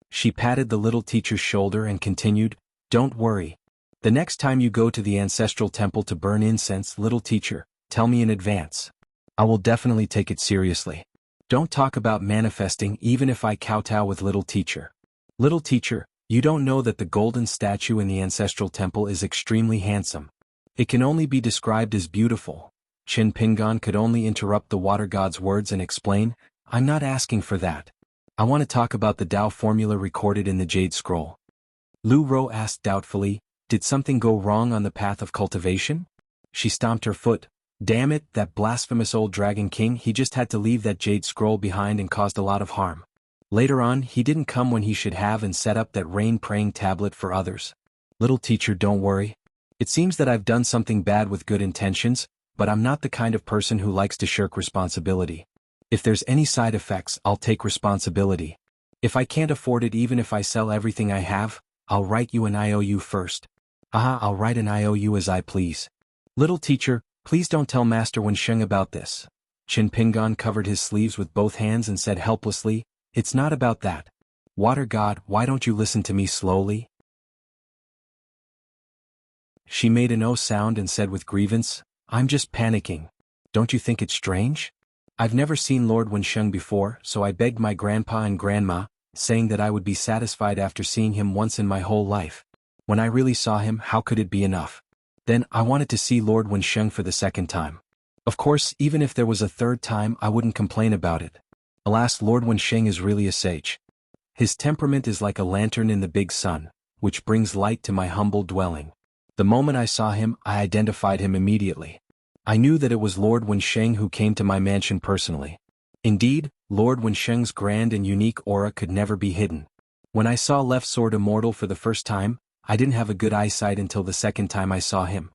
She patted the little teacher's shoulder and continued, "Don't worry. The next time you go to the ancestral temple to burn incense, little teacher, tell me in advance. I will definitely take it seriously. Don't talk about manifesting even if I kowtow with little teacher. Little teacher, you don't know that the golden statue in the ancestral temple is extremely handsome. It can only be described as beautiful." Qin Pingan could only interrupt the water god's words and explain, "I'm not asking for that. I want to talk about the Tao formula recorded in the Jade Scroll." Lu Ro asked doubtfully, "Did something go wrong on the path of cultivation?" She stomped her foot. "Damn it, that blasphemous old Dragon King, he just had to leave that Jade Scroll behind and caused a lot of harm. Later on, he didn't come when he should have and set up that rain-praying tablet for others. Little teacher, don't worry. It seems that I've done something bad with good intentions, but I'm not the kind of person who likes to shirk responsibility. If there's any side effects, I'll take responsibility. If I can't afford it even if I sell everything I have, I'll write you an IOU first. I'll write an IOU as I please. Little teacher, please don't tell Master Wensheng about this." Qin Pingan covered his sleeves with both hands and said helplessly, "It's not about that. Water god, why don't you listen to me slowly? She made a no sound and said with grievance, "I'm just panicking. Don't you think it's strange? I've never seen Lord Wensheng before, so I begged my grandpa and grandma, saying that I would be satisfied after seeing him once in my whole life. When I really saw him, how could it be enough? Then, I wanted to see Lord Wensheng for the second time. Of course, even if there was a third time, I wouldn't complain about it. Alas, Lord Wensheng is really a sage. His temperament is like a lantern in the big sun, which brings light to my humble dwelling. The moment I saw him, I identified him immediately. I knew that it was Lord Wensheng who came to my mansion personally. Indeed, Lord Wensheng's grand and unique aura could never be hidden. When I saw Left Sword Immortal for the first time, I didn't have a good eyesight until the second time I saw him.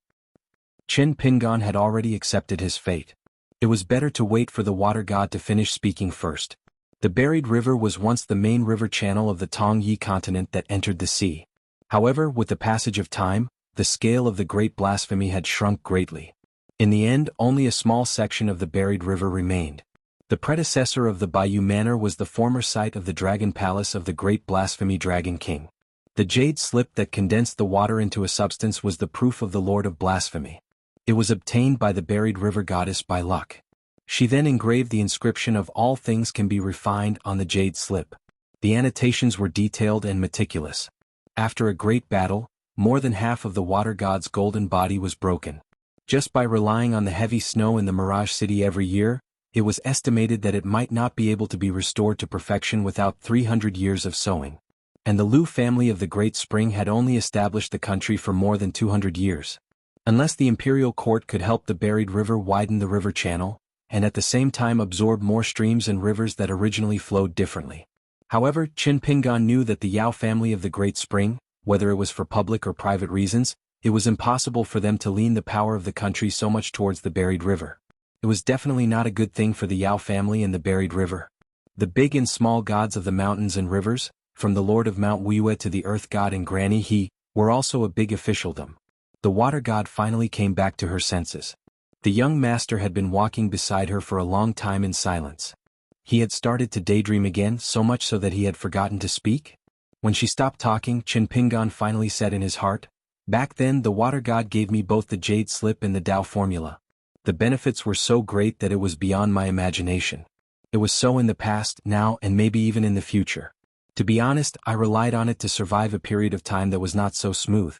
Qin Pingon had already accepted his fate. It was better to wait for the water god to finish speaking first. The buried river was once the main river channel of the Tongyi continent that entered the sea. However, with the passage of time, the scale of the great blasphemy had shrunk greatly. In the end, only a small section of the buried river remained. The predecessor of the Bayou Manor was the former site of the dragon palace of the great blasphemy Dragon King. The jade slip that condensed the water into a substance was the proof of the Lord of Blasphemy. It was obtained by the buried river goddess by luck. She then engraved the inscription of "All things can be refined" on the jade slip. The annotations were detailed and meticulous. After a great battle, more than half of the water god's golden body was broken. Just by relying on the heavy snow in the Mirage City every year, it was estimated that it might not be able to be restored to perfection without 300 years of sowing. And the Lu family of the Great Spring had only established the country for more than 200 years. Unless the imperial court could help the buried river widen the river channel, and at the same time absorb more streams and rivers that originally flowed differently. However, Qin Pingon knew that the Yao family of the Great Spring, whether it was for public or private reasons, it was impossible for them to lean the power of the country so much towards the buried river. It was definitely not a good thing for the Yao family and the buried river. The big and small gods of the mountains and rivers, from the Lord of Mount Weiwei to the Earth God and Granny He, were also a big officialdom. The water god finally came back to her senses. The young master had been walking beside her for a long time in silence. He had started to daydream again, so much so that he had forgotten to speak. When she stopped talking, Qin Pingon finally said in his heart, "Back then the water god gave me both the jade slip and the Tao formula. The benefits were so great that it was beyond my imagination. It was so in the past, now, and maybe even in the future. To be honest, I relied on it to survive a period of time that was not so smooth."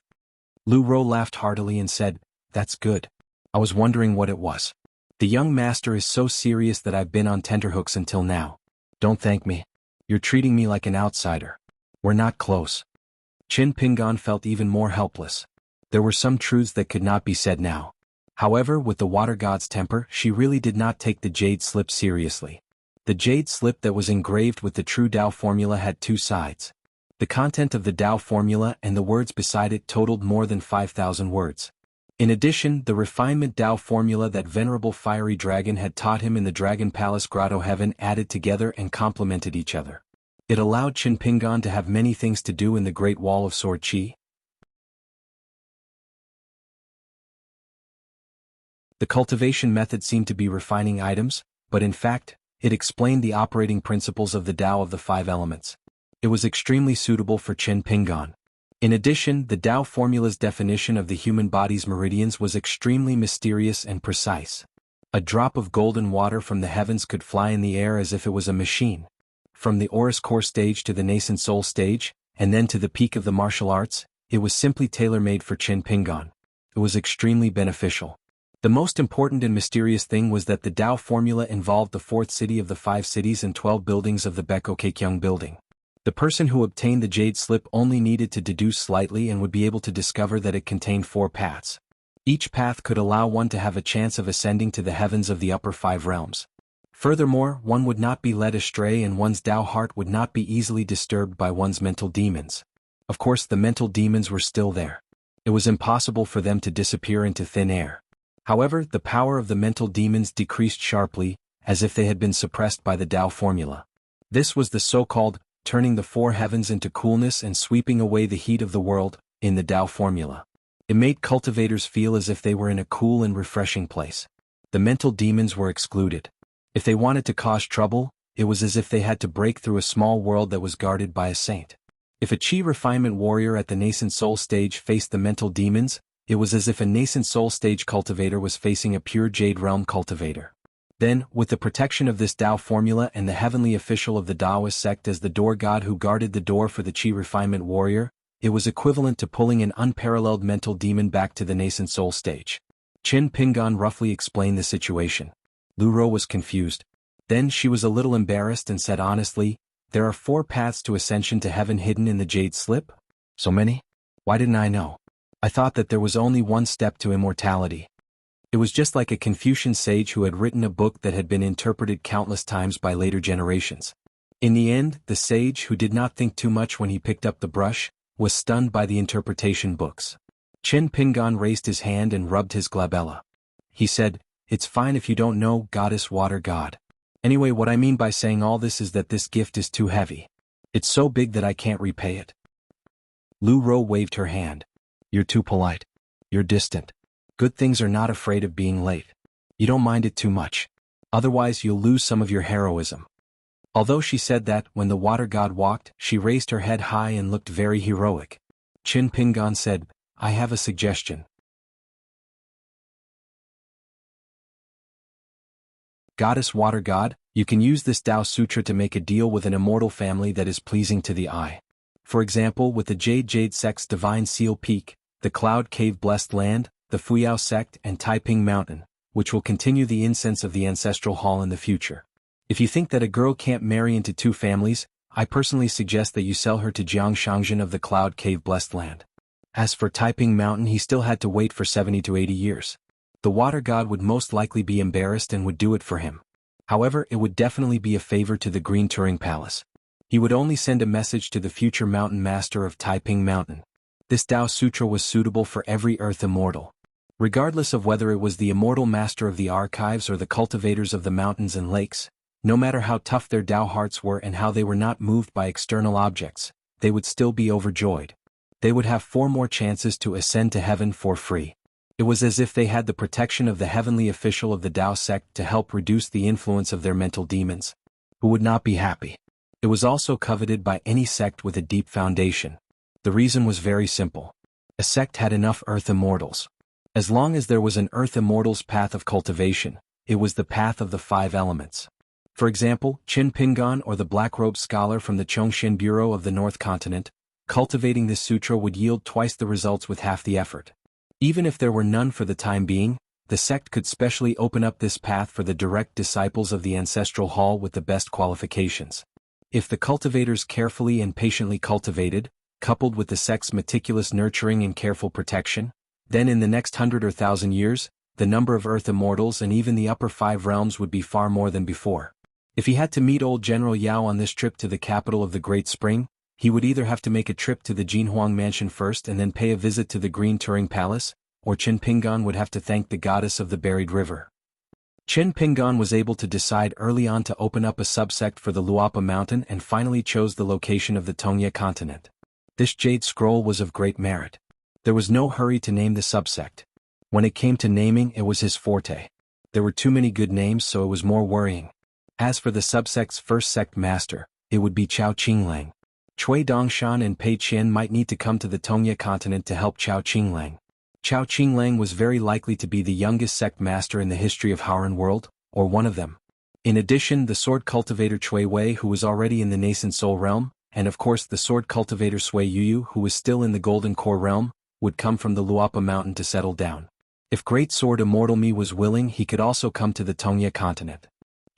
Lu Ro laughed heartily and said, "That's good. I was wondering what it was. The young master is so serious that I've been on tenterhooks until now. Don't thank me. You're treating me like an outsider. We're not close." Qin Pingon felt even more helpless. There were some truths that could not be said now. However, with the water god's temper, she really did not take the jade slip seriously. The jade slip that was engraved with the true Tao formula had two sides. The content of the Tao formula and the words beside it totaled more than 5,000 words. In addition, the refinement Tao formula that venerable fiery dragon had taught him in the Dragon Palace Grotto Heaven added together and complemented each other. It allowed Qin Pingon to have many things to do in the Great Wall of Sword Qi. The cultivation method seemed to be refining items, but in fact, it explained the operating principles of the Tao of the five elements. It was extremely suitable for Qin Pingon. In addition, the Tao formula's definition of the human body's meridians was extremely mysterious and precise. A drop of golden water from the heavens could fly in the air as if it was a machine. From the Aurus Core stage to the nascent soul stage, and then to the peak of the martial arts, it was simply tailor-made for Qin Pingon. It was extremely beneficial. The most important and mysterious thing was that the Tao formula involved the fourth city of the 5 cities and 12 buildings of the Beko Keikyung building. The person who obtained the jade slip only needed to deduce slightly and would be able to discover that it contained 4 paths. Each path could allow one to have a chance of ascending to the heavens of the upper 5 realms. Furthermore, one would not be led astray and one's Tao heart would not be easily disturbed by one's mental demons. Of course, the mental demons were still there. It was impossible for them to disappear into thin air. However, the power of the mental demons decreased sharply, as if they had been suppressed by the Tao formula. This was the so-called turning the 4 heavens into coolness and sweeping away the heat of the world, in the Tao formula. It made cultivators feel as if they were in a cool and refreshing place. The mental demons were excluded. If they wanted to cause trouble, it was as if they had to break through a small world that was guarded by a saint. If a Qi refinement warrior at the nascent soul stage faced the mental demons, It was as if a nascent soul stage cultivator was facing a pure Jade Realm cultivator. Then, with the protection of this Tao formula and the heavenly official of the Taoist sect as the door god who guarded the door for the Qi refinement warrior, it was equivalent to pulling an unparalleled mental demon back to the nascent soul stage. Qin Pingan roughly explained the situation. Lu Ro was confused. Then she was a little embarrassed and said honestly, "There are 4 paths to ascension to heaven hidden in the Jade Slip? So many? Why didn't I know? I thought that there was only one step to immortality." It was just like a Confucian sage who had written a book that had been interpreted countless times by later generations. In the end, the sage, who did not think too much when he picked up the brush, was stunned by the interpretation books. Qin Pingan raised his hand and rubbed his glabella. He said, "It's fine if you don't know, goddess water god. Anyway, what I mean by saying all this is that this gift is too heavy. It's so big that I can't repay it." Lu Ro waved her hand. "You're too polite. You're distant. Good things are not afraid of being late. You don't mind it too much. Otherwise you'll lose some of your heroism." Although she said that, when the water god walked, she raised her head high and looked very heroic. Qin Pingan said, "I have a suggestion." Goddess water god, you can use this Tao Sutra to make a deal with an immortal family that is pleasing to the eye. For example, with the Jade sect's divine seal peak, the Cloud Cave blessed land, the Fuyao sect and Taiping Mountain, which will continue the incense of the ancestral hall in the future. If you think that a girl can't marry into 2 families, I personally suggest that you sell her to Xianxia of the Cloud Cave blessed land. As for Taiping Mountain, he still had to wait for 70 to 80 years. The water god would most likely be embarrassed and would do it for him. However, it would definitely be a favor to the Green Turing Palace. He would only send a message to the future mountain master of Taiping Mountain. This Tao Sutra was suitable for every earth immortal. Regardless of whether it was the immortal master of the archives or the cultivators of the mountains and lakes, no matter how tough their Tao hearts were and how they were not moved by external objects, they would still be overjoyed. They would have 4 more chances to ascend to heaven for free. It was as if they had the protection of the heavenly official of the Tao sect to help reduce the influence of their mental demons. Who would not be happy? It was also coveted by any sect with a deep foundation. The reason was very simple. A sect had enough earth immortals. As long as there was an earth immortal's path of cultivation, it was the path of the 5 elements. For example, Qin Pingan or the black-robed scholar from the Chongqing Bureau of the North Continent, cultivating this sutra would yield twice the results with half the effort. Even if there were none for the time being, the sect could specially open up this path for the direct disciples of the ancestral hall with the best qualifications. If the cultivators carefully and patiently cultivated, coupled with the sect's meticulous nurturing and careful protection, then in the next 100 or 1,000 years, the number of earth immortals and even the upper 5 realms would be far more than before. If he had to meet old General Yao on this trip to the capital of the Great Spring, he would either have to make a trip to the Jinhuang mansion first and then pay a visit to the Green Turing Palace, or Qin Pingan would have to thank the goddess of the buried river. Qin Pingan was able to decide early on to open up a subsect for the Luapa Mountain and finally chose the location of the Tongya continent. This jade scroll was of great merit. There was no hurry to name the subsect. When it came to naming, it was his forte. There were too many good names, so it was more worrying. As for the subsect's first sect master, it would be Chao Qinglang. Cui Dongshan and Pei Qian might need to come to the Tongya continent to help Chao Qinglang. Chao Qinglang was very likely to be the youngest sect master in the history of World, or one of them. In addition, the sword cultivator Cui Wei, who was already in the nascent soul realm, and of course the sword cultivator Sui Yuyu, who was still in the golden core realm, would come from the Luapa mountain to settle down. If Great Sword Immortal Me was willing, he could also come to the Tongya continent.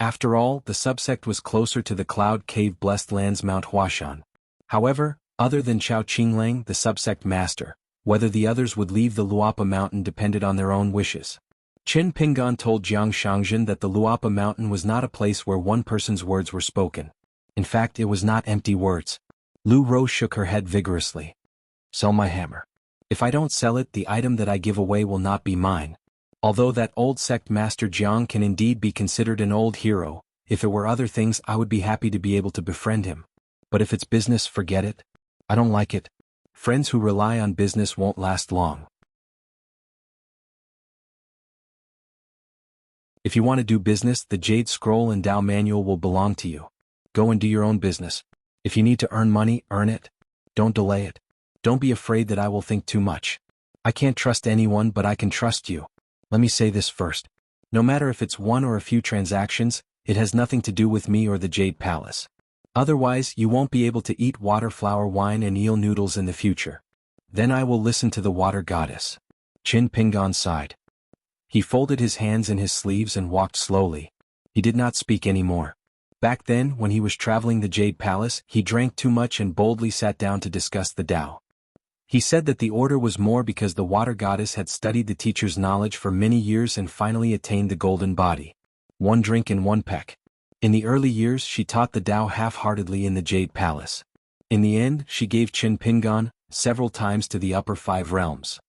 After all, the subsect was closer to the Cloud Cave blessed lands Mount Huashan. However, other than Chao Qinglang, the subsect master, whether the others would leave the Luapa mountain depended on their own wishes. Qin Pingan told Jiangxia that the Luapa mountain was not a place where one person's words were spoken. In fact, it was not empty words. Lu Ro shook her head vigorously. "Sell my hammer. If I don't sell it, the item that I give away will not be mine. Although that old sect master Jiang can indeed be considered an old hero, if it were other things I would be happy to be able to befriend him. But if it's business, forget it. I don't like it. Friends who rely on business won't last long. If you want to do business, the Jade Scroll and Tao Manual will belong to you. Go and do your own business. If you need to earn money, earn it. Don't delay it. Don't be afraid that I will think too much. I can't trust anyone, but I can trust you. Let me say this first. No matter if it's one or a few transactions, it has nothing to do with me or the Jade Palace. Otherwise, you won't be able to eat water flower wine and eel noodles in the future. Then I will listen to the water goddess. Qin Pingan sighed. He folded his hands in his sleeves and walked slowly. He did not speak anymore. Back then, when he was traveling the Jade Palace, he drank too much and boldly sat down to discuss the Tao. He said that the order was more because the water goddess had studied the teacher's knowledge for many years and finally attained the golden body. One drink and one peck. In the early years, she taught the Tao half-heartedly in the Jade Palace. In the end, she gave Qin Pingan several times to the upper 5 realms.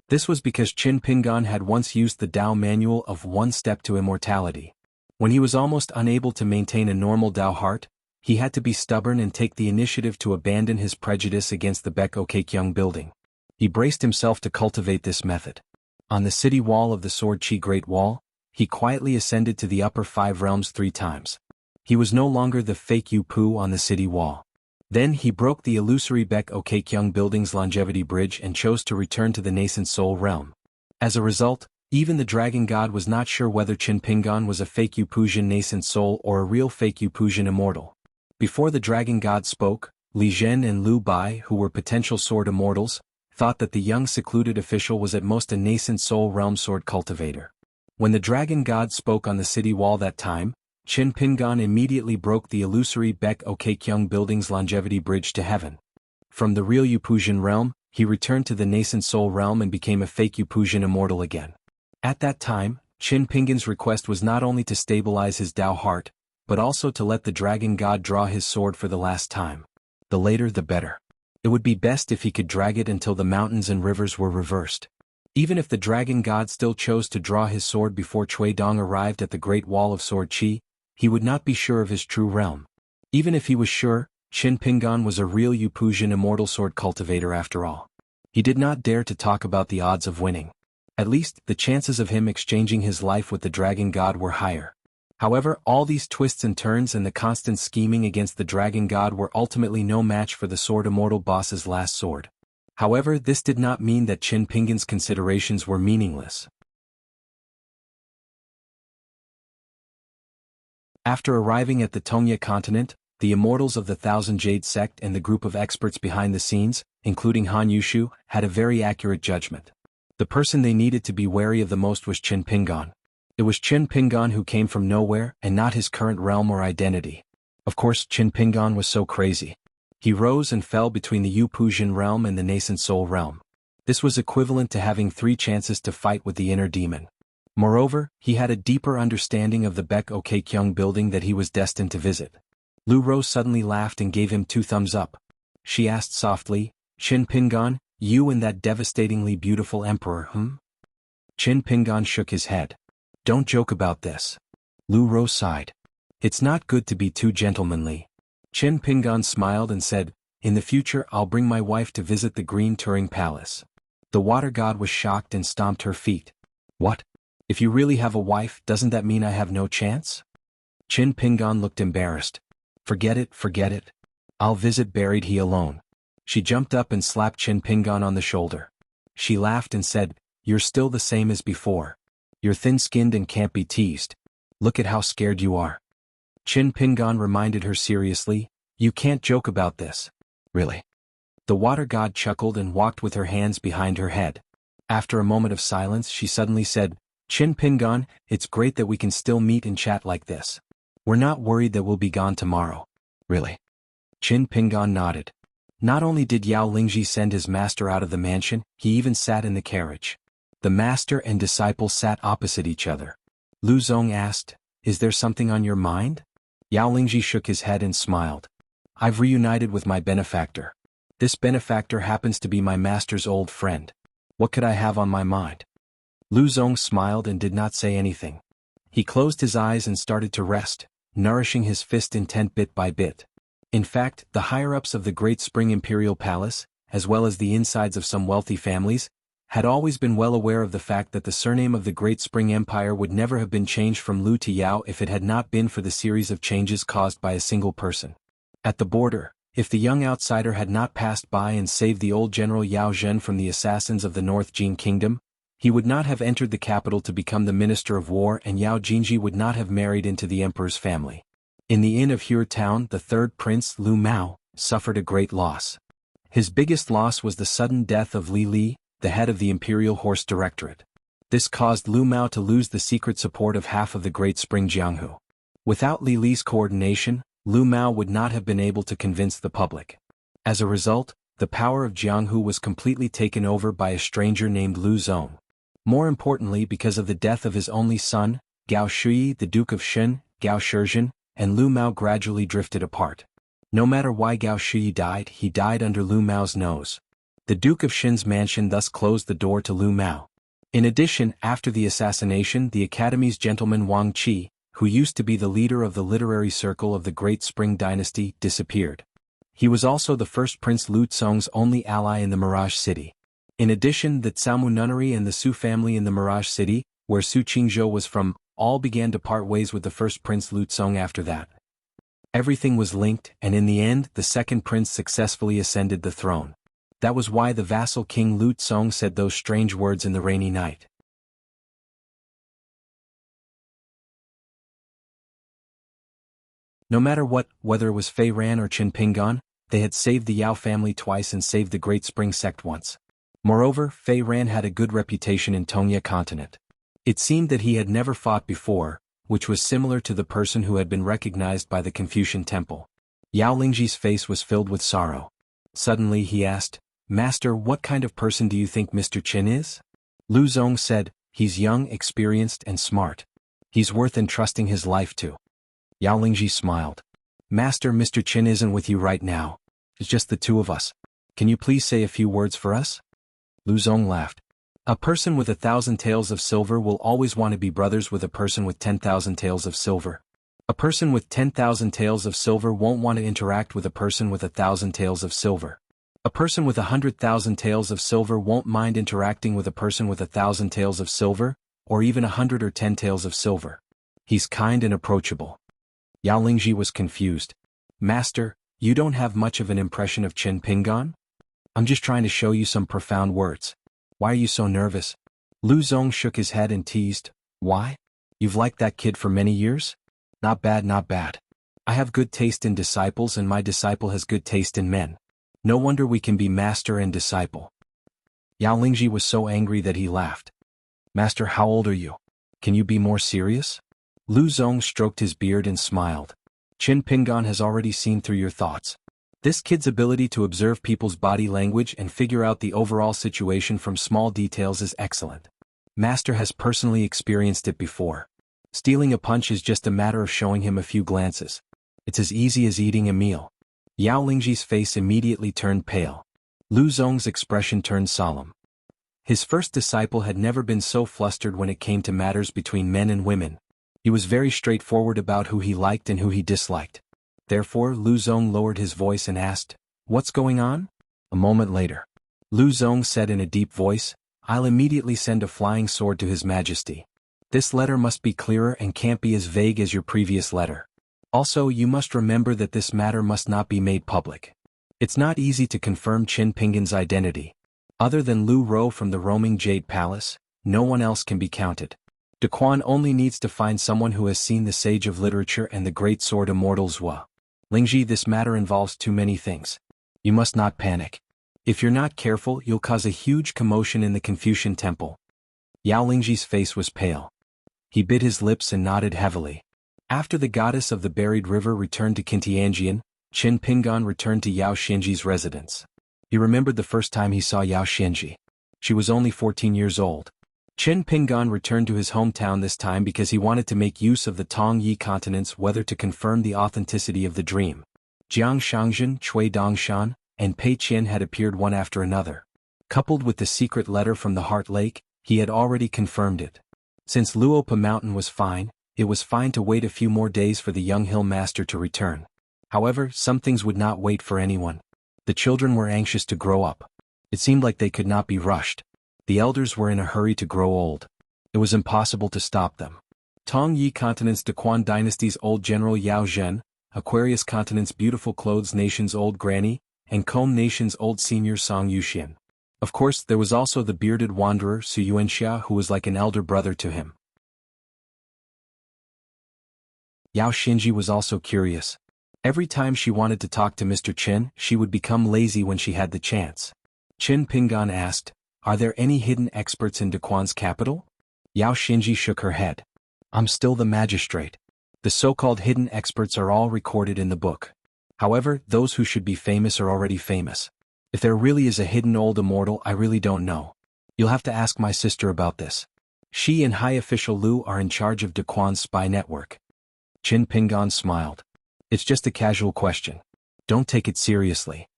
This was because Qin Pingan had once used the Tao manual of One Step to Immortality. When he was almost unable to maintain a normal Tao heart, he had to be stubborn and take the initiative to abandon his prejudice against the Baek-o-Kaekyung building. He braced himself to cultivate this method. On the city wall of the Sword Chi Great Wall, he quietly ascended to the upper 5 realms 3 times. He was no longer the fake Yu-Pu on the city wall. Then he broke the illusory Baek-o-Kaekyung building's longevity bridge and chose to return to the nascent soul realm. As a result, even the dragon god was not sure whether Qin Pingan was a fake Yu-Pusian nascent soul or a real fake Yu-Pusian immortal. Before the dragon god spoke, Li Zhen and Lu Bai, who were potential sword immortals, thought that the young secluded official was at most a nascent soul realm sword cultivator. When the dragon god spoke on the city wall that time, Qin Pingan immediately broke the illusory Baek-o-Kaekyung building's longevity bridge to heaven. From the real Yu-Pusian realm, he returned to the nascent soul realm and became a fake Yu-Pusian immortal again. At that time, Qin Pingan's request was not only to stabilize his Tao heart, but also to let the dragon god draw his sword for the last time. The later the better. It would be best if he could drag it until the mountains and rivers were reversed. Even if the dragon god still chose to draw his sword before Cui Dong arrived at the Great Wall of Sword Chi, he would not be sure of his true realm. Even if he was sure, Qin Pingan was a real Yu-Pusian immortal sword cultivator after all. He did not dare to talk about the odds of winning. At least, the chances of him exchanging his life with the dragon god were higher. However, all these twists and turns and the constant scheming against the dragon god were ultimately no match for the sword immortal boss's last sword. However, this did not mean that Qin Pingan's considerations were meaningless. After arriving at the Tongya continent, the immortals of the Thousand Jade sect and the group of experts behind the scenes, including Han Yushu, had a very accurate judgment. The person they needed to be wary of the most was Qin Pingan. It was Qin Pingan who came from nowhere and not his current realm or identity. Of course, Qin Pingan was so crazy. He rose and fell between the Yu-Pusian realm and the nascent soul realm. This was equivalent to having 3 chances to fight with the inner demon. Moreover, he had a deeper understanding of the Baek-o-Kaekyung building that he was destined to visit. Lu Rou suddenly laughed and gave him 2 thumbs up. She asked softly, "Qin Pingan, you and that devastatingly beautiful emperor, Qin Pingan shook his head. "Don't joke about this." Lu Rou sighed. "It's not good to be too gentlemanly." Qin Pingan smiled and said, "In the future I'll bring my wife to visit the Green Turing Palace." The water god was shocked and stomped her feet. "What? If you really have a wife, doesn't that mean I have no chance?" Qin Pingan looked embarrassed. Forget it. I'll visit," buried he alone. She jumped up and slapped Qin Pingan on the shoulder. She laughed and said, "You're still the same as before. You're thin-skinned and can't be teased. Look at how scared you are." Qin Pingan reminded her seriously, "You can't joke about this." "Really?" The water god chuckled and walked with her hands behind her head. After a moment of silence, she suddenly said, "Qin Pingan, it's great that we can still meet and chat like this. We're not worried that we'll be gone tomorrow." "Really?" Qin Pingan nodded. Not only did Yao Lingji send his master out of the mansion, he even sat in the carriage. The master and disciple sat opposite each other. Lu Zong asked, "Is there something on your mind?" Yao Lingji shook his head and smiled. "I've reunited with my benefactor. This benefactor happens to be my master's old friend. What could I have on my mind?" Lu Zong smiled and did not say anything. He closed his eyes and started to rest, nourishing his fist intent bit by bit. In fact, the higher-ups of the Great Spring Imperial Palace, as well as the insides of some wealthy families, had always been well aware of the fact that the surname of the Great Spring Empire would never have been changed from Lu to Yao if it had not been for the series of changes caused by a single person. At the border, If the young outsider had not passed by and saved the old general Yao Zhen from the assassins of the North Jin Kingdom, he would not have entered the capital to become the Minister of War, and Yao Jingji would not have married into the emperor's family. In the inn of Hur town, the third prince, Lu Mao, suffered a great loss. His biggest loss was the sudden death of Li Li, the head of the Imperial Horse Directorate. This caused Lu Mao to lose the secret support of half of the Great Spring Jianghu. Without Li Li's coordination, Lu Mao would not have been able to convince the public. As a result, the power of Jianghu was completely taken over by a stranger named Lu Zong. More importantly, because of the death of his only son, Gao Shuyi, the Duke of Shen, Gao Shizhen, and Lu Mao gradually drifted apart. No matter why Gao Shuyi died, he died under Lu Mao's nose. The Duke of Shen's mansion thus closed the door to Lu Mao. In addition, after the assassination, the Academy's gentleman Wang Qi, who used to be the leader of the literary circle of the Great Spring Dynasty, disappeared. He was also the first Prince Lu Tsong's only ally in the Mirage City. In addition, the Caomu nunnery and the Su family in the Mirage City, where Su Qingzhou was from, all began to part ways with the first Prince Lu Tsong after that. Everything was linked, and in the end, the second prince successfully ascended the throne. That was why the vassal king Lu Tsong said those strange words in the rainy night. No matter what, whether it was Fei Ran or Qin Pingan, they had saved the Yao family twice and saved the Great Spring sect once. Moreover, Fei Ran had a good reputation in Tongya continent. It seemed that he had never fought before, which was similar to the person who had been recognized by the Confucian temple. Yao Lingji's face was filled with sorrow. Suddenly he asked, "Master, what kind of person do you think Mr. Qin is?" Lu Zong said, "He's young, experienced, and smart. He's worth entrusting his life to." Yao Lingji smiled. "Master, Mr. Qin isn't with you right now. It's just the two of us. Can you please say a few words for us?" Lu Zong laughed. "A person with 1,000 taels of silver will always want to be brothers with a person with 10,000 taels of silver. A person with 10,000 taels of silver won't want to interact with a person with 1,000 taels of silver. A person with 100,000 taels of silver won't mind interacting with a person with 1,000 taels of silver, or even 100 or 10 taels of silver. He's kind and approachable." Yao Lingji was confused. "Master, you don't have much of an impression of Qin Pingan? I'm just trying to show you some profound words. Why are you so nervous?" Lu Zong shook his head and teased, "Why? You've liked that kid for many years? Not bad, not bad. I have good taste in disciples and my disciple has good taste in men. No wonder we can be master and disciple." Yao Lingji was so angry that he laughed. "Master, how old are you? Can you be more serious?" Lu Zong stroked his beard and smiled. "Qin Pingan has already seen through your thoughts. This kid's ability to observe people's body language and figure out the overall situation from small details is excellent. Master has personally experienced it before. Stealing a punch is just a matter of showing him a few glances. It's as easy as eating a meal." Yao Lingji's face immediately turned pale. Lu Zong's expression turned solemn. His first disciple had never been so flustered when it came to matters between men and women. He was very straightforward about who he liked and who he disliked. Therefore, Lu Zong lowered his voice and asked, "What's going on?" A moment later, Lu Zong said in a deep voice, "I'll immediately send a flying sword to His Majesty. This letter must be clearer and can't be as vague as your previous letter. Also, you must remember that this matter must not be made public. It's not easy to confirm Qin Pingan's identity. Other than Lu Ro from the roaming Jade Palace, no one else can be counted. De Quan only needs to find someone who has seen the Sage of Literature and the Great Sword Immortal Zhua. Lingji, this matter involves too many things. You must not panic. If you're not careful, you'll cause a huge commotion in the Confucian temple." Yao Lingji's face was pale. He bit his lips and nodded heavily. After the goddess of the buried river returned to Qintianjian, Qin Pingan returned to Yao Xianji's residence. He remembered the first time he saw Yao Xianji. She was only 14 years old. Qin Pingan returned to his hometown this time because he wanted to make use of the Tong Yi continent's weather to confirm the authenticity of the dream. Jiang Shangzhen, Cui Dongshan, and Pei Qian had appeared one after another. Coupled with the secret letter from the Heart Lake, he had already confirmed it. Since Luopa Mountain was fine, it was fine to wait a few more days for the young hill master to return. However, some things would not wait for anyone. The children were anxious to grow up. It seemed like they could not be rushed. The elders were in a hurry to grow old. It was impossible to stop them. Tong Yi continent's De Quan dynasty's old general Yao Zhen, Aquarius continent's beautiful clothes nation's old granny, and Comb nation's old senior Song Yuxian. Of course, there was also the bearded wanderer xianxia who was like an elder brother to him. Yao Xinji was also curious. Every time she wanted to talk to Mr. Chen, she would become lazy when she had the chance. Qin Pingan asked, "Are there any hidden experts in Daquan's capital?" Yao Xinji shook her head. "I'm still the magistrate. The so-called hidden experts are all recorded in the book. However, those who should be famous are already famous. If there really is a hidden old immortal, I really don't know. You'll have to ask my sister about this. She and High Official Lu are in charge of Daquan's spy network." Qin Pingan smiled. "It's just a casual question. Don't take it seriously."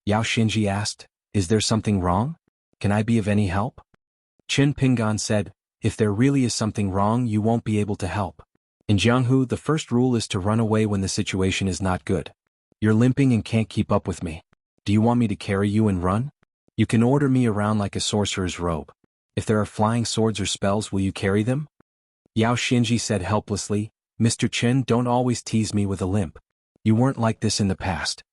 Yao Xinji asked, "Is there something wrong? Can I be of any help?" Qin Pingan said, "If there really is something wrong, you won't be able to help. In jianghu, the first rule is to run away when the situation is not good. You're limping and can't keep up with me. Do you want me to carry you and run? You can order me around like a sorcerer's robe. If there are flying swords or spells, will you carry them?" Yao Xinji said helplessly, "Mr. Chen, don't always tease me with a limp. You weren't like this in the past."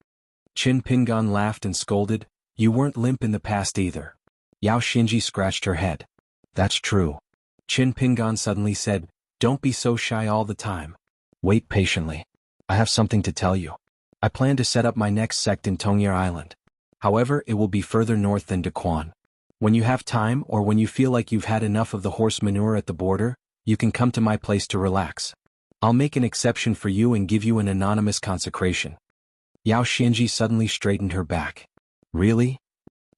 Qin Pingan laughed and scolded, "You weren't limp in the past either." Yao Xinji scratched her head. "That's true." Qin Pingan suddenly said, "Don't be so shy all the time. Wait patiently. I have something to tell you. I plan to set up my next sect in Tongyer Island. However, it will be further north than Daquan. When you have time or when you feel like you've had enough of the horse manure at the border, you can come to my place to relax. I'll make an exception for you and give you an anonymous consecration." Yao Xinji suddenly straightened her back. "Really?"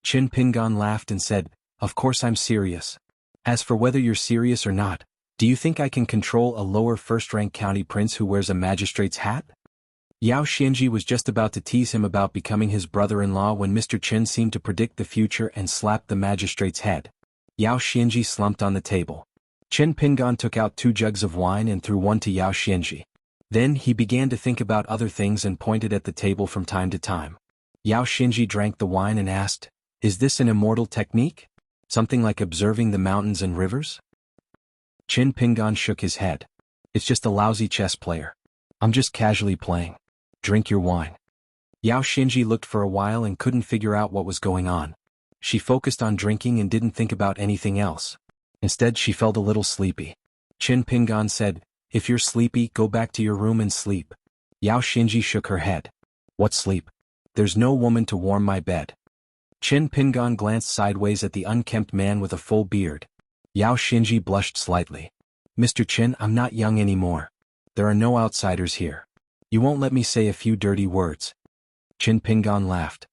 Qin Pingan laughed and said, "Of course I'm serious. As for whether you're serious or not, do you think I can control a lower first-rank county prince who wears a magistrate's hat?" Yao Xinji was just about to tease him about becoming his brother-in-law when Mr. Chen seemed to predict the future and slapped the magistrate's head. Yao Xinji slumped on the table. Qin Pingan took out 2 jugs of wine and threw one to Yao Xinji. Then he began to think about other things and pointed at the table from time to time. Yao Xinji drank the wine and asked, "Is this an immortal technique? Something like observing the mountains and rivers?" Qin Pingan shook his head. "It's just a lousy chess player. I'm just casually playing. Drink your wine." Yao Xinji looked for a while and couldn't figure out what was going on. She focused on drinking and didn't think about anything else. Instead, she felt a little sleepy. Qin Pingan said, "If you're sleepy, go back to your room and sleep." Yao Xinji shook her head. "What sleep? There's no woman to warm my bed." Qin Pingan glanced sideways at the unkempt man with a full beard. Yao Xinji blushed slightly. "Mr. Qin, I'm not young anymore. There are no outsiders here. You won't let me say a few dirty words." Qin Pingan laughed.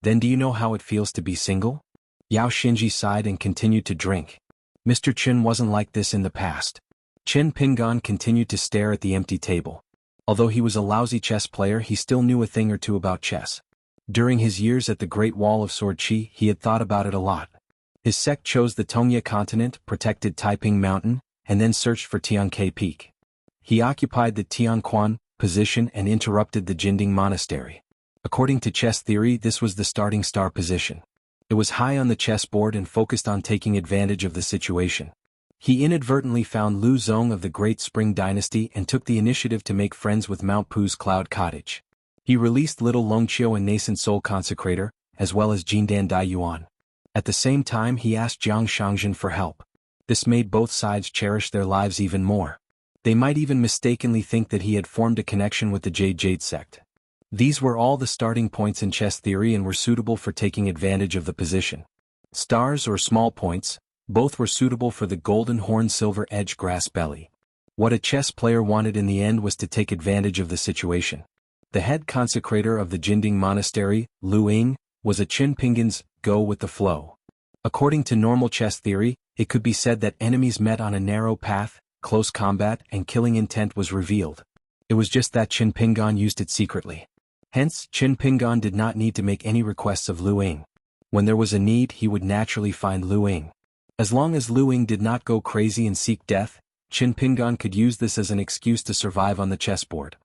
"Then do you know how it feels to be single?" Yao Xinji sighed and continued to drink. Mr. Qin wasn't like this in the past. Qin Pingan continued to stare at the empty table. Although he was a lousy chess player, he still knew a thing or two about chess. During his years at the Great Wall of Sword Qi, he had thought about it a lot. His sect chose the Tongye continent, protected Taiping Mountain, and then searched for Tianke Peak. He occupied the Tianquan position and interrupted the Jinding Monastery. According to chess theory, this was the starting star position. It was high on the chessboard and focused on taking advantage of the situation. He inadvertently found Lu Zong of the Great Spring Dynasty and took the initiative to make friends with Mount Pu's Cloud Cottage. He released Little Longqiu and Nascent Soul Consecrator, as well as Jindan Dai Yuan. At the same time, he asked Jiang Shangzhen for help. This made both sides cherish their lives even more. They might even mistakenly think that he had formed a connection with the Jade sect. These were all the starting points in chess theory and were suitable for taking advantage of the position. Stars or small points, both were suitable for the golden horn silver edge grass belly. What a chess player wanted in the end was to take advantage of the situation. The head consecrator of the Jinding Monastery, Lu Ying, was a Qin Pingan's go with the flow. According to normal chess theory, it could be said that enemies met on a narrow path, close combat and killing intent was revealed. It was just that Qin Pingan used it secretly. Hence, Qin Pingan did not need to make any requests of Lu Ying. When there was a need, he would naturally find Lu Ying. As long as Lu Ying did not go crazy and seek death, Qin Pingan could use this as an excuse to survive on the chessboard.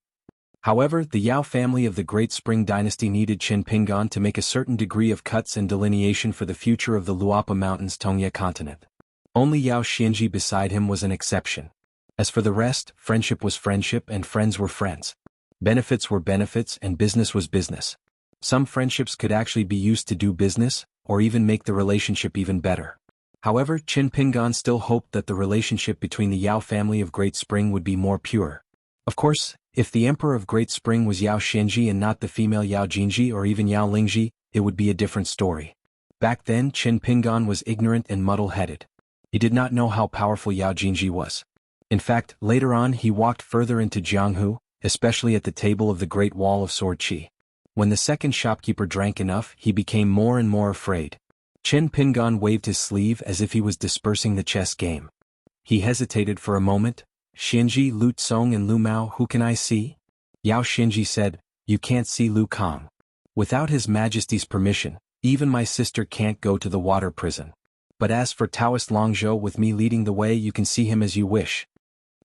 However, the Yao family of the Great Spring Dynasty needed Qin Pingan to make a certain degree of cuts and delineation for the future of the Luapa Mountains Tongye continent. Only Yao Xinji beside him was an exception. As for the rest, friendship was friendship and friends were friends. Benefits were benefits and business was business. Some friendships could actually be used to do business, or even make the relationship even better. However, Qin Pingan still hoped that the relationship between the Yao family of Great Spring would be more pure. Of course, if the Emperor of Great Spring was Yao Xinji and not the female Yao Jinji or even Yao Lingji, it would be a different story. Back then, Qin Pingan was ignorant and muddle-headed. He did not know how powerful Yao Jinji was. In fact, later on he walked further into jianghu, especially at the table of the Great Wall of Sword Qi. When the second shopkeeper drank enough, he became more and more afraid. Qin Pingan waved his sleeve as if he was dispersing the chess game. He hesitated for a moment. Xinji, Lu Tsong and Lu Mao, who can I see? Yao Xinji said, you can't see Lu Kang. Without His Majesty's permission, even my sister can't go to the water prison. But as for Taoist Longzhou with me leading the way, you can see him as you wish.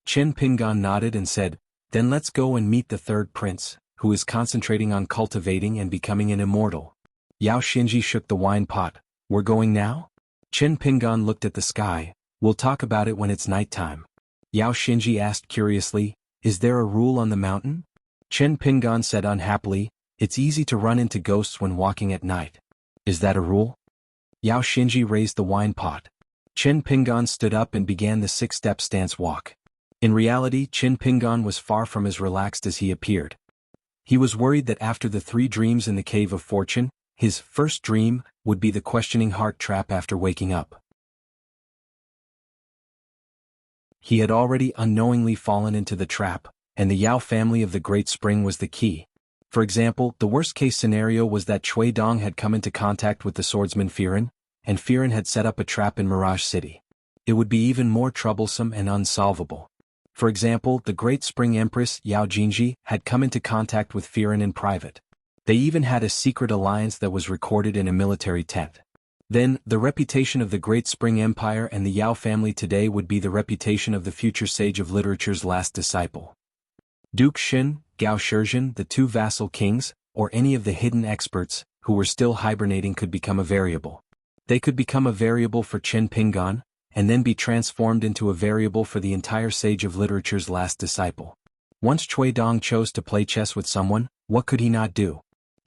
Qin Pingan nodded and said, then let's go and meet the third prince, who is concentrating on cultivating and becoming an immortal. Yao Xinji shook the wine pot. We're going now? Qin Pingan looked at the sky. We'll talk about it when it's nighttime. Yao Xinji asked curiously, is there a rule on the mountain? Qin Pingan said unhappily, it's easy to run into ghosts when walking at night. Is that a rule? Yao Xinji raised the wine pot. Qin Pingan stood up and began the six-step stance walk. In reality, Qin Pingan was far from as relaxed as he appeared. He was worried that after the 3 dreams in the Cave of Fortune, his first dream would be the questioning heart trap after waking up. He had already unknowingly fallen into the trap, and the Yao family of the Great Spring was the key. For example, the worst-case scenario was that Cui Dong had come into contact with the swordsman Firen, and Firen had set up a trap in Mirage City. It would be even more troublesome and unsolvable. For example, the Great Spring Empress Yao Jinji had come into contact with Firen in private. They even had a secret alliance that was recorded in a military tent. Then, the reputation of the Great Spring Empire and the Yao family today would be the reputation of the future sage of literature's last disciple. Duke Xin, Gao Shizhen, the 2 vassal kings, or any of the hidden experts, who were still hibernating could become a variable. They could become a variable for Qin Pingan, and then be transformed into a variable for the entire sage of literature's last disciple. Once Cui Dong chose to play chess with someone, what could he not do?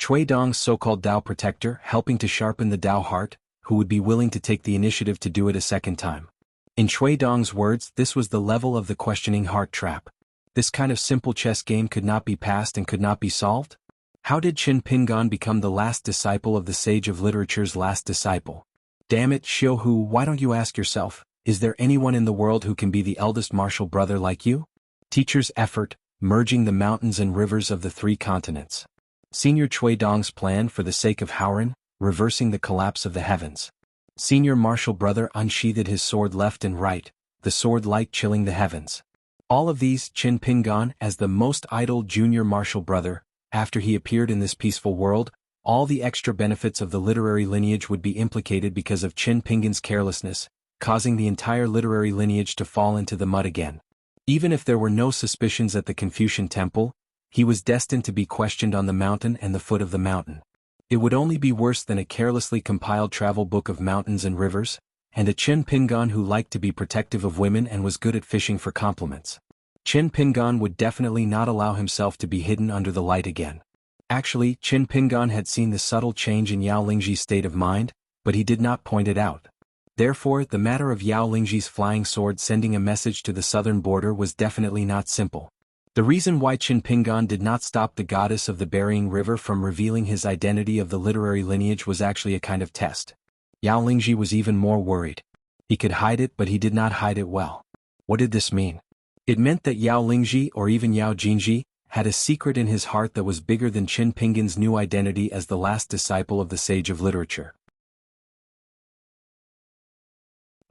Cui Dong's so-called Dao protector, helping to sharpen the Dao heart, who would be willing to take the initiative to do it a second time. In Cui Dong's words, this was the level of the questioning heart trap. This kind of simple chess game could not be passed and could not be solved? How did Qin Pingan become the last disciple of the sage of literature's last disciple? Damn it, Xianhu, why don't you ask yourself, is there anyone in the world who can be the eldest martial brother like you? Teacher's effort, merging the mountains and rivers of the 3 continents. Senior Cui Dong's plan for the sake of Howren, reversing the collapse of the heavens. Senior martial brother unsheathed his sword left and right, the sword light chilling the heavens. All of these, Qin Pingan as the most idle junior martial brother, after he appeared in this peaceful world, all the extra benefits of the literary lineage would be implicated because of Qin Pingan's carelessness, causing the entire literary lineage to fall into the mud again. Even if there were no suspicions at the Confucian temple, he was destined to be questioned on the mountain and the foot of the mountain. It would only be worse than a carelessly compiled travel book of mountains and rivers, and a Qin Pingan who liked to be protective of women and was good at fishing for compliments. Qin Pingan would definitely not allow himself to be hidden under the light again. Actually, Qin Pingan had seen the subtle change in Yao Lingji's state of mind, but he did not point it out. Therefore, the matter of Yao Lingji's flying sword sending a message to the southern border was definitely not simple. The reason why Qin Pingan did not stop the goddess of the burying river from revealing his identity of the literary lineage was actually a kind of test. Yao Lingji was even more worried. He could hide it, but he did not hide it well. What did this mean? It meant that Yao Lingji or even Yao Jinji had a secret in his heart that was bigger than Qin Pingan's new identity as the last disciple of the sage of literature.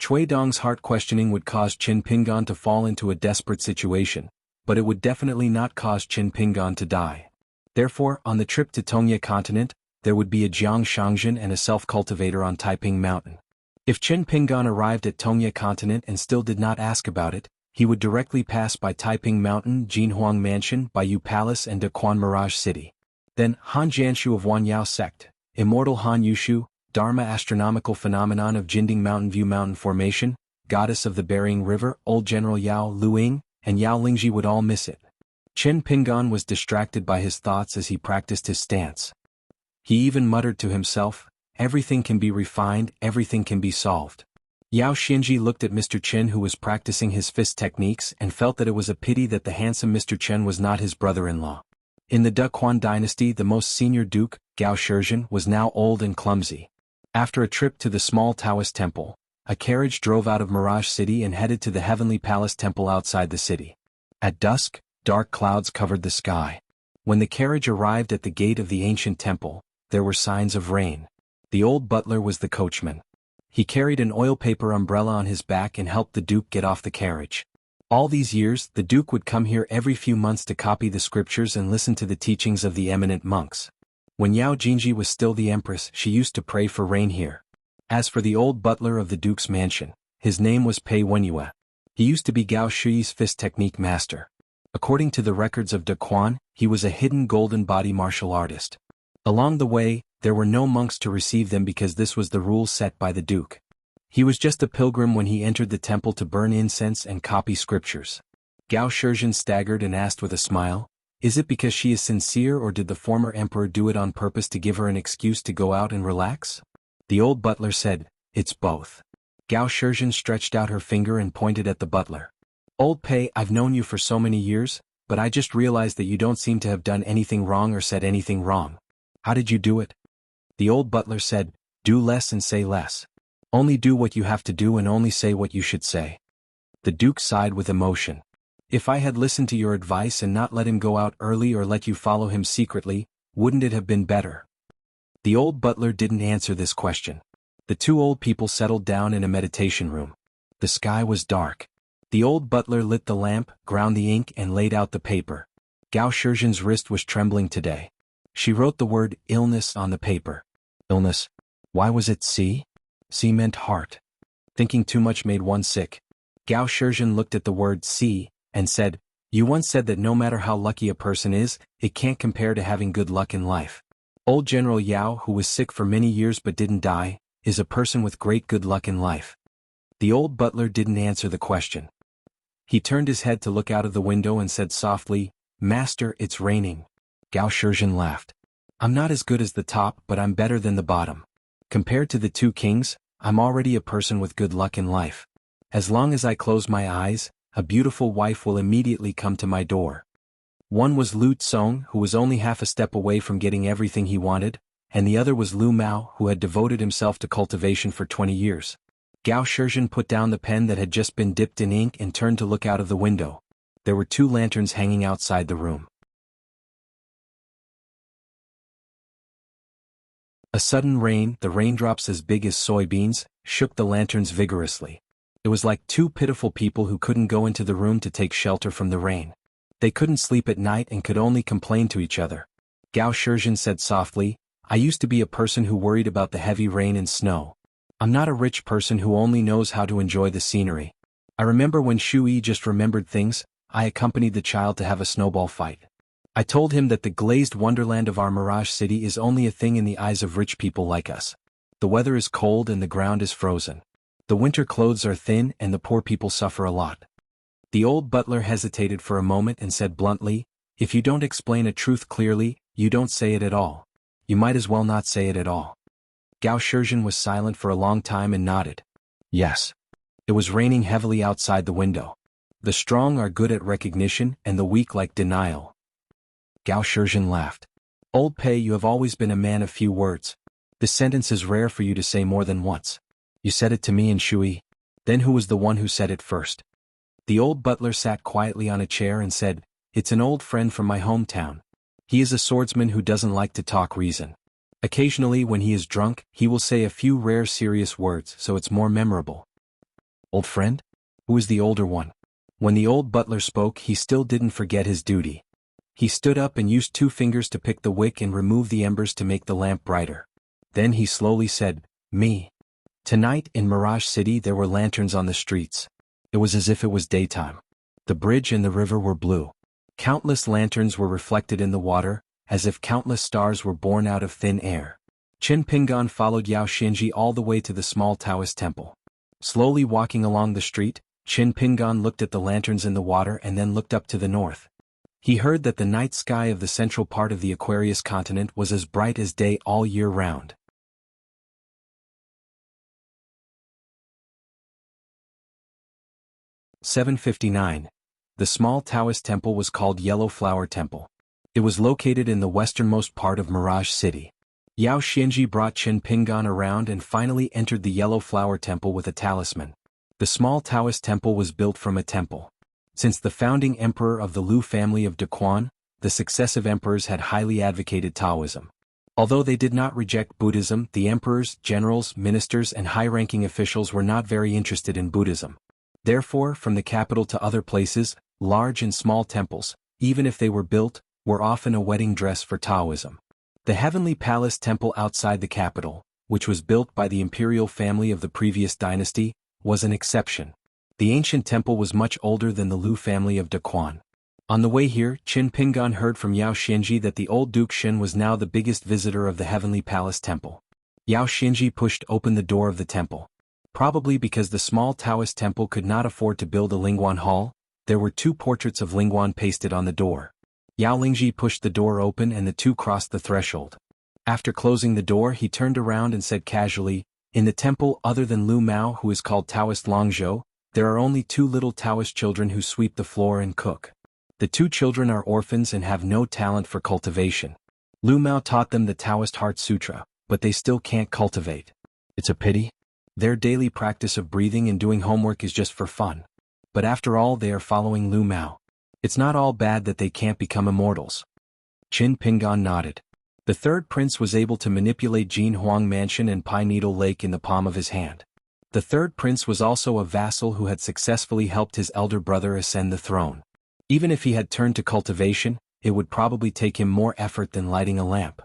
Cui Dong's heart questioning would cause Qin Pingan to fall into a desperate situation, but it would definitely not cause Qin Pingan to die. Therefore, on the trip to Tongye continent, there would be a Jianghu and a self-cultivator on Taiping Mountain. If Qin Pingan arrived at Tongye continent and still did not ask about it, he would directly pass by Taiping Mountain, Jinhuang Mansion, Bayou Palace and Dequan Mirage City. Then, Han Jianshu of Wanyao sect, Immortal Han Yushu, Dharma astronomical phenomenon of Jinding Mountain View Mountain Formation, goddess of the burying river, old General Yao Luing, and Yao Lingji would all miss it. Chen Pingan was distracted by his thoughts as he practiced his stance. He even muttered to himself, "Everything can be refined, everything can be solved." Yao Xinji looked at Mr. Chen, who was practicing his fist techniques, and felt that it was a pity that the handsome Mr. Chen was not his brother-in-law. In the Dequan dynasty, the most senior duke, Gao Shizhen, was now old and clumsy. After a trip to the small Taoist temple, a carriage drove out of Mirage City and headed to the Heavenly Palace temple outside the city. At dusk, dark clouds covered the sky. When the carriage arrived at the gate of the ancient temple, there were signs of rain. The old butler was the coachman. He carried an oil paper umbrella on his back and helped the Duke get off the carriage. All these years, the Duke would come here every few months to copy the scriptures and listen to the teachings of the eminent monks. When Yao Jingji was still the empress, she used to pray for rain here. As for the old butler of the Duke's mansion, his name was Pei Wenyue. He used to be Gao Shuyi's fist technique master. According to the records of Dequan, he was a hidden golden body martial artist. Along the way, there were no monks to receive them because this was the rule set by the Duke. He was just a pilgrim when he entered the temple to burn incense and copy scriptures. Gao Shizhen staggered and asked with a smile, "Is it because she is sincere, or did the former emperor do it on purpose to give her an excuse to go out and relax?" The old butler said, "It's both." Gao Shizhen stretched out her finger and pointed at the butler. "Old Pei, I've known you for so many years, but I just realized that you don't seem to have done anything wrong or said anything wrong. How did you do it?" The old butler said, "Do less and say less. Only do what you have to do and only say what you should say." The Duke sighed with emotion. "If I had listened to your advice and not let him go out early or let you follow him secretly, wouldn't it have been better?" The old butler didn't answer this question. The two old people settled down in a meditation room. The sky was dark. The old butler lit the lamp, ground the ink, and laid out the paper. Gao Shizhen's wrist was trembling today. She wrote the word illness on the paper. Illness? Why was it C? C meant heart. Thinking too much made one sick. Gao Shizhen looked at the word C, and said, "You once said that no matter how lucky a person is, it can't compare to having good luck in life. Old General Yao, who was sick for many years but didn't die, is a person with great good luck in life." The old butler didn't answer the question. He turned his head to look out of the window and said softly, "Master, it's raining." Gao Shizhen laughed. "I'm not as good as the top, but I'm better than the bottom. Compared to the two kings, I'm already a person with good luck in life. As long as I close my eyes, a beautiful wife will immediately come to my door." One was Lu Tsong, who was only half a step away from getting everything he wanted, and the other was Lu Mao, who had devoted himself to cultivation for 20 years. Gao Shizhen put down the pen that had just been dipped in ink and turned to look out of the window. There were 2 lanterns hanging outside the room. A sudden rain, the raindrops as big as soybeans, shook the lanterns vigorously. It was like 2 pitiful people who couldn't go into the room to take shelter from the rain. They couldn't sleep at night and could only complain to each other. Gao Shizhen said softly, "I used to be a person who worried about the heavy rain and snow. I'm not a rich person who only knows how to enjoy the scenery. I remember when Shui just remembered things, I accompanied the child to have a snowball fight. I told him that the glazed wonderland of our Mirage City is only a thing in the eyes of rich people like us. The weather is cold and the ground is frozen. The winter clothes are thin and the poor people suffer a lot." The old butler hesitated for a moment and said bluntly, "If you don't explain a truth clearly, you don't say it at all. You might as well not say it at all." Gao Shizhen was silent for a long time and nodded. Yes. It was raining heavily outside the window. The strong are good at recognition and the weak like denial. Gao Shizhen laughed. "Old Pei, you have always been a man of few words. This sentence is rare for you to say more than once. You said it to me and Shui. Then who was the one who said it first?" The old butler sat quietly on a chair and said, "It's an old friend from my hometown. He is a swordsman who doesn't like to talk reason. Occasionally when he is drunk, he will say a few rare serious words so it's more memorable." "Old friend? Who is the older one?" When the old butler spoke, he still didn't forget his duty. He stood up and used 2 fingers to pick the wick and remove the embers to make the lamp brighter. Then he slowly said, "Me." Tonight in Mirage City there were lanterns on the streets. It was as if it was daytime. The bridge and the river were blue. Countless lanterns were reflected in the water, as if countless stars were born out of thin air. Chen Pingan followed Yao Xinji all the way to the small Taoist temple. Slowly walking along the street, Qin Pingan looked at the lanterns in the water and then looked up to the north. He heard that the night sky of the central part of the Aquarius continent was as bright as day all year round. "759. The small Taoist temple was called Yellow Flower Temple. It was located in the westernmost part of Mirage City. Yao Xianji brought Qin Pingan around and finally entered the Yellow Flower Temple with a talisman. The small Taoist temple was built from a temple. Since the founding emperor of the Lu family of Daquan, the successive emperors had highly advocated Taoism. Although they did not reject Buddhism, the emperors, generals, ministers and high-ranking officials were not very interested in Buddhism. Therefore, from the capital to other places, large and small temples, even if they were built, were often a wedding dress for Taoism. The Heavenly Palace Temple outside the capital, which was built by the imperial family of the previous dynasty, was an exception. The ancient temple was much older than the Lu family of Daquan. On the way here, Qin Pingan heard from Yao Xianji that the old Duke Xin was now the biggest visitor of the Heavenly Palace Temple. Yao Xianji pushed open the door of the temple. Probably because the small Taoist temple could not afford to build a Lingguan hall, there were 2 portraits of Lingguan pasted on the door. Yao Lingji pushed the door open and the two crossed the threshold. After closing the door, he turned around and said casually, "In the temple other than Lu Mao, who is called Taoist Longzhou, there are only 2 little Taoist children who sweep the floor and cook. The 2 children are orphans and have no talent for cultivation. Lu Mao taught them the Taoist Heart Sutra, but they still can't cultivate. It's a pity. Their daily practice of breathing and doing homework is just for fun. But after all, they are following Lu Mao. It's not all bad that they can't become immortals." Qin Pingan nodded. The 3rd prince was able to manipulate Xuanhuan Mansion and Pine Needle Lake in the palm of his hand. The 3rd prince was also a vassal who had successfully helped his elder brother ascend the throne. Even if he had turned to cultivation, it would probably take him more effort than lighting a lamp.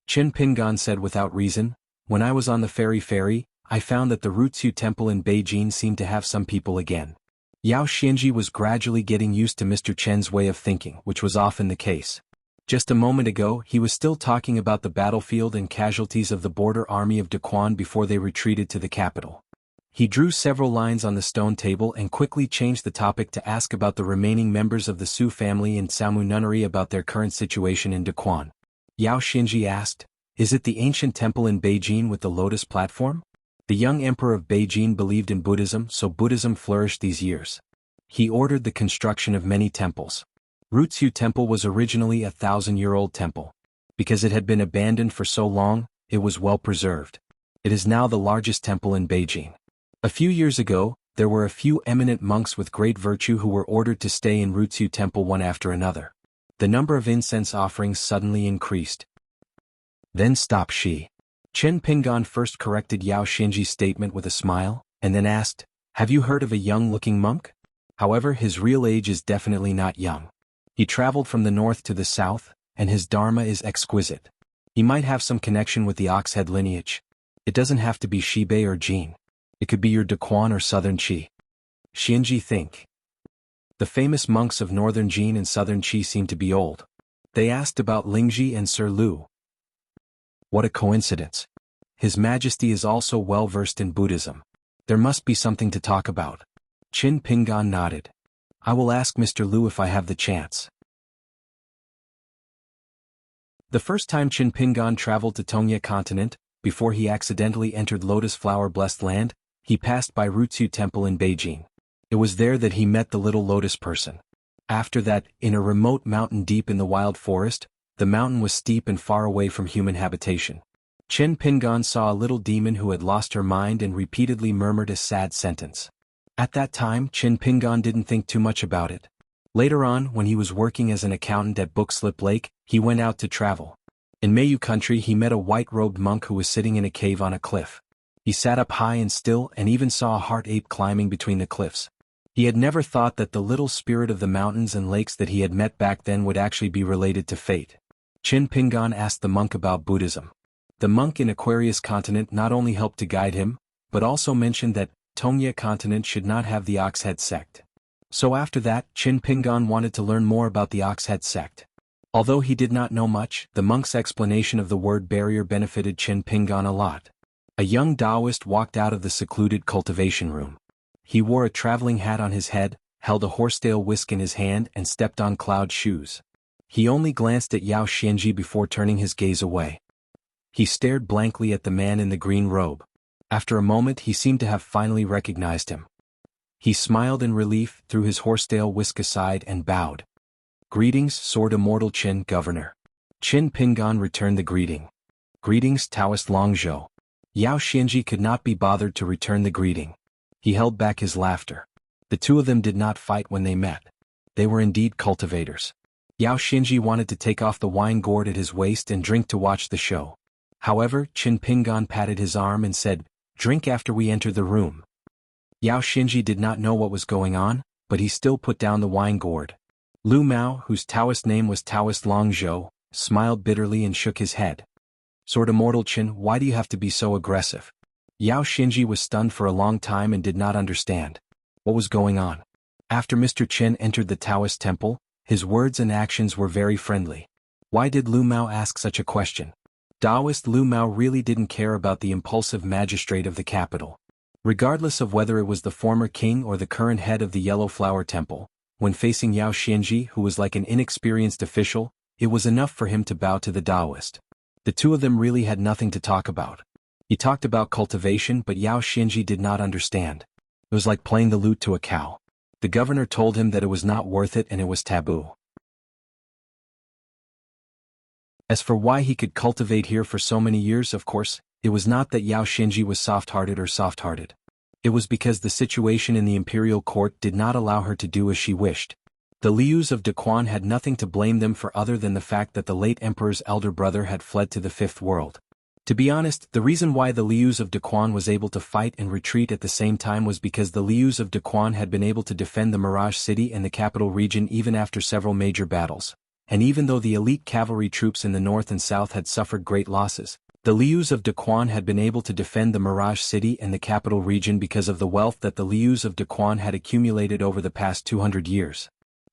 Qin Pingan said without reason, "When I was on the ferry, I found that the Wuxia temple in Beijing seemed to have some people again." Yao Xianji was gradually getting used to Mr. Chen's way of thinking, which was often the case. Just a moment ago, he was still talking about the battlefield and casualties of the border army of Daquan before they retreated to the capital. He drew several lines on the stone table and quickly changed the topic to ask about the remaining members of the Su family and Samu nunnery about their current situation in Daquan. Yao Xianji asked, "Is it the ancient temple in Beijing with the lotus platform?" The young emperor of Beijing believed in Buddhism, so Buddhism flourished these years. He ordered the construction of many temples. Wuxia temple was originally a 1,000-year-old temple. Because it had been abandoned for so long, it was well preserved. It is now the largest temple in Beijing. A few years ago, there were a few eminent monks with great virtue who were ordered to stay in Wuxia temple one after another. The number of incense offerings suddenly increased. "Then stop she." Qin Pingan first corrected Yao Xianji's statement with a smile, and then asked, "Have you heard of a young-looking monk?" However, his real age is definitely not young. He traveled from the north to the south, and his dharma is exquisite. He might have some connection with the Oxhead lineage. It doesn't have to be Shibei or Jin. It could be your Daquan or southern Qi. Xianji think. The famous monks of northern Jin and southern Qi seem to be old. They asked about Lingji and Sir Lu. What a coincidence. His Majesty is also well versed in Buddhism. There must be something to talk about. Qin Pingan nodded. "I will ask Mr. Lu if I have the chance." The first time Qin Pingan traveled to Tongye continent, before he accidentally entered Lotus Flower Blessed Land, he passed by Wuxia Temple in Beijing. It was there that he met the little lotus person. After that, in a remote mountain deep in the wild forest, the mountain was steep and far away from human habitation. Qin Pingan saw a little demon who had lost her mind and repeatedly murmured a sad sentence. At that time, Qin Pingan didn't think too much about it. Later on, when he was working as an accountant at Bookslip Lake, he went out to travel. In Mayu country, he met a white-robed monk who was sitting in a cave on a cliff. He sat up high and still and even saw a heart ape climbing between the cliffs. He had never thought that the little spirit of the mountains and lakes that he had met back then would actually be related to fate. Qin Pingan asked the monk about Buddhism. The monk in Aquarius continent not only helped to guide him, but also mentioned that Tongye continent should not have the Oxhead sect. So after that, Qin Pingan wanted to learn more about the Oxhead sect. Although he did not know much, the monk's explanation of the word barrier benefited Qin Pingan a lot. A young Taoist walked out of the secluded cultivation room. He wore a traveling hat on his head, held a horsetail whisk in his hand and stepped on cloud shoes. He only glanced at Yao Xianji before turning his gaze away. He stared blankly at the man in the green robe. After a moment he seemed to have finally recognized him. He smiled in relief, threw his horsetail whisk aside and bowed. "Greetings, Sword Immortal Qin, Governor." Qin Pingan returned the greeting. "Greetings, Taoist Longzhou." Yao Xianji could not be bothered to return the greeting. He held back his laughter. The two of them did not fight when they met. They were indeed cultivators. Yao Xianji wanted to take off the wine gourd at his waist and drink to watch the show. However, Qin Pingan patted his arm and said, "Drink after we enter the room." Yao Xianji did not know what was going on, but he still put down the wine gourd. Lu Mao, whose Taoist name was Taoist Longzhou, smiled bitterly and shook his head. "Sword Immortal Qin, why do you have to be so aggressive?" Yao Xianji was stunned for a long time and did not understand what was going on. After Mr. Qin entered the Taoist temple, his words and actions were very friendly. Why did Lu Mao ask such a question? Taoist Lu Mao really didn't care about the impulsive magistrate of the capital. Regardless of whether it was the former king or the current head of the Yellow Flower Temple, when facing Yao Xianji, who was like an inexperienced official, it was enough for him to bow to the Taoist. The two of them really had nothing to talk about. He talked about cultivation, but Yao Xianji did not understand. It was like playing the lute to a cow. The governor told him that it was not worth it and it was taboo. As for why he could cultivate here for so many years, of course, it was not that Yao Xianji was soft-hearted or soft-hearted. It was because the situation in the imperial court did not allow her to do as she wished. The Lius of Daquan had nothing to blame them for other than the fact that the late emperor's elder brother had fled to the Fifth World. To be honest, the reason why the Lius of Daquan was able to fight and retreat at the same time was because the Lius of Daquan had been able to defend the Mirage City and the capital region even after several major battles. And even though the elite cavalry troops in the north and south had suffered great losses, the Lius of Daquan had been able to defend the Mirage City and the capital region because of the wealth that the Lius of Daquan had accumulated over the past 200 years.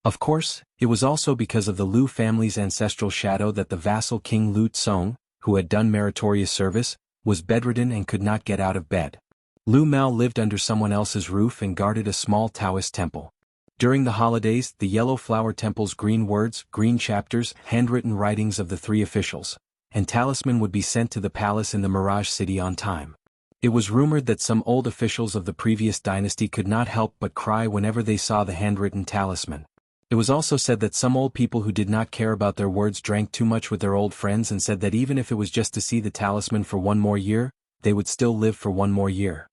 Of course, it was also because of the Lu family's ancestral shadow that the vassal King Lu Tsong, who had done meritorious service, was bedridden and could not get out of bed. Lu Mao lived under someone else's roof and guarded a small Taoist temple. During the holidays, the Yellow Flower Temple's green words, green chapters, handwritten writings of the three officials, and talisman would be sent to the palace in the Mirage City on time. It was rumored that some old officials of the previous dynasty could not help but cry whenever they saw the handwritten talisman. It was also said that some old people who did not care about their words drank too much with their old friends and said that even if it was just to see the talisman for one more year, they would still live for one more year.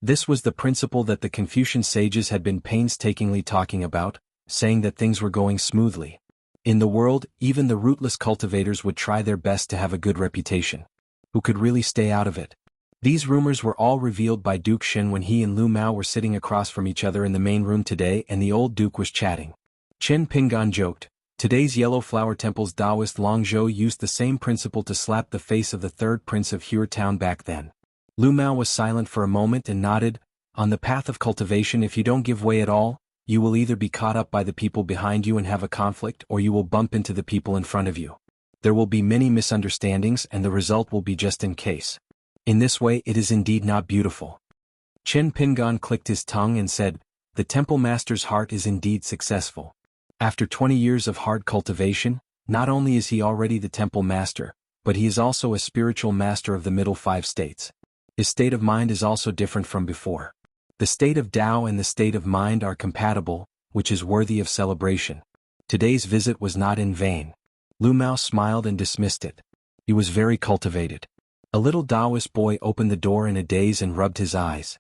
This was the principle that the Confucian sages had been painstakingly talking about, saying that things were going smoothly. In the world, even the rootless cultivators would try their best to have a good reputation. Who could really stay out of it? These rumors were all revealed by Duke Shen when he and Lu Mao were sitting across from each other in the main room today and the old duke was chatting. Qin Pingan joked, "Today's Yellow Flower Temple's Taoist Longzhou used the same principle to slap the face of the third prince of Hue Town back then." Lu Mao was silent for a moment and nodded. "On the path of cultivation, if you don't give way at all, you will either be caught up by the people behind you and have a conflict or you will bump into the people in front of you. There will be many misunderstandings and the result will be just in case. In this way it is indeed not beautiful." Qin Pingan clicked his tongue and said, "The temple master's heart is indeed successful. After 20 years of hard cultivation, not only is he already the temple master, but he is also a spiritual master of the middle 5 states. His state of mind is also different from before. The state of Tao and the state of mind are compatible, which is worthy of celebration. Today's visit was not in vain." Lu Mao smiled and dismissed it. He was very cultivated. A little Taoist boy opened the door in a daze and rubbed his eyes.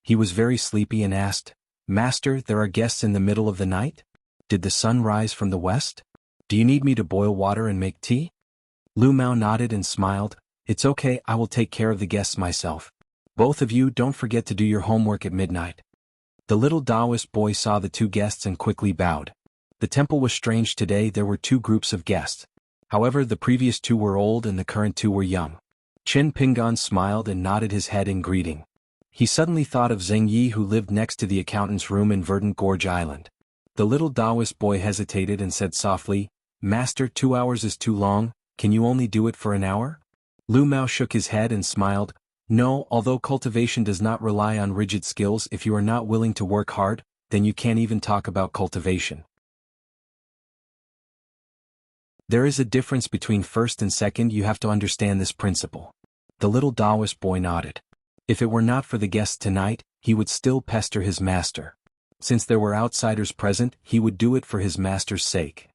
He was very sleepy and asked, "Master, there are guests in the middle of the night? Did the sun rise from the west? Do you need me to boil water and make tea?" Lu Mao nodded and smiled. "It's okay, I will take care of the guests myself. Both of you don't forget to do your homework at midnight." The little Taoist boy saw the two guests and quickly bowed. The temple was strange today. There were 2 groups of guests. However, the previous 2 were old and the current 2 were young. Qin Pingan smiled and nodded his head in greeting. He suddenly thought of Zheng Yi, who lived next to the accountant's room in Verdant Gorge Island. The little Taoist boy hesitated and said softly, "Master, 2 hours is too long, can you only do it for an hour?" Lu Mao shook his head and smiled, No, although cultivation does not rely on rigid skills, if you are not willing to work hard, then you can't even talk about cultivation. There is a difference between first and second. You have to understand this principle. The little Taoist boy nodded. If it were not for the guests tonight, he would still pester his master. Since there were outsiders present, he would do it for his master's sake.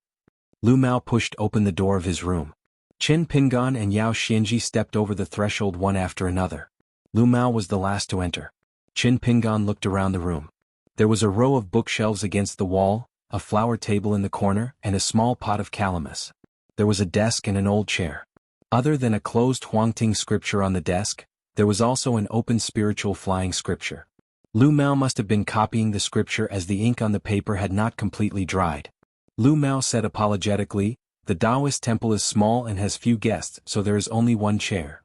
Lu Mao pushed open the door of his room. Qin Pingan and Yao Xianji stepped over the threshold one after another. Lu Mao was the last to enter. Qin Pingan looked around the room. There was a row of bookshelves against the wall, a flower table in the corner, and a small pot of calamus. There was a desk and an old chair. Other than a closed Huangting scripture on the desk, there was also an open spiritual flying scripture. Lu Mao must have been copying the scripture as the ink on the paper had not completely dried. Lu Mao said apologetically, "The Taoist temple is small and has few guests, so there is only one chair."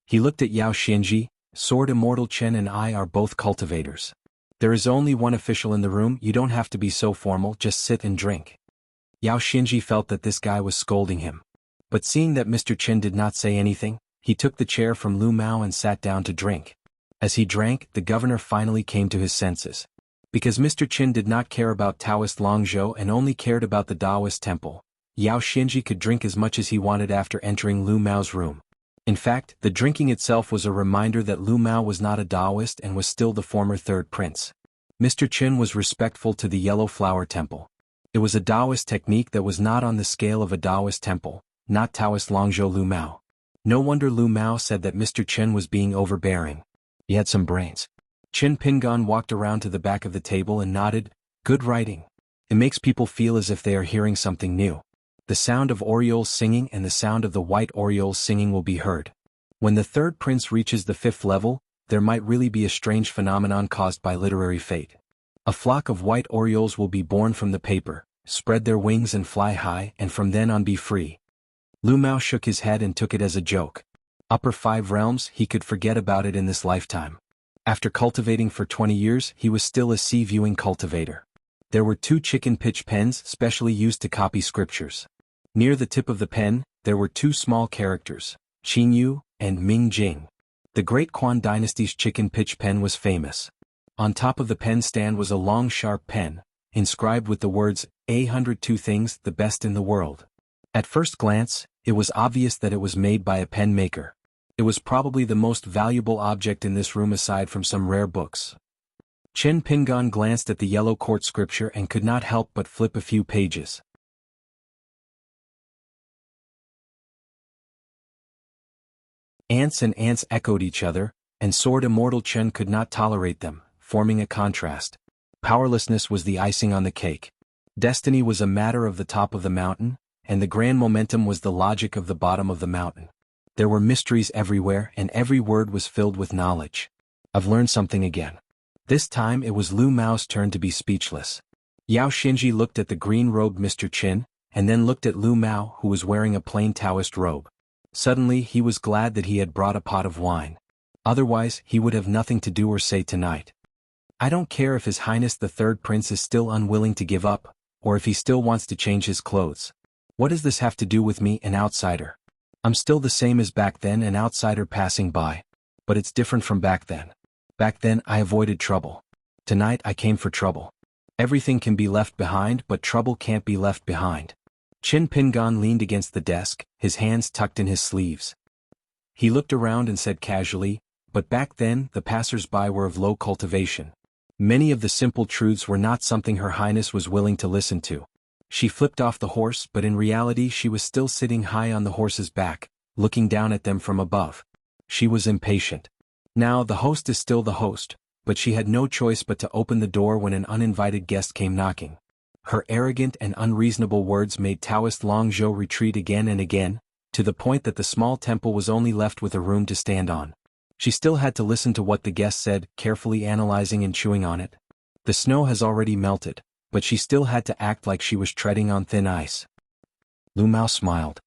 He looked at Yao Xianji. "Sword Immortal Chen and I are both cultivators. There is only one official in the room. You don't have to be so formal, just sit and drink." Yao Xianji felt that this guy was scolding him. But seeing that Mr. Chen did not say anything, he took the chair from Lu Mao and sat down to drink. As he drank, the governor finally came to his senses. Because Mr. Chen did not care about Taoist Longzhou and only cared about the Taoist temple, Yao Xianji could drink as much as he wanted after entering Lu Mao's room. In fact, the drinking itself was a reminder that Lu Mao was not a Taoist and was still the former third prince. Mr. Chen was respectful to the Yellow Flower Temple. It was a Taoist technique that was not on the scale of a Taoist temple, not Taoist Longzhou Lu Mao. No wonder Lu Mao said that Mr. Chen was being overbearing. He had some brains. Qin Pingan walked around to the back of the table and nodded. "Good writing. It makes people feel as if they are hearing something new. The sound of orioles singing and the sound of the white orioles singing will be heard. When the third prince reaches the 5th level, there might really be a strange phenomenon caused by literary fate. A flock of white orioles will be born from the paper, spread their wings and fly high, and from then on be free." Lu Mao shook his head and took it as a joke. Upper 5 realms, he could forget about it in this lifetime. After cultivating for 20 years, he was still a sea-viewing cultivator. There were 2 chicken pitch pens specially used to copy scriptures. Near the tip of the pen, there were 2 small characters, Qingyu and Mingjing. The Great Quan Dynasty's chicken pitch pen was famous. On top of the pen stand was a long sharp pen, inscribed with the words, "102 things, the best in the world." At first glance, it was obvious that it was made by a pen maker. It was probably the most valuable object in this room aside from some rare books. Qin Pingan glanced at the yellow court scripture and could not help but flip a few pages. Ants and ants echoed each other, and Sword Immortal Chen could not tolerate them, forming a contrast. Powerlessness was the icing on the cake. Destiny was a matter of the top of the mountain, and the grand momentum was the logic of the bottom of the mountain. There were mysteries everywhere, and every word was filled with knowledge. "I've learned something again." This time it was Lu Mao's turn to be speechless. Yao Xianji looked at the green-robed Mr. Qin, and then looked at Lu Mao, who was wearing a plain Taoist robe. Suddenly he was glad that he had brought a pot of wine. Otherwise, he would have nothing to do or say tonight. "I don't care if His Highness the Third Prince is still unwilling to give up, or if he still wants to change his clothes. What does this have to do with me, an outsider? I'm still the same as back then, an outsider passing by. But it's different from back then. Back then I avoided trouble. Tonight I came for trouble. Everything can be left behind, but trouble can't be left behind." Qin Pingan leaned against the desk, his hands tucked in his sleeves. He looked around and said casually, "But back then, the passers-by were of low cultivation. Many of the simple truths were not something Her Highness was willing to listen to." She flipped off the horse, but in reality she was still sitting high on the horse's back, looking down at them from above. She was impatient. Now the host is still the host, but she had no choice but to open the door when an uninvited guest came knocking. Her arrogant and unreasonable words made Taoist Longzhou retreat again and again, to the point that the small temple was only left with a room to stand on. She still had to listen to what the guest said, carefully analyzing and chewing on it. The snow has already melted, but she still had to act like she was treading on thin ice. Lu Mao smiled.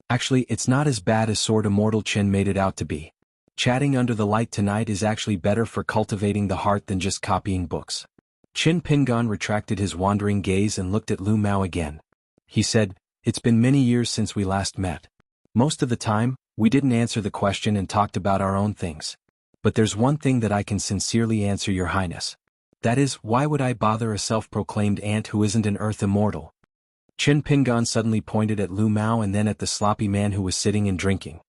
"Actually, it's not as bad as Sword Immortal Chen made it out to be. Chatting under the light tonight is actually better for cultivating the heart than just copying books." Qin Pingan retracted his wandering gaze and looked at Lu Mao again. He said, "It's been many years since we last met. Most of the time, we didn't answer the question and talked about our own things. But there's one thing that I can sincerely answer your highness. That is, why would I bother a self-proclaimed ant who isn't an earth immortal? Qin Pingan suddenly pointed at Lu Mao and then at the sloppy man who was sitting and drinking.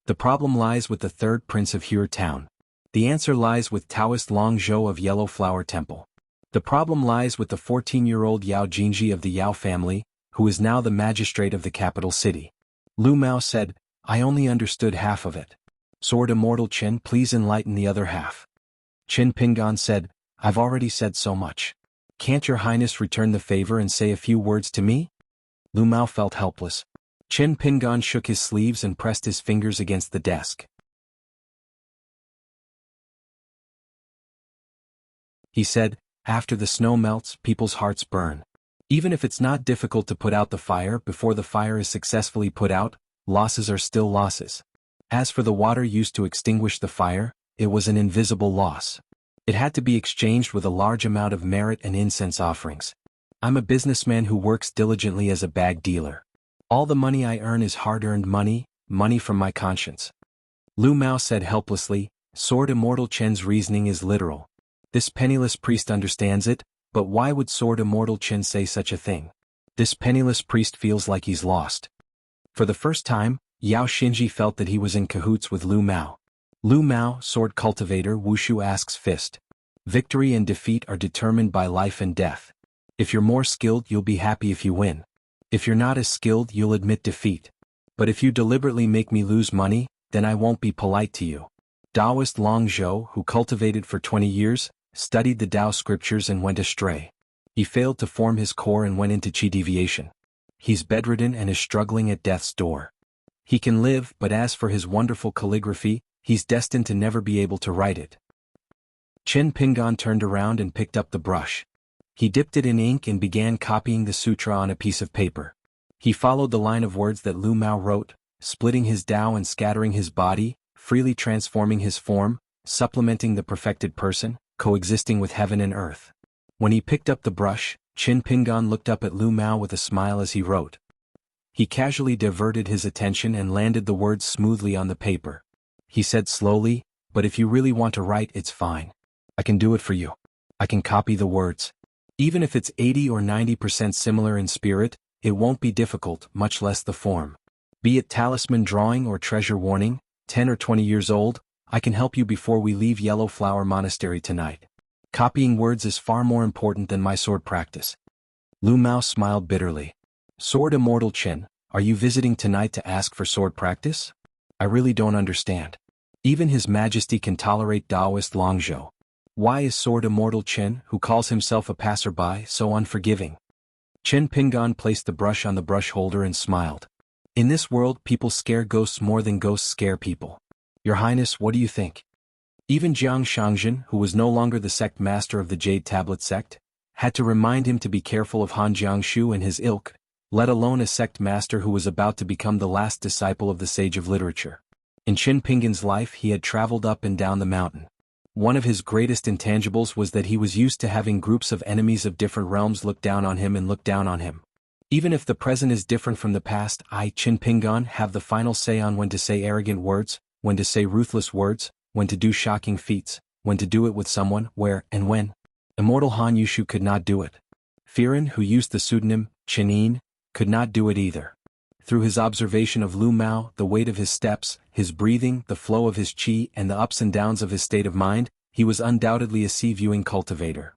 The problem lies with the third prince of Hue Town. The answer lies with Taoist Long Zhou of Yellow Flower Temple. The problem lies with the 14-year-old Yao Jingji of the Yao family, who is now the magistrate of the capital city. Lu Mao said, I only understood half of it. Sword Immortal Qin, please enlighten the other half. Qin Pingan said, I've already said so much. Can't your highness return the favor and say a few words to me? Lu Mao felt helpless. Qin Pingan shook his sleeves and pressed his fingers against the desk. He said, after the snow melts, people's hearts burn. Even if it's not difficult to put out the fire before the fire is successfully put out, losses are still losses. As for the water used to extinguish the fire, it was an invisible loss. It had to be exchanged with a large amount of merit and incense offerings. I'm a businessman who works diligently as a bag dealer. All the money I earn is hard-earned money, money from my conscience. Lu Mao said helplessly, Sword Immortal Qin's reasoning is literal. This penniless priest understands it, but why would Sword Immortal Qin say such a thing? This penniless priest feels like he's lost. For the first time, Yao Xinji felt that he was in cahoots with Lu Mao. Lu Mao, sword cultivator Wushu asks fist. Victory and defeat are determined by life and death. If you're more skilled, you'll be happy if you win. If you're not as skilled, you'll admit defeat. But if you deliberately make me lose money, then I won't be polite to you. Taoist Long Zhou, who cultivated for 20 years, studied the Tao scriptures and went astray. He failed to form his core and went into qi deviation. He's bedridden and is struggling at death's door. He can live, but as for his wonderful calligraphy, he's destined to never be able to write it. Qin Pingan turned around and picked up the brush. He dipped it in ink and began copying the sutra on a piece of paper. He followed the line of words that Lu Mao wrote, splitting his Tao and scattering his body, freely transforming his form, supplementing the perfected person, coexisting with heaven and earth. When he picked up the brush, Qin Pingan looked up at Lu Mao with a smile as he wrote. He casually diverted his attention and landed the words smoothly on the paper. He said slowly, but if you really want to write, it's fine. I can do it for you. I can copy the words. Even if it's 80 or 90% similar in spirit, it won't be difficult, much less the form. Be it talisman drawing or treasure warning, 10 or 20 years old, I can help you before we leave Yellow Flower Monastery tonight. Copying words is far more important than my sword practice. Lu Mao smiled bitterly. Sword Immortal Qin, are you visiting tonight to ask for sword practice? I really don't understand. Even His Majesty can tolerate Taoist Long Zhou. Why is Sword Immortal Qin, who calls himself a passerby, so unforgiving? Qin Pingan placed the brush on the brush holder and smiled. In this world, people scare ghosts more than ghosts scare people. Your Highness, what do you think? Even Jiang Shangzhen, who was no longer the sect master of the Jade Tablet sect, had to remind him to be careful of Han Jiangshu and his ilk, let alone a sect master who was about to become the last disciple of the sage of literature. In Qin Pingan's life, he had traveled up and down the mountain. One of his greatest intangibles was that he was used to having groups of enemies of different realms look down on him and look down on him. Even if the present is different from the past, I, Qin Pingan, have the final say on when to say arrogant words, when to say ruthless words, when to do shocking feats, when to do it with someone, where, and when. Immortal Han Yushu could not do it. Firen, who used the pseudonym, Qinin, could not do it either. Through his observation of Lu Mao, the weight of his steps, his breathing, the flow of his qi, and the ups and downs of his state of mind, he was undoubtedly a sea-viewing cultivator.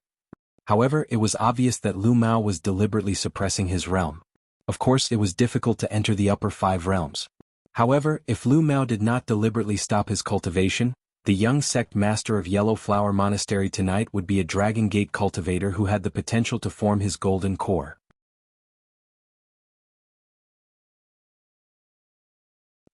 However, it was obvious that Lu Mao was deliberately suppressing his realm. Of course, it was difficult to enter the upper 5 realms. However, if Lu Mao did not deliberately stop his cultivation, the young sect master of Yellow Flower Monastery tonight would be a Dragon Gate cultivator who had the potential to form his golden core.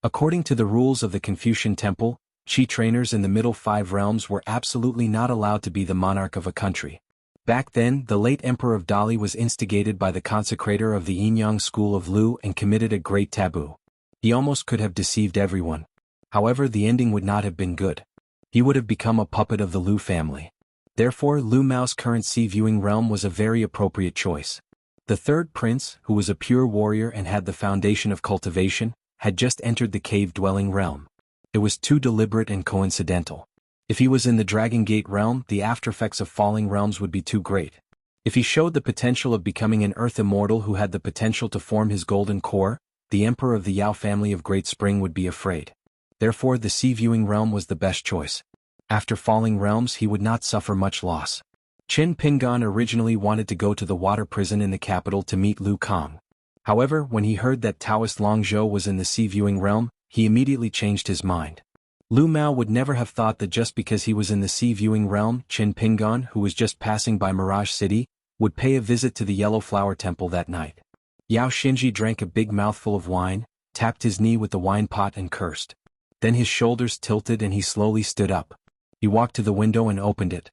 According to the rules of the Confucian Temple, Qi trainers in the middle 5 realms were absolutely not allowed to be the monarch of a country. Back then, the late Emperor of Dali was instigated by the consecrator of the Yin-Yang school of Lu and committed a great taboo. He almost could have deceived everyone. However, the ending would not have been good. He would have become a puppet of the Lu family. Therefore, Lu Mao's current sea-viewing realm was a very appropriate choice. The third prince, who was a pure warrior and had the foundation of cultivation, had just entered the cave-dwelling realm. It was too deliberate and coincidental. If he was in the Dragon Gate realm, the aftereffects of falling realms would be too great. If he showed the potential of becoming an earth immortal who had the potential to form his golden core, the emperor of the Yao family of Great Spring would be afraid. Therefore the sea-viewing realm was the best choice. After falling realms he would not suffer much loss. Qin Pingan originally wanted to go to the water prison in the capital to meet Lu Kang. However, when he heard that Taoist Longzhou was in the sea-viewing realm, he immediately changed his mind. Lu Mao would never have thought that just because he was in the sea-viewing realm, Qin Pingan, who was just passing by Mirage City, would pay a visit to the Yellow Flower Temple that night. Yao Xinji drank a big mouthful of wine, tapped his knee with the wine pot and cursed. Then his shoulders tilted and he slowly stood up. He walked to the window and opened it.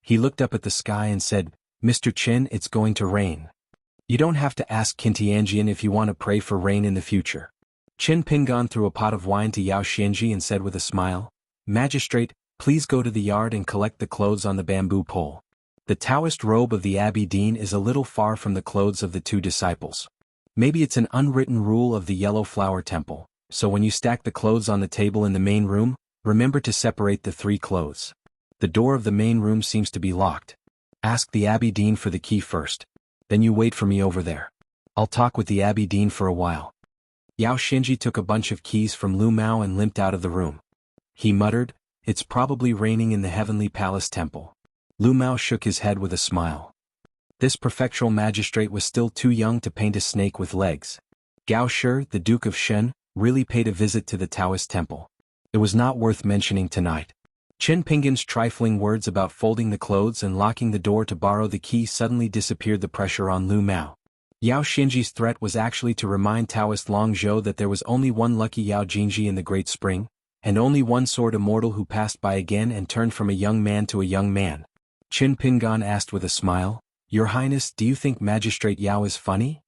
He looked up at the sky and said, "Mr. Qin, it's going to rain. You don't have to ask Qintianjian if you want to pray for rain in the future." Qin Pingan threw a pot of wine to Yao Xinji and said with a smile, "Magistrate, please go to the yard and collect the clothes on the bamboo pole. The Taoist robe of the Abbey Dean is a little far from the clothes of the two disciples. Maybe it's an unwritten rule of the Yellow Flower Temple, so when you stack the clothes on the table in the main room, remember to separate the three clothes. The door of the main room seems to be locked. Ask the Abbey Dean for the key first. Then you wait for me over there. I'll talk with the Abbey Dean for a while." Yao Xinji took a bunch of keys from Lu Mao and limped out of the room. He muttered, "It's probably raining in the Heavenly Palace Temple." Lu Mao shook his head with a smile. This prefectural magistrate was still too young to paint a snake with legs. Gao Shi, the Duke of Shen, really paid a visit to the Taoist temple. It was not worth mentioning tonight. Qin Pingan's trifling words about folding the clothes and locking the door to borrow the key suddenly disappeared the pressure on Lu Mao. Yao Xinji's threat was actually to remind Taoist Longzhou that there was only one lucky Yao Jingji in the Great Spring, and only one sword immortal who passed by again and turned from a young man to a young man. Qin Pingan asked with a smile, "Your Highness, do you think Magistrate Yao is funny?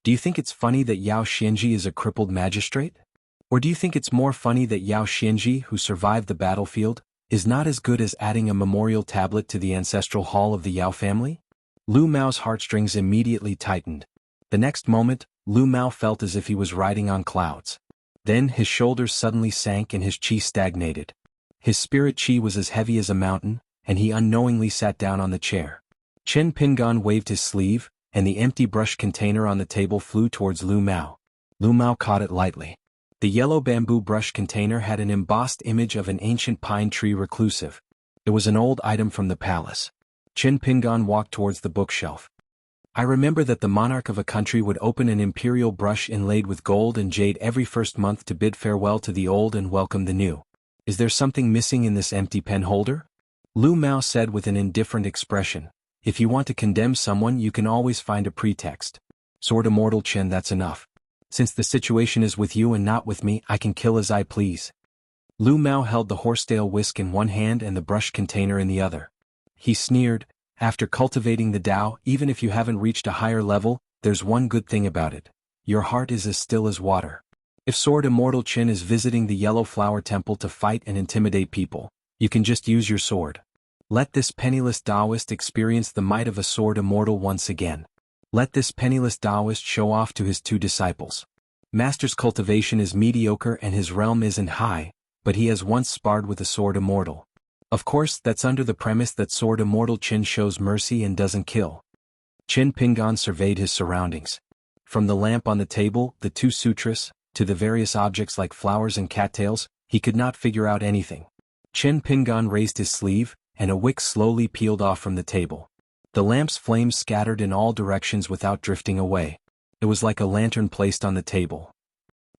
Do you think it's funny that Yao Xinji is a crippled magistrate? Or do you think it's more funny that Yao Xinji, who survived the battlefield, is not as good as adding a memorial tablet to the ancestral hall of the Yao family?" Lu Mao's heartstrings immediately tightened. The next moment, Lu Mao felt as if he was riding on clouds. Then his shoulders suddenly sank and his qi stagnated. His spirit qi was as heavy as a mountain, and he unknowingly sat down on the chair. Qin Pingan waved his sleeve, and the empty brush container on the table flew towards Lu Mao. Lu Mao caught it lightly. The yellow bamboo brush container had an embossed image of an ancient pine tree reclusive. It was an old item from the palace. Qin Pingan walked towards the bookshelf. "I remember that the monarch of a country would open an imperial brush inlaid with gold and jade every first month to bid farewell to the old and welcome the new. Is there something missing in this empty pen holder?" Lu Mao said with an indifferent expression, "If you want to condemn someone, you can always find a pretext. Sword Immortal Qin, that's enough. Since the situation is with you and not with me, I can kill as I please." Lu Mao held the horsetail whisk in one hand and the brush container in the other. He sneered, "After cultivating the Tao, even if you haven't reached a higher level, there's one good thing about it. Your heart is as still as water. If Sword Immortal Qin is visiting the Yellow Flower Temple to fight and intimidate people, you can just use your sword. Let this penniless Taoist experience the might of a sword immortal once again. Let this penniless Taoist show off to his two disciples. Master's cultivation is mediocre and his realm isn't high, but he has once sparred with a sword immortal. Of course, that's under the premise that Sword Immortal Qin shows mercy and doesn't kill." Qin Pingan surveyed his surroundings. From the lamp on the table, the two sutras, to the various objects like flowers and cattails, he could not figure out anything. Qin Pingan raised his sleeve, and a wick slowly peeled off from the table. The lamp's flames scattered in all directions without drifting away. It was like a lantern placed on the table.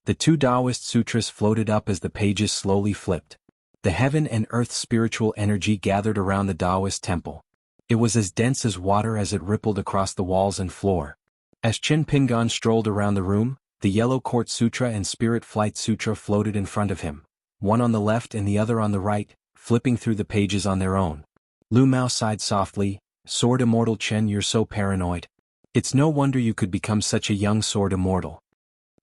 The two Taoist sutras floated up as the pages slowly flipped. The heaven and earth spiritual energy gathered around the Taoist temple. It was as dense as water as it rippled across the walls and floor. As Qin Pingan strolled around the room, the Yellow Court Sutra and Spirit Flight Sutra floated in front of him, one on the left and the other on the right, flipping through the pages on their own. Lu Mao sighed softly, "Sword Immortal Qin, you're so paranoid. It's no wonder you could become such a young sword immortal."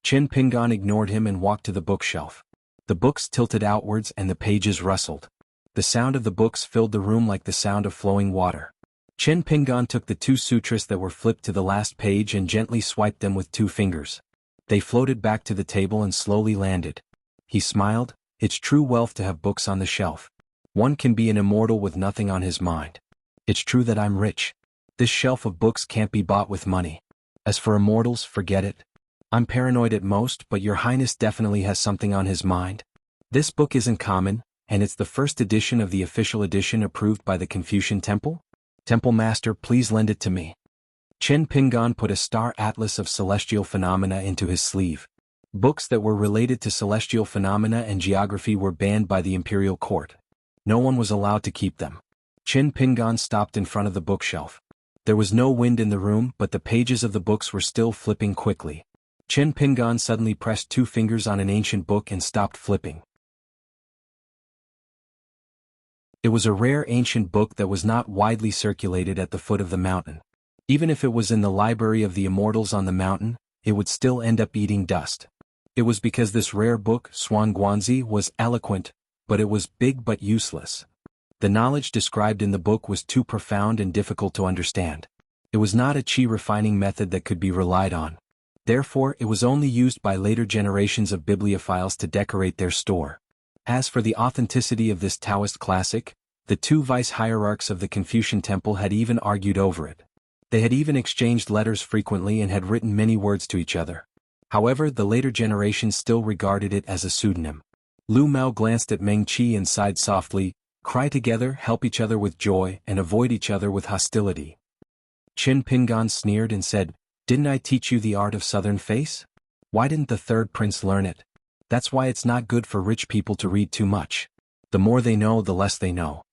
Qin Pingan ignored him and walked to the bookshelf. The books tilted outwards and the pages rustled. The sound of the books filled the room like the sound of flowing water. Qin Pingan took the two sutras that were flipped to the last page and gently swiped them with two fingers. They floated back to the table and slowly landed. He smiled. It's true wealth to have books on the shelf. One can be an immortal with nothing on his mind. It's true that I'm rich. This shelf of books can't be bought with money. As for immortals, forget it. I'm paranoid at most, but your highness definitely has something on his mind. This book isn't common, and it's the first edition of the official edition approved by the Confucian Temple. Temple Master, please lend it to me. Chen Pingan put a star atlas of celestial phenomena into his sleeve. Books that were related to celestial phenomena and geography were banned by the imperial court. No one was allowed to keep them. Chen Pingan stopped in front of the bookshelf. There was no wind in the room, but the pages of the books were still flipping quickly. Chen Pingan suddenly pressed 2 fingers on an ancient book and stopped flipping. It was a rare ancient book that was not widely circulated at the foot of the mountain. Even if it was in the library of the immortals on the mountain, it would still end up eating dust. It was because this rare book, Xuanhuan, was eloquent, but it was big but useless. The knowledge described in the book was too profound and difficult to understand. It was not a qi refining method that could be relied on. Therefore, it was only used by later generations of bibliophiles to decorate their store. As for the authenticity of this Taoist classic, the 2 vice-hierarchs of the Confucian Temple had even argued over it. They had even exchanged letters frequently and had written many words to each other. However, the later generations still regarded it as a pseudonym. Lu Mao glanced at Meng Qi and sighed softly, cry together, help each other with joy, and avoid each other with hostility. Chen Pingan sneered and said, "Didn't I teach you the art of southern face? Why didn't the third prince learn it? That's why it's not good for rich people to read too much. The more they know, the less they know."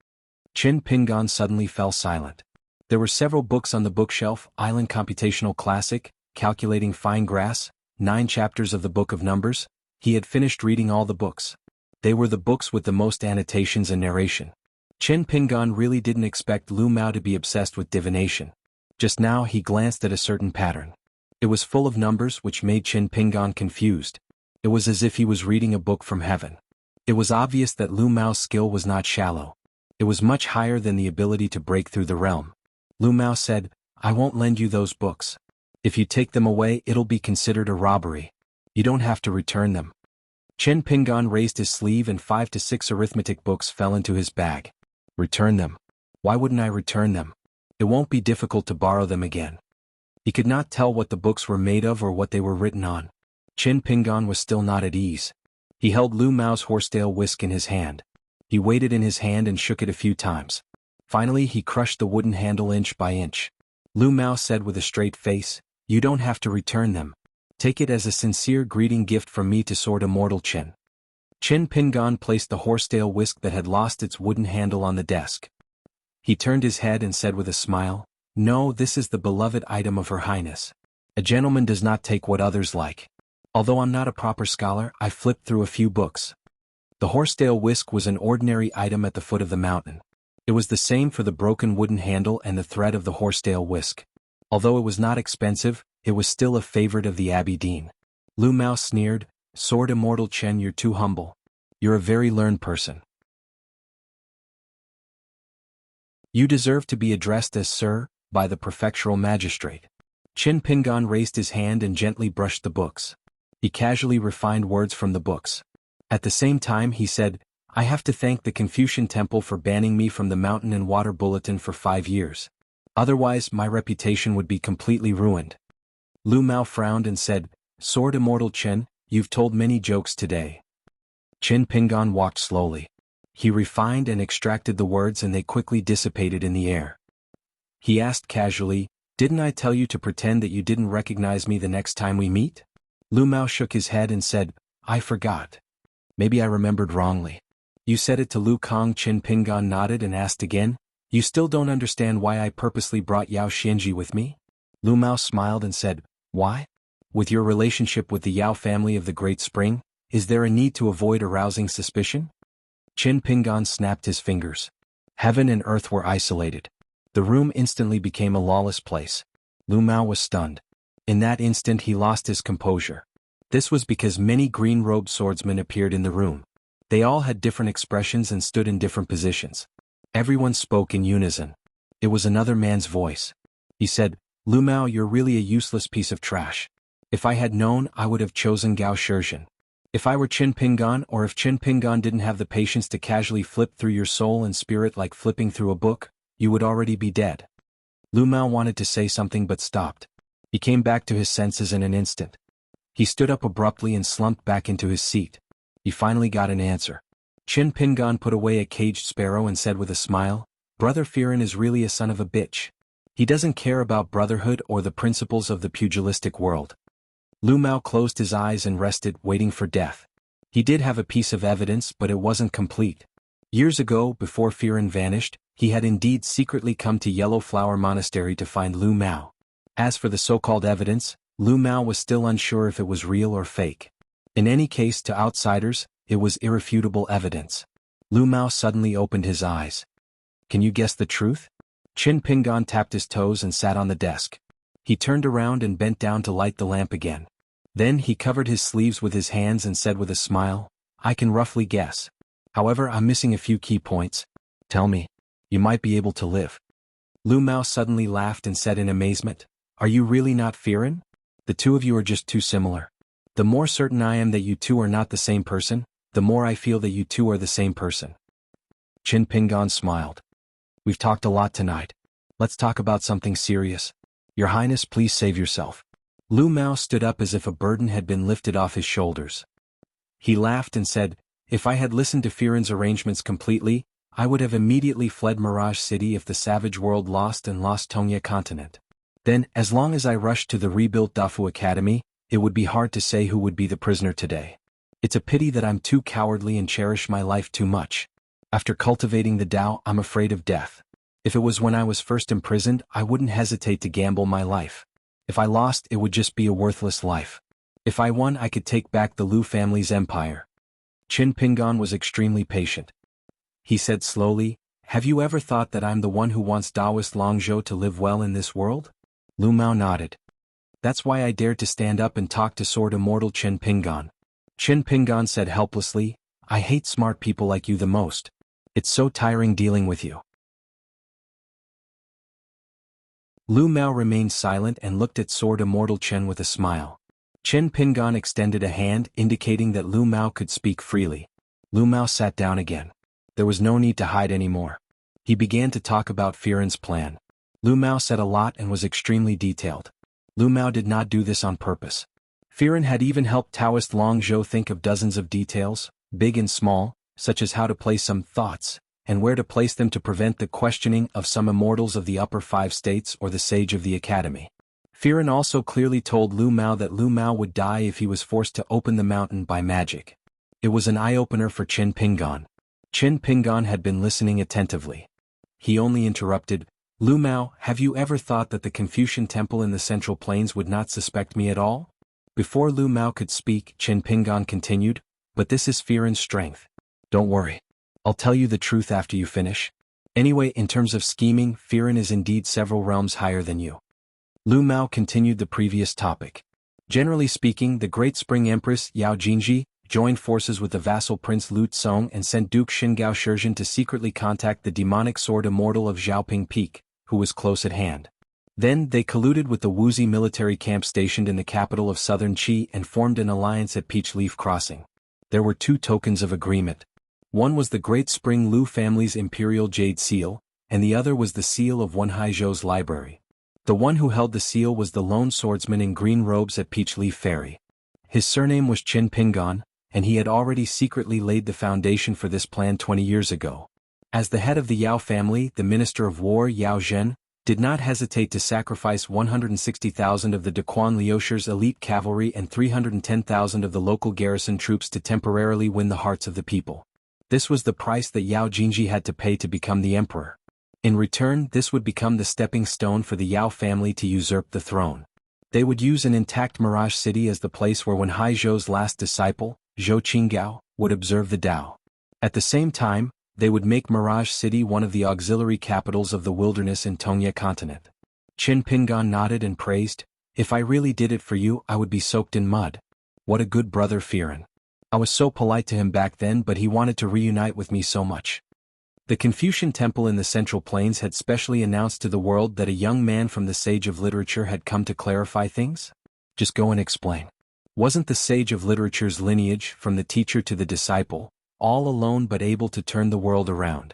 Chen Pingan suddenly fell silent. There were several books on the bookshelf: Island Computational Classic, Calculating Fine Grass, 9 chapters of the Book of Numbers. He had finished reading all the books. They were the books with the most annotations and narration. Chen Pingan really didn't expect Lu Mao to be obsessed with divination. Just now he glanced at a certain pattern. It was full of numbers, which made Chen Pingan confused. It was as if he was reading a book from heaven. It was obvious that Lu Mao's skill was not shallow. It was much higher than the ability to break through the realm. Lu Mao said, "I won't lend you those books. If you take them away, it'll be considered a robbery. You don't have to return them." Chen Pingan raised his sleeve and 5 to 6 arithmetic books fell into his bag. "Return them? Why wouldn't I return them? It won't be difficult to borrow them again." He could not tell what the books were made of or what they were written on. Chen Pingan was still not at ease. He held Lu Mao's horsetail whisk in his hand. He weighed it in his hand and shook it a few times. Finally he crushed the wooden handle inch by inch. Lu Mao said with a straight face, "You don't have to return them. Take it as a sincere greeting gift from me to Sword Immortal Chen." Chen Pingan placed the horsetail whisk that had lost its wooden handle on the desk. He turned his head and said with a smile, "No, this is the beloved item of Her Highness. A gentleman does not take what others like. Although I'm not a proper scholar, I flipped through a few books." The horsetail whisk was an ordinary item at the foot of the mountain. It was the same for the broken wooden handle and the thread of the horsetail whisk. Although it was not expensive, it was still a favorite of the Abbey Dean. Lu Mao sneered, "Sword Immortal Chen, you're too humble. You're a very learned person. You deserve to be addressed as Sir, by the prefectural magistrate." Chen Pingan raised his hand and gently brushed the books. He casually refined words from the books. At the same time he said, "I have to thank the Confucian Temple for banning me from the Mountain and Water Bulletin for 5 years. Otherwise my reputation would be completely ruined." Lu Mao frowned and said, "Sword Immortal Chen, you've told many jokes today." Chen Pingan walked slowly. He refined and extracted the words and they quickly dissipated in the air. He asked casually, "Didn't I tell you to pretend that you didn't recognize me the next time we meet?" Lu Mao shook his head and said, "I forgot. Maybe I remembered wrongly." "You said it to Lu Kang." Chen Pingan nodded and asked again, "You still don't understand why I purposely brought Yao Xianji with me?" Lu Mao smiled and said, "Why? With your relationship with the Yao family of the Great Spring, is there a need to avoid arousing suspicion?" Chen Pingan snapped his fingers. Heaven and earth were isolated. The room instantly became a lawless place. Lu Mao was stunned. In that instant he lost his composure. This was because many green-robed swordsmen appeared in the room. They all had different expressions and stood in different positions. Everyone spoke in unison. It was another man's voice. He said, "Lu Mao, you're really a useless piece of trash. If I had known, I would have chosen Gao Shizhen. If I were Qin Pingan, or if Qin Pingan didn't have the patience to casually flip through your soul and spirit like flipping through a book, you would already be dead. Lu Mao wanted to say something but stopped. He came back to his senses in an instant. He stood up abruptly and slumped back into his seat. He finally got an answer. Qin Pingan put away a caged sparrow and said with a smile, "Brother Firen is really a son of a bitch. He doesn't care about brotherhood or the principles of the pugilistic world." Lu Mao closed his eyes and rested, waiting for death. He did have a piece of evidence, but it wasn't complete. Years ago, before Firen vanished, he had indeed secretly come to Yellow Flower Monastery to find Lu Mao. As for the so-called evidence, Lu Mao was still unsure if it was real or fake. In any case, to outsiders, it was irrefutable evidence. Lu Mao suddenly opened his eyes. "Can you guess the truth?" Qin Pingan tapped his toes and sat on the desk. He turned around and bent down to light the lamp again. Then he covered his sleeves with his hands and said with a smile, "I can roughly guess. However, I'm missing a few key points. Tell me. You might be able to live." Lu Mao suddenly laughed and said in amazement, "Are you really not Firen? The two of you are just too similar. The more certain I am that you two are not the same person, the more I feel that you two are the same person." Qin Pingan smiled. "We've talked a lot tonight. Let's talk about something serious. Your Highness, please save yourself." Lu Mao stood up as if a burden had been lifted off his shoulders. He laughed and said, "If I had listened to Firen's arrangements completely, I would have immediately fled Mirage City if the savage world lost Tongya continent. Then, as long as I rushed to the rebuilt Dafu Academy, it would be hard to say who would be the prisoner today. It's a pity that I'm too cowardly and cherish my life too much. After cultivating the Tao, I'm afraid of death. If it was when I was first imprisoned, I wouldn't hesitate to gamble my life. If I lost, it would just be a worthless life. If I won, I could take back the Lu family's empire." Qin Pingan was extremely patient. He said slowly, "Have you ever thought that I'm the one who wants Taoist Longzhou to live well in this world?" Lu Mao nodded. "That's why I dared to stand up and talk to Sword Immortal Qin Pingan." Qin Pingan said helplessly, "I hate smart people like you the most. It's so tiring dealing with you." Lu Mao remained silent and looked at Sword Immortal Chen with a smile. Qin Pingan extended a hand, indicating that Lu Mao could speak freely. Lu Mao sat down again. There was no need to hide anymore. He began to talk about Firen's plan. Lu Mao said a lot and was extremely detailed. Lu Mao did not do this on purpose. Firen had even helped Taoist Longzhou think of dozens of details, big and small, such as how to place some thoughts, and where to place them to prevent the questioning of some immortals of the upper 5 states or the sage of the academy. Firen also clearly told Lu Mao that Lu Mao would die if he was forced to open the mountain by magic. It was an eye-opener for Qin Pingan. Qin Pingan had been listening attentively. He only interrupted, "Lu Mao, have you ever thought that the Confucian temple in the Central Plains would not suspect me at all?" Before Lu Mao could speak, Qin Pingan continued, "But this is Firen's strength. Don't worry. I'll tell you the truth after you finish. Anyway, in terms of scheming, Firen is indeed several realms higher than you." Lu Mao continued the previous topic. Generally speaking, the Great Spring Empress Yao Jingji joined forces with the vassal Prince Lu Tsong and sent Duke Xingao Shizhen to secretly contact the demonic sword immortal of Xiaoping Peak, who was close at hand. Then they colluded with the Wuxi military camp stationed in the capital of southern Qi and formed an alliance at Peach Leaf Crossing. There were 2 tokens of agreement. One was the Great Spring Lu family's imperial jade seal, and the other was the seal of Wanhaizhou's library. The one who held the seal was the lone swordsman in green robes at Peach Leaf Ferry. His surname was Qin Pingan, and he had already secretly laid the foundation for this plan 20 years ago. As the head of the Yao family, the Minister of War Yao Zhen did not hesitate to sacrifice 160,000 of the Daquan Liushir's elite cavalry and 310,000 of the local garrison troops to temporarily win the hearts of the people. This was the price that Yao Jingji had to pay to become the emperor. In return, this would become the stepping stone for the Yao family to usurp the throne. They would use an intact Mirage City as the place where Wanhaizhou's last disciple, Zhou Qinggao, would observe the Tao. At the same time, they would make Mirage City one of the auxiliary capitals of the wilderness in Tongya continent. Qin Pingan nodded and praised, "If I really did it for you, I would be soaked in mud. What a good brother Firen. I was so polite to him back then, but he wanted to reunite with me so much." The Confucian temple in the Central Plains had specially announced to the world that a young man from the Sage of Literature had come to clarify things. "Just go and explain." Wasn't the sage of literature's lineage, from the teacher to the disciple, all alone but able to turn the world around?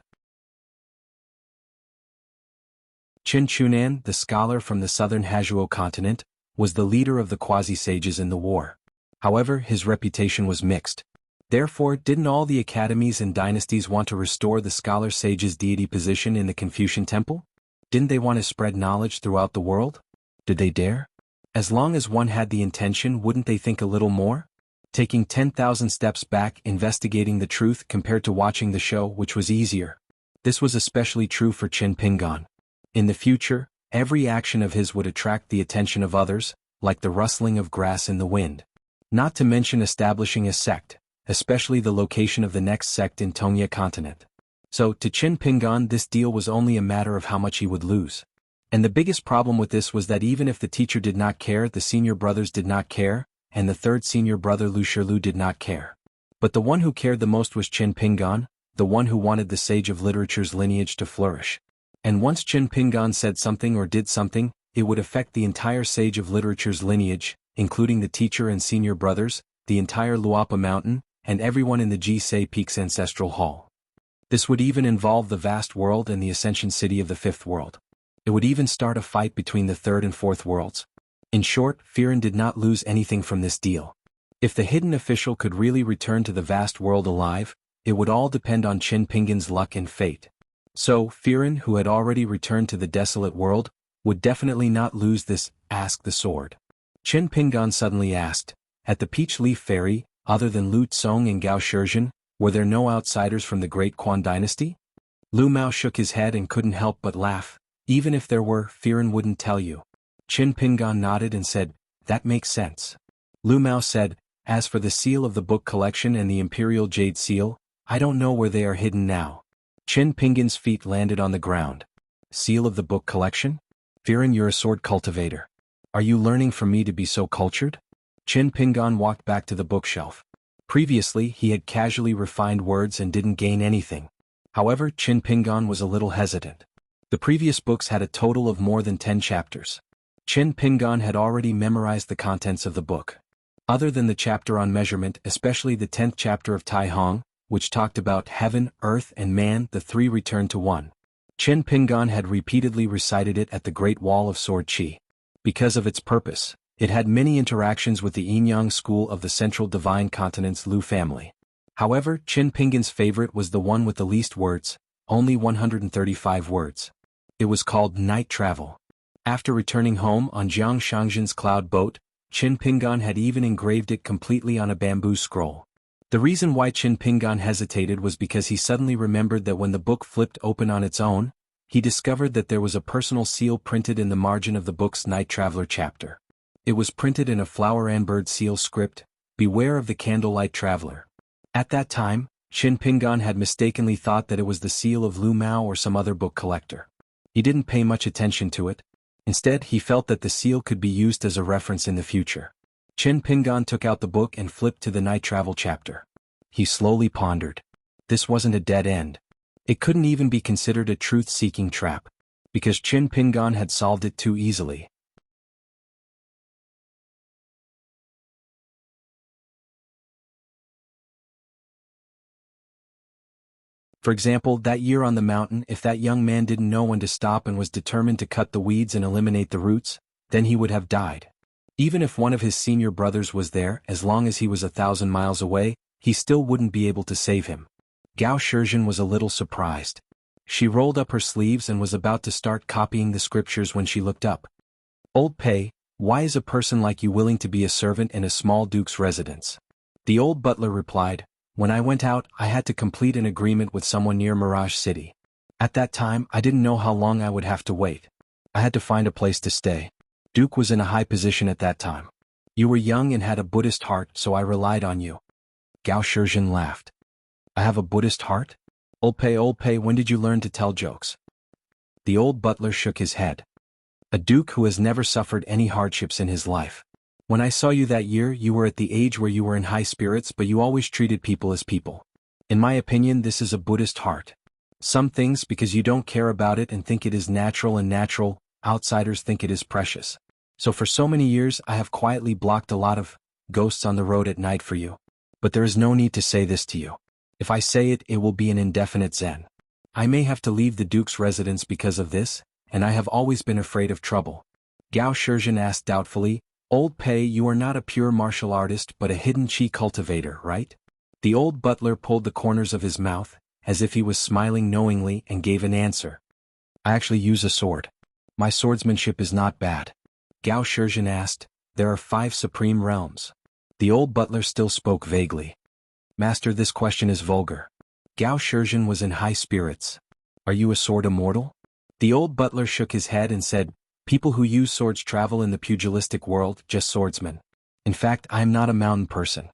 Xuanhuan, the scholar from the southern Hazuo continent, was the leader of the quasi-sages in the war. However, his reputation was mixed. Therefore, didn't all the academies and dynasties want to restore the scholar-sage's deity position in the Confucian temple? Didn't they want to spread knowledge throughout the world? Did they dare? As long as one had the intention, wouldn't they think a little more? Taking 10,000 steps back, investigating the truth compared to watching the show, which was easier. This was especially true for Qin Pingan. In the future, every action of his would attract the attention of others, like the rustling of grass in the wind. Not to mention establishing a sect, especially the location of the next sect in Tongya continent. So, to Qin Pingan, this deal was only a matter of how much he would lose. And the biggest problem with this was that even if the teacher did not care, the senior brothers did not care, and the third senior brother Lu Shilu did not care. But the one who cared the most was Qin Pingan, the one who wanted the sage of literature's lineage to flourish. And once Qin Pingan said something or did something, it would affect the entire sage of literature's lineage, including the teacher and senior brothers, the entire Luapa Mountain, and everyone in the Jisei Peak's ancestral hall. This would even involve the vast world and the ascension city of the fifth world. It would even start a fight between the third and fourth worlds. In short, Firen did not lose anything from this deal. If the hidden official could really return to the vast world alive, it would all depend on Qin Pingan's luck and fate. So, Firen, who had already returned to the desolate world, would definitely not lose this, ask the sword. Qin Pingan suddenly asked, at the Peach Leaf Ferry, other than Lu Tsong and Gao Shizhen, were there no outsiders from the Great Quan dynasty? Lu Mao shook his head and couldn't help but laugh. Even if there were, Firen wouldn't tell you. Qin Pingan nodded and said, that makes sense. Lu Mao said, as for the seal of the book collection and the Imperial Jade Seal, I don't know where they are hidden now. Qin Pingan's feet landed on the ground. Seal of the book collection? Firen, you're a sword cultivator. Are you learning from me to be so cultured? Qin Pingan walked back to the bookshelf. Previously, he had casually refined words and didn't gain anything. However, Qin Pingan was a little hesitant. The previous books had a total of more than 10 chapters. Qin Pingan had already memorized the contents of the book. Other than the chapter on measurement, especially the 10th chapter of Tai Hong, which talked about heaven, earth, and man, the three returned to one. Qin Pingan had repeatedly recited it at the Great Wall of Sword Qi. Because of its purpose, it had many interactions with the Yinyang school of the Central Divine Continent's Lu family. However, Qin Pingan's favorite was the one with the least words, only 135 words. It was called Night Travel. After returning home on Jiang Shangzhen's cloud boat, Qin Pingan had even engraved it completely on a bamboo scroll. The reason why Qin Pingan hesitated was because he suddenly remembered that when the book flipped open on its own, he discovered that there was a personal seal printed in the margin of the book's Night Traveler chapter. It was printed in a flower and bird seal script, "Beware of the candlelight traveler." At that time, Qin Pingan had mistakenly thought that it was the seal of Lu Mao or some other book collector. He didn't pay much attention to it. Instead, he felt that the seal could be used as a reference in the future. Qin Pingan took out the book and flipped to the Night Travel chapter. He slowly pondered. This wasn't a dead end. It couldn't even be considered a truth-seeking trap, because Qin Pingan had solved it too easily. For example, that year on the mountain, if that young man didn't know when to stop and was determined to cut the weeds and eliminate the roots, then he would have died. Even if one of his senior brothers was there, as long as he was 1,000 miles away, he still wouldn't be able to save him. Gao Shizhen was a little surprised. She rolled up her sleeves and was about to start copying the scriptures when she looked up. "Old Pei, why is a person like you willing to be a servant in a small duke's residence?" The old butler replied, "When I went out, I had to complete an agreement with someone near Mirage City. At that time, I didn't know how long I would have to wait. I had to find a place to stay. Duke was in a high position at that time. You were young and had a Buddhist heart, so I relied on you." Gao Shizhen laughed. "I have a Buddhist heart? Old Pei, when did you learn to tell jokes?" The old butler shook his head. "A duke who has never suffered any hardships in his life. When I saw you that year, you were at the age where you were in high spirits, but you always treated people as people. In my opinion, this is a Buddhist heart. Some things, because you don't care about it and think it is natural, outsiders think it is precious. So for so many years I have quietly blocked a lot of ghosts on the road at night for you. But there is no need to say this to you. If I say it, it will be an indefinite zen. I may have to leave the Duke's residence because of this, and I have always been afraid of trouble. Gao Shizhen asked doubtfully, Old Pei, you are not a pure martial artist but a hidden chi cultivator, right? The old butler pulled the corners of his mouth, as if he was smiling knowingly, and gave an answer. I actually use a sword. My swordsmanship is not bad. Gao Shizhen asked, there are 5 supreme realms. The old butler still spoke vaguely. Master, this question is vulgar. Gao Shizhen was in high spirits. Are you a sword immortal? The old butler shook his head and said, people who use swords travel in the pugilistic world, just swordsmen. In fact, I am not a mountain person.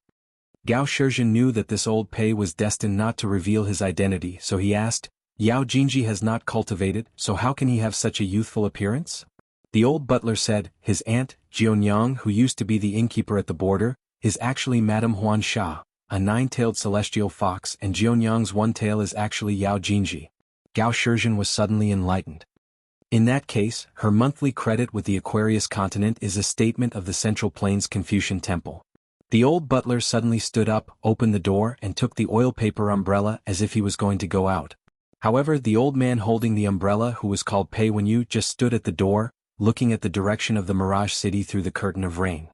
Gao Shizhen knew that this old Pei was destined not to reveal his identity, so he asked, Yao Jinji has not cultivated, so how can he have such a youthful appearance? The old butler said, his aunt, Jianyang, who used to be the innkeeper at the border, is actually Madame Huan Sha, a 9-tailed celestial fox, and Jianyang's one tail is actually Yao Jinji. Gao Shizhen was suddenly enlightened. In that case, her monthly credit with the Aquarius continent is a statement of the Central Plains Confucian Temple. The old butler suddenly stood up, opened the door, and took the oil paper umbrella as if he was going to go out. However, the old man holding the umbrella, who was called Pei Wenyu, just stood at the door, looking at the direction of the Mirage City through the curtain of rain.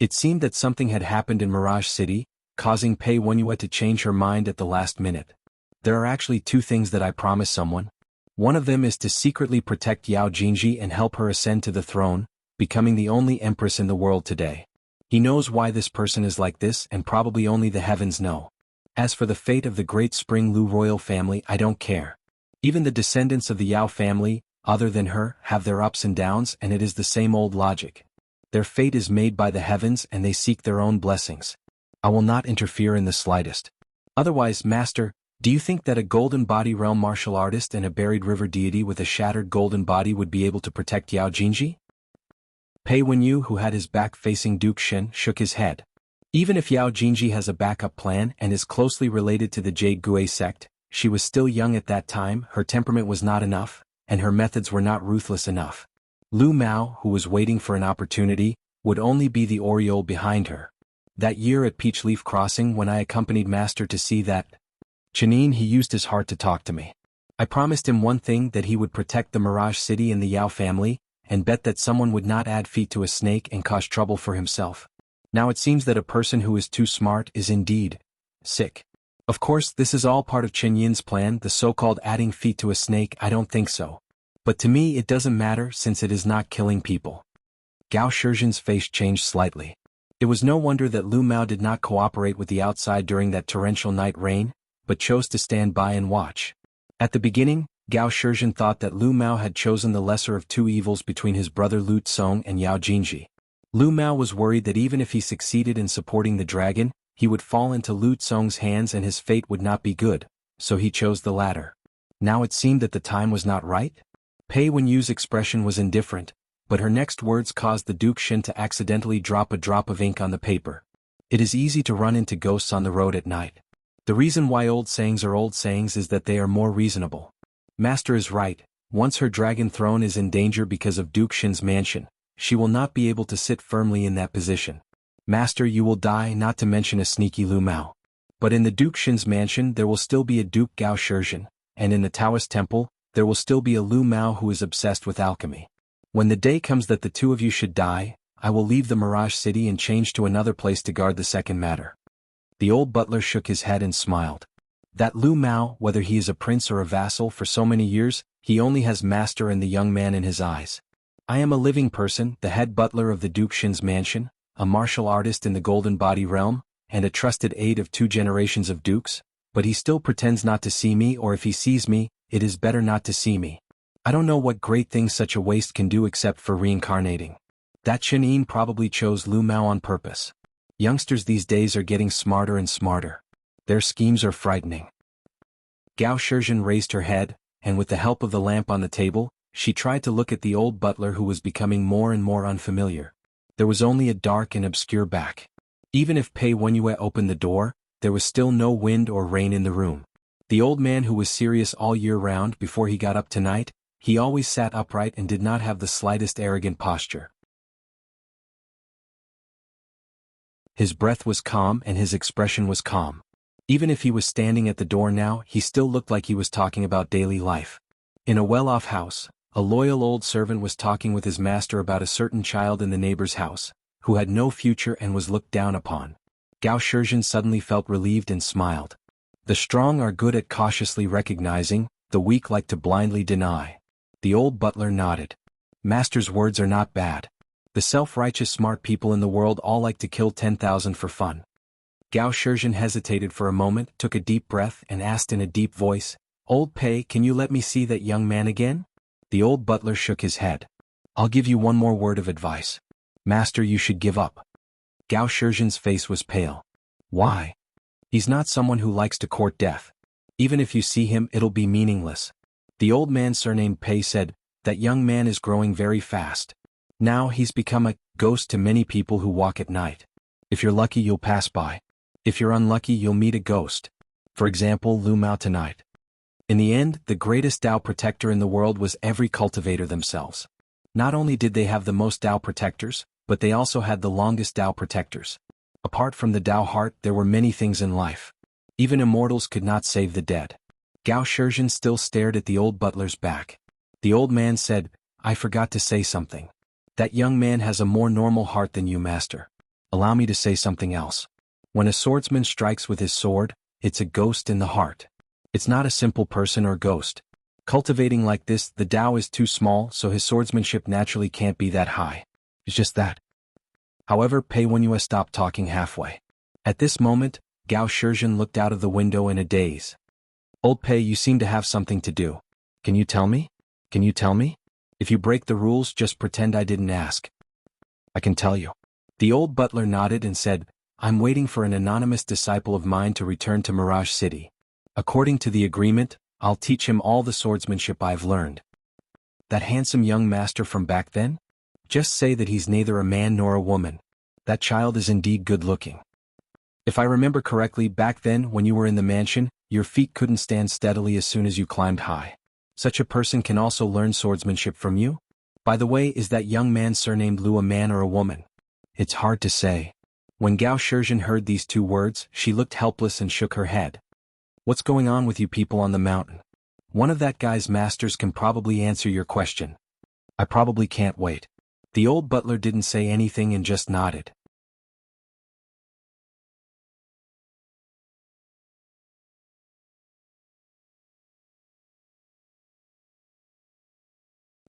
It seemed that something had happened in Mirage City, causing Pei Wenyu to change her mind at the last minute. There are actually 2 things that I promise someone. One of them is to secretly protect Yao Jinji and help her ascend to the throne, becoming the only empress in the world today. He knows why this person is like this, and probably only the heavens know. As for the fate of the great Spring Lu royal family, I don't care. Even the descendants of the Yao family, other than her, have their ups and downs, and it is the same old logic. Their fate is made by the heavens and they seek their own blessings. I will not interfere in the slightest. Otherwise, Master, do you think that a golden body realm martial artist and a buried river deity with a shattered golden body would be able to protect Yao Jinji? Pei Wenyu, who had his back facing Duke Shen, shook his head. Even if Yao Jinji has a backup plan and is closely related to the Jade Gui sect, she was still young at that time, her temperament was not enough, and her methods were not ruthless enough. Lu Mao, who was waiting for an opportunity, would only be the aureole behind her. That year at Peachleaf Crossing when I accompanied Master to see that Chinese, he used his heart to talk to me. I promised him one thing, that he would protect the Mirage City and the Yao family, and bet that someone would not add feet to a snake and cause trouble for himself. Now it seems that a person who is too smart is indeed sick. Of course, this is all part of Chen Yin's plan, the so-called adding feet to a snake. I don't think so. But to me it doesn't matter since it is not killing people. Gao Shizhen's face changed slightly. It was no wonder that Lu Mao did not cooperate with the outside during that torrential night rain, but chose to stand by and watch. At the beginning, Gao Shizhen thought that Lu Mao had chosen the lesser of 2 evils between his brother Lu Tsong and Yao Jinji. Lu Mao was worried that even if he succeeded in supporting the dragon, he would fall into Lu Tsong's hands and his fate would not be good, so he chose the latter. Now it seemed that the time was not right? Pei Wenyu's expression was indifferent, but her next words caused the Duke Shen to accidentally drop a drop of ink on the paper. It is easy to run into ghosts on the road at night. The reason why old sayings are old sayings is that they are more reasonable. Master is right, once her dragon throne is in danger because of Duke Shen's mansion, she will not be able to sit firmly in that position. Master, you will die, not to mention a sneaky Lu Mao. But in the Duke Shen's mansion there will still be a Duke Gao Shizhen, and in the Taoist temple, there will still be a Lu Mao who is obsessed with alchemy. When the day comes that the 2 of you should die, I will leave the Mirage City and change to another place to guard the second matter. The old butler shook his head and smiled. That Lu Mao, whether he is a prince or a vassal for so many years, he only has Master and the young man in his eyes. I am a living person, the head butler of the Duke Shen's mansion, a martial artist in the golden body realm, and a trusted aide of 2 generations of dukes, but he still pretends not to see me, or if he sees me, it is better not to see me. I don't know what great things such a waste can do except for reincarnating. That Chen Yin probably chose Lu Mao on purpose. Youngsters these days are getting smarter and smarter. Their schemes are frightening. Gao Shizhen raised her head, and with the help of the lamp on the table, she tried to look at the old butler who was becoming more and more unfamiliar. There was only a dark and obscure back. Even if Pei Wenyu opened the door, there was still no wind or rain in the room. The old man, who was serious all year round before he got up tonight, he always sat upright and did not have the slightest arrogant posture. His breath was calm and his expression was calm. Even if he was standing at the door now, he still looked like he was talking about daily life. In a well-off house, a loyal old servant was talking with his master about a certain child in the neighbor's house, who had no future and was looked down upon. Gao Shizhen suddenly felt relieved and smiled. The strong are good at cautiously recognizing, the weak like to blindly deny. The old butler nodded. Master's words are not bad. The self-righteous smart people in the world all like to kill 10,000 for fun. Gao Shizhen hesitated for a moment, took a deep breath and asked in a deep voice, "Old Pei, can you let me see that young man again?" The old butler shook his head. "I'll give you one more word of advice. Master, you should give up." Gao Shizhen's face was pale. "Why?" "He's not someone who likes to court death. Even if you see him, it'll be meaningless." The old man surnamed Pei said, "That young man is growing very fast. Now he's become a ghost to many people who walk at night. If you're lucky, you'll pass by. If you're unlucky, you'll meet a ghost. For example, Lu Mao tonight." In the end, the greatest Tao protector in the world was every cultivator themselves. Not only did they have the most Tao protectors, but they also had the longest Tao protectors. Apart from the Tao heart, there were many things in life. Even immortals could not save the dead. Gao Shizhen still stared at the old butler's back. The old man said, "I forgot to say something. That young man has a more normal heart than you, master. Allow me to say something else. When a swordsman strikes with his sword, it's a ghost in the heart. It's not a simple person or ghost. Cultivating like this, the Tao is too small, so his swordsmanship naturally can't be that high. It's just that." However, Pei Wenyue stopped talking halfway. At this moment, Gao Shizhen looked out of the window in a daze. "Old Pei, you seem to have something to do. Can you tell me? Can you tell me? If you break the rules, just pretend I didn't ask." "I can tell you." The old butler nodded and said, "I'm waiting for an anonymous disciple of mine to return to Mirage City. According to the agreement, I'll teach him all the swordsmanship I've learned." "That handsome young master from back then? Just say that he's neither a man nor a woman. That child is indeed good-looking. If I remember correctly, back then, when you were in the mansion, your feet couldn't stand steadily as soon as you climbed high. Such a person can also learn swordsmanship from you? By the way, is that young man surnamed Lu a man or a woman?" "It's hard to say." When Gao Shizhen heard these two words, she looked helpless and shook her head. "What's going on with you people on the mountain? One of that guy's masters can probably answer your question. I probably can't wait." The old butler didn't say anything and just nodded.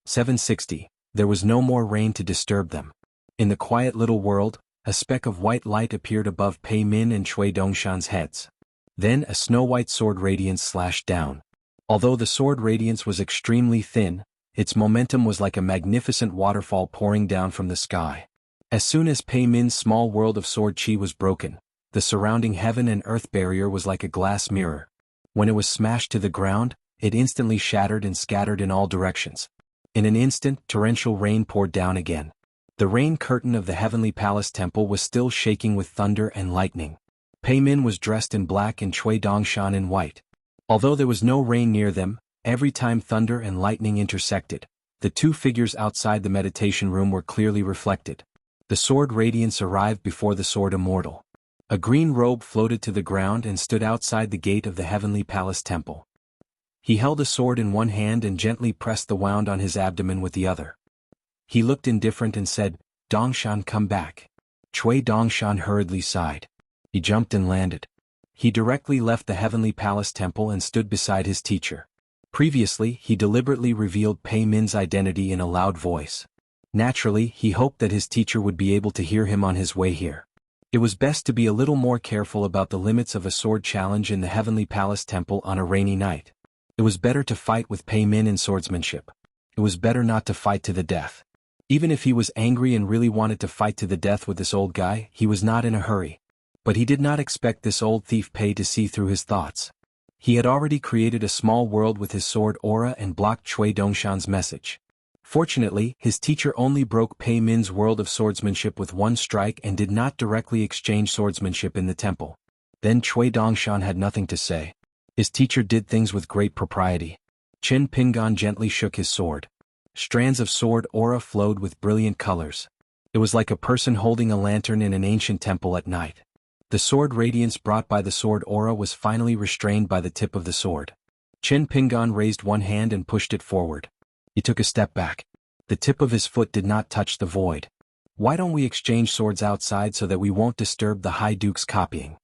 "760. There was no more rain to disturb them. In the quiet little world, a speck of white light appeared above Pei Min and Cui Dongshan's heads. Then a snow-white sword radiance slashed down. Although the sword radiance was extremely thin, its momentum was like a magnificent waterfall pouring down from the sky. As soon as Pei Min's small world of sword chi was broken, the surrounding heaven and earth barrier was like a glass mirror. When it was smashed to the ground, it instantly shattered and scattered in all directions. In an instant, torrential rain poured down again. The rain curtain of the heavenly palace temple was still shaking with thunder and lightning. Pei Min was dressed in black and Cui Dongshan in white. Although there was no rain near them, every time thunder and lightning intersected, the two figures outside the meditation room were clearly reflected. The sword radiance arrived before the sword immortal. A green robe floated to the ground and stood outside the gate of the heavenly palace temple. He held a sword in one hand and gently pressed the wound on his abdomen with the other. He looked indifferent and said, "Dongshan, come back." Cui Dongshan hurriedly sighed. He jumped and landed. He directly left the heavenly palace temple and stood beside his teacher. Previously, he deliberately revealed Pei Min's identity in a loud voice. Naturally, he hoped that his teacher would be able to hear him on his way here. It was best to be a little more careful about the limits of a sword challenge in the heavenly palace temple on a rainy night. It was better to fight with Pei Min in swordsmanship. It was better not to fight to the death. Even if he was angry and really wanted to fight to the death with this old guy, he was not in a hurry. But he did not expect this old thief Pei to see through his thoughts. He had already created a small world with his sword aura and blocked Cui Dongshan's message. Fortunately, his teacher only broke Pei Min's world of swordsmanship with one strike and did not directly exchange swordsmanship in the temple. Then Cui Dongshan had nothing to say. His teacher did things with great propriety. Qin Pingan gently shook his sword. Strands of sword aura flowed with brilliant colors. It was like a person holding a lantern in an ancient temple at night. The sword radiance brought by the sword aura was finally restrained by the tip of the sword. Qin Pingan raised one hand and pushed it forward. He took a step back. The tip of his foot did not touch the void. Why don't we exchange swords outside so that we won't disturb the High Duke's copying?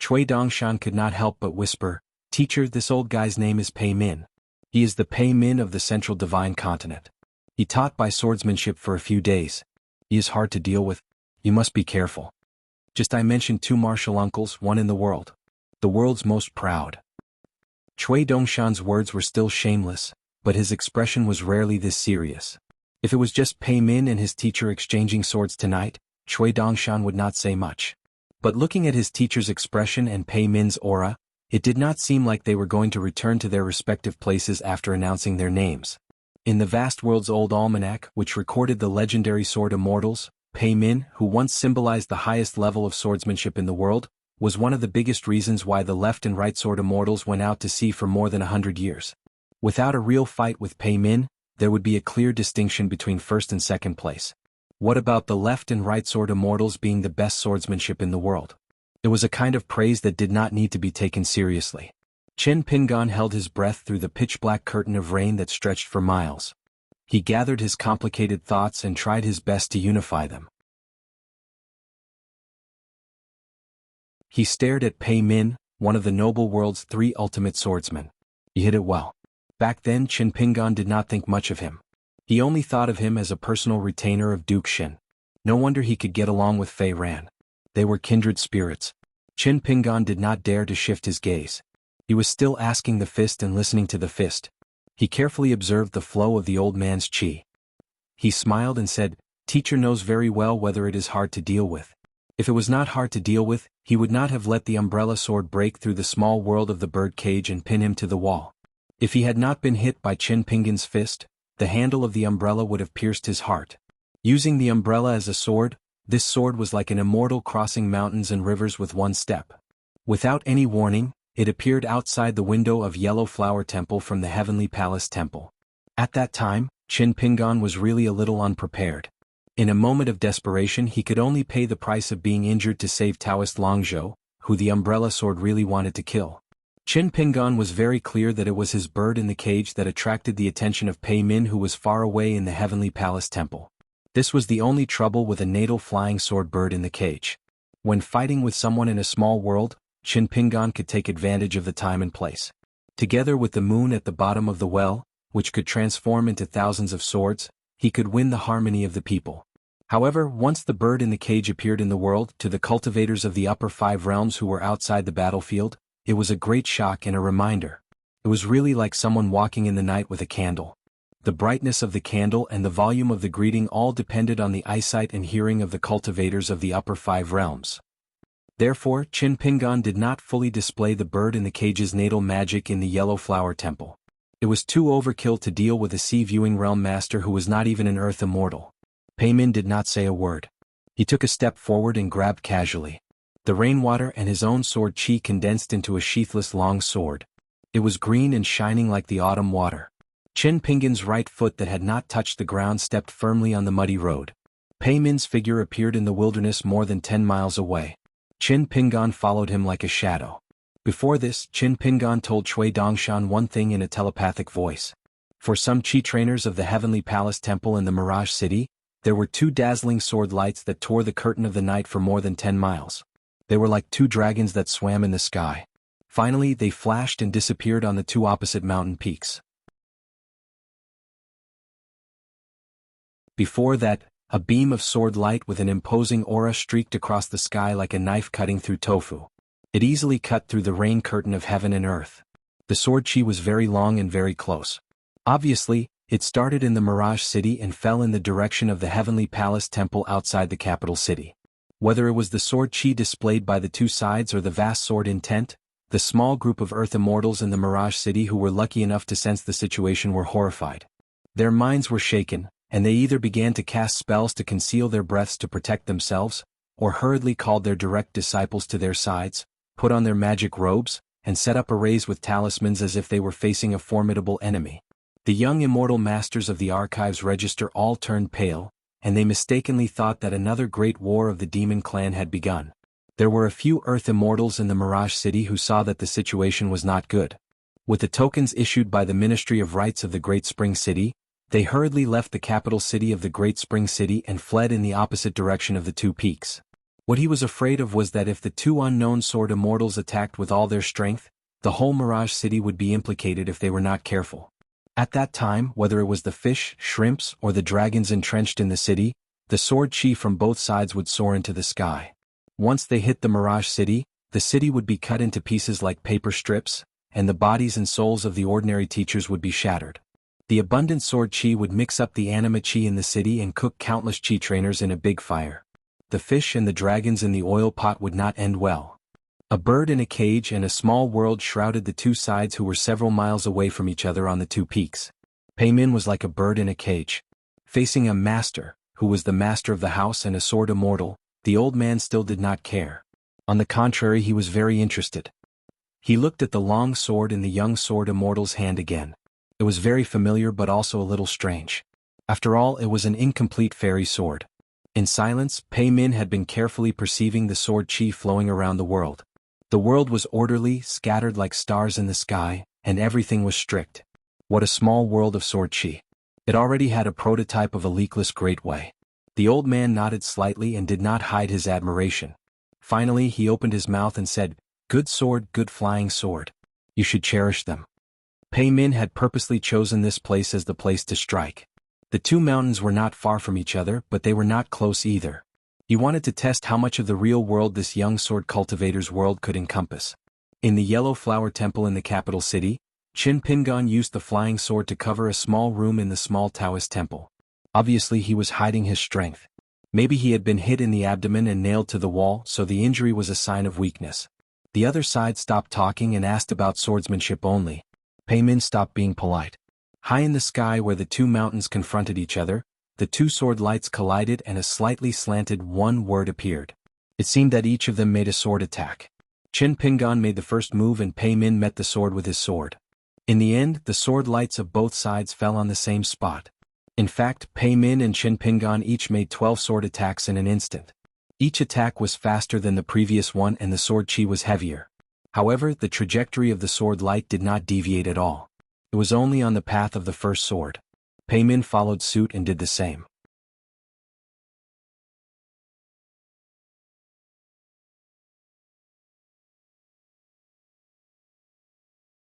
Cui Dongshan could not help but whisper, "Teacher, this old guy's name is Pei Min. He is the Pei Min of the Central Divine Continent. He taught by swordsmanship for a few days. He is hard to deal with. You must be careful. Just I mentioned 2 martial uncles, one in the world. The world's most proud." Cui Dongshan's words were still shameless, but his expression was rarely this serious. If it was just Pei Min and his teacher exchanging swords tonight, Cui Dongshan would not say much. But looking at his teacher's expression and Pei Min's aura, it did not seem like they were going to return to their respective places after announcing their names. In the vast world's old almanac, which recorded the legendary sword immortals, Pei Min, who once symbolized the highest level of swordsmanship in the world, was one of the biggest reasons why the left and right sword immortals went out to sea for more than 100 years. Without a real fight with Pei Min, there would be a clear distinction between first and second place. What about the left and right sword immortals being the best swordsmanship in the world? It was a kind of praise that did not need to be taken seriously. Qin Pingan held his breath through the pitch-black curtain of rain that stretched for miles. He gathered his complicated thoughts and tried his best to unify them. He stared at Pei Min, one of the noble world's 3 ultimate swordsmen. He hit it well. Back then Qin Pingan did not think much of him. He only thought of him as a personal retainer of Duke Xin. No wonder he could get along with Fei Ran. They were kindred spirits. Qin Pingan did not dare to shift his gaze. He was still asking the fist and listening to the fist. He carefully observed the flow of the old man's qi. He smiled and said, "Teacher knows very well whether it is hard to deal with. If it was not hard to deal with, he would not have let the umbrella sword break through the small world of the bird cage and pin him to the wall. If he had not been hit by Qin Pingan's fist, the handle of the umbrella would have pierced his heart. Using the umbrella as a sword, this sword was like an immortal crossing mountains and rivers with one step. Without any warning, it appeared outside the window of Yellow Flower Temple from the Heavenly Palace Temple. At that time, Qin Pingan was really a little unprepared. In a moment of desperation he could only pay the price of being injured to save Taoist Longzhou, who the umbrella sword really wanted to kill. Qin Pingan was very clear that it was his bird in the cage that attracted the attention of Pei Min, who was far away in the Heavenly Palace Temple. This was the only trouble with a natal flying sword bird in the cage. When fighting with someone in a small world, Qin Pingan could take advantage of the time and place. Together with the moon at the bottom of the well, which could transform into thousands of swords, he could win the harmony of the people. However, once the bird in the cage appeared in the world, to the cultivators of the upper 5 realms who were outside the battlefield, it was a great shock and a reminder. It was really like someone walking in the night with a candle. The brightness of the candle and the volume of the greeting all depended on the eyesight and hearing of the cultivators of the upper 5 realms. Therefore, Qin Pingan did not fully display the bird in the cage's natal magic in the Yellow Flower Temple. It was too overkill to deal with a sea-viewing realm master who was not even an earth immortal. Pei Min did not say a word. He took a step forward and grabbed casually. The rainwater and his own sword qi condensed into a sheathless long sword. It was green and shining like the autumn water. Qin Pingan's right foot that had not touched the ground stepped firmly on the muddy road. Pei Min's figure appeared in the wilderness more than 10 miles away. Qin Pingan followed him like a shadow. Before this, Qin Pingan told Cui Dongshan one thing in a telepathic voice. For some qi trainers of the Heavenly Palace Temple in the Mirage City, there were 2 dazzling sword lights that tore the curtain of the night for more than 10 miles. They were like 2 dragons that swam in the sky. Finally, they flashed and disappeared on the 2 opposite mountain peaks. Before that, a beam of sword light with an imposing aura streaked across the sky like a knife cutting through tofu. It easily cut through the rain curtain of heaven and earth. The sword qi was very long and very close. Obviously, it started in the Mirage City and fell in the direction of the Heavenly Palace Temple outside the capital city. Whether it was the sword qi displayed by the 2 sides or the vast sword intent, the small group of Earth immortals in the Mirage City who were lucky enough to sense the situation were horrified. Their minds were shaken, and they either began to cast spells to conceal their breaths to protect themselves, or hurriedly called their direct disciples to their sides, put on their magic robes, and set up arrays with talismans as if they were facing a formidable enemy. The young immortal masters of the archives register all turned pale, and they mistakenly thought that another great war of the demon clan had begun. There were a few Earth immortals in the Mirage City who saw that the situation was not good. With the tokens issued by the Ministry of Rights of the Great Spring City, they hurriedly left the capital city of the Great Spring City and fled in the opposite direction of the two peaks. What he was afraid of was that if the two unknown sword immortals attacked with all their strength, the whole Mirage City would be implicated if they were not careful. At that time, whether it was the fish, shrimps, or the dragons entrenched in the city, the sword chi from both sides would soar into the sky. Once they hit the Mirage City, the city would be cut into pieces like paper strips, and the bodies and souls of the ordinary teachers would be shattered. The abundant sword chi would mix up the anima chi in the city and cook countless chi trainers in a big fire. The fish and the dragons in the oil pot would not end well. A bird in a cage and a small world shrouded the two sides who were several miles away from each other on the two peaks. Pei Min was like a bird in a cage. Facing a master, who was the master of the house and a sword immortal, the old man still did not care. On the contrary, he was very interested. He looked at the long sword in the young sword immortal's hand again. It was very familiar but also a little strange. After all, it was an incomplete fairy sword. In silence, Pei Min had been carefully perceiving the sword chi flowing around the world. The world was orderly, scattered like stars in the sky, and everything was strict. What a small world of sword chi. It already had a prototype of a leakless great way. The old man nodded slightly and did not hide his admiration. Finally, he opened his mouth and said, "Good sword, good flying sword. You should cherish them." Pei Min had purposely chosen this place as the place to strike. The two mountains were not far from each other, but they were not close either. He wanted to test how much of the real world this young sword cultivator's world could encompass. In the Yellow Flower Temple in the capital city, Qin Pingan used the flying sword to cover a small room in the small Taoist temple. Obviously he was hiding his strength. Maybe he had been hit in the abdomen and nailed to the wall, so the injury was a sign of weakness. The other side stopped talking and asked about swordsmanship only. Pei Min stopped being polite. High in the sky where the two mountains confronted each other, the two sword lights collided and a slightly slanted one word appeared. It seemed that each of them made a sword attack. Qin Pingan made the first move and Pei Min met the sword with his sword. In the end, the sword lights of both sides fell on the same spot. In fact, Pei Min and Qin Pingan each made 12 sword attacks in an instant. Each attack was faster than the previous one and the sword chi was heavier. However, the trajectory of the sword light did not deviate at all. It was only on the path of the first sword. Pei Min followed suit and did the same.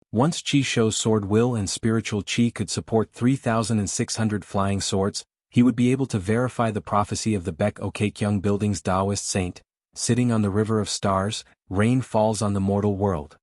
Once Qi Shou's sword will and spiritual Qi could support 3,600 flying swords, he would be able to verify the prophecy of the Baek Okekyung Building's Taoist saint, sitting on the river of stars, rain falls on the mortal world.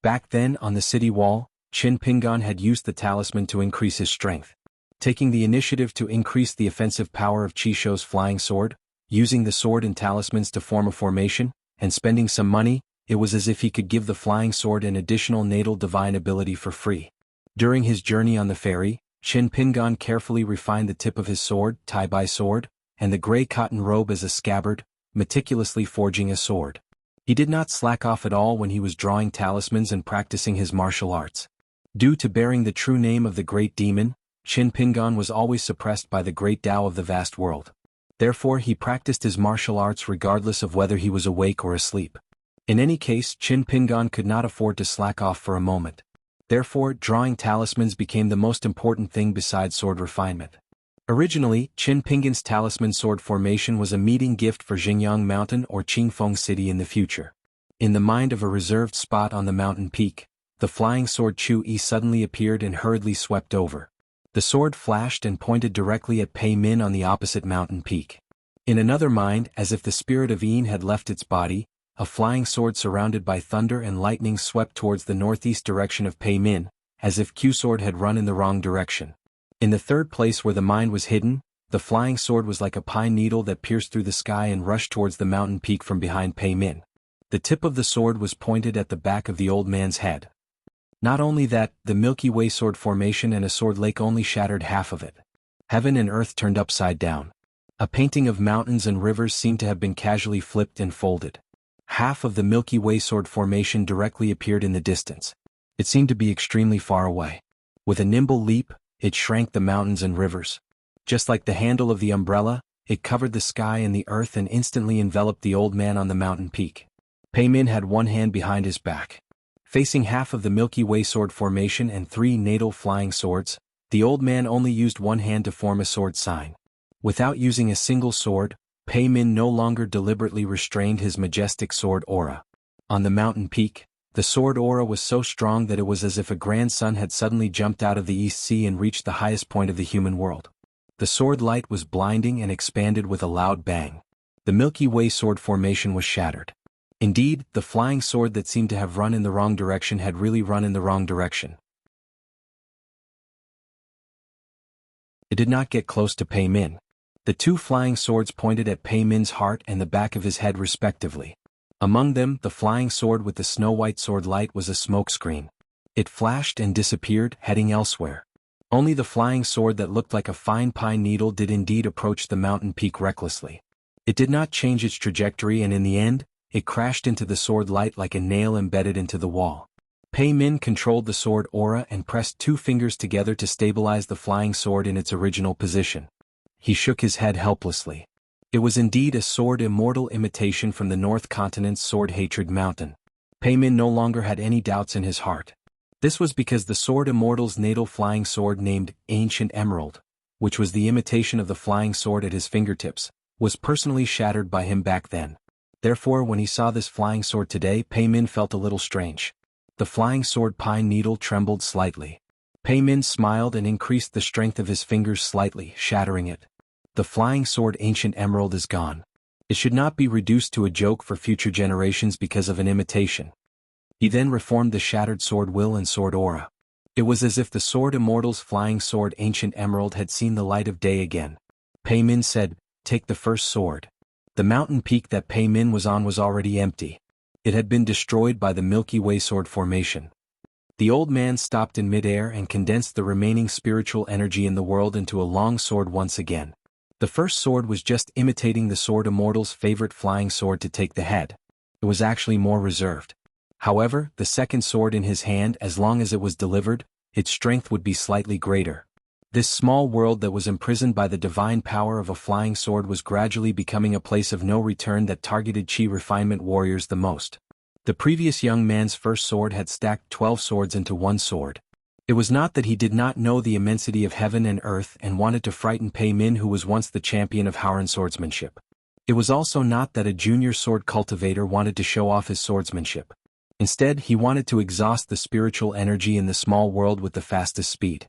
Back then, on the city wall, Qin Pingan had used the talisman to increase his strength. Taking the initiative to increase the offensive power of Qi Shou's flying sword, using the sword and talismans to form a formation, and spending some money, it was as if he could give the flying sword an additional natal divine ability for free. During his journey on the ferry, Qin Pingan carefully refined the tip of his sword, Tai-Bai sword, and the gray cotton robe as a scabbard, meticulously forging a sword. He did not slack off at all when he was drawing talismans and practicing his martial arts. Due to bearing the true name of the great demon, Qin Pingan was always suppressed by the great Tao of the vast world. Therefore he practiced his martial arts regardless of whether he was awake or asleep. In any case, Qin Pingan could not afford to slack off for a moment. Therefore, drawing talismans became the most important thing besides sword refinement. Originally, Qin Pingan's talisman sword formation was a meeting gift for Xingyang Mountain or Qingfeng City in the future. In the mind of a reserved spot on the mountain peak, the flying sword Chu-Yi suddenly appeared and hurriedly swept over. The sword flashed and pointed directly at Pei Min on the opposite mountain peak. In another mind, as if the spirit of Yin had left its body, a flying sword surrounded by thunder and lightning swept towards the northeast direction of Pei Min, as if Q-sword had run in the wrong direction. In the third place where the mind was hidden, the flying sword was like a pine needle that pierced through the sky and rushed towards the mountain peak from behind Pei Min. The tip of the sword was pointed at the back of the old man's head. Not only that, the Milky Way sword formation and a sword lake only shattered half of it. Heaven and earth turned upside down. A painting of mountains and rivers seemed to have been casually flipped and folded. Half of the Milky Way sword formation directly appeared in the distance. It seemed to be extremely far away. With a nimble leap, it shrank the mountains and rivers. Just like the handle of the umbrella, it covered the sky and the earth and instantly enveloped the old man on the mountain peak. Pei Min had one hand behind his back. Facing half of the Milky Way sword formation and 3 natal flying swords, the old man only used one hand to form a sword sign. Without using a single sword, Pei Min no longer deliberately restrained his majestic sword aura. On the mountain peak, the sword aura was so strong that it was as if a grand sun had suddenly jumped out of the East Sea and reached the highest point of the human world. The sword light was blinding and expanded with a loud bang. The Milky Way sword formation was shattered. Indeed, the flying sword that seemed to have run in the wrong direction had really run in the wrong direction. It did not get close to Pei Min. The 2 flying swords pointed at Pei Min's heart and the back of his head respectively. Among them, the flying sword with the snow-white sword light was a smokescreen. It flashed and disappeared, heading elsewhere. Only the flying sword that looked like a fine pine needle did indeed approach the mountain peak recklessly. It did not change its trajectory and in the end, it crashed into the sword light like a nail embedded into the wall. Pei Min controlled the sword aura and pressed 2 fingers together to stabilize the flying sword in its original position. He shook his head helplessly. It was indeed a sword immortal imitation from the North Continent's Sword Hatred Mountain. Pei Min no longer had any doubts in his heart. This was because the sword immortal's natal flying sword named Ancient Emerald, which was the imitation of the flying sword at his fingertips, was personally shattered by him back then. Therefore, when he saw this flying sword today, Pei Min felt a little strange. The flying sword pine needle trembled slightly. Pei Min smiled and increased the strength of his fingers slightly, shattering it. The flying sword Ancient Emerald is gone. It should not be reduced to a joke for future generations because of an imitation. He then reformed the shattered sword will and sword aura. It was as if the sword immortal's flying sword Ancient Emerald had seen the light of day again. Pei Min said, "Take the first sword." The mountain peak that Pei Min was on was already empty. It had been destroyed by the Milky Way sword formation. The old man stopped in midair and condensed the remaining spiritual energy in the world into a long sword once again. The first sword was just imitating the sword immortal's favorite flying sword to take the head. It was actually more reserved. However, the second sword in his hand, as long as it was delivered, its strength would be slightly greater. This small world that was imprisoned by the divine power of a flying sword was gradually becoming a place of no return that targeted chi refinement warriors the most. The previous young man's first sword had stacked 12 swords into one sword. It was not that he did not know the immensity of heaven and earth and wanted to frighten Pei Min, who was once the champion of Howran swordsmanship. It was also not that a junior sword cultivator wanted to show off his swordsmanship. Instead, he wanted to exhaust the spiritual energy in the small world with the fastest speed.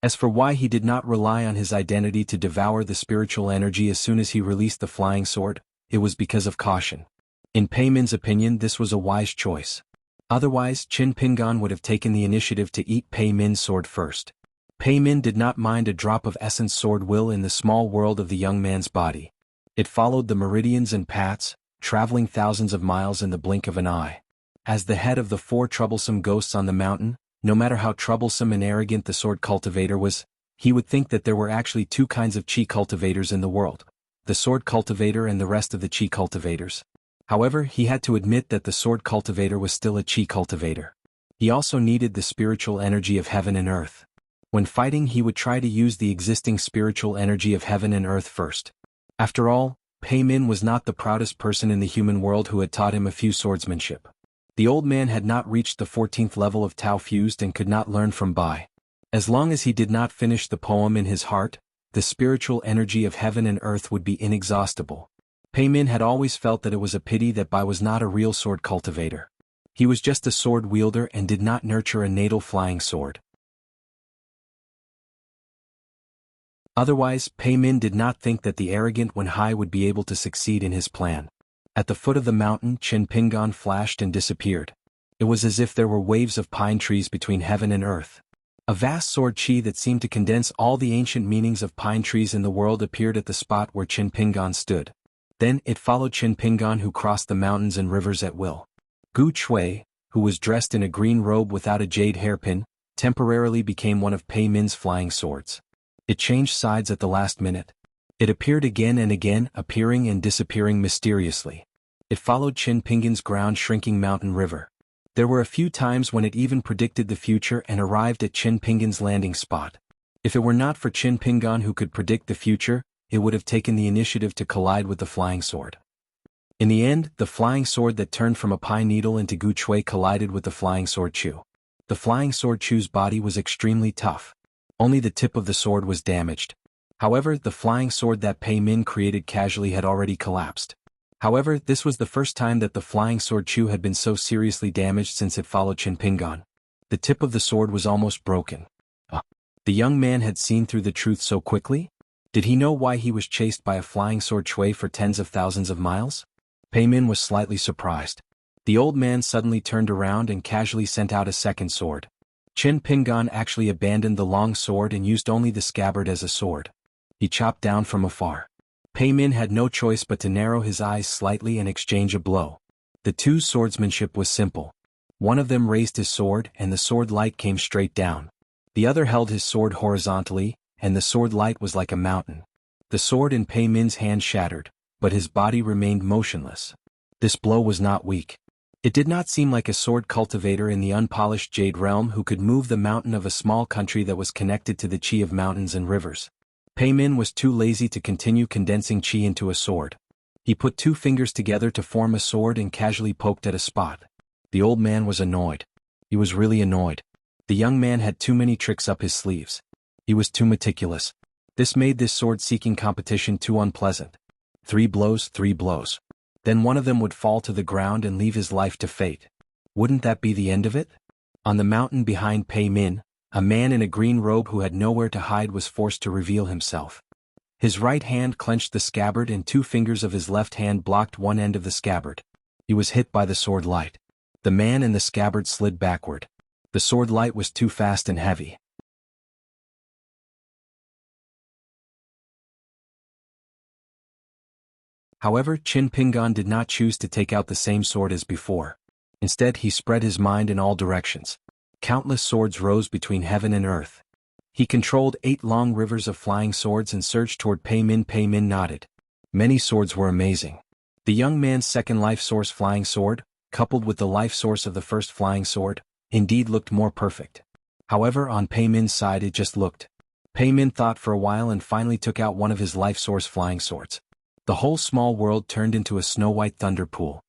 As for why he did not rely on his identity to devour the spiritual energy as soon as he released the flying sword, it was because of caution. In Pei Min's opinion, this was a wise choice. Otherwise, Qin Pingan would have taken the initiative to eat Pei Min's sword first. Pei Min did not mind a drop of essence sword will in the small world of the young man's body. It followed the meridians and paths, traveling thousands of miles in the blink of an eye. As the head of the 4 troublesome ghosts on the mountain, no matter how troublesome and arrogant the sword cultivator was, he would think that there were actually 2 kinds of chi cultivators in the world: the sword cultivator and the rest of the chi cultivators. However, he had to admit that the sword cultivator was still a chi cultivator. He also needed the spiritual energy of heaven and earth. When fighting, he would try to use the existing spiritual energy of heaven and earth first. After all, Pei Min was not the proudest person in the human world who had taught him a few swordsmanship. The old man had not reached the 14th level of Tao Fused and could not learn from Bai. As long as he did not finish the poem in his heart, the spiritual energy of heaven and earth would be inexhaustible. Pei Min had always felt that it was a pity that Bai was not a real sword cultivator. He was just a sword wielder and did not nurture a natal flying sword. Otherwise, Pei Min did not think that the arrogant Wen Hai would be able to succeed in his plan. At the foot of the mountain, Qin Pingan flashed and disappeared. It was as if there were waves of pine trees between heaven and earth. A vast sword chi that seemed to condense all the ancient meanings of pine trees in the world appeared at the spot where Qin Pingan stood. Then, it followed Qin Pingan, who crossed the mountains and rivers at will. Gu Chui, who was dressed in a green robe without a jade hairpin, temporarily became one of Pei Min's flying swords. It changed sides at the last minute. It appeared again and again, appearing and disappearing mysteriously. It followed Qin Pingan's ground-shrinking mountain river. There were a few times when it even predicted the future and arrived at Qin Pingan's landing spot. If it were not for Qin Pingan, who could predict the future, it would have taken the initiative to collide with the flying sword. In the end, the flying sword that turned from a pine needle into Gu Chui collided with the flying sword Chu. The flying sword Chu's body was extremely tough. Only the tip of the sword was damaged. However, the flying sword that Pei Min created casually had already collapsed. However, this was the first time that the flying sword Chu had been so seriously damaged since it followed Qin Pingan. The tip of the sword was almost broken. The young man had seen through the truth so quickly? Did he know why he was chased by a flying sword Chui for tens of thousands of miles? Pei Min was slightly surprised. The old man suddenly turned around and casually sent out a second sword. Qin Pingan actually abandoned the long sword and used only the scabbard as a sword. He chopped down from afar. Pei Min had no choice but to narrow his eyes slightly and exchange a blow. The two's swordsmanship was simple. One of them raised his sword and the sword light came straight down. The other held his sword horizontally, and the sword light was like a mountain. The sword in Pei Min's hand shattered, but his body remained motionless. This blow was not weak. It did not seem like a sword cultivator in the unpolished Jade realm who could move the mountain of a small country that was connected to the qi of mountains and rivers. Pei Min was too lazy to continue condensing qi into a sword. He put two fingers together to form a sword and casually poked at a spot. The old man was annoyed. He was really annoyed. The young man had too many tricks up his sleeves. He was too meticulous. This made this sword-seeking competition too unpleasant. 3 blows, 3 blows. Then one of them would fall to the ground and leave his life to fate. Wouldn't that be the end of it? On the mountain behind Pei Min, a man in a green robe who had nowhere to hide was forced to reveal himself. His right hand clenched the scabbard and 2 fingers of his left hand blocked one end of the scabbard. He was hit by the sword light. The man in the scabbard slid backward. The sword light was too fast and heavy. However, Qin Pingan did not choose to take out the same sword as before. Instead, he spread his mind in all directions. Countless swords rose between heaven and earth. He controlled 8 long rivers of flying swords and surged toward Pei Min. Pei Min nodded. Many swords were amazing. The young man's second life source flying sword, coupled with the life source of the first flying sword, indeed looked more perfect. However, on Pei Min's side it just looked. Pei Min thought for a while and finally took out one of his life source flying swords. The whole small world turned into a snow-white thunder pool.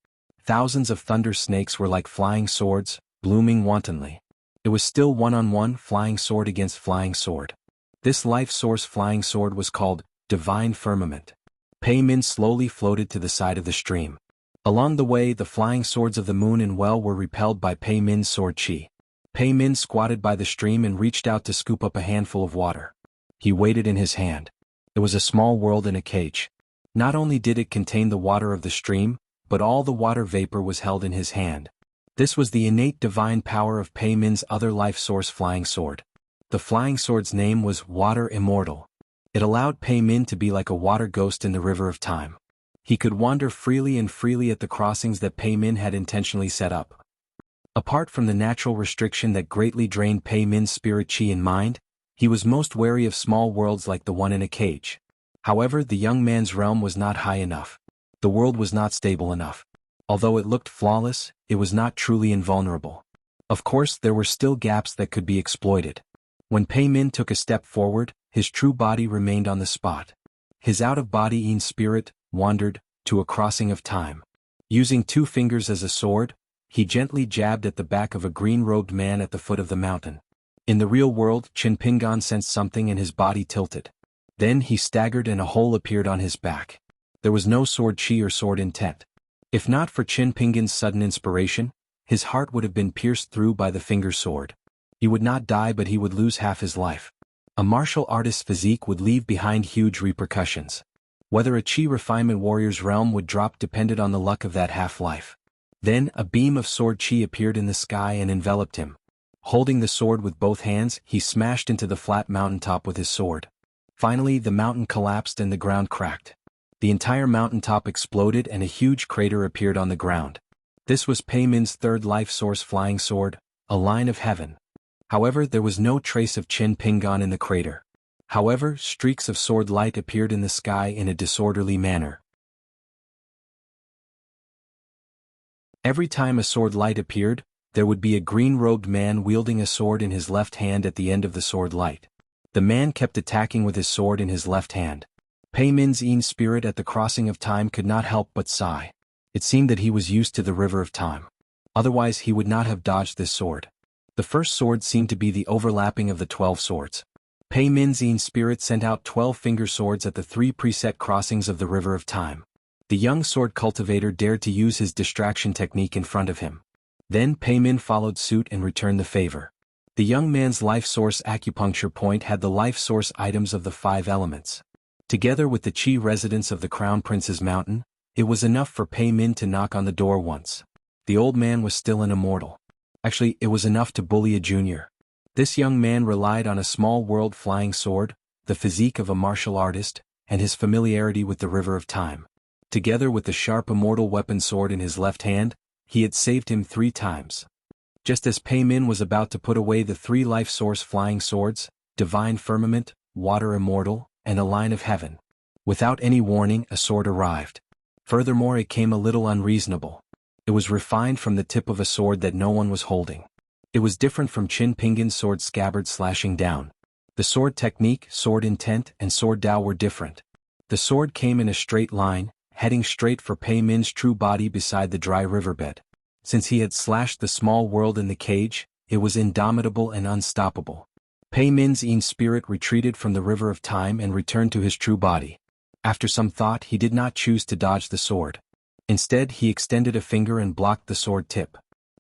Thousands of thunder snakes were like flying swords, blooming wantonly. It was still one-on-one flying sword against flying sword. This life source flying sword was called Divine Firmament. Pei Min slowly floated to the side of the stream. Along the way, the flying swords of the moon and well were repelled by Pei Min's sword qi. Pei Min squatted by the stream and reached out to scoop up a handful of water. He weighed it in his hand. It was a small world in a cage. Not only did it contain the water of the stream, but all the water vapor was held in his hand. This was the innate divine power of Pei Min's other life source flying sword. The flying sword's name was Water Immortal. It allowed Pei Min to be like a water ghost in the river of time. He could wander freely at the crossings that Pei Min had intentionally set up. Apart from the natural restriction that greatly drained Pei Min's spirit qi and mind, he was most wary of small worlds like the one in a cage. However, the young man's realm was not high enough. The world was not stable enough. Although it looked flawless, it was not truly invulnerable. Of course, there were still gaps that could be exploited. When Pei Min took a step forward, his true body remained on the spot. His out-of-body spirit wandered to a crossing of time. Using 2 fingers as a sword, he gently jabbed at the back of a green-robed man at the foot of the mountain. In the real world, Qin Pingan sensed something and his body tilted. Then he staggered and a hole appeared on his back. There was no sword qi or sword intent. If not for Qin Pingan's sudden inspiration, his heart would have been pierced through by the finger sword. He would not die, but he would lose half his life. A martial artist's physique would leave behind huge repercussions. Whether a qi refinement warrior's realm would drop depended on the luck of that half-life. Then, a beam of sword qi appeared in the sky and enveloped him. Holding the sword with both hands, he smashed into the flat mountaintop with his sword. Finally, the mountain collapsed and the ground cracked. The entire mountaintop exploded and a huge crater appeared on the ground. This was Pei Min's third life source flying sword, a line of heaven. However, there was no trace of Qin Pingan in the crater. However, streaks of sword light appeared in the sky in a disorderly manner. Every time a sword light appeared, there would be a green-robed man wielding a sword in his left hand at the end of the sword light. The man kept attacking with his sword in his left hand. Pei Min's Yin spirit at the crossing of time could not help but sigh. It seemed that he was used to the river of time. Otherwise he would not have dodged this sword. The first sword seemed to be the overlapping of the 12 swords. Pei Min's Yin spirit sent out 12 finger swords at the 3 preset crossings of the river of time. The young sword cultivator dared to use his distraction technique in front of him. Then Pei Min followed suit and returned the favor. The young man's life source acupuncture point had the life source items of the 5 elements. Together with the Qi residence of the Crown Prince's mountain, it was enough for Pei Min to knock on the door once. The old man was still an immortal. Actually, it was enough to bully a junior. This young man relied on a small world flying sword, the physique of a martial artist, and his familiarity with the river of time. Together with the sharp immortal weapon sword in his left hand, he had saved him 3 times. Just as Pei Min was about to put away the 3 life source flying swords, divine firmament, water immortal, and a line of heaven. Without any warning, a sword arrived. Furthermore, it came a little unreasonable. It was refined from the tip of a sword that no one was holding. It was different from Qin Pingan's sword scabbard slashing down. The sword technique, sword intent, and sword Dao were different. The sword came in a straight line, heading straight for Pei Min's true body beside the dry riverbed. Since he had slashed the small world in the cage, it was indomitable and unstoppable. Pei Min's Yin spirit retreated from the river of time and returned to his true body. After some thought, he did not choose to dodge the sword. Instead, he extended a finger and blocked the sword tip.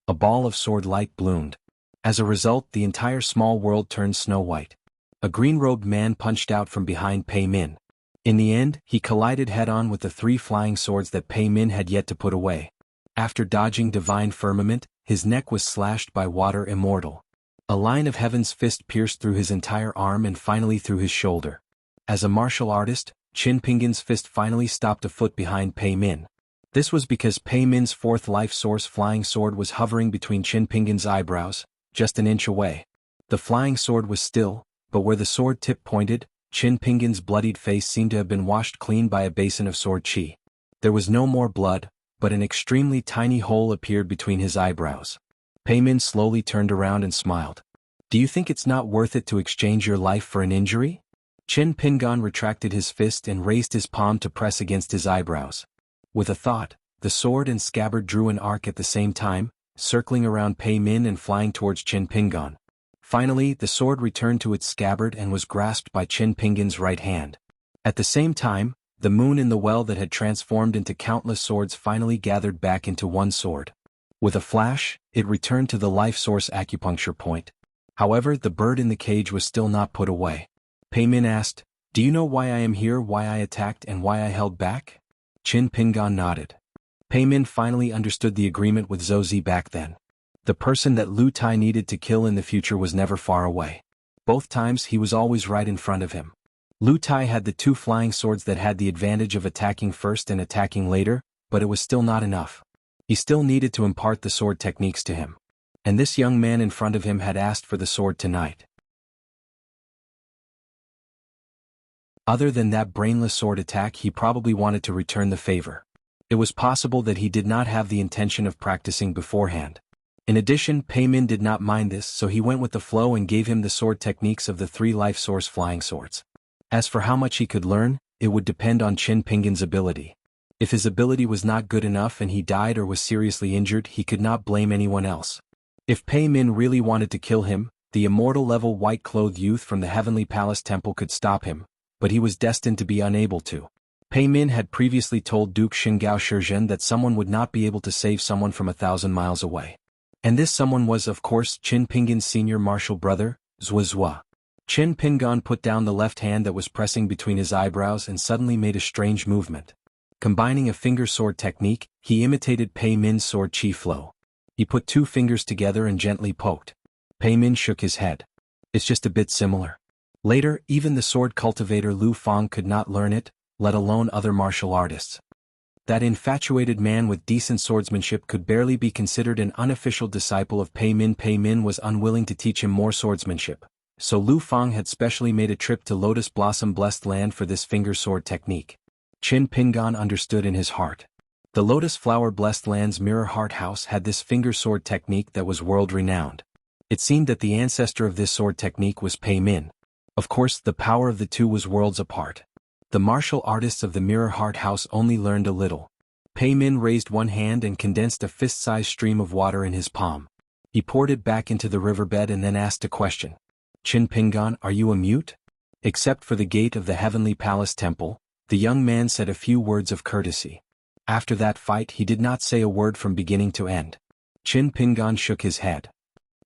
A ball of sword light bloomed. As a result, the entire small world turned snow white. A green-robed man punched out from behind Pei Min. In the end, he collided head-on with the 3 flying swords that Pei Min had yet to put away. After dodging divine firmament, his neck was slashed by water immortal. A line of heaven's fist pierced through his entire arm and finally through his shoulder. As a martial artist, Qin Pingan's fist finally stopped a foot behind Pei Min. This was because Pei Min's 4th life source flying sword was hovering between Qin Pingan's eyebrows, just an inch away. The flying sword was still, but where the sword tip pointed, Qin Pingan's bloodied face seemed to have been washed clean by a basin of sword qi. There was no more blood, but an extremely tiny hole appeared between his eyebrows. Pei Min slowly turned around and smiled. "Do you think it's not worth it to exchange your life for an injury?" Qin Pingan retracted his fist and raised his palm to press against his eyebrows. With a thought, the sword and scabbard drew an arc at the same time, circling around Pei Min and flying towards Qin Pingan. Finally, the sword returned to its scabbard and was grasped by Qin Pingan's right hand. At the same time, the moon in the well that had transformed into countless swords finally gathered back into one sword. With a flash, it returned to the life source acupuncture point. However, the bird in the cage was still not put away. Pei Min asked, "Do you know why I am here, why I attacked and why I held back?" Qin Pingan nodded. Pei Min finally understood the agreement with Zhou Zi back then. The person that Lu Tai needed to kill in the future was never far away. Both times he was always right in front of him. Lu Tai had the 2 flying swords that had the advantage of attacking first and attacking later, but it was still not enough. He still needed to impart the sword techniques to him. And this young man in front of him had asked for the sword tonight. Other than that brainless sword attack, he probably wanted to return the favor. It was possible that he did not have the intention of practicing beforehand. In addition, Pei Min did not mind this, so he went with the flow and gave him the sword techniques of the 3 life source flying swords. As for how much he could learn, it would depend on Qin Pingan's ability. If his ability was not good enough and he died or was seriously injured, he could not blame anyone else. If Pei Min really wanted to kill him, the immortal-level white-clothed youth from the Heavenly Palace Temple could stop him, but he was destined to be unable to. Pei Min had previously told Duke Xingao Shizhen that someone would not be able to save someone from 1,000 miles away. And this someone was, of course, Qin Pingan's senior martial brother, Zhuozhua. Qin Pingan put down the left hand that was pressing between his eyebrows and suddenly made a strange movement. Combining a finger sword technique, he imitated Pei Min's sword qi flow. He put 2 fingers together and gently poked. Pei Min shook his head. "It's just a bit similar." Later, even the sword cultivator Lu Fang could not learn it, let alone other martial artists. That infatuated man with decent swordsmanship could barely be considered an unofficial disciple of Pei Min. Pei Min was unwilling to teach him more swordsmanship, so Lu Fang had specially made a trip to Lotus Blossom Blessed Land for this finger sword technique. Qin Pingan understood in his heart. The Lotus Flower Blessed Land's Mirror Heart House had this finger sword technique that was world-renowned. It seemed that the ancestor of this sword technique was Pei Min. Of course, the power of the two was worlds apart. The martial artists of the Mirror Heart House only learned a little. Pei Min raised one hand and condensed a fist-sized stream of water in his palm. He poured it back into the riverbed and then asked a question. Qin Pingan, are you a mute? Except for the gate of the Heavenly Palace Temple, the young man said a few words of courtesy. After that fight he did not say a word from beginning to end. Qin Pingan shook his head.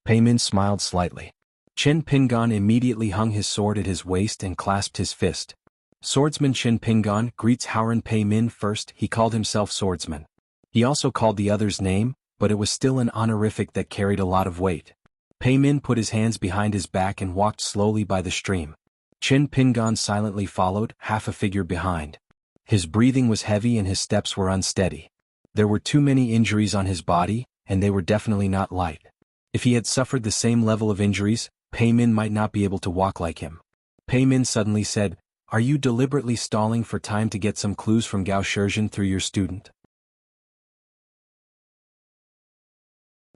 Pei Min smiled slightly. Qin Pingan immediately hung his sword at his waist and clasped his fist. Swordsman Qin Pingan greets Howren Pei Min first. He called himself swordsman. He also called the other's name, but it was still an honorific that carried a lot of weight. Pei Min put his hands behind his back and walked slowly by the stream. Qin Pingan silently followed, half a figure behind. His breathing was heavy and his steps were unsteady. There were too many injuries on his body, and they were definitely not light. If he had suffered the same level of injuries, Pei Min might not be able to walk like him. Pei Min suddenly said, "Are you deliberately stalling for time to get some clues from Gao Shizhen through your student?"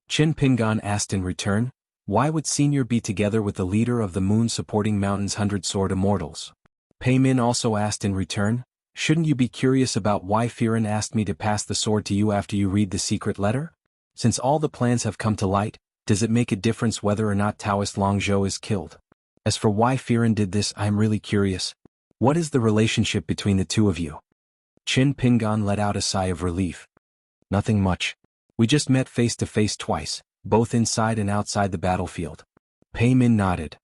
Qin Pingan asked in return, "Why would Senior be together with the leader of the Moon Supporting Mountain's 100 Sword Immortals?" Pei Min also asked in return, "Shouldn't you be curious about why Firen asked me to pass the sword to you after you read the secret letter? Since all the plans have come to light, does it make a difference whether or not Taoist Longzhou is killed? As for why Firen did this, I am really curious. What is the relationship between the two of you?" Qin Pingan let out a sigh of relief. "Nothing much. We just met face to face twice, both inside and outside the battlefield." Pei Min nodded.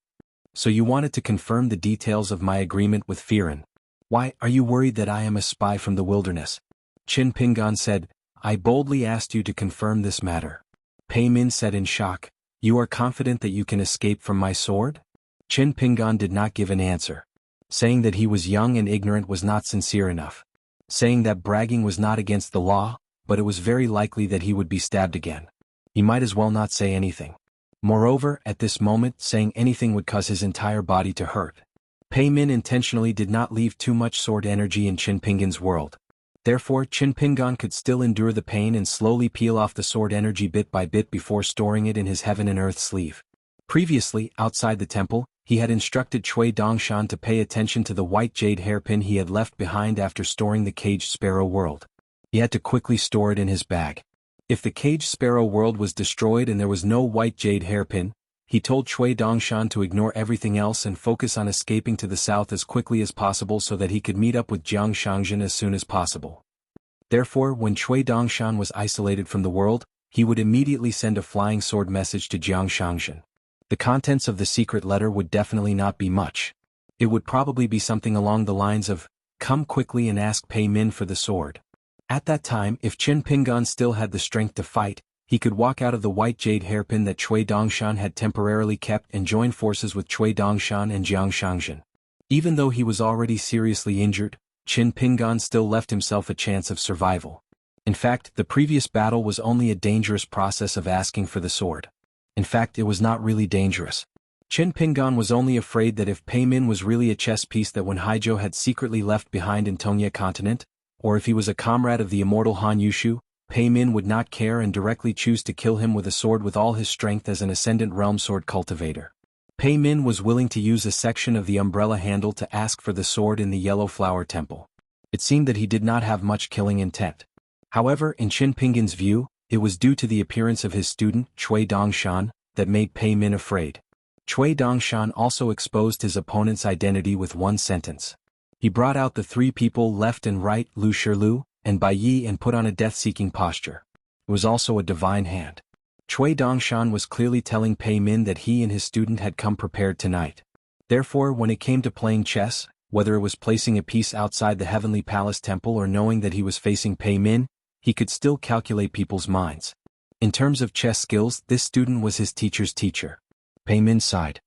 "So you wanted to confirm the details of my agreement with Firen. Why, are you worried that I am a spy from the wilderness?" Qin Pingan said, "I boldly asked you to confirm this matter." Pei Min said in shock, "You are confident that you can escape from my sword?" Qin Pingan did not give an answer. Saying that he was young and ignorant was not sincere enough. Saying that bragging was not against the law, but it was very likely that he would be stabbed again. He might as well not say anything. Moreover, at this moment, saying anything would cause his entire body to hurt. Pei Min intentionally did not leave too much sword energy in Qin Pingan's world. Therefore, Qin Pingan could still endure the pain and slowly peel off the sword energy bit by bit before storing it in his Heaven and Earth sleeve. Previously, outside the temple, he had instructed Cui Dongshan to pay attention to the white jade hairpin he had left behind after storing the caged sparrow world. He had to quickly store it in his bag. If the caged sparrow world was destroyed and there was no white jade hairpin, he told Cui Dongshan to ignore everything else and focus on escaping to the south as quickly as possible so that he could meet up with Jiang Shangzhen as soon as possible. Therefore, when Cui Dongshan was isolated from the world, he would immediately send a flying sword message to Jiang Shangzhen. The contents of the secret letter would definitely not be much. It would probably be something along the lines of, "Come quickly and ask Pei Min for the sword." At that time, if Qin Pingan still had the strength to fight, he could walk out of the white jade hairpin that Cui Dongshan had temporarily kept and join forces with Cui Dongshan and Jiang Shangzhen. Even though he was already seriously injured, Qin Pingan still left himself a chance of survival. In fact, the previous battle was only a dangerous process of asking for the sword. In fact, it was not really dangerous. Qin Pingan was only afraid that if Pei Min was really a chess piece that Wen Haizhou had secretly left behind in Tongye continent, or if he was a comrade of the immortal Han Yushu, Pei Min would not care and directly choose to kill him with a sword with all his strength as an Ascendant Realm Sword cultivator. Pei Min was willing to use a section of the umbrella handle to ask for the sword in the Yellow Flower Temple. It seemed that he did not have much killing intent. However, in Qin Pingan's view, it was due to the appearance of his student, Cui Dongshan, that made Pei Min afraid. Cui Dongshan also exposed his opponent's identity with one sentence. He brought out the three people left and right, Lu Shilu, and Bai Yi, and put on a death-seeking posture. It was also a divine hand. Cui Dongshan was clearly telling Pei Min that he and his student had come prepared tonight. Therefore, when it came to playing chess, whether it was placing a piece outside the Heavenly Palace Temple or knowing that he was facing Pei Min, he could still calculate people's minds. In terms of chess skills, this student was his teacher's teacher. Pei Min sighed.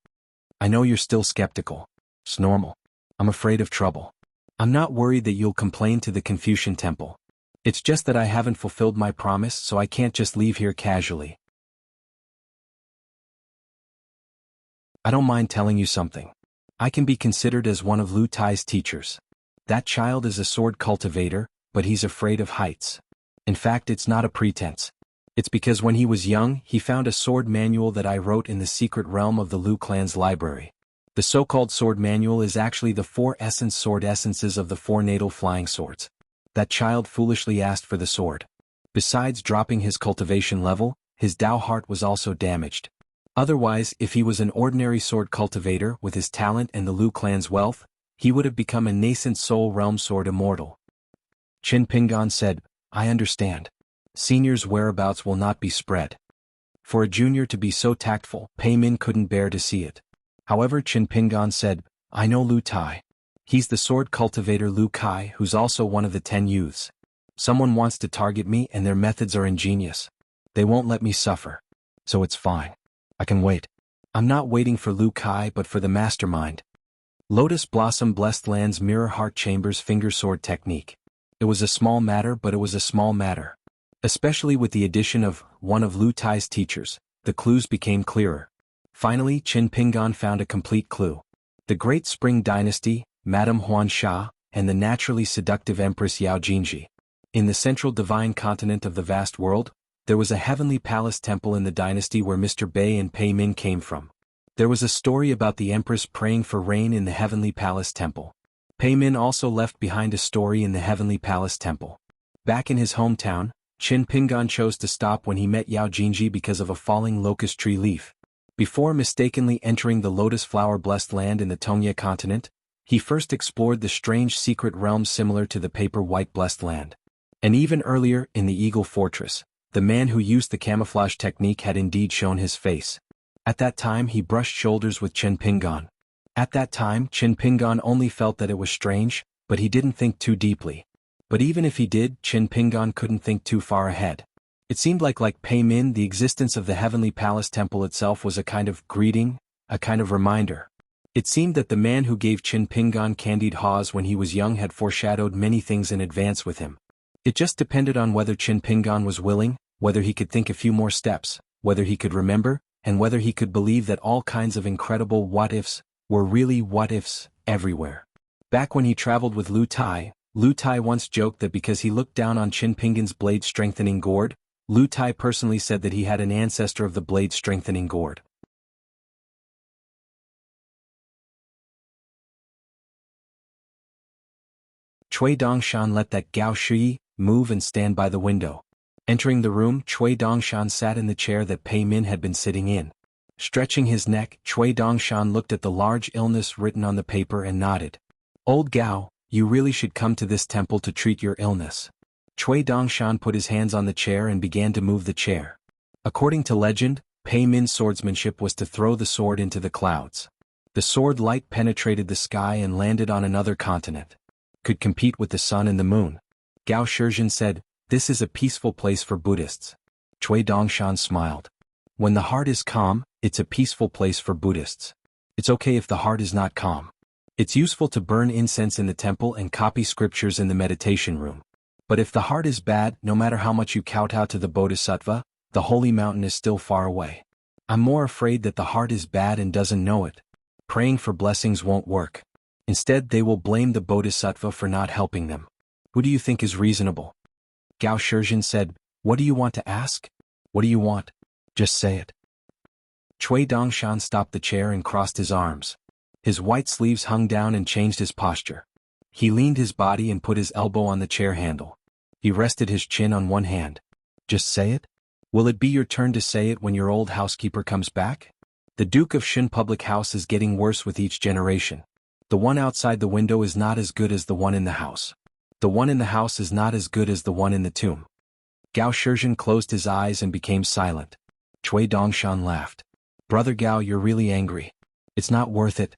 "I know you're still skeptical. It's normal. I'm afraid of trouble. I'm not worried that you'll complain to the Confucian Temple. It's just that I haven't fulfilled my promise, so I can't just leave here casually. I don't mind telling you something. I can be considered as one of Lu Tai's teachers. That child is a sword cultivator, but he's afraid of heights. In fact, it's not a pretense. It's because when he was young, he found a sword manual that I wrote in the secret realm of the Lu clan's library. The so-called sword manual is actually the 4 sword essences of the 4 natal flying swords. That child foolishly asked for the sword. Besides dropping his cultivation level, his Dao heart was also damaged. Otherwise, if he was an ordinary sword cultivator with his talent and the Lu clan's wealth, he would have become a nascent soul realm sword immortal. Qin Pingan said, I understand. Senior's whereabouts will not be spread. For a junior to be so tactful, Pei Min couldn't bear to see it. However, Qin Pingan said, I know Lu Tai. He's the sword cultivator Lu Kai, who's also one of the 10 youths. Someone wants to target me and their methods are ingenious. They won't let me suffer. So it's fine. I can wait. I'm not waiting for Lu Kai but for the mastermind. Lotus Blossom Blessed Land's Mirror Heart Chambers Finger Sword Technique. It was a small matter, but it was a small matter. Especially with the addition of one of Lu Tai's teachers, the clues became clearer. Finally, Qin Pingan found a complete clue. The Great Spring Dynasty, Madame Huan Sha, and the naturally seductive Empress Yao Jinji. In the central divine continent of the vast world, there was a heavenly palace temple in the dynasty where Mr. Bei and Pei Min came from. There was a story about the empress praying for rain in the heavenly palace temple. Pei Min also left behind a story in the heavenly palace temple. Back in his hometown, Qin Pingan chose to stop when he met Yao Jinji because of a falling locust tree leaf. Before mistakenly entering the lotus flower blessed land in the Tongye continent, he first explored the strange secret realms similar to the paper white blessed land. And even earlier, in the Eagle Fortress, the man who used the camouflage technique had indeed shown his face. At that time he brushed shoulders with Qin Pingan. At that time Qin Pingan only felt that it was strange, but he didn't think too deeply. But even if he did, Qin Pingan couldn't think too far ahead. It seemed like Pei Min, the existence of the heavenly palace temple itself was a kind of greeting, a kind of reminder. It seemed that the man who gave Qin Pingan candied haws when he was young had foreshadowed many things in advance with him. It just depended on whether Qin Pingan was willing, whether he could think a few more steps, whether he could remember, and whether he could believe that all kinds of incredible what-ifs were really what-ifs everywhere. Back when he traveled with Lu Tai once joked that because he looked down on Qin Pingan's blade-strengthening gourd, Lu Tai personally said that he had an ancestor of the blade-strengthening gourd. Cui Dongshan let that Gao Shui move and stand by the window. Entering the room, Cui Dongshan sat in the chair that Pei Min had been sitting in. Stretching his neck, Cui Dongshan looked at the large illness written on the paper and nodded. Old Gao, you really should come to this temple to treat your illness. Cui Dongshan put his hands on the chair and began to move the chair. According to legend, Pei Min's swordsmanship was to throw the sword into the clouds. The sword light penetrated the sky and landed on another continent. Could compete with the sun and the moon. Gao Shizhen said, this is a peaceful place for Buddhists. Cui Dongshan smiled. When the heart is calm, it's a peaceful place for Buddhists. It's okay if the heart is not calm. It's useful to burn incense in the temple and copy scriptures in the meditation room. But if the heart is bad, no matter how much you kowtow to the Bodhisattva, the holy mountain is still far away. I'm more afraid that the heart is bad and doesn't know it. Praying for blessings won't work. Instead, they will blame the Bodhisattva for not helping them. Who do you think is reasonable? Gao Shizhen said, what do you want to ask? What do you want? Just say it. Cui Dongshan stopped the chair and crossed his arms. His white sleeves hung down and changed his posture. He leaned his body and put his elbow on the chair handle. He rested his chin on one hand. Just say it? Will it be your turn to say it when your old housekeeper comes back? The Duke of Shin public house is getting worse with each generation. The one outside the window is not as good as the one in the house. The one in the house is not as good as the one in the tomb. Gao Shizhen closed his eyes and became silent. Cui Dongshan laughed. Brother Gao, you're really angry. It's not worth it.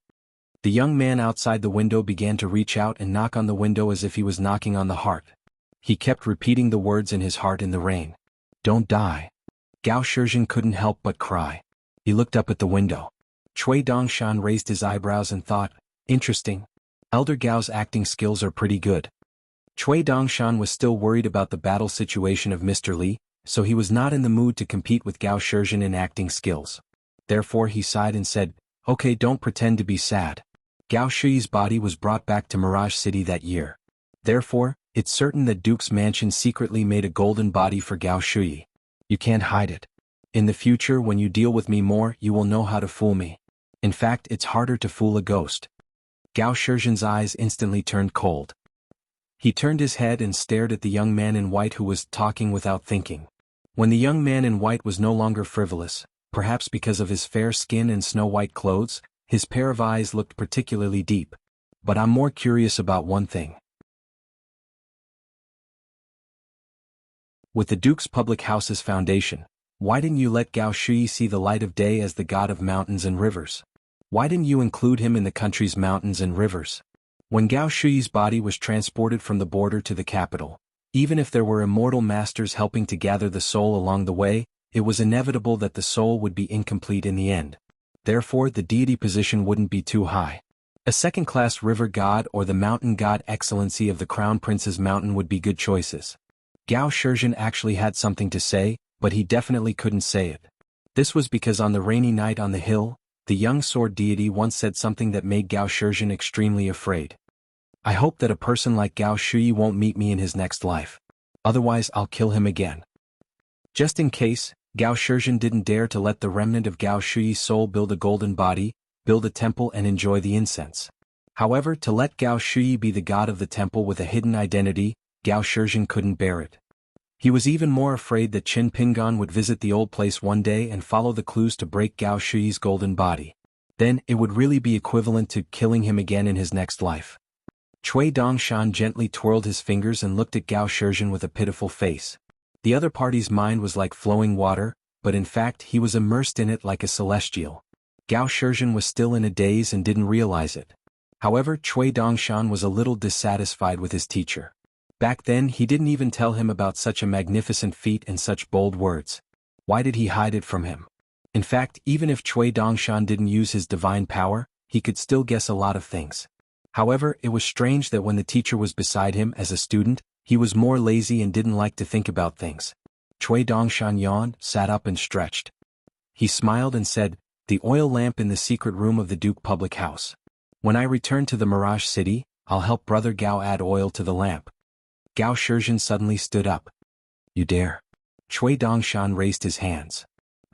The young man outside the window began to reach out and knock on the window as if he was knocking on the heart. He kept repeating the words in his heart in the rain. Don't die. Gao Shizhen couldn't help but cry. He looked up at the window. Cui Dongshan raised his eyebrows and thought, interesting. Elder Gao's acting skills are pretty good. Cui Dongshan was still worried about the battle situation of Mr. Li, so he was not in the mood to compete with Gao Shizhen in acting skills. Therefore he sighed and said, okay, don't pretend to be sad. Gao Shui's body was brought back to Mirage City that year. Therefore, it's certain that Duke's mansion secretly made a golden body for Gao Shui. You can't hide it. In the future when you deal with me more, you will know how to fool me. In fact, it's harder to fool a ghost. Gao Shizhen's eyes instantly turned cold. He turned his head and stared at the young man in white who was talking without thinking. When the young man in white was no longer frivolous, perhaps because of his fair skin and snow-white clothes, his pair of eyes looked particularly deep. But I'm more curious about one thing. With the Duke's Public House's foundation, why didn't you let Gao Shui see the light of day as the god of mountains and rivers? Why didn't you include him in the country's mountains and rivers? When Gao Shui's body was transported from the border to the capital, even if there were immortal masters helping to gather the soul along the way, it was inevitable that the soul would be incomplete in the end. Therefore, the deity position wouldn't be too high. A second-class river god or the mountain god excellency of the Crown Prince's mountain would be good choices. Gao Shizhen actually had something to say, but he definitely couldn't say it. This was because on the rainy night on the hill, the young sword deity once said something that made Gao Shizhen extremely afraid. I hope that a person like Gao Shui won't meet me in his next life. Otherwise I'll kill him again. Just in case, Gao Shizhen didn't dare to let the remnant of Gao Shui's soul build a golden body, build a temple and enjoy the incense. However, to let Gao Shui be the god of the temple with a hidden identity, Gao Shizhen couldn't bear it. He was even more afraid that Qin Pingan would visit the old place one day and follow the clues to break Gao Shui's golden body. Then, it would really be equivalent to killing him again in his next life. Cui Dongshan gently twirled his fingers and looked at Gao Shizhen with a pitiful face. The other party's mind was like flowing water, but in fact he was immersed in it like a celestial. Gao Shizhen was still in a daze and didn't realize it. However, Cui Dongshan was a little dissatisfied with his teacher. Back then he didn't even tell him about such a magnificent feat and such bold words. Why did he hide it from him? In fact, even if Cui Dongshan didn't use his divine power, he could still guess a lot of things. However, it was strange that when the teacher was beside him as a student, he was more lazy and didn't like to think about things. Cui Dongshan yawned, sat up and stretched. He smiled and said, "The oil lamp in the secret room of the Duke Public House. When I return to the Mirage City, I'll help Brother Gao add oil to the lamp." Gao Shizhen suddenly stood up. "You dare?" Cui Dongshan raised his hands.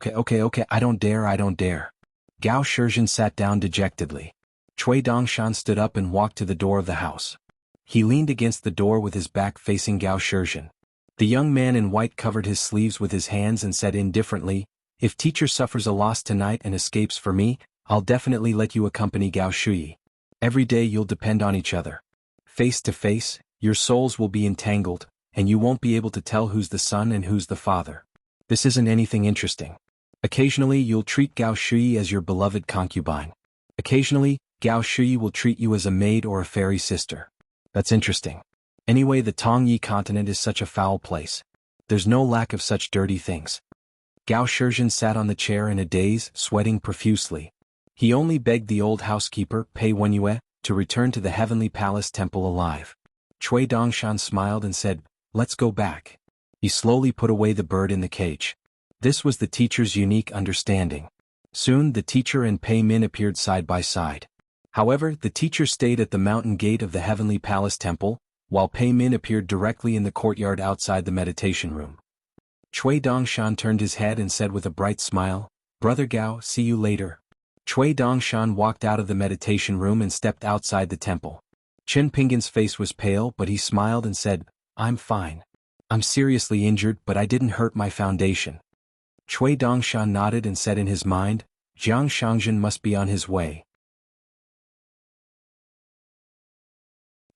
Okay, I don't dare. Gao Shizhen sat down dejectedly. Cui Dongshan stood up and walked to the door of the house. He leaned against the door with his back facing Gao Shizhen. The young man in white covered his sleeves with his hands and said indifferently, "If teacher suffers a loss tonight and escapes for me, I'll definitely let you accompany Gao Shui. Every day you'll depend on each other. Face to face, your souls will be entangled, and you won't be able to tell who's the son and who's the father. This isn't anything interesting. Occasionally you'll treat Gao Shui as your beloved concubine. Occasionally, Gao Shui will treat you as a maid or a fairy sister. That's interesting. Anyway, the Tongyi continent is such a foul place. There's no lack of such dirty things." Gao Shizhen sat on the chair in a daze, sweating profusely. He only begged the old housekeeper, Pei Wenyue, to return to the Heavenly Palace Temple alive. Cui Dongshan smiled and said, "Let's go back." He slowly put away the bird in the cage. This was the teacher's unique understanding. Soon the teacher and Pei Min appeared side by side. However, the teacher stayed at the mountain gate of the Heavenly Palace Temple, while Pei Min appeared directly in the courtyard outside the meditation room. Cui Dongshan turned his head and said with a bright smile, "Brother Gao, see you later." Cui Dongshan walked out of the meditation room and stepped outside the temple. Qin Pingan's face was pale, but he smiled and said, "I'm fine. I'm seriously injured, but I didn't hurt my foundation." Cui Dongshan nodded and said in his mind, "Xianxia must be on his way.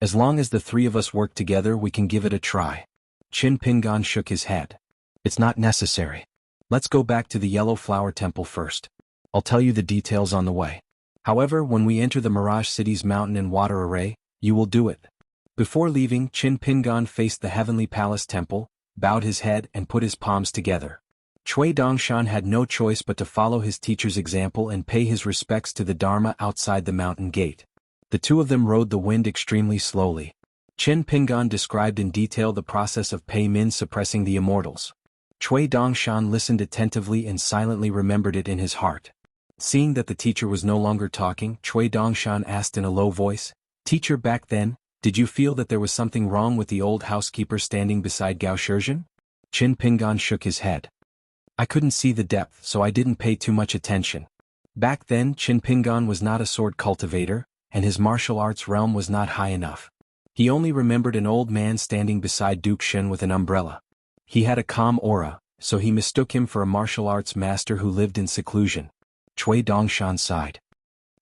As long as the three of us work together, we can give it a try." Qin Pingan shook his head. "It's not necessary. Let's go back to the Yellow Flower Temple first. I'll tell you the details on the way. However, when we enter the Mirage City's mountain and water array, you will do it." Before leaving, Qin Pingan faced the Heavenly Palace Temple, bowed his head and put his palms together. Cui Dongshan had no choice but to follow his teacher's example and pay his respects to the Dharma outside the mountain gate. The two of them rode the wind extremely slowly. Qin Pingan described in detail the process of Pei Min suppressing the immortals. Cui Dongshan listened attentively and silently remembered it in his heart. Seeing that the teacher was no longer talking, Cui Dongshan asked in a low voice, "Teacher, back then, did you feel that there was something wrong with the old housekeeper standing beside Gao Shizhen?" Qin Pingan shook his head. "I couldn't see the depth, so I didn't pay too much attention. Back then Qin Pingan was not a sword cultivator, and his martial arts realm was not high enough. He only remembered an old man standing beside Duke Shen with an umbrella. He had a calm aura, so he mistook him for a martial arts master who lived in seclusion. Cui Dongshan sighed.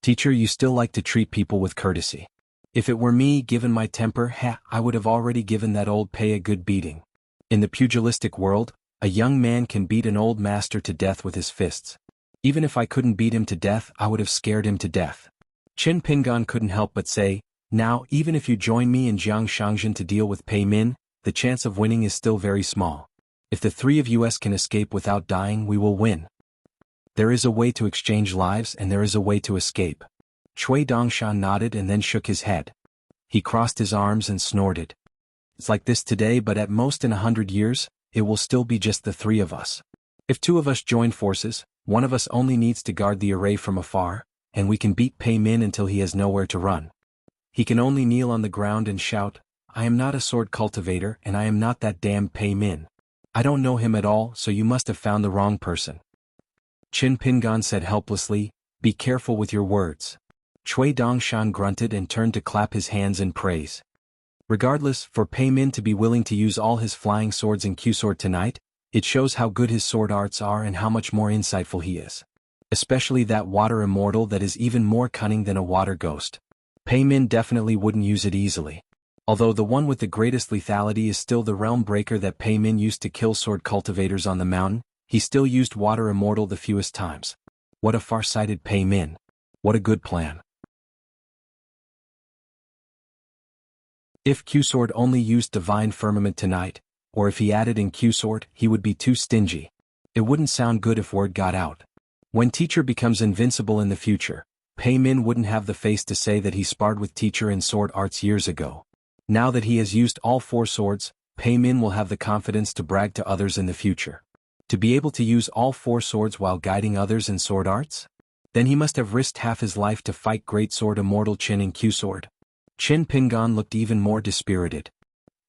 Teacher, you still like to treat people with courtesy. If it were me, given my temper, I would have already given that old Pei a good beating. In the pugilistic world, a young man can beat an old master to death with his fists. Even if I couldn't beat him to death, I would have scared him to death. Qin Pingan couldn't help but say, now, even if you join me in Jianghu to deal with Pei Min, the chance of winning is still very small. If the three of us can escape without dying, we will win. There is a way to exchange lives and there is a way to escape. Cui Dongshan nodded and then shook his head. He crossed his arms and snorted. It's like this today, but at most in 100 years, it will still be just the three of us. If two of us join forces, one of us only needs to guard the array from afar, and we can beat Pei Min until he has nowhere to run. He can only kneel on the ground and shout, I am not a sword cultivator and I am not that damned Pei Min. I don't know him at all, so you must have found the wrong person. Qin Pingan said helplessly, be careful with your words. Cui Dongshan grunted and turned to clap his hands in praise. Regardless, for Pei Min to be willing to use all his flying swords in Q-Sword tonight, it shows how good his sword arts are and how much more insightful he is. Especially that water immortal that is even more cunning than a water ghost. Pei Min definitely wouldn't use it easily. Although the one with the greatest lethality is still the realm breaker that Pei Min used to kill sword cultivators on the mountain, he still used water immortal the fewest times. What a far-sighted Pei Min. What a good plan. If Q-Sword only used Divine Firmament tonight, or if he added in Q-Sword, he would be too stingy. It wouldn't sound good if word got out. When Teacher becomes invincible in the future, Pei Min wouldn't have the face to say that he sparred with Teacher in sword arts years ago. Now that he has used all 4 swords, Pei Min will have the confidence to brag to others in the future. To be able to use all 4 swords while guiding others in sword arts? Then he must have risked half his life to fight Great Sword Immortal Qin in Q-Sword. Qin Pingan looked even more dispirited.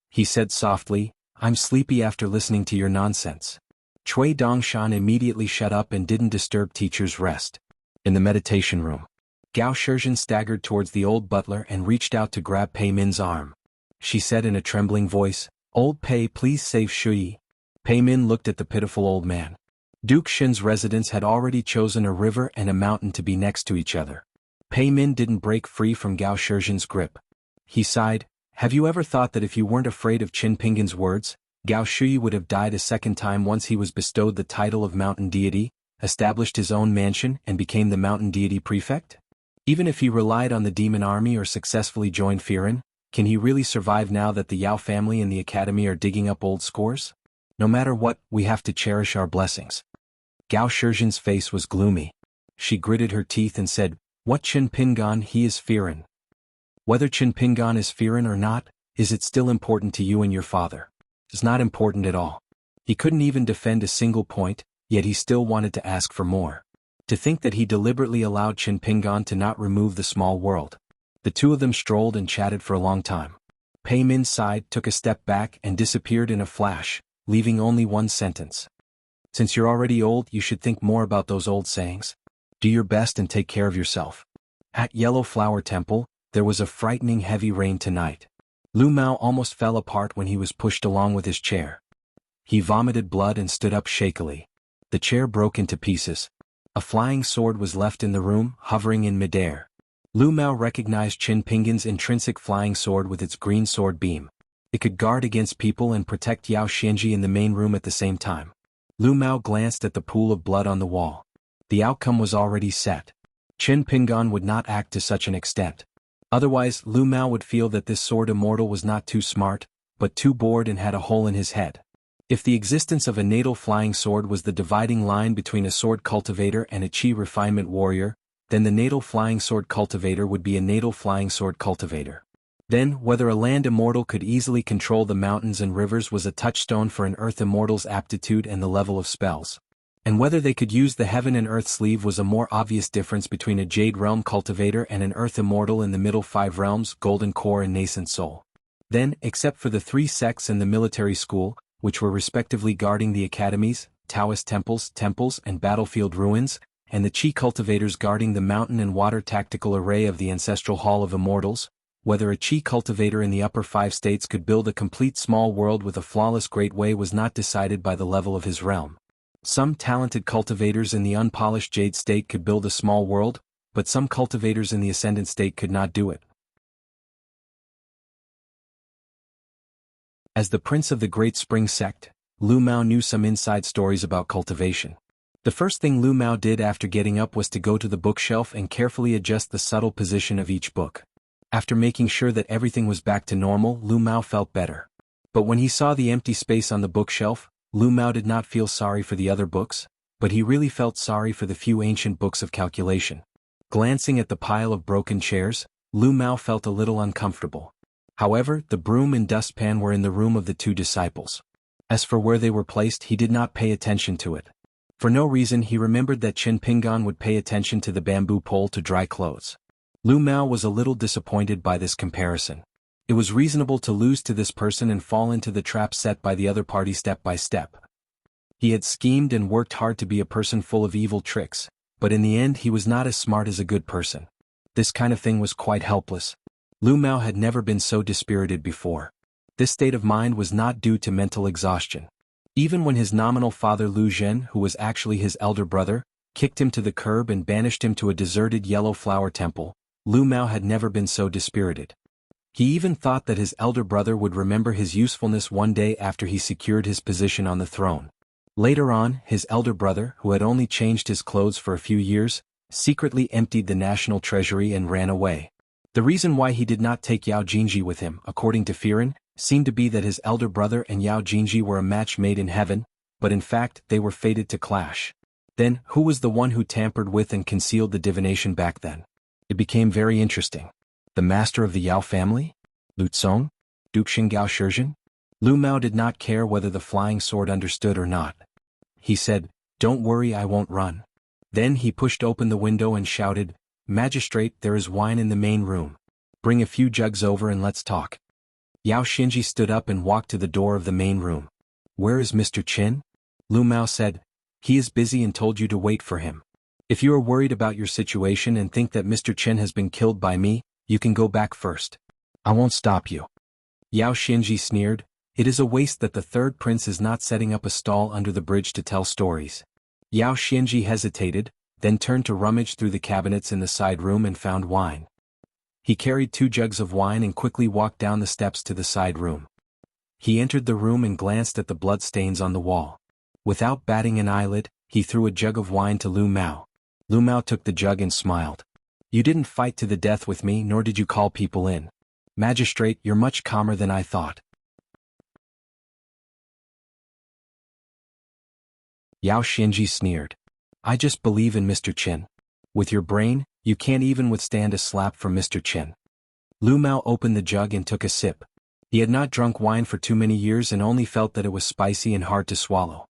He said softly, I'm sleepy after listening to your nonsense. Cui Dongshan immediately shut up and didn't disturb Teacher's rest. In the meditation room, Gao Shizhen staggered towards the old butler and reached out to grab Pei Min's arm. She said in a trembling voice, Old Pei, please save Shui. Pei Min looked at the pitiful old man. Duke Shen's residents had already chosen a river and a mountain to be next to each other. Pei Min didn't break free from Gao Shizhen's grip. He sighed, have you ever thought that if you weren't afraid of Qin Pingan's words, Gao Shui would have died a second time once he was bestowed the title of mountain deity, established his own mansion and became the mountain deity prefect? Even if he relied on the demon army or successfully joined Firen, can he really survive now that the Yao family and the academy are digging up old scores? No matter what, we have to cherish our blessings. Gao Shizhen's face was gloomy. She gritted her teeth and said, what Qin Pingan, he is Firen. Whether Qin Pingan is Firen or not, is it still important to you and your father? It's not important at all. He couldn't even defend a single point, yet he still wanted to ask for more. To think that he deliberately allowed Qin Pingan to not remove the small world. The two of them strolled and chatted for a long time. Pei Min sighed, took a step back and disappeared in a flash, leaving only one sentence. Since you're already old, you should think more about those old sayings. Do your best and take care of yourself. At Yellow Flower Temple, there was a frightening heavy rain tonight. Lu Mao almost fell apart when he was pushed along with his chair. He vomited blood and stood up shakily. The chair broke into pieces. A flying sword was left in the room, hovering in midair. Lu Mao recognized Qin Pingan's intrinsic flying sword with its green sword beam. It could guard against people and protect Yao Xianji in the main room at the same time. Lu Mao glanced at the pool of blood on the wall. The outcome was already set. Qin Pingan would not act to such an extent. Otherwise, Lu Mao would feel that this sword immortal was not too smart, but too bored and had a hole in his head. If the existence of a natal flying sword was the dividing line between a sword cultivator and a chi refinement warrior, then the natal flying sword cultivator would be a natal flying sword cultivator. Then, whether a land immortal could easily control the mountains and rivers was a touchstone for an earth immortal's aptitude and the level of spells. And whether they could use the heaven and earth sleeve was a more obvious difference between a Jade Realm cultivator and an earth immortal in the middle 5 realms, Golden Core and Nascent Soul. Then, except for the 3 sects and the military school, which were respectively guarding the academies, Taoist temples, and battlefield ruins, and the Qi cultivators guarding the mountain and water tactical array of the ancestral Hall of Immortals. Whether a Qi cultivator in the upper 5 states could build a complete small world with a flawless great way was not decided by the level of his realm. Some talented cultivators in the unpolished Jade state could build a small world, but some cultivators in the Ascendant state could not do it. As the prince of the Great Spring sect, Lu Mao knew some inside stories about cultivation. The first thing Lu Mao did after getting up was to go to the bookshelf and carefully adjust the subtle position of each book. After making sure that everything was back to normal, Lu Mao felt better. But when he saw the empty space on the bookshelf, Lu Mao did not feel sorry for the other books, but he really felt sorry for the few ancient books of calculation. Glancing at the pile of broken chairs, Lu Mao felt a little uncomfortable. However, the broom and dustpan were in the room of the 2 disciples. As for where they were placed, he did not pay attention to it. For no reason he remembered that Qin Pingan would pay attention to the bamboo pole to dry clothes. Lu Mao was a little disappointed by this comparison. It was reasonable to lose to this person and fall into the trap set by the other party step by step. He had schemed and worked hard to be a person full of evil tricks, but in the end he was not as smart as a good person. This kind of thing was quite helpless. Lu Mao had never been so dispirited before. This state of mind was not due to mental exhaustion. Even when his nominal father Lu Zhen, who was actually his elder brother, kicked him to the curb and banished him to a deserted yellow flower temple, Lu Mao had never been so dispirited. He even thought that his elder brother would remember his usefulness one day after he secured his position on the throne. Later on, his elder brother, who had only changed his clothes for a few years, secretly emptied the national treasury and ran away. The reason why he did not take Yao Jingji with him, according to Firen, seemed to be that his elder brother and Yao Jingji were a match made in heaven, but in fact they were fated to clash. Then, who was the one who tampered with and concealed the divination back then? It became very interesting. The master of the Yao family? Lu Tsong? Duke Xingao Shizhen? Lu Mao did not care whether the flying sword understood or not. He said, "Don't worry, I won't run." Then he pushed open the window and shouted, "Magistrate, there is wine in the main room. Bring a few jugs over and let's talk." Yao Xinji stood up and walked to the door of the main room. "Where is Mr. Qin?" Lu Mao said. "He is busy and told you to wait for him. If you are worried about your situation and think that Mr. Qin has been killed by me, you can go back first. I won't stop you." Yao Xinji sneered. "It is a waste that the third prince is not setting up a stall under the bridge to tell stories." Yao Xinji hesitated, then turned to rummage through the cabinets in the side room and found wine. He carried 2 jugs of wine and quickly walked down the steps to the side room. He entered the room and glanced at the blood stains on the wall. Without batting an eyelid, he threw a jug of wine to Lu Mao. Lu Mao took the jug and smiled. "You didn't fight to the death with me, nor did you call people in. Magistrate, you're much calmer than I thought." Yao Xinji sneered. "I just believe in Mr. Qin. With your brain, you can't even withstand a slap from Mr. Qin." Lu Mao opened the jug and took a sip. He had not drunk wine for too many years and only felt that it was spicy and hard to swallow.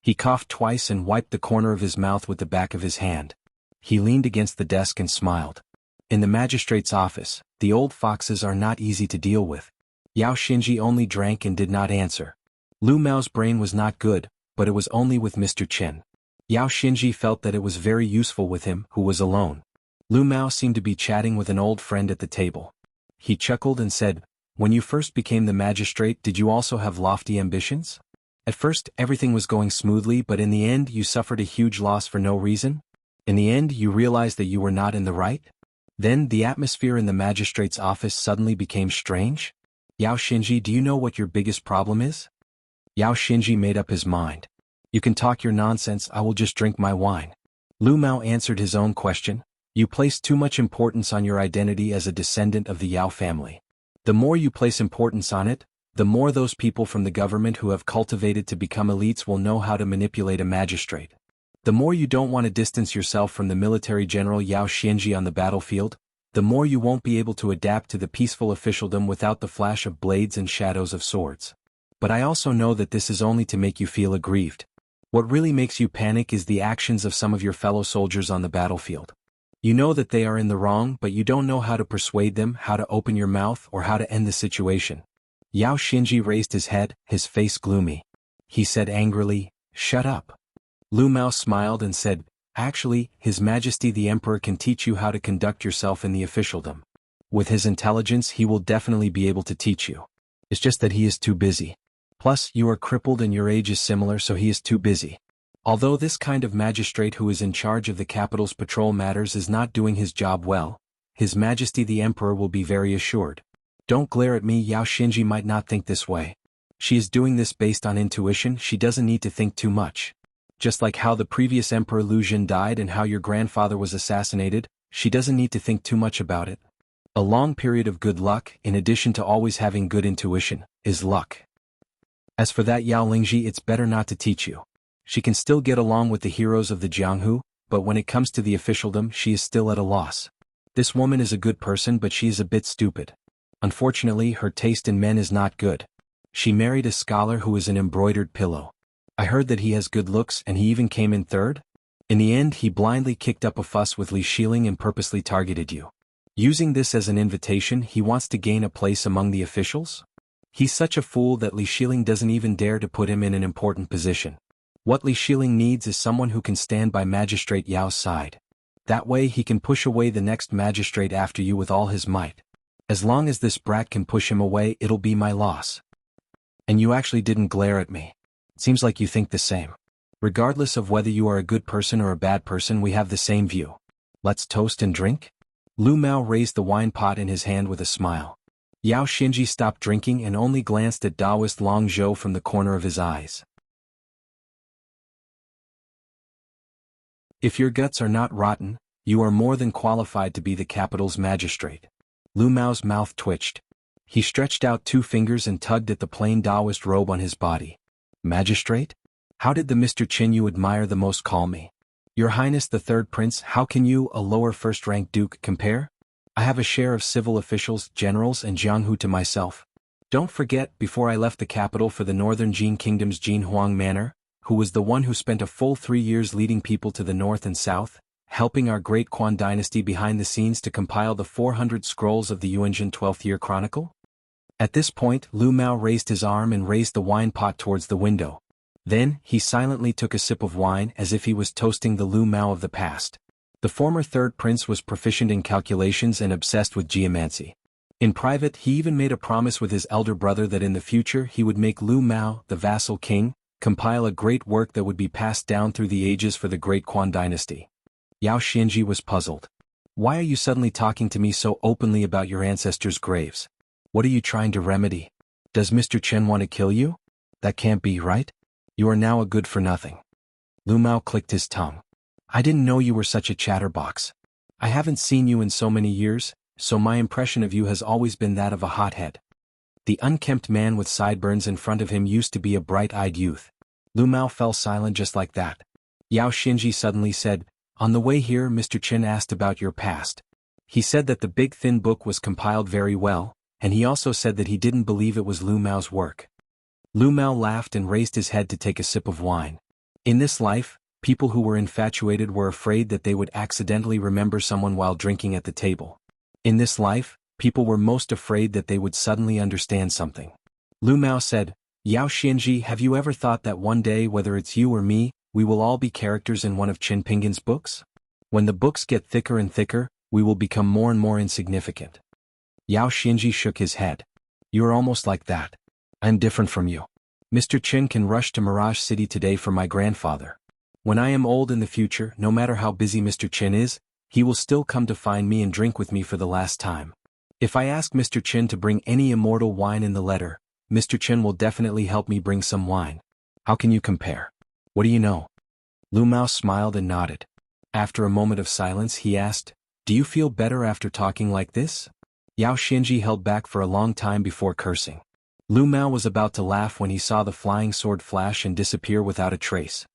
He coughed twice and wiped the corner of his mouth with the back of his hand. He leaned against the desk and smiled. In the magistrate's office, the old foxes are not easy to deal with. Yao Xinji only drank and did not answer. Lu Mao's brain was not good, but it was only with Mr. Qin. Yao Xinji felt that it was very useful with him, who was alone. Lu Mao seemed to be chatting with an old friend at the table. He chuckled and said, "When you first became the magistrate, did you also have lofty ambitions? At first, everything was going smoothly, but in the end you suffered a huge loss for no reason? In the end you realized that you were not in the right? Then the atmosphere in the magistrate's office suddenly became strange? Yao Xinji, do you know what your biggest problem is?" Yao Xinji made up his mind. "You can talk your nonsense, I will just drink my wine." Lu Mao answered his own question. "You place too much importance on your identity as a descendant of the Yao family. The more you place importance on it, the more those people from the government who have cultivated to become elites will know how to manipulate a magistrate. The more you don't want to distance yourself from the military general Yao Xinji on the battlefield, the more you won't be able to adapt to the peaceful officialdom without the flash of blades and shadows of swords. But I also know that this is only to make you feel aggrieved. What really makes you panic is the actions of some of your fellow soldiers on the battlefield. You know that they are in the wrong, but you don't know how to persuade them, how to open your mouth, or how to end the situation." Yao Xinji raised his head, his face gloomy. He said angrily, "Shut up." Lu Mao smiled and said, Actually, His Majesty the Emperor can teach you how to conduct yourself in the officialdom. With his intelligence he will definitely be able to teach you. It's just that he is too busy. Plus, you are crippled and your age is similar, so he is too busy. Although this kind of magistrate who is in charge of the capital's patrol matters is not doing his job well, His Majesty the Emperor will be very assured. Don't glare at me. Yao Xinji might not think this way. She is doing this based on intuition. She doesn't need to think too much. Just like how the previous Emperor Lu Jin died and how your grandfather was assassinated, she doesn't need to think too much about it. A long period of good luck, in addition to always having good intuition, is luck. As for that Yao Lingji, it's better not to teach you. She can still get along with the heroes of the jianghu, but when it comes to the officialdom she is still at a loss. This woman is a good person, but she is a bit stupid. Unfortunately, her taste in men is not good. She married a scholar who is an embroidered pillow. I heard that he has good looks and he even came in third. In the end he blindly kicked up a fuss with Li Xiling and purposely targeted you. Using this as an invitation, he wants to gain a place among the officials? He's such a fool that Li Xiling doesn't even dare to put him in an important position. What Li Xiling needs is someone who can stand by Magistrate Yao's side. That way he can push away the next magistrate after you with all his might. As long as this brat can push him away, it'll be my loss. And you actually didn't glare at me. Seems like you think the same. Regardless of whether you are a good person or a bad person, we have the same view. Let's toast and drink? Lu Mao raised the wine pot in his hand with a smile. Yao Xinji stopped drinking and only glanced at Daoist Long Zhou from the corner of his eyes. If your guts are not rotten, you are more than qualified to be the capital's magistrate. Lu Mao's mouth twitched. He stretched out 2 fingers and tugged at the plain Daoist robe on his body. Magistrate? How did the Mr. Qin you admire the most call me? Your Highness the Third Prince, how can you, a lower first-rank duke, compare? I have a share of civil officials, generals and jianghu to myself. Don't forget, before I left the capital for the northern Jin Kingdom's Jinhuang Manor, who was the one who spent a full 3 years leading people to the north and south, helping our great Quan dynasty behind the scenes to compile the 400 scrolls of the Yuanjin 12th Year Chronicle? At this point, Lu Mao raised his arm and raised the wine pot towards the window. Then, he silently took a sip of wine as if he was toasting the Lu Mao of the past. The former third prince was proficient in calculations and obsessed with geomancy. In private, he even made a promise with his elder brother that in the future he would make Lu Mao, the vassal king, compile a great work that would be passed down through the ages for the great Quan dynasty. Yao Xinji was puzzled. Why are you suddenly talking to me so openly about your ancestors' graves? What are you trying to remedy? Does Mr. Chen want to kill you? That can't be, right? You are now a good-for-nothing. Lu Mao clicked his tongue. I didn't know you were such a chatterbox. I haven't seen you in so many years, so my impression of you has always been that of a hothead. The unkempt man with sideburns in front of him used to be a bright-eyed youth. Lu Mao fell silent just like that. Yao Xinji suddenly said, on the way here Mr. Chen asked about your past. He said that the big thin book was compiled very well, and he also said that he didn't believe it was Lu Mao's work. Lu Mao laughed and raised his head to take a sip of wine. In this life, people who were infatuated were afraid that they would accidentally remember someone while drinking at the table. In this life, people were most afraid that they would suddenly understand something. Lu Mao said, Yao Xinji, have you ever thought that one day, whether it's you or me, we will all be characters in one of Qin Pingin's books? When the books get thicker and thicker, we will become more and more insignificant. Yao Xinji shook his head. You are almost like that. I'm different from you. Mr. Qin can rush to Mirage City today for my grandfather. When I am old in the future, no matter how busy Mr. Qin is, he will still come to find me and drink with me for the last time. If I ask Mr. Qin to bring any immortal wine in the letter, Mr. Qin will definitely help me bring some wine. How can you compare? What do you know? Lu Mao smiled and nodded. After a moment of silence he asked, do you feel better after talking like this? Yao Xinji held back for a long time before cursing. Lu Mao was about to laugh when he saw the flying sword flash and disappear without a trace.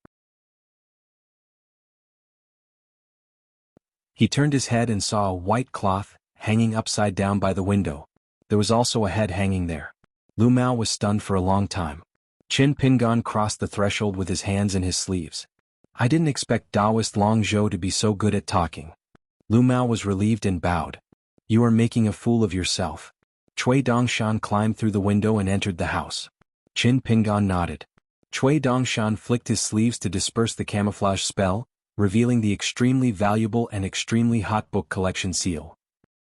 He turned his head and saw a white cloth, hanging upside down by the window. There was also a head hanging there. Lu Mao was stunned for a long time. Qin Pingan crossed the threshold with his hands in his sleeves. I didn't expect Daoist Long Zhou to be so good at talking. Lu Mao was relieved and bowed. You are making a fool of yourself. Cui Dongshan climbed through the window and entered the house. Qin Pingan nodded. Cui Dongshan flicked his sleeves to disperse the camouflage spell, revealing the extremely valuable and extremely hot book collection seal.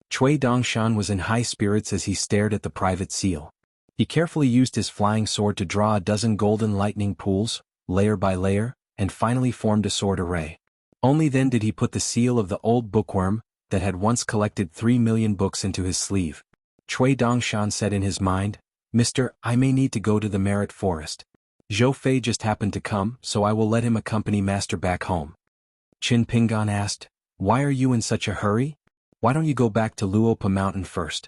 Cui Dongshan was in high spirits as he stared at the private seal. He carefully used his flying sword to draw a dozen golden lightning pools, layer by layer, and finally formed a sword array. Only then did he put the seal of the old bookworm, that had once collected 3 million books, into his sleeve. Cui Dongshan said in his mind, "Mister, I may need to go to the Merit Forest. Zhou Fei just happened to come, so I will let him accompany Master back home." Qin Pingan asked, "Why are you in such a hurry? Why don't you go back to Luopa Mountain first?"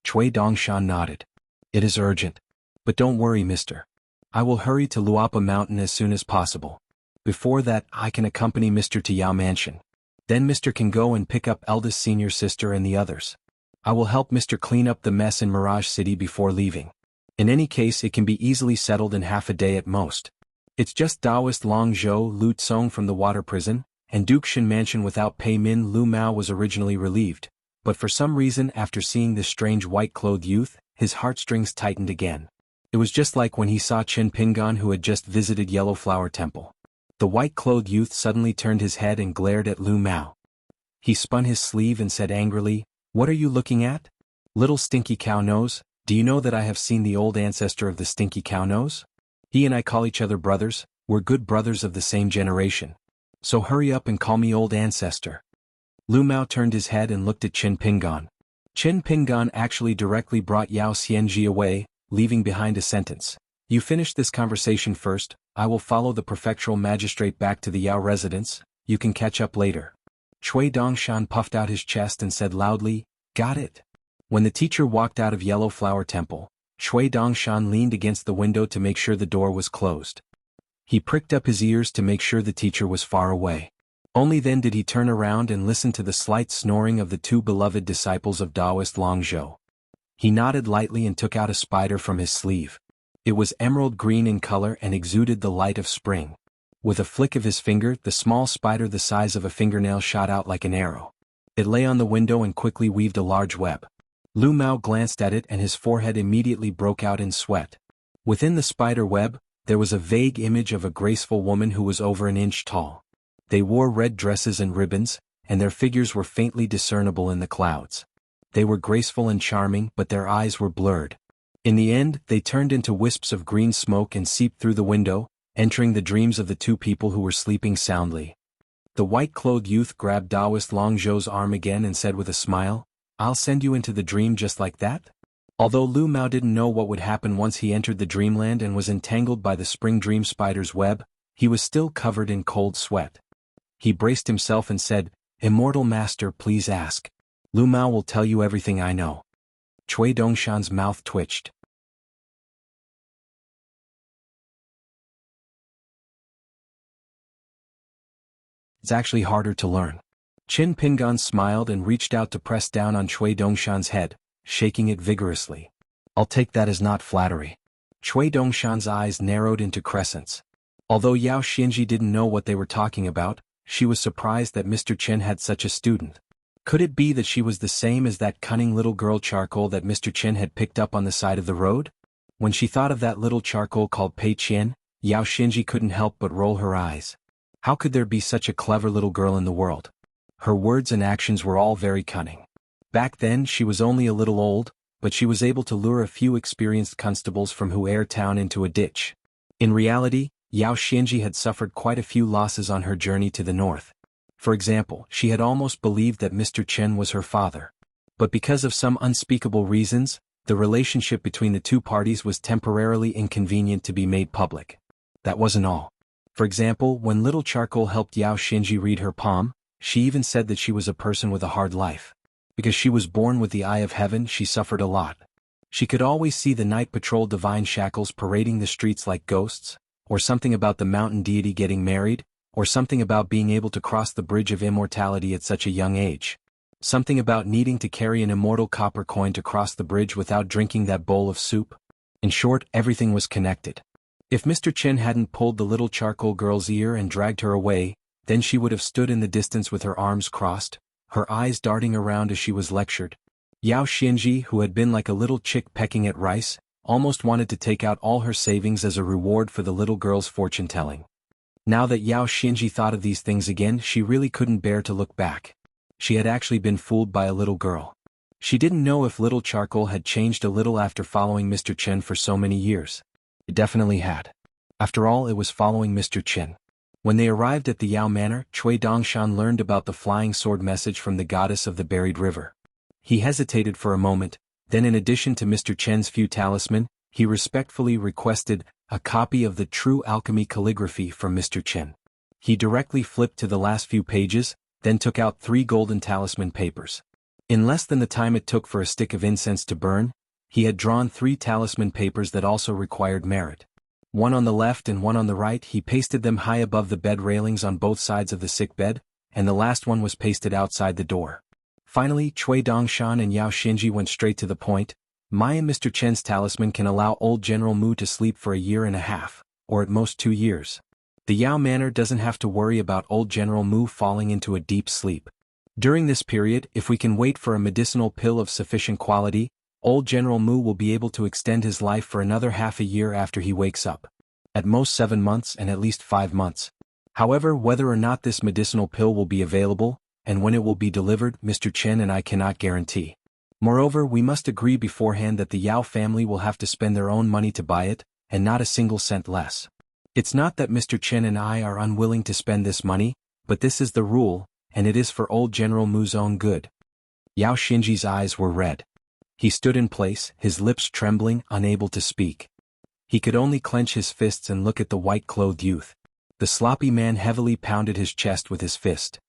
Cui Dongshan nodded. "It is urgent. But don't worry, mister. I will hurry to Luopa Mountain as soon as possible. Before that, I can accompany Mr. to Yao Mansion. Then Mr. can go and pick up eldest senior sister and the others. I will help Mr. clean up the mess in Mirage City before leaving. In any case, it can be easily settled in half a day at most. It's just Taoist Long Zhou Lu Tsong from the water prison, and Duke Shin Mansion without Pei Min Lu Mao was originally relieved, but for some reason after seeing this strange white-clothed youth, his heartstrings tightened again. It was just like when he saw Qin Pingan, who had just visited Yellow Flower Temple. The white-clothed youth suddenly turned his head and glared at Lu Mao. He spun his sleeve and said angrily, "What are you looking at? Little stinky cow nose, do you know that I have seen the old ancestor of the stinky cow nose? He and I call each other brothers, we're good brothers of the same generation. So hurry up and call me old ancestor." Lu Mao turned his head and looked at Qin Pingan. Qin Pingan actually directly brought Yao Xianxia away, leaving behind a sentence. "You finish this conversation first, I will follow the prefectural magistrate back to the Yao residence, you can catch up later." Cui Dongshan puffed out his chest and said loudly, "Got it." When the teacher walked out of Yellow Flower Temple, Cui Dongshan leaned against the window to make sure the door was closed. He pricked up his ears to make sure the teacher was far away. Only then did he turn around and listen to the slight snoring of the two beloved disciples of Taoist Long Zhou. He nodded lightly and took out a spider from his sleeve. It was emerald green in color and exuded the light of spring. With a flick of his finger, the small spider the size of a fingernail shot out like an arrow. It lay on the window and quickly weaved a large web. Lu Mao glanced at it and his forehead immediately broke out in sweat. Within the spider web, there was a vague image of a graceful woman who was over an inch tall. They wore red dresses and ribbons, and their figures were faintly discernible in the clouds. They were graceful and charming, but their eyes were blurred. In the end, they turned into wisps of green smoke and seeped through the window, entering the dreams of the two people who were sleeping soundly. The white-clothed youth grabbed Taoist Long Zhou's arm again and said with a smile, "I'll send you into the dream just like that?" Although Lu Mao didn't know what would happen once he entered the dreamland and was entangled by the spring dream spider's web, he was still covered in cold sweat. He braced himself and said, "Immortal Master, please ask. Lu Mao will tell you everything I know." Cui Dongshan's mouth twitched. "It's actually harder to learn." Qin Pingan smiled and reached out to press down on Cui Dongshan's head, shaking it vigorously. "I'll take that as not flattery." Cui Dongshan's eyes narrowed into crescents. Although Yao Xinji didn't know what they were talking about, she was surprised that Mr. Chen had such a student. Could it be that she was the same as that cunning little girl Charcoal that Mr. Chen had picked up on the side of the road? When she thought of that little Charcoal called Pei Qian, Yao Xinji couldn't help but roll her eyes. How could there be such a clever little girl in the world? Her words and actions were all very cunning. Back then she was only a little old, but she was able to lure a few experienced constables from Hu'er town into a ditch. In reality, Yao Xinji had suffered quite a few losses on her journey to the north. For example, she had almost believed that Mr. Chen was her father. But because of some unspeakable reasons, the relationship between the two parties was temporarily inconvenient to be made public. That wasn't all. For example, when little Charcoal helped Yao Xinji read her palm, she even said that she was a person with a hard life. Because she was born with the eye of heaven, she suffered a lot. She could always see the night patrol divine shackles parading the streets like ghosts, or something about the mountain deity getting married, or something about being able to cross the bridge of immortality at such a young age. Something about needing to carry an immortal copper coin to cross the bridge without drinking that bowl of soup. In short, everything was connected. If Mr. Chen hadn't pulled the little Charcoal girl's ear and dragged her away, then she would have stood in the distance with her arms crossed, her eyes darting around as she was lectured. Yao Xinji, who had been like a little chick pecking at rice, almost wanted to take out all her savings as a reward for the little girl's fortune-telling. Now that Yao Xinji thought of these things again, she really couldn't bear to look back. She had actually been fooled by a little girl. She didn't know if little Charcoal had changed a little after following Mr. Chen for so many years. It definitely had. After all, it was following Mr. Chen. When they arrived at the Yao Manor, Cui Dongshan learned about the flying sword message from the goddess of the buried river. He hesitated for a moment, then in addition to Mr. Chen's few talisman, he respectfully requested a copy of the true alchemy calligraphy from Mr. Chen. He directly flipped to the last few pages, then took out 3 golden talisman papers. In less than the time it took for a stick of incense to burn, he had drawn 3 talisman papers that also required merit. One on the left and one on the right. He pasted them high above the bed railings on both sides of the sick bed, and the last one was pasted outside the door. Finally, Cui Dongshan and Yao Xinji went straight to the point. My and Mr. Chen's talisman can allow old General Mu to sleep for a year and a half, or at most 2 years. The Yao Manor doesn't have to worry about old General Mu falling into a deep sleep. During this period, if we can wait for a medicinal pill of sufficient quality, old General Mu will be able to extend his life for another half a year after he wakes up. At most 7 months and at least 5 months. However, whether or not this medicinal pill will be available, and when it will be delivered, Mr. Chen and I cannot guarantee. Moreover, we must agree beforehand that the Yao family will have to spend their own money to buy it, and not a single cent less. It's not that Mr. Chen and I are unwilling to spend this money, but this is the rule, and it is for old General Mu's own good. Yao Xinji's eyes were red. He stood in place, his lips trembling, unable to speak. He could only clench his fists and look at the white-clothed youth. The sloppy man heavily pounded his chest with his fist.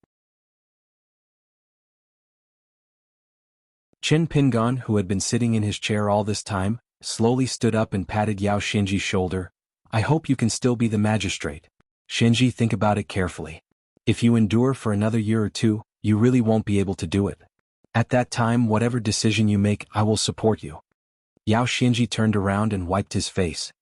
Qin Pingon, who had been sitting in his chair all this time, slowly stood up and patted Yao Xinji's shoulder. I hope you can still be the magistrate. Xinji, think about it carefully. If you endure for another year or 2, you really won't be able to do it. At that time, whatever decision you make, I will support you. Yao Xinji turned around and wiped his face.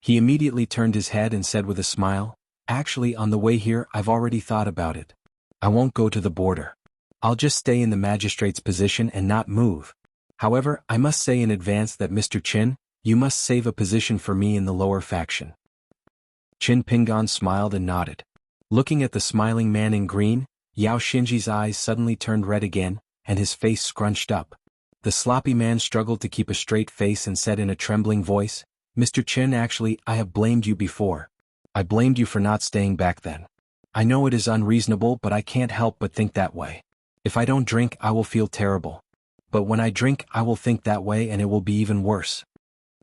He immediately turned his head and said with a smile, actually, on the way here, I've already thought about it. I won't go to the border. I'll just stay in the magistrate's position and not move. However, I must say in advance that Mr. Qin, you must save a position for me in the lower faction. Qin Pingon smiled and nodded. Looking at the smiling man in green, Yao Xinji's eyes suddenly turned red again, and his face scrunched up. The sloppy man struggled to keep a straight face and said in a trembling voice, Mr. Qin, actually, I have blamed you before. I blamed you for not staying back then. I know it is unreasonable, but I can't help but think that way. If I don't drink, I will feel terrible. But when I drink, I will think that way and it will be even worse.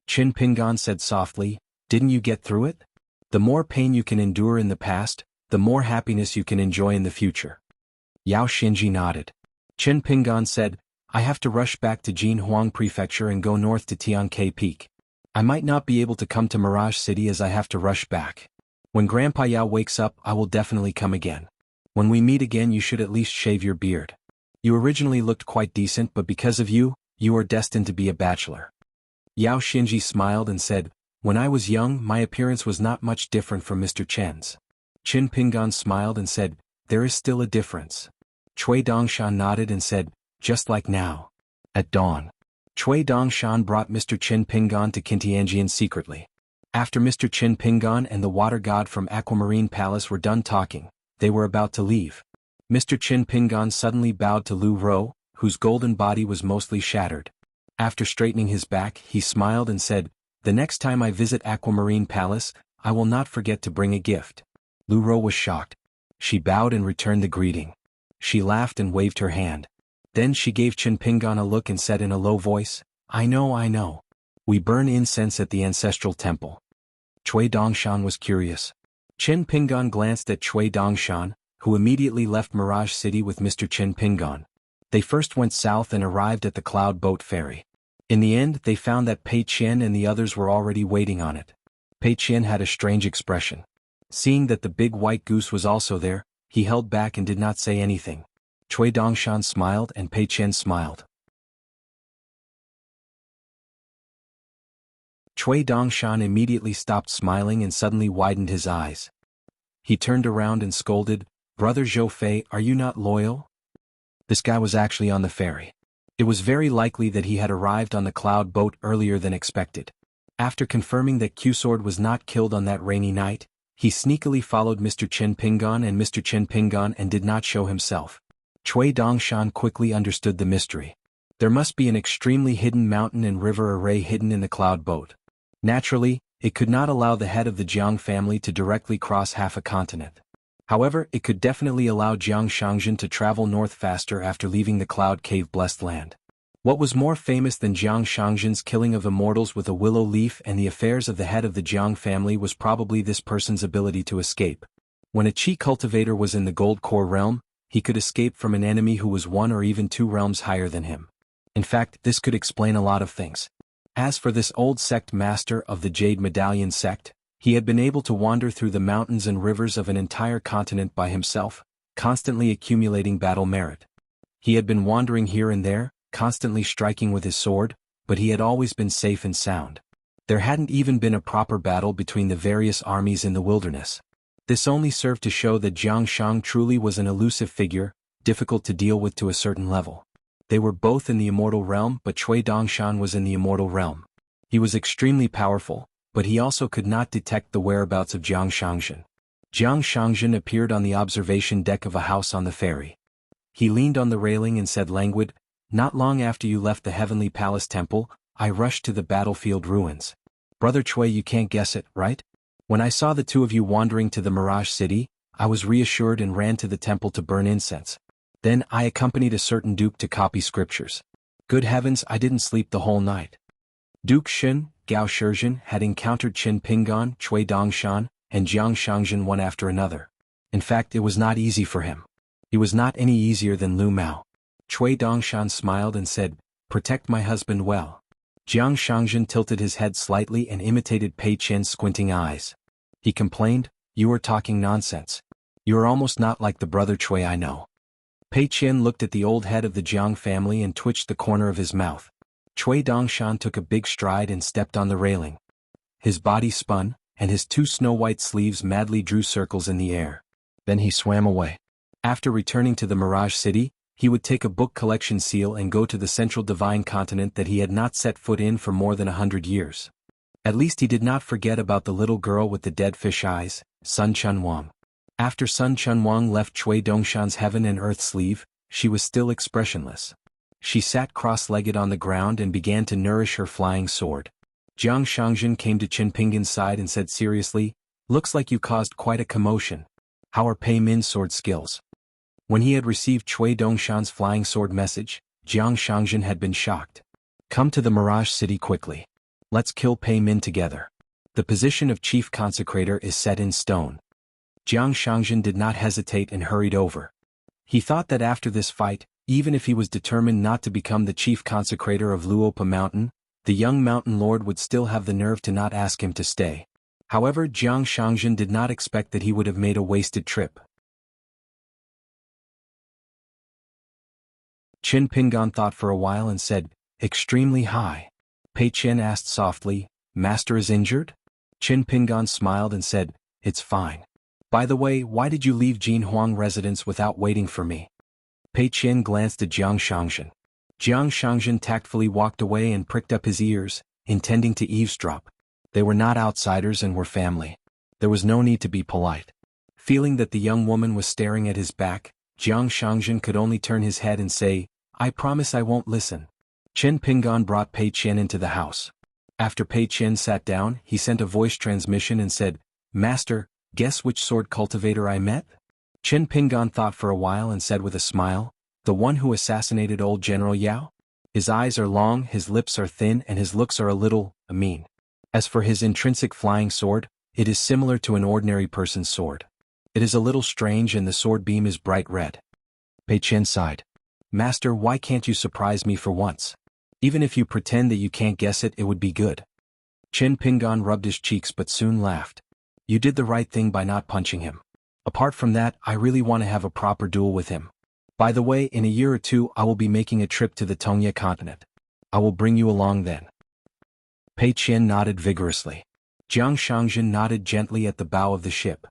Qin Pingon said softly, didn't you get through it? The more pain you can endure in the past, the more happiness you can enjoy in the future. Yao Xinji nodded. Qin Pingon said, I have to rush back to Jianghu Prefecture and go north to Tianke Peak. I might not be able to come to Mirage City as I have to rush back. When Grandpa Yao wakes up, I will definitely come again. When we meet again, you should at least shave your beard. You originally looked quite decent, but because of you, you are destined to be a bachelor. Yao Xinji smiled and said, when I was young, my appearance was not much different from Mr. Chen's. Qin Pingon smiled and said, there is still a difference. Cui Dongshan nodded and said, just like now. At dawn. Cui Dongshan brought Mr. Qin Pingon to Qintianjian secretly. After Mr. Qin Pingon and the water god from Aquamarine Palace were done talking, they were about to leave. Mr. Qin Pingon suddenly bowed to Lu Ro, whose golden body was mostly shattered. After straightening his back, he smiled and said, the next time I visit Aquamarine Palace, I will not forget to bring a gift. Lu Ro was shocked. She bowed and returned the greeting. She laughed and waved her hand. Then she gave Qin Pingon a look and said in a low voice, I know. We burn incense at the ancestral temple. Cui Dongshan was curious. Qin Pingon glanced at Cui Dongshan, who immediately left Mirage City with Mr. Qin Pingon. They first went south and arrived at the Cloud Boat Ferry. In the end, they found that Pei Qian and the others were already waiting on it. Pei Qian had a strange expression. Seeing that the big white goose was also there, he held back and did not say anything. Cui Dongshan smiled and Pei Qian smiled. Cui Dongshan immediately stopped smiling and suddenly widened his eyes. He turned around and scolded, Brother Zhou Fei, are you not loyal? This guy was actually on the ferry. It was very likely that he had arrived on the cloud boat earlier than expected. After confirming that Q-Sword was not killed on that rainy night, He sneakily followed Mr. Chen Pingon and Mr. Chen Pingon and did not show himself. Cui Dongshan quickly understood the mystery. There must be an extremely hidden mountain and river array hidden in the cloud boat. Naturally, it could not allow the head of the Jiang family to directly cross half a continent. However, it could definitely allow Jiang Shangzhen to travel north faster after leaving the cloud cave-blessed land. What was more famous than Jiang Shangzhen's killing of immortals with a willow leaf and the affairs of the head of the Jiang family was probably this person's ability to escape. When a Qi cultivator was in the Gold Core realm, he could escape from an enemy who was 1 or even 2 realms higher than him. In fact, this could explain a lot of things. As for this old sect master of the Jade Medallion sect, he had been able to wander through the mountains and rivers of an entire continent by himself, constantly accumulating battle merit. He had been wandering here and there, constantly striking with his sword, but he had always been safe and sound. There hadn't even been a proper battle between the various armies in the wilderness. This only served to show that Jiang Shang truly was an elusive figure, difficult to deal with to a certain level. They were both in the immortal realm, but Cui Dongshan was in the immortal realm. He was extremely powerful, but he also could not detect the whereabouts of Jiang Shangzhen. Jiang Shangzhen appeared on the observation deck of a house on the ferry. He leaned on the railing and said languid, "Not long after you left the Heavenly Palace Temple, I rushed to the battlefield ruins. Brother Cui, you can't guess it, right? When I saw the 2 of you wandering to the Mirage City, I was reassured and ran to the temple to burn incense. Then I accompanied a certain duke to copy scriptures. Good heavens, I didn't sleep the whole night." Duke Xin, Gao Shizhen had encountered Qin Pingon, Cui Dongshan, and Jiang Shangzhen one after another. In fact, it was not easy for him. He was not any easier than Lu Mao. Cui Dongshan smiled and said, "Protect my husband well." Jiang Shangzhen tilted his head slightly and imitated Pei Qian's squinting eyes. He complained, "You are talking nonsense. You are almost not like the brother Cui I know." Pei Qian looked at the old head of the Jiang family and twitched the corner of his mouth. Cui Dongshan took a big stride and stepped on the railing. His body spun, and his 2 snow-white sleeves madly drew circles in the air. Then he swam away. After returning to the Mirage City, he would take a book collection seal and go to the central divine continent that he had not set foot in for more than 100 years. At least he did not forget about the little girl with the dead fish eyes, Sun Chunhuang. After Sun Chunhuang left Cui Dongshan's heaven and earth sleeve, she was still expressionless. She sat cross-legged on the ground and began to nourish her flying sword. Jiang Shangzhen came to Qin Pingon's side and said seriously, "Looks like you caused quite a commotion. How are Pei Min's sword skills?" When he had received Cui Dongshan's flying sword message, Jiang Shangzhen had been shocked. "Come to the Mirage City quickly. Let's kill Pei Min together. The position of chief consecrator is set in stone." Jiang Shangzhen did not hesitate and hurried over. He thought that after this fight, even if he was determined not to become the chief consecrator of Luopa Mountain, the young mountain lord would still have the nerve to not ask him to stay. However, Jiang Shangzhen did not expect that he would have made a wasted trip. Qin Pingon thought for a while and said, "Extremely high." Pei Qian asked softly, "Master is injured?" Qin Pingon smiled and said, "It's fine. By the way, why did you leave Jinhuang residence without waiting for me?" Pei Qian glanced at Jiang Shangzhen. Jiang Shangzhen tactfully walked away and pricked up his ears, intending to eavesdrop. They were not outsiders and were family. There was no need to be polite. Feeling that the young woman was staring at his back, Jiang Shangzhen could only turn his head and say, "I promise I won't listen." Qin Pingon brought Pei Qian into the house. After Pei Qian sat down, he sent a voice transmission and said, "Master, guess which sword cultivator I met?" Qin Pingon thought for a while and said with a smile, "The one who assassinated old General Yao? His eyes are long, his lips are thin, and his looks are a little mean. As for his intrinsic flying sword, it is similar to an ordinary person's sword. It is a little strange and the sword beam is bright red." Pei Qian sighed. "Master, why can't you surprise me for once? Even if you pretend that you can't guess it, it would be good." Qin Pingon rubbed his cheeks but soon laughed. "You did the right thing by not punching him. Apart from that, I really want to have a proper duel with him. By the way, in a year or 2 I will be making a trip to the Tongya continent. I will bring you along then." Pei Qian nodded vigorously. Jiang Shangzhen nodded gently at the bow of the ship.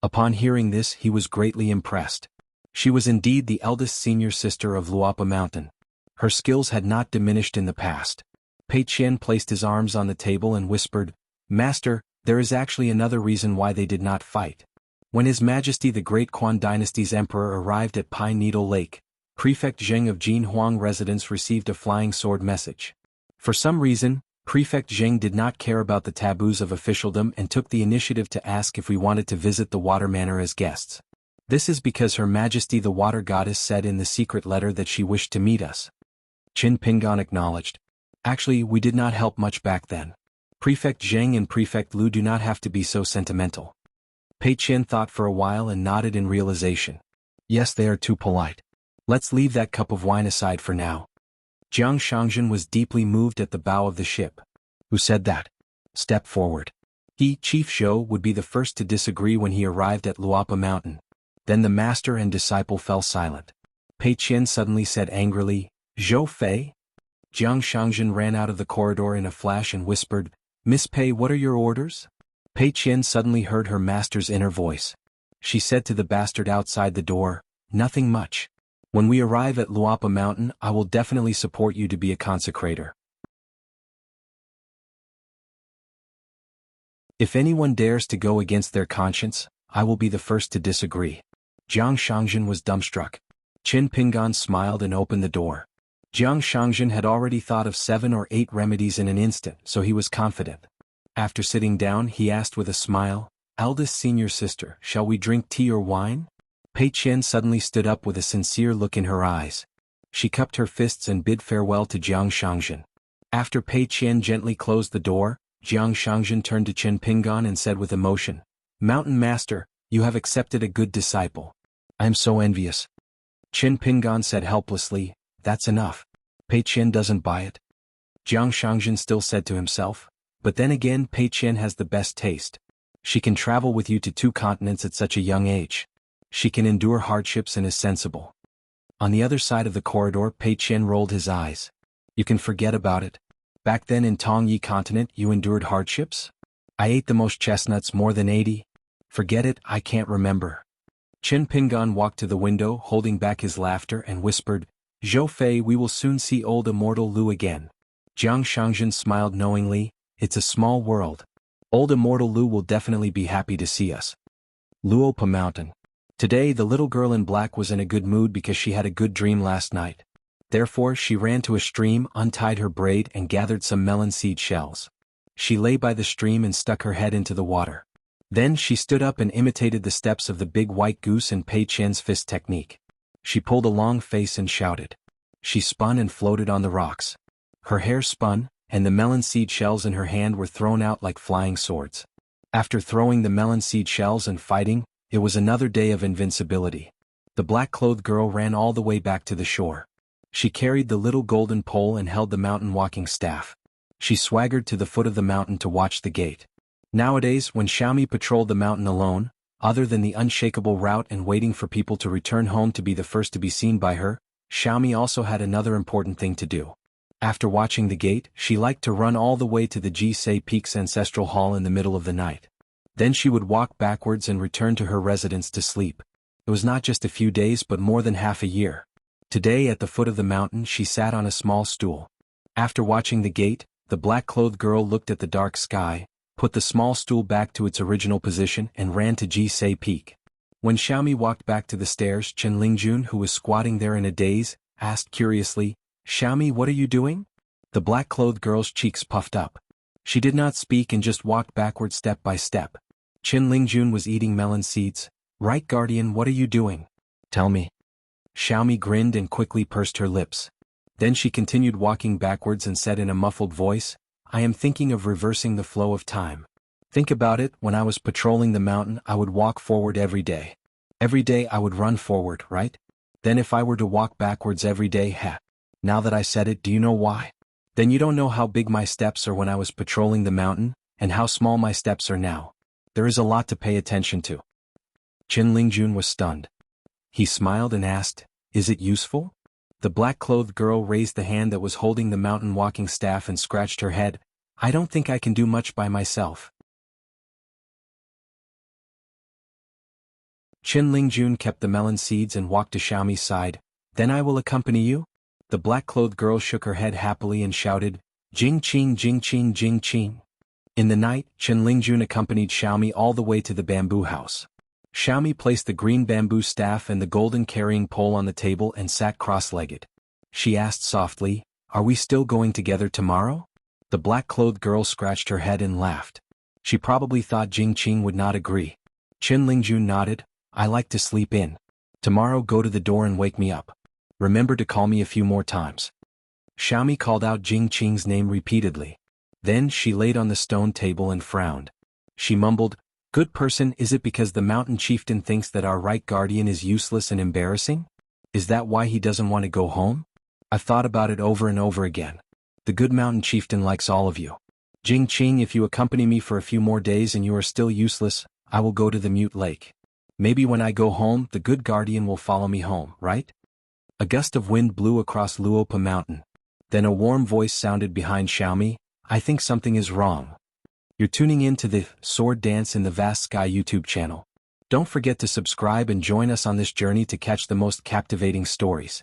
Upon hearing this, he was greatly impressed. She was indeed the eldest senior sister of Luopa Mountain. Her skills had not diminished in the past. Pei Qian placed his arms on the table and whispered, "Master, There is actually another reason why they did not fight. When His Majesty the Great Quan Dynasty's Emperor arrived at Pine Needle Lake, Prefect Zheng of Jinhuang residence received a flying sword message. For some reason, Prefect Zheng did not care about the taboos of officialdom and took the initiative to ask if we wanted to visit the Water Manor as guests. This is because Her Majesty the Water Goddess said in the secret letter that she wished to meet us. Qin Pingan acknowledged. Actually, we did not help much back then. Prefect Zheng and Prefect Lu do not have to be so sentimental. Pei Qian thought for a while and nodded in realization. Yes, they are too polite. Let's leave that cup of wine aside for now. Xianxia was deeply moved at the bow of the ship. Who said that? Step forward. He, Chief Zhou, would be the first to disagree when he arrived at Luapa Mountain. Then the master and disciple fell silent. Pei Qian suddenly said angrily, Zhou Fei? Xianxia ran out of the corridor in a flash and whispered, Miss Pei, what are your orders? Pei Qian suddenly heard her master's inner voice. She said to the bastard outside the door, Nothing much. When we arrive at Luapa Mountain, I will definitely support you to be a consecrator. If anyone dares to go against their conscience, I will be the first to disagree. Xianxia was dumbstruck. Qin Pingan smiled and opened the door. Xianxia had already thought of 7 or 8 remedies in an instant, so he was confident. After sitting down, he asked with a smile, Eldest senior sister, shall we drink tea or wine? Pei Qian suddenly stood up with a sincere look in her eyes. She cupped her fists and bid farewell to Xianxia. After Pei Qian gently closed the door, Xianxia turned to Qin Pingan and said with emotion, Mountain Master, you have accepted a good disciple. I am so envious. Qin Pingan said helplessly, That's enough. Pei Qian doesn't buy it. Xianxia still said to himself, But then again, Pei Qian has the best taste. She can travel with you to 2 continents at such a young age. She can endure hardships and is sensible. On the other side of the corridor, Pei Qian rolled his eyes. You can forget about it. Back then in Tongyi continent you endured hardships? I ate the most chestnuts, more than 80. Forget it, I can't remember. Qin Pingan walked to the window, holding back his laughter, and whispered, Zhou Fei, we will soon see old immortal Lu again. Xianxia smiled knowingly, It's a small world. Old immortal Lu will definitely be happy to see us. Luopa Mountain. Today the little girl in black was in a good mood because she had a good dream last night. Therefore she ran to a stream, untied her braid and gathered some melon seed shells. She lay by the stream and stuck her head into the water. Then she stood up and imitated the steps of the big white goose and Pei Qian's fist technique. She pulled a long face and shouted. She spun and floated on the rocks. Her hair spun, and the melon seed shells in her hand were thrown out like flying swords. After throwing the melon seed shells and fighting, it was another day of invincibility. The black-clothed girl ran all the way back to the shore. She carried the little golden pole and held the mountain walking staff. She swaggered to the foot of the mountain to watch the gate. Nowadays, when Xiaomi patrolled the mountain alone, other than the unshakable route and waiting for people to return home to be the first to be seen by her, Xiaomi also had another important thing to do. After watching the gate, she liked to run all the way to the Jisei Peak's ancestral hall in the middle of the night. Then she would walk backwards and return to her residence to sleep. It was not just a few days but more than half a year. Today at the foot of the mountain she sat on a small stool. After watching the gate, the black-clothed girl looked at the dark sky, put the small stool back to its original position and ran to Jisei Peak. When Xiaomi walked back to the stairs, Chen Lingjun, who was squatting there in a daze, asked curiously, Xiaomi, what are you doing? The black-clothed girl's cheeks puffed up. She did not speak and just walked backward step by step. Chen Lingjun was eating melon seeds. Right, guardian, what are you doing? Tell me. Xiaomi grinned and quickly pursed her lips. Then she continued walking backwards and said in a muffled voice, I am thinking of reversing the flow of time. Think about it, when I was patrolling the mountain I would walk forward every day. Every day I would run forward, right? Then if I were to walk backwards every day, now that I said it, do you know why? Then you don't know how big my steps are when I was patrolling the mountain, and how small my steps are now. There is a lot to pay attention to. Chen Lingjun was stunned. He smiled and asked, Is it useful? The black-clothed girl raised the hand that was holding the mountain walking staff and scratched her head. I don't think I can do much by myself. Chen Lingjun kept the melon seeds and walked to Xiaomi's side. Then I will accompany you? The black-clothed girl shook her head happily and shouted, Jing Qing Jing Qing Jing Qing. In the night, Chen Lingjun accompanied Xiaomi all the way to the bamboo house. Xiaomi placed the green bamboo staff and the golden carrying pole on the table and sat cross-legged. She asked softly, "Are we still going together tomorrow?" The black-clothed girl scratched her head and laughed. She probably thought Jing Qing would not agree. Chen Lingjun nodded, "I like to sleep in. Tomorrow go to the door and wake me up. Remember to call me a few more times." Xiaomi called out Jing Qing's name repeatedly. Then she laid on the stone table and frowned. She mumbled, "Good person, is it because the mountain chieftain thinks that our right guardian is useless and embarrassing? Is that why he doesn't want to go home? I've thought about it over and over again. The good mountain chieftain likes all of you. Jing Qing, if you accompany me for a few more days and you are still useless, I will go to the mute lake. Maybe when I go home, the good guardian will follow me home, right?" A gust of wind blew across Luopa Mountain. Then a warm voice sounded behind Xiaomi, "I think something is wrong. You're tuning in to the Sword Dance in the Vast Sky YouTube channel. Don't forget to subscribe and join us on this journey to catch the most captivating stories.